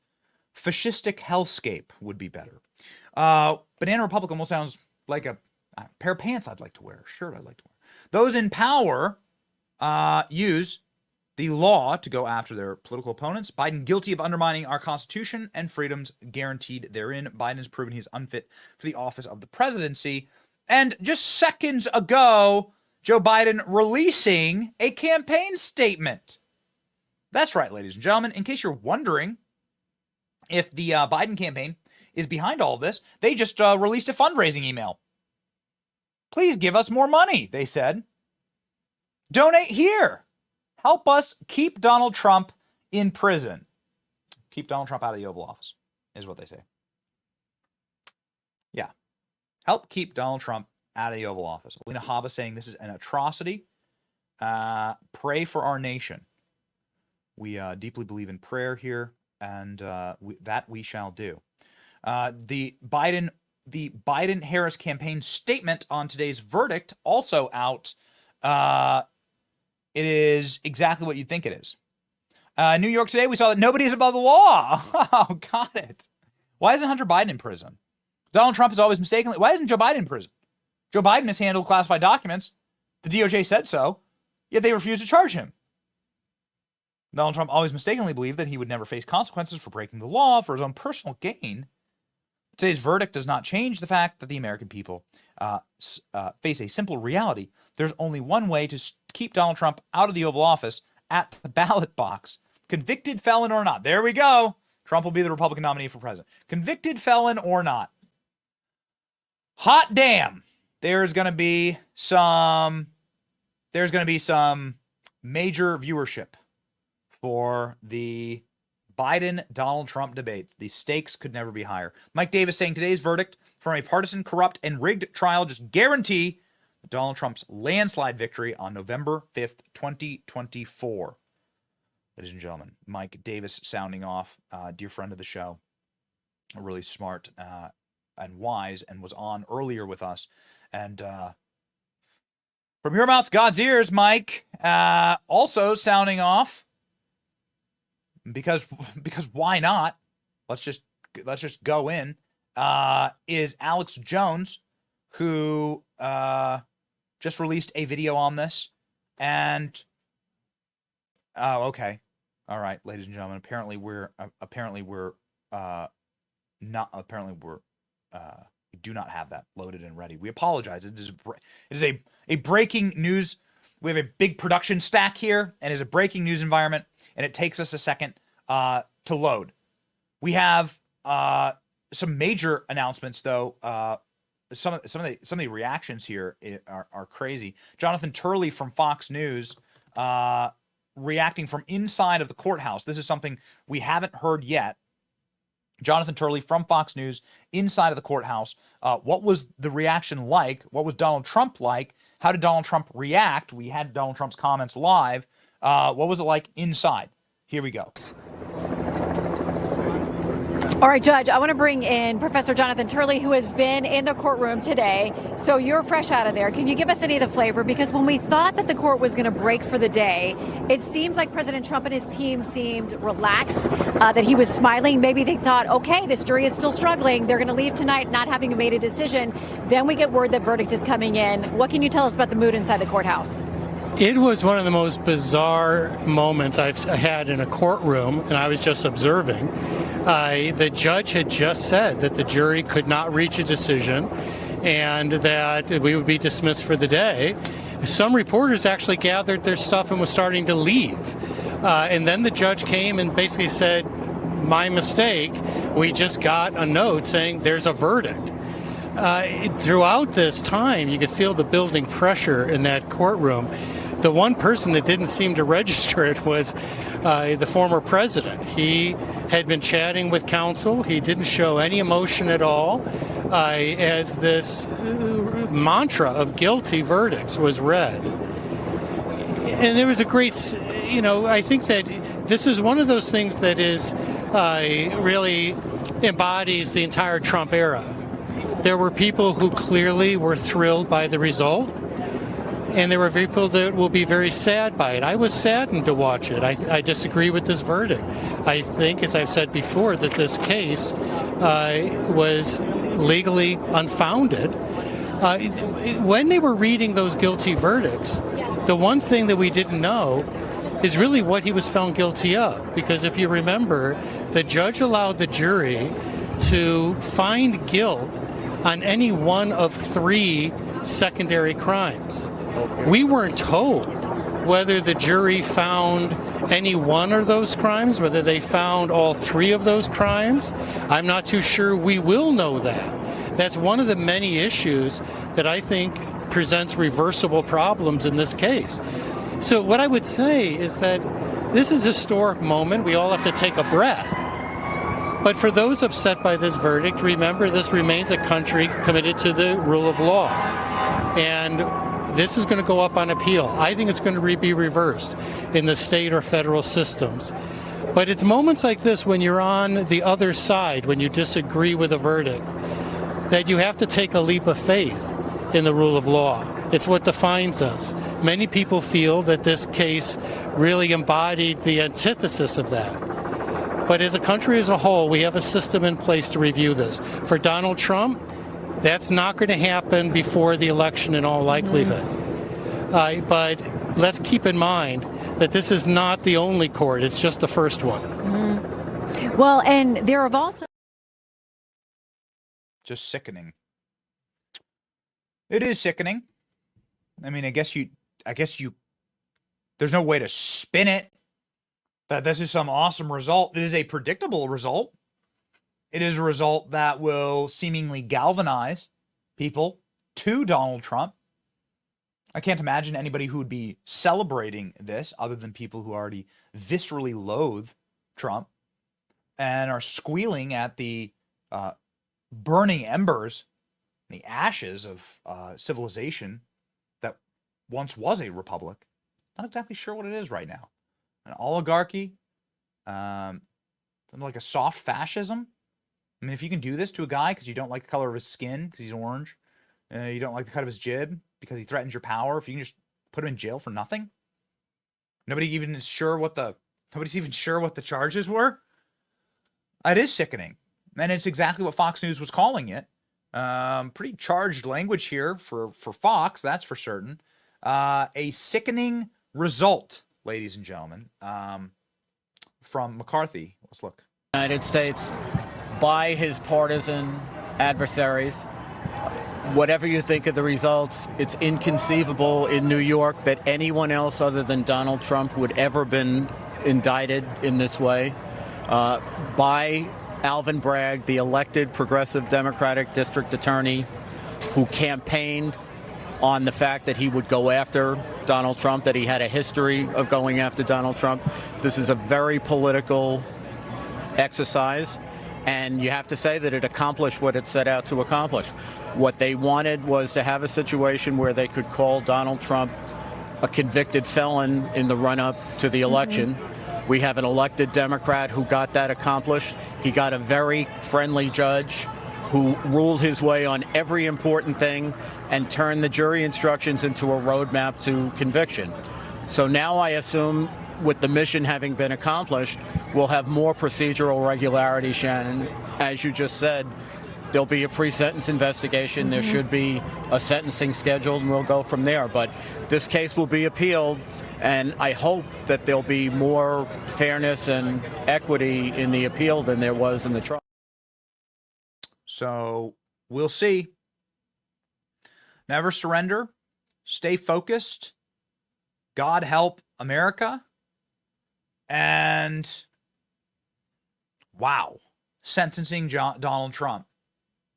fascistic hellscape would be better. Banana republic almost sounds like a pair of pants I'd like to wear, a shirt I'd like to wear. Those in power use the law to go after their political opponents. Biden guilty of undermining our Constitution and freedoms guaranteed therein. Biden has proven he's unfit for the office of the presidency. And just seconds ago, Joe Biden releasing a campaign statement. That's right, ladies and gentlemen. In case you're wondering if the Biden campaign is behind all of this, they just released a fundraising email. Please give us more money, they said. Donate here. Help us keep Donald Trump in prison. Keep Donald Trump out of the Oval Office, is what they say. Yeah. Help keep Donald Trump out of the Oval Office. Alina Habba saying this is an atrocity. Pray for our nation. We deeply believe in prayer here, and that we shall do. The Biden-Harris campaign statement on today's verdict also out. It is exactly what you'd think it is. New York today, we saw that nobody is above the law. Oh, got it. Why isn't Hunter Biden in prison? Donald Trump is always mistakenly. Why isn't Joe Biden in prison? Joe Biden has handled classified documents. The DOJ said so, yet they refused to charge him. Donald Trump always mistakenly believed that he would never face consequences for breaking the law for his own personal gain. Today's verdict does not change the fact that the American people face a simple reality. There's only one way to keep Donald Trump out of the Oval Office, at the ballot box. Convicted felon or not. There we go. Trump will be the Republican nominee for president. Convicted felon or not. Hot damn. There's going to be some major viewership for the Biden-Donald Trump debates. The stakes could never be higher. Mike Davis saying today's verdict from a partisan, corrupt, and rigged trial just guarantee Donald Trump's landslide victory on November 5th, 2024. Ladies and gentlemen, Mike Davis sounding off, dear friend of the show. really smart and wise, and was on earlier with us. And from your mouth, God's ears, Mike. Also sounding off because why not? Let's just go in. Is Alex Jones, who just released a video on this, and okay, all right, ladies and gentlemen. Apparently we're we do not have that loaded and ready. We apologize. It is a breaking news. We have a big production stack here, and it's a breaking news environment, and it takes us a second to load. We have some major announcements, though. Some of the reactions here are crazy. Jonathan Turley from Fox News reacting from inside of the courthouse. This is something we haven't heard yet. Jonathan Turley from Fox News inside of the courthouse. What was the reaction like? What was Donald Trump like? How did Donald Trump react? We had Donald Trump's comments live. What was it like inside? Here we go. All right, Judge, I want to bring in Professor Jonathan Turley, who has been in the courtroom today. So you're fresh out of there. Can you give us any of the flavor? Because when we thought that the court was going to break for the day, it seems like President Trump and his team seemed relaxed, that he was smiling. Maybe they thought, okay, this jury is still struggling. They're going to leave tonight not having made a decision. Then we get word that verdict is coming in. What can you tell us about the mood inside the courthouse? It was one of the most bizarre moments I've had in a courtroom, and I was just observing. The judge had just said that the jury could not reach a decision and that we would be dismissed for the day. Some reporters actually gathered their stuff and was starting to leave. And then the judge came and basically said, my mistake, we just got a note saying there's a verdict. Throughout this time, you could feel the building pressure in that courtroom. The one person that didn't seem to register it was the former president. He had been chatting with counsel. He didn't show any emotion at all as this mantra of guilty verdicts was read. And there was a great, I think that this is one of those things that is really embodies the entire Trump era. There were people who clearly were thrilled by the result, and there were people that will be very sad by it. I was saddened to watch it. I disagree with this verdict. I think, as I've said before, that this case was legally unfounded. When they were reading those guilty verdicts, the one thing that we didn't know is really what he was found guilty of. Because if you remember, the judge allowed the jury to find guilt on any one of 3 secondary crimes. We weren't told whether the jury found any one of those crimes, whether they found all 3 of those crimes. I'm not too sure we will know that. That's one of the many issues that I think presents reversible problems in this case. So what I would say is that this is a historic moment. We all have to take a breath. But for those upset by this verdict, remember this remains a country committed to the rule of law. And this is going to go up on appeal. I think it's going to be reversed in the state or federal systems. But it's moments like this when you're on the other side, when you disagree with a verdict, that you have to take a leap of faith in the rule of law. It's what defines us. Many people feel that this case really embodied the antithesis of that. But as a country as a whole, we have a system in place to review this. For Donald Trump, that's not going to happen before the election in all likelihood. But let's keep in mind that this is not the only court. It's just the first one. Well, and there have also... Just sickening. It is sickening. I mean, I guess you, there's no way to spin it that this is some awesome result. It is a predictable result. It is a result that will seemingly galvanize people to Donald Trump. I can't imagine anybody who would be celebrating this other than people who already viscerally loathe Trump and are squealing at the burning embers, the ashes of civilization that once was a republic. Not exactly sure what it is right now. An oligarchy, something like a soft fascism. I mean, if you can do this to a guy because you don't like the color of his skin because he's orange, you don't like the cut of his jib because he threatens your power, if you can just put him in jail for nothing, nobody's even sure what the charges were. It is sickening, and it's exactly what Fox News was calling it. Pretty charged language here for Fox, that's for certain. A sickening result, ladies and gentlemen, from McCarthy. Let's look. United States by his partisan adversaries. Whatever you think of the results, it's inconceivable in New York that anyone else other than Donald Trump would ever been indicted in this way by Alvin Bragg, the elected progressive Democratic district attorney who campaigned on the fact that he would go after Donald Trump, that he had a history of going after Donald Trump. This is a very political exercise, and you have to say that it accomplished what it set out to accomplish. What they wanted was to have a situation where they could call Donald Trump a convicted felon in the run-up to the election. We have an elected Democrat who got that accomplished. He got a very friendly judge who ruled his way on every important thing and turned the jury instructions into a roadmap to conviction. So now I assume, with the mission having been accomplished, we'll have more procedural regularity, Shannon. As you just said, there'll be a pre-sentence investigation. There should be a sentencing scheduled, and we'll go from there. But this case will be appealed, and I hope that there'll be more fairness and equity in the appeal than there was in the trial. So we'll see. Never surrender. Stay focused. God help America. And wow, sentencing Donald Trump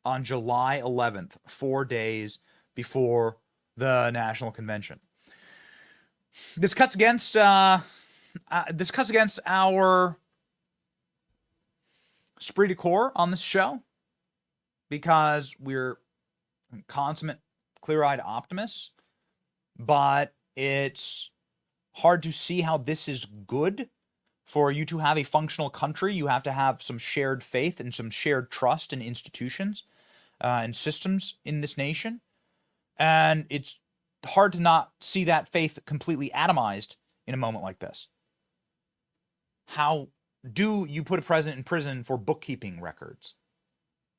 on July 11th, 4 days before the national convention. This cuts against our esprit de corps on this show, because we're consummate, clear-eyed optimists, but it's hard to see how this is good. For you to have a functional country, you have to have some shared faith and some shared trust in institutions and systems in this nation. And it's hard to not see that faith completely atomized in a moment like this. How do you put a president in prison for bookkeeping records?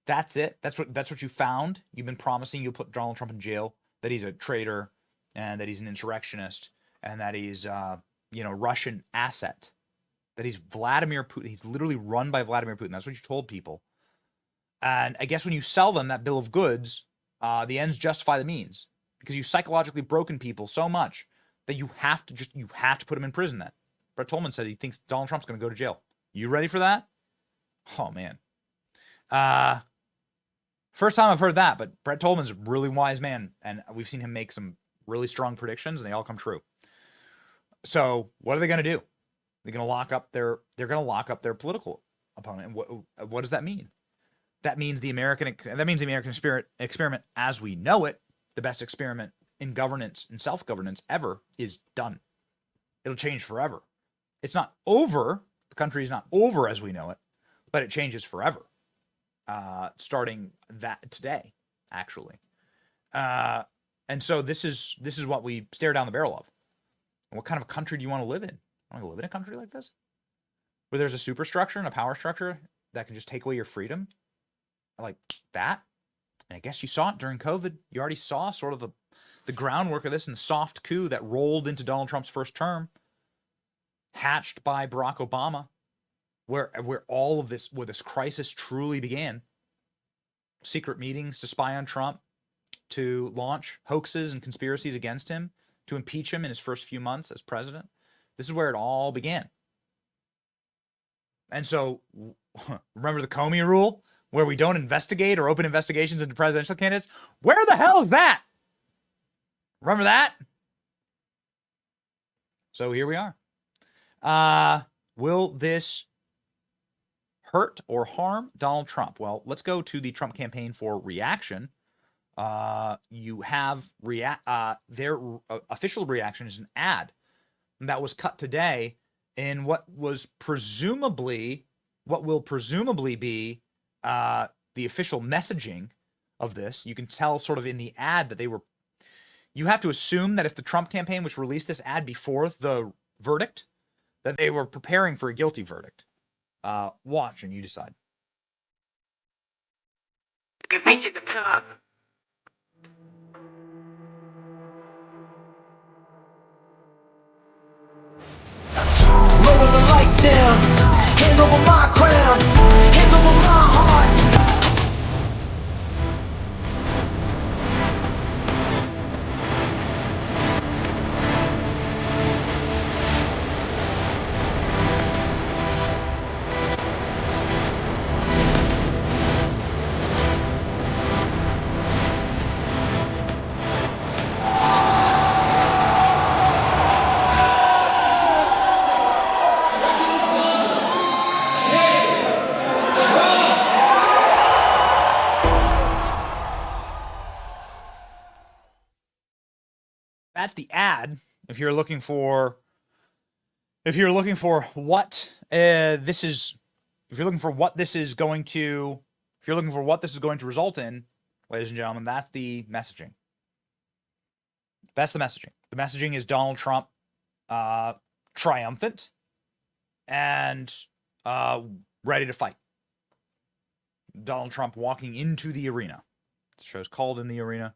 That's it. That's what you found. You've been promising you'll put Donald Trump in jail, that he's a traitor and that he's an insurrectionist and that he's Russian asset. That he's Vladimir Putin. He's literally run by Vladimir Putin. That's what you told people. And I guess when you sell them that bill of goods, the ends justify the means, because you've psychologically broken people so much that you have to put them in prison. Then Brett Tolman said he thinks Donald Trump's going to go to jail. You ready for that? Oh man. First time I've heard that, but Brett Tolman's a really wise man, and we've seen him make some really strong predictions, and they all come true. So what are they going to do? They're going to lock up their political opponent. And what does that mean? That means the American experiment as we know it, the best experiment in governance and self-governance ever, is done. It'll change forever. It's not over. The country is not over as we know it, but it changes forever. Starting that today, actually. And so this is what we stare down the barrel of. What kind of a country do you want to live in? I want to live in a country like this, where there's a superstructure and a power structure that can just take away your freedom, like that. And I guess you saw it during COVID. You already saw sort of the groundwork of this and the soft coup that rolled into Donald Trump's first term, hatched by Barack Obama, where all of this, where this crisis truly began. Secret meetings to spy on Trump, to launch hoaxes and conspiracies against him, to impeach him in his first few months as president. This is where it all began. And so, remember the Comey rule, where we don't investigate or open investigations into presidential candidates? Where the hell is that? Remember that? So here we are. Will this hurt or harm Donald Trump? Well, let's go to the Trump campaign for reaction. You have their official reaction is an ad that was cut today in what will presumably be the official messaging of this. You can tell sort of in the ad that you have to assume that if the Trump campaign was released this ad before the verdict, that they were preparing for a guilty verdict. Watch and you decide. Lower the lights down, hand over my crown, hand over my heart. That's the ad. If you're looking for what this is going to result in, ladies and gentlemen, that's the messaging. That's the messaging. The messaging is Donald Trump triumphant and ready to fight. Donald Trump walking into the arena. The show's called In the Arena.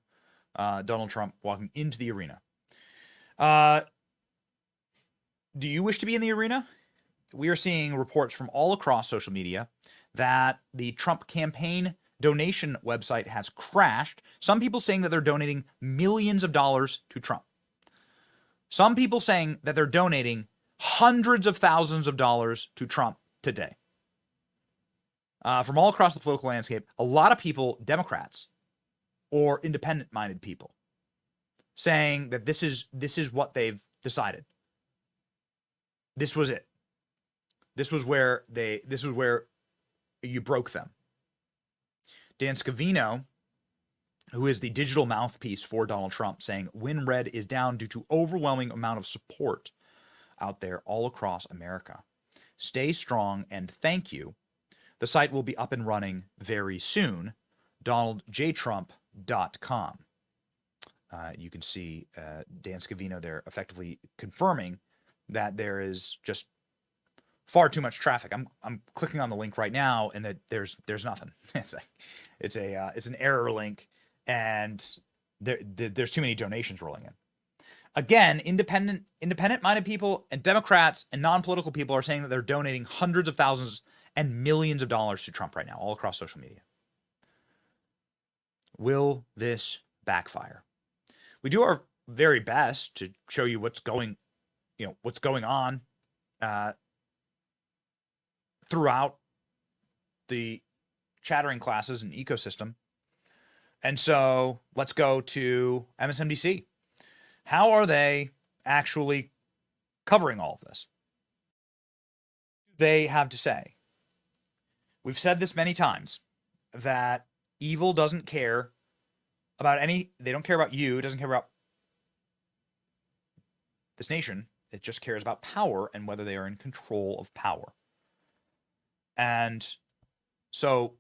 Donald Trump walking into the arena. Do you wish to be in the arena? We are seeing reports from all across social media that the Trump campaign donation website has crashed. Some people saying that they're donating millions of dollars to Trump. Some people saying that they're donating hundreds of thousands of dollars to Trump today. From all across the political landscape, a lot of people, Democrats or independent-minded people, saying that this is what they've decided. This was it. This was where you broke them. Dan Scavino, who is the digital mouthpiece for Donald Trump, saying Win Red is down due to overwhelming amount of support out there all across America. Stay strong and thank you. The site will be up and running very soon. DonaldJTrump.com. You can see Dan Scavino there effectively confirming that there is just far too much traffic. I'm clicking on the link right now, and that there's nothing. It's an error link, and there's too many donations rolling in. Again, independent-minded people and Democrats and non-political people are saying that they're donating hundreds of thousands and millions of dollars to Trump right now, all across social media. Will this backfire? We do our very best to show you what's going on throughout the chattering classes and ecosystem. And so let's go to MSNBC. How are they actually covering all of this? They have to say. We've said this many times, that evil doesn't care about they don't care about you, it doesn't care about this nation, it just cares about power and whether they are in control of power. And so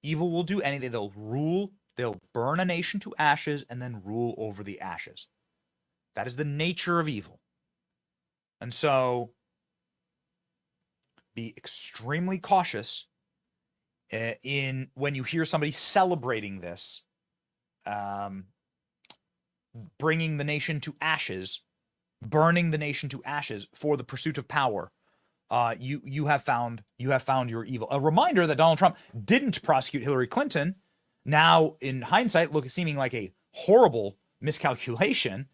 evil will do anything. They'll burn a nation to ashes and then rule over the ashes. That is the nature of evil. And so be extremely cautious in when you hear somebody celebrating this, bringing the nation to ashes, burning the nation to ashes for the pursuit of power. You have found your evil. A reminder that Donald Trump didn't prosecute Hillary Clinton. Now, in hindsight, seeming like a horrible miscalculation,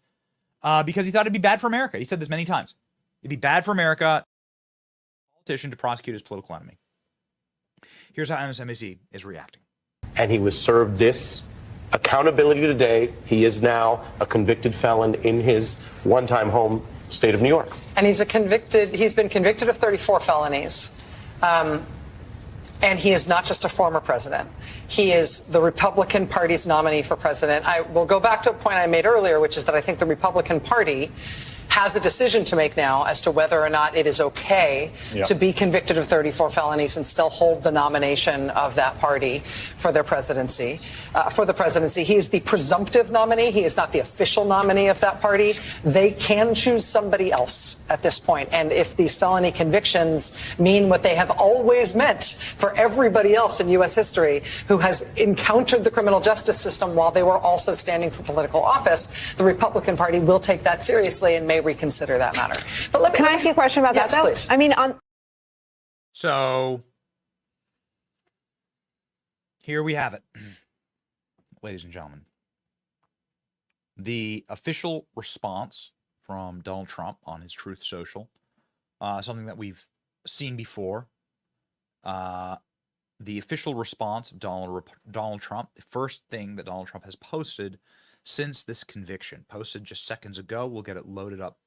because he thought it'd be bad for America. He said this many times. It'd be bad for America, a politician to prosecute his political enemy. Here's how MSNBC is reacting. And he was served this accountability today. He is now a convicted felon in his one-time home state of New York. And he's been convicted of 34 felonies. And he is not just a former president. He is the Republican Party's nominee for president. I will go back to a point I made earlier, which is that I think the Republican Party has a decision to make now as to whether or not it is okay to be convicted of 34 felonies and still hold the nomination of that party for their presidency. For the presidency, he is the presumptive nominee. He is not the official nominee of that party. They can choose somebody else at this point. And if these felony convictions mean what they have always meant for everybody else in U.S. history who has encountered the criminal justice system while they were also standing for political office, the Republican Party will take that seriously and may reconsider that matter. But can I ask you a question about that, though? Please. I mean, So here we have it, ladies and gentlemen. The official response from Donald Trump on his Truth Social, something that we've seen before. The official response of Donald Trump, the first thing that Donald Trump has posted since this conviction, posted just seconds ago. We'll get it loaded up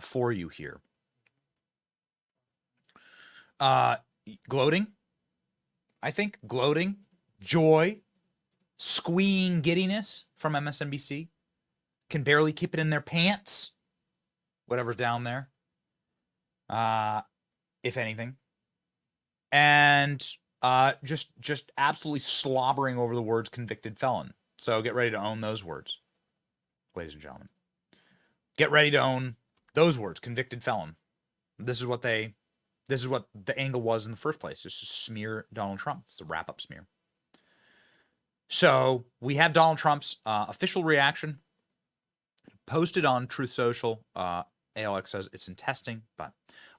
for you here. Gloating, I think, gloating, joy, squeeing giddiness from MSNBC. Can barely keep it in their pants, whatever's down there, if anything. And just absolutely slobbering over the words convicted felon. So get ready to own those words, ladies and gentlemen. Get ready to own those words, convicted felon. This is what the angle was in the first place, just to smear Donald Trump. It's the wrap-up smear. So we have Donald Trump's official reaction posted on Truth Social. ALX says it's in testing, but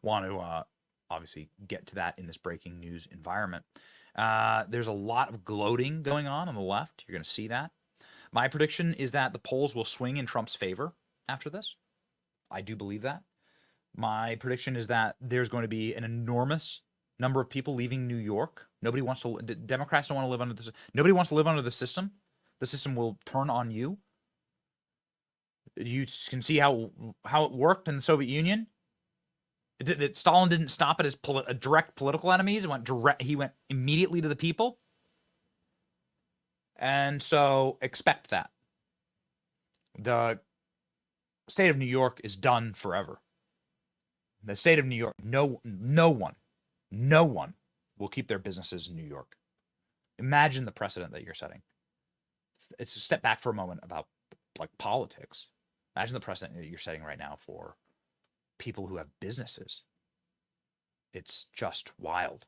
want to obviously get to that in this breaking news environment. There's a lot of gloating going on the left. You're going to see that. My prediction is that the polls will swing in Trump's favor after this. I do believe that. My prediction is that there's going to be an enormous number of people leaving New York. Democrats don't want to live under this. Nobody wants to live under the system. The system will turn on you. You can see how it worked in the Soviet Union. That Stalin didn't stop at his direct political enemies. He went immediately to the people. And so expect that. The state of New York is done forever. The state of New York, no one will keep their businesses in New York. Imagine the precedent that you're setting. It's a step back for a moment about like politics. Imagine the precedent that you're setting right now for people who have businesses. It's just wild.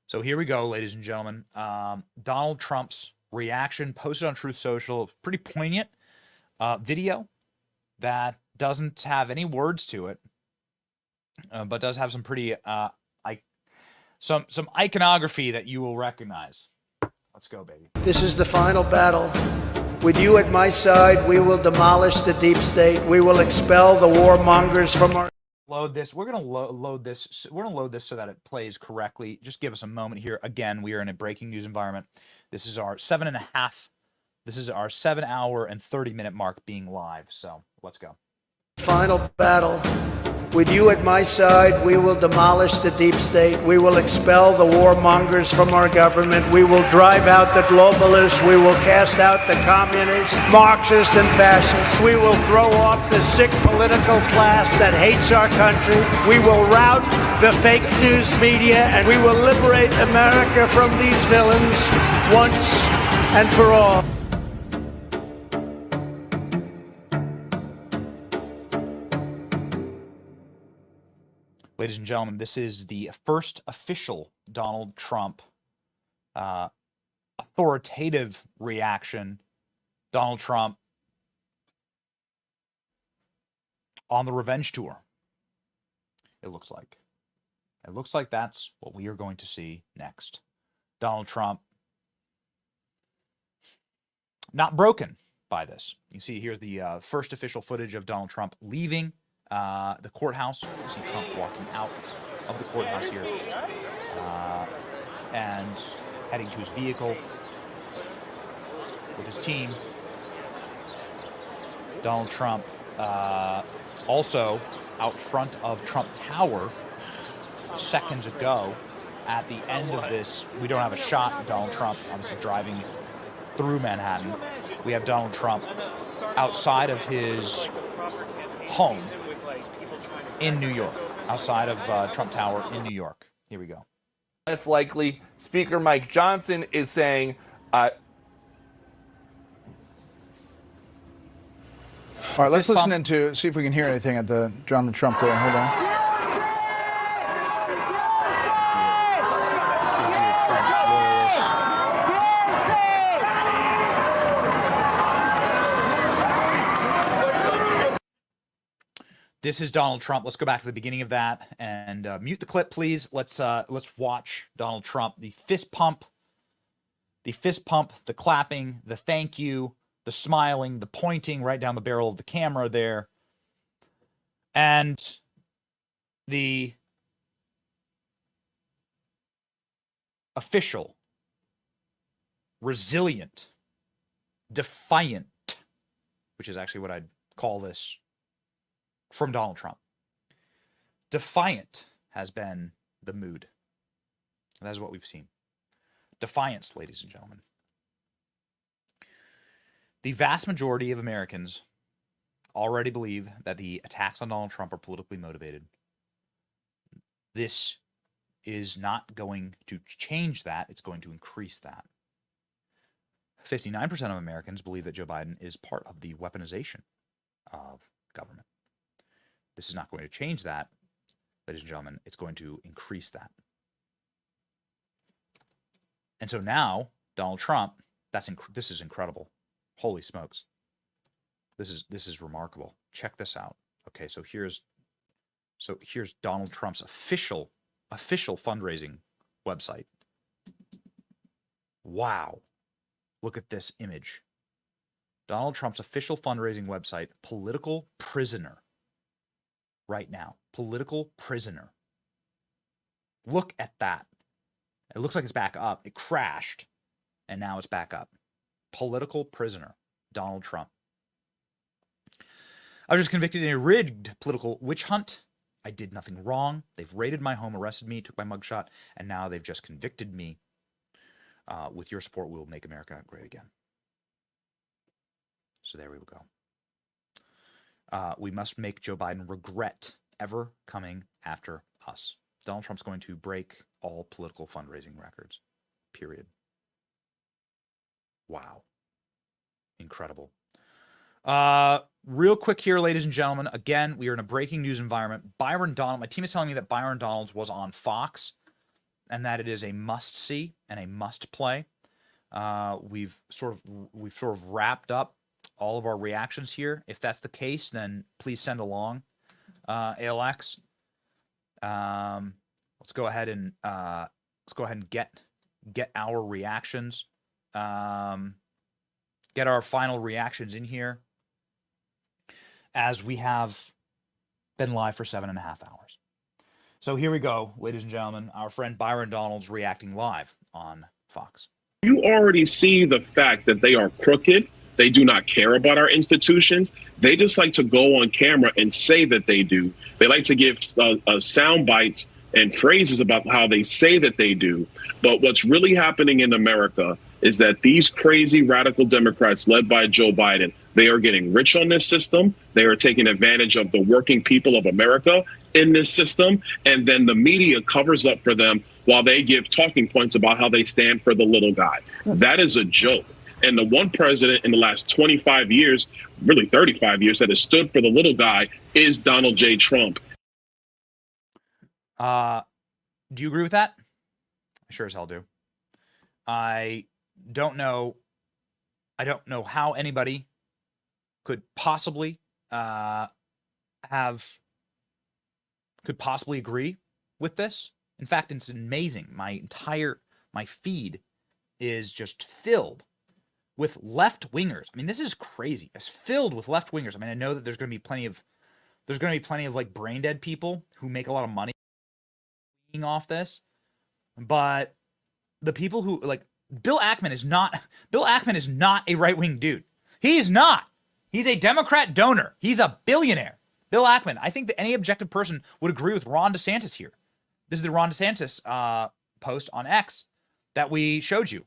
So here we go, ladies and gentlemen. Donald Trump's reaction posted on Truth Social, pretty poignant video that doesn't have any words to it, but does have some pretty some iconography that you will recognize. Let's go, baby. This is the final battle. With you at my side, we will demolish the deep state. We will expel the warmongers from our... Load this. We're going to load this. We're going to load this so that it plays correctly. Just give us a moment here. Again, we are in a breaking news environment. This is our 7.5. This is our 7 hour and 30-minute mark being live. So let's go. Final battle. With you at my side, we will demolish the deep state. We will expel the warmongers from our government. We will drive out the globalists. We will cast out the communists, Marxists, and fascists. We will throw off the sick political class that hates our country. We will rout the fake news media, and we will liberate America from these villains once and for all. Ladies and gentlemen, this is the first official Donald Trump authoritative reaction. Donald Trump on the revenge tour. It looks like. It looks like that's what we are going to see next. Donald Trump not broken by this. You see, here's the first official footage of Donald Trump leaving the courthouse. You see Trump walking out of the courthouse here and heading to his vehicle with his team. Donald Trump also out front of Trump Tower seconds ago. At the end of this, we don't have a shot of Donald Trump obviously driving through Manhattan. We have Donald Trump outside of his home in New York, outside of Trump Tower in New York. Here we go. Less likely, Speaker Mike Johnson is saying, all right, let's listen into, see if we can hear anything at the Donald Trump there. Hold on. This is Donald Trump. Let's go back to the beginning of that and mute the clip, please. Let's watch Donald Trump. The fist pump, the clapping, the thank you, the smiling, the pointing right down the barrel of the camera there, and the official, resilient, defiant, which is actually what I'd call this, from Donald Trump. Defiant has been the mood. That is what we've seen. Defiance, ladies and gentlemen. The vast majority of Americans already believe that the attacks on Donald Trump are politically motivated. This is not going to change that. It's going to increase that. 59% of Americans believe that Joe Biden is part of the weaponization of government. This is not going to change that, ladies and gentlemen. It's going to increase that. And so now, Donald Trump, this is incredible. Holy smokes. This is remarkable. Check this out. Okay, so here's Donald Trump's official fundraising website. Wow. Look at this image. Donald Trump's official fundraising website, political prisoner. Right now, political prisoner. Look at that. It looks like it's back up. It crashed, and now it's back up. Political prisoner, Donald Trump. I was just convicted in a rigged political witch hunt. I did nothing wrong. They've raided my home, arrested me, took my mugshot, and now they've just convicted me. With your support, we will make America great again. So there we go. We must make Joe Biden regret ever coming after us. Donald Trump's going to break all political fundraising records. Period. Wow. Incredible. Real quick here, ladies and gentlemen. Again, we are in a breaking news environment. Byron Donald, my team is telling me that Byron Donalds was on Fox and that it is a must-see and a must-play. We've sort of wrapped up all of our reactions here. If that's the case, then please send along ALX. Let's go ahead and get our reactions. Get our final reactions in here, as we have been live for 7.5 hours. So here we go, ladies and gentlemen. Our friend Byron Donalds reacting live on Fox. You already see the fact that they are crooked. They do not care about our institutions. They just like to go on camera and say that they do. They like to give sound bites and phrases about how they say that they do. But what's really happening in America is that these crazy radical Democrats led by Joe Biden, they are getting rich on this system. They are taking advantage of the working people of America in this system. And then the media covers up for them while they give talking points about how they stand for the little guy. That is a joke. And the one president in the last 25 years, really 35 years, that has stood for the little guy is Donald J. Trump. Do you agree with that? I sure as hell do. I don't know how anybody could possibly agree with this. In fact, it's amazing. My feed is just filled with left-wingers. I mean, this is crazy. It's filled with left-wingers. I mean, I know that there's going to be plenty of like brain dead people who make a lot of money off this, but the people who like Bill Ackman is not a right-wing dude. He's not. He's a Democrat donor. He's a billionaire. Bill Ackman. I think that any objective person would agree with Ron DeSantis here. This is the Ron DeSantis post on X that we showed you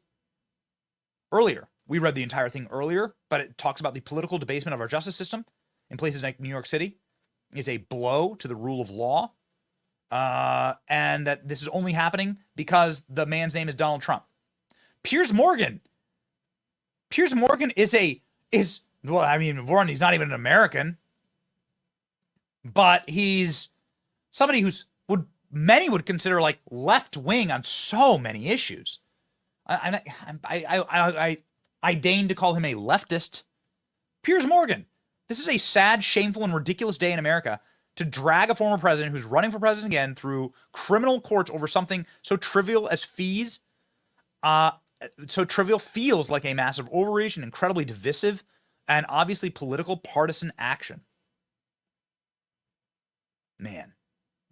earlier. We read the entire thing earlier, but it talks about the political debasement of our justice system in places like New York City. is a blow to the rule of law, and that this is only happening because the man's name is Donald Trump. Piers Morgan is well, I mean, Warren, he's not even an American, but he's somebody who's many would consider like left wing on so many issues. I deign to call him a leftist. Piers Morgan. This is a sad, shameful, and ridiculous day in America to drag a former president who's running for president again through criminal courts over something so trivial as fees. So trivial feels like a massive overreach and incredibly divisive and obviously political partisan action. Man,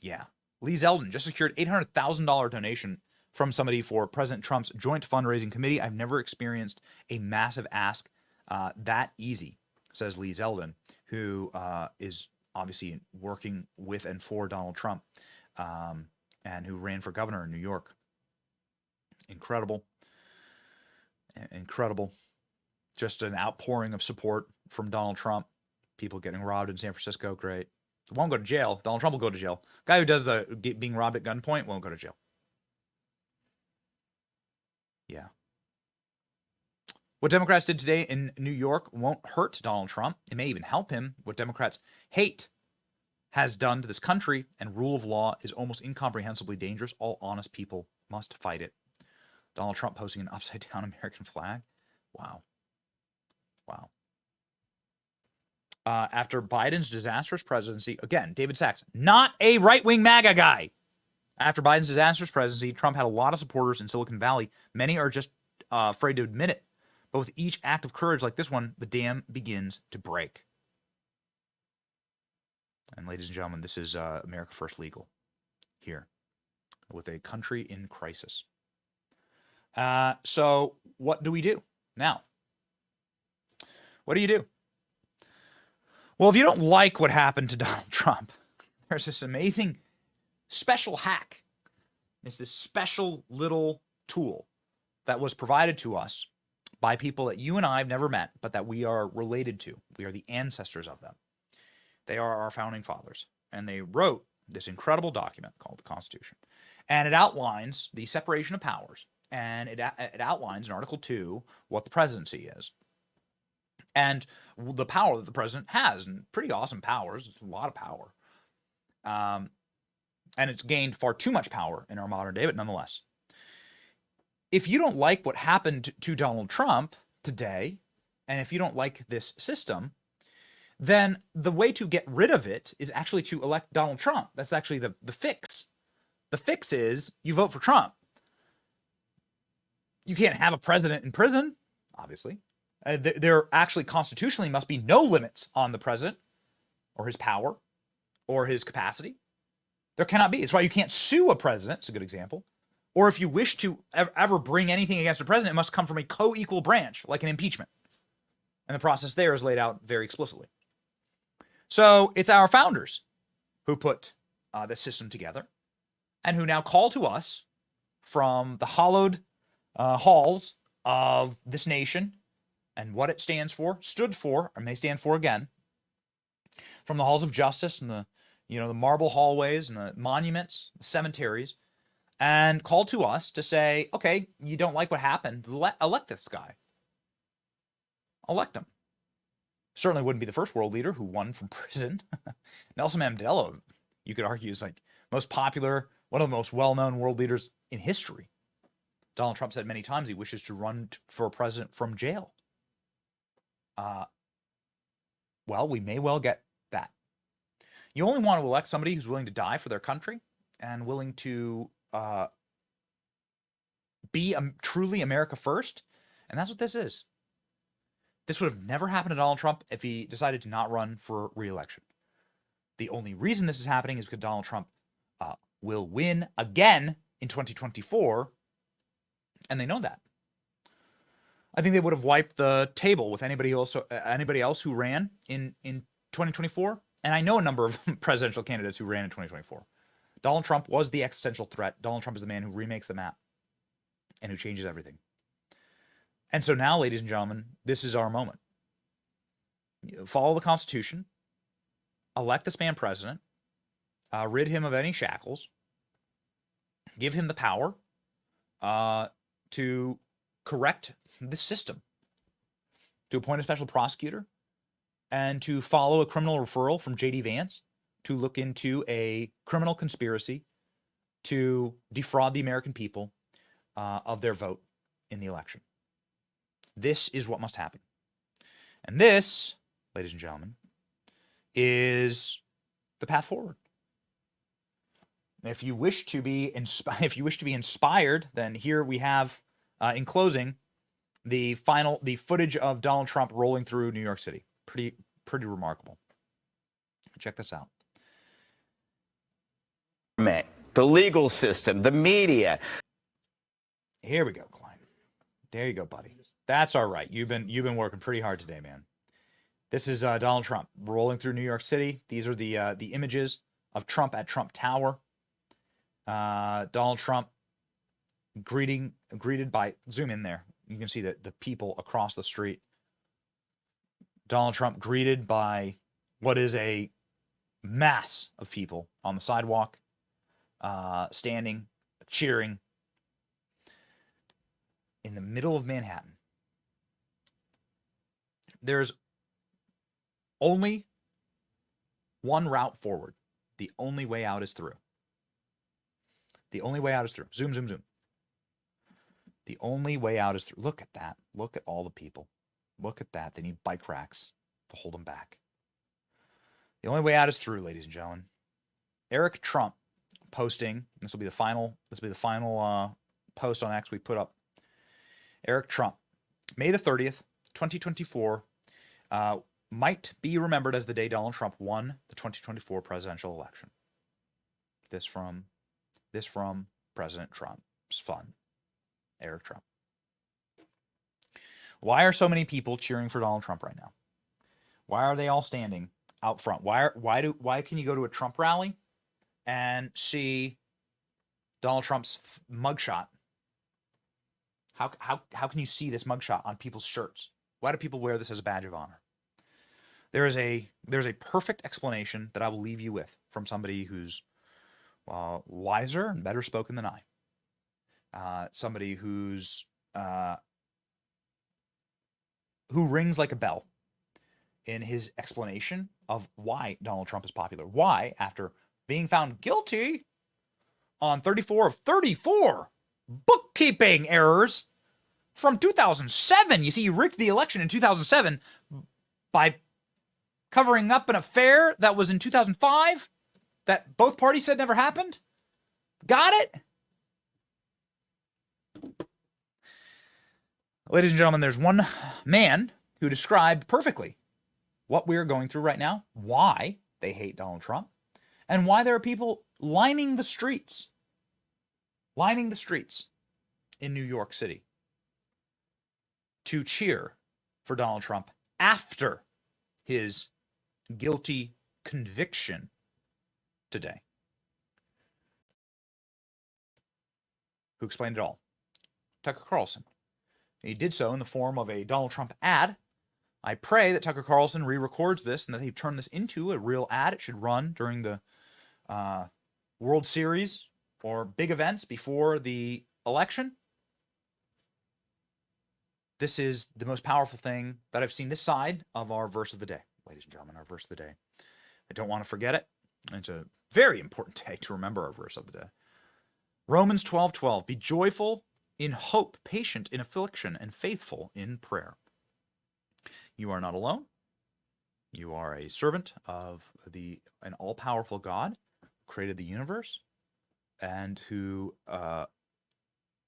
yeah. Lee Zeldin just secured $800,000 donation from somebody for President Trump's joint fundraising committee. I've never experienced a massive ask that easy, says Lee Zeldin, who is obviously working with and for Donald Trump and who ran for governor in New York. Incredible. Incredible. Just an outpouring of support from Donald Trump. People getting robbed in San Francisco, great. Won't go to jail. Donald Trump will go to jail. Guy who does the being robbed at gunpoint won't go to jail. Yeah. What Democrats did today in New York won't hurt Donald Trump. It may even help him. What Democrats hate has done to this country and rule of law is almost incomprehensibly dangerous. All honest people must fight it. Donald Trump posting an upside down American flag. Wow. Wow. After Biden's disastrous presidency, again, David Sachs, not a right-wing MAGA guy. After Biden's disastrous presidency, Trump had a lot of supporters in Silicon Valley. Many are just afraid to admit it. But with each act of courage like this one, the dam begins to break. And ladies and gentlemen, this is America First Legal here with a country in crisis. So what do we do now? What do you do? Well, if you don't like what happened to Donald Trump, there's this amazing special hack. It's this special little tool that was provided to us by people that you and I have never met, but that we are related to. We are the ancestors of them. They are our founding fathers. And they wrote this incredible document called the Constitution. And it outlines the separation of powers. And it outlines in Article 2 what the presidency is. And the power that the president has, and pretty awesome powers. It's a lot of power. And it's gained far too much power in our modern day, but nonetheless. If you don't like what happened to Donald Trump today, and if you don't like this system, then the way to get rid of it is actually to elect Donald Trump. That's actually the fix. The fix is you vote for Trump. You can't have a president in prison, obviously. There actually constitutionally must be no limits on the president or his power or his capacity. There cannot be. It's why you can't sue a president. It's a good example. Or if you wish to ever bring anything against a president, it must come from a co-equal branch, like an impeachment. And the process there is laid out very explicitly. So it's our founders who put this system together and who now call to us from the hallowed halls of this nation and what it stands for, stood for, or may stand for again, from the halls of justice and the marble hallways and the monuments, the cemeteries, and call to us to say, okay, you don't like what happened, elect this guy. Elect him. Certainly wouldn't be the first world leader who won from prison. Nelson Mandela, you could argue, is like most popular, one of the most well-known world leaders in history. Donald Trump said many times he wishes to run for president from jail. Well, we may well get that. You only want to elect somebody who's willing to die for their country and willing to be truly America first. And that's what this is. This would have never happened to Donald Trump if he decided to not run for re-election. The only reason this is happening is because Donald Trump will win again in 2024, and they know that. I think they would have wiped the table with anybody else who ran in 2024. And I know a number of presidential candidates who ran in 2024. Donald Trump was the existential threat. Donald Trump is the man who remakes the map and who changes everything. And so now, ladies and gentlemen, this is our moment. Follow the Constitution. elect this man president, rid him of any shackles, give him the power to correct this system, to appoint a special prosecutor, and to follow a criminal referral from J.D. Vance to look into a criminal conspiracy to defraud the American people of their vote in the election. This is what must happen. And this, ladies and gentlemen, is the path forward. If you wish to be inspired, then here we have, in closing, the footage of Donald Trump rolling through New York City. Pretty remarkable. Check this out. The legal system, the media. Here we go, Klein. There you go, buddy. That's all right. You've been working pretty hard today, man. This is Donald Trump rolling through New York City. These are the images of Trump at Trump Tower. Donald Trump greeted by, zoom in there. You can see the people across the street. Donald Trump greeted by what is a mass of people on the sidewalk, standing, cheering in the middle of Manhattan. There's only one route forward. The only way out is through. The only way out is through. Zoom, zoom, zoom. The only way out is through. Look at that. Look at all the people. Look at that. They need bike racks to hold them back. The only way out is through, ladies and gentlemen. Eric Trump posting. This will be the final post on X we put up. Eric Trump, May the 30th, 2024, might be remembered as the day Donald Trump won the 2024 presidential election. This from President Trump's fun, Eric Trump. Why are so many people cheering for Donald Trump right now? Why are they all standing out front? Why can you go to a Trump rally and see Donald Trump's mugshot? How can you see this mugshot on people's shirts? Why do people wear this as a badge of honor? There's a perfect explanation that I will leave you with from somebody who's wiser and better spoken than I. Somebody who rings like a bell in his explanation of why Donald Trump is popular. Why, after being found guilty on 34 of 34 bookkeeping errors from 2007. You see, he rigged the election in 2007 by covering up an affair that was in 2005 that both parties said never happened. Got it? Ladies and gentlemen, there's one man who described perfectly what we're going through right now, why they hate Donald Trump, and why there are people lining the streets in New York City to cheer for Donald Trump after his guilty conviction today. Who explained it all? Tucker Carlson. He did so in the form of a Donald Trump ad. I pray that Tucker Carlson re-records this and that they turn this into a real ad. It should run during the World Series or big events before the election. This is the most powerful thing that I've seen this side of our verse of the day. Ladies and gentlemen, our verse of the day. I don't want to forget it. It's a very important day to remember our verse of the day. Romans 12:12. Be joyful in hope, patient in affliction, and faithful in prayer. You are not alone. You are a servant of an all-powerful God who created the universe and who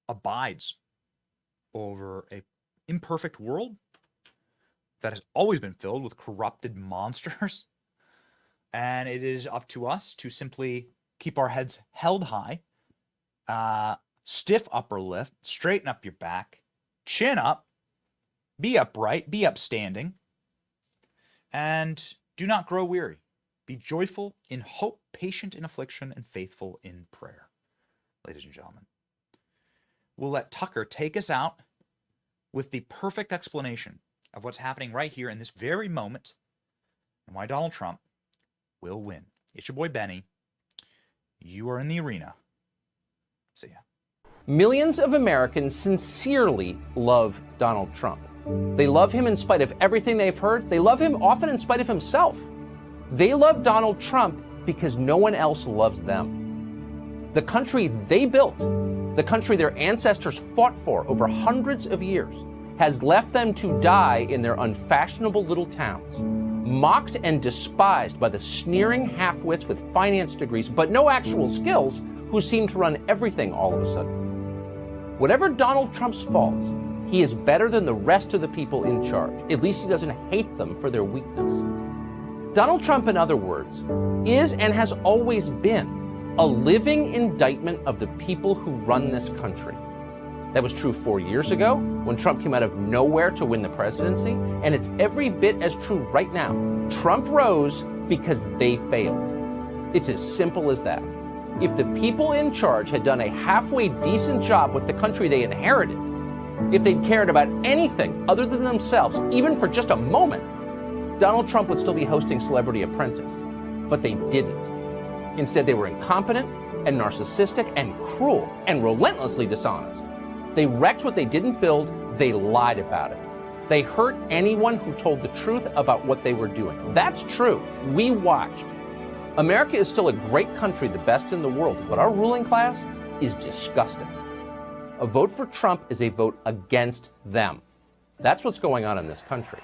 abides over an imperfect world that has always been filled with corrupted monsters. And it is up to us to simply keep our heads held high, stiff upper lip, straighten up your back, chin up, be upright, be upstanding, and do not grow weary. Be joyful in hope, patient in affliction, and faithful in prayer. Ladies and gentlemen, we'll let Tucker take us out with the perfect explanation of what's happening right here in this very moment and why Donald Trump will win. It's your boy Benny. You are in the arena. See ya. Millions of Americans sincerely love Donald Trump. They love him in spite of everything they've heard. They love him often in spite of himself. They love Donald Trump because no one else loves them. The country they built, the country their ancestors fought for over hundreds of years, has left them to die in their unfashionable little towns, mocked and despised by the sneering half-wits with finance degrees but no actual skills who seem to run everything all of a sudden. Whatever Donald Trump's faults, he is better than the rest of the people in charge. At least he doesn't hate them for their weakness. Donald Trump, in other words, is and has always been a living indictment of the people who run this country. That was true 4 years ago when Trump came out of nowhere to win the presidency, and it's every bit as true right now. Trump rose because they failed. It's as simple as that. If the people in charge had done a halfway decent job with the country they inherited, if they'd cared about anything other than themselves, even for just a moment, Donald Trump would still be hosting Celebrity Apprentice. But they didn't. Instead, they were incompetent and narcissistic and cruel and relentlessly dishonest. They wrecked what they didn't build. They lied about it. They hurt anyone who told the truth about what they were doing. That's true. We watched. America is still a great country, the best in the world, but our ruling class is disgusting. A vote for Trump is a vote against them. That's what's going on in this country.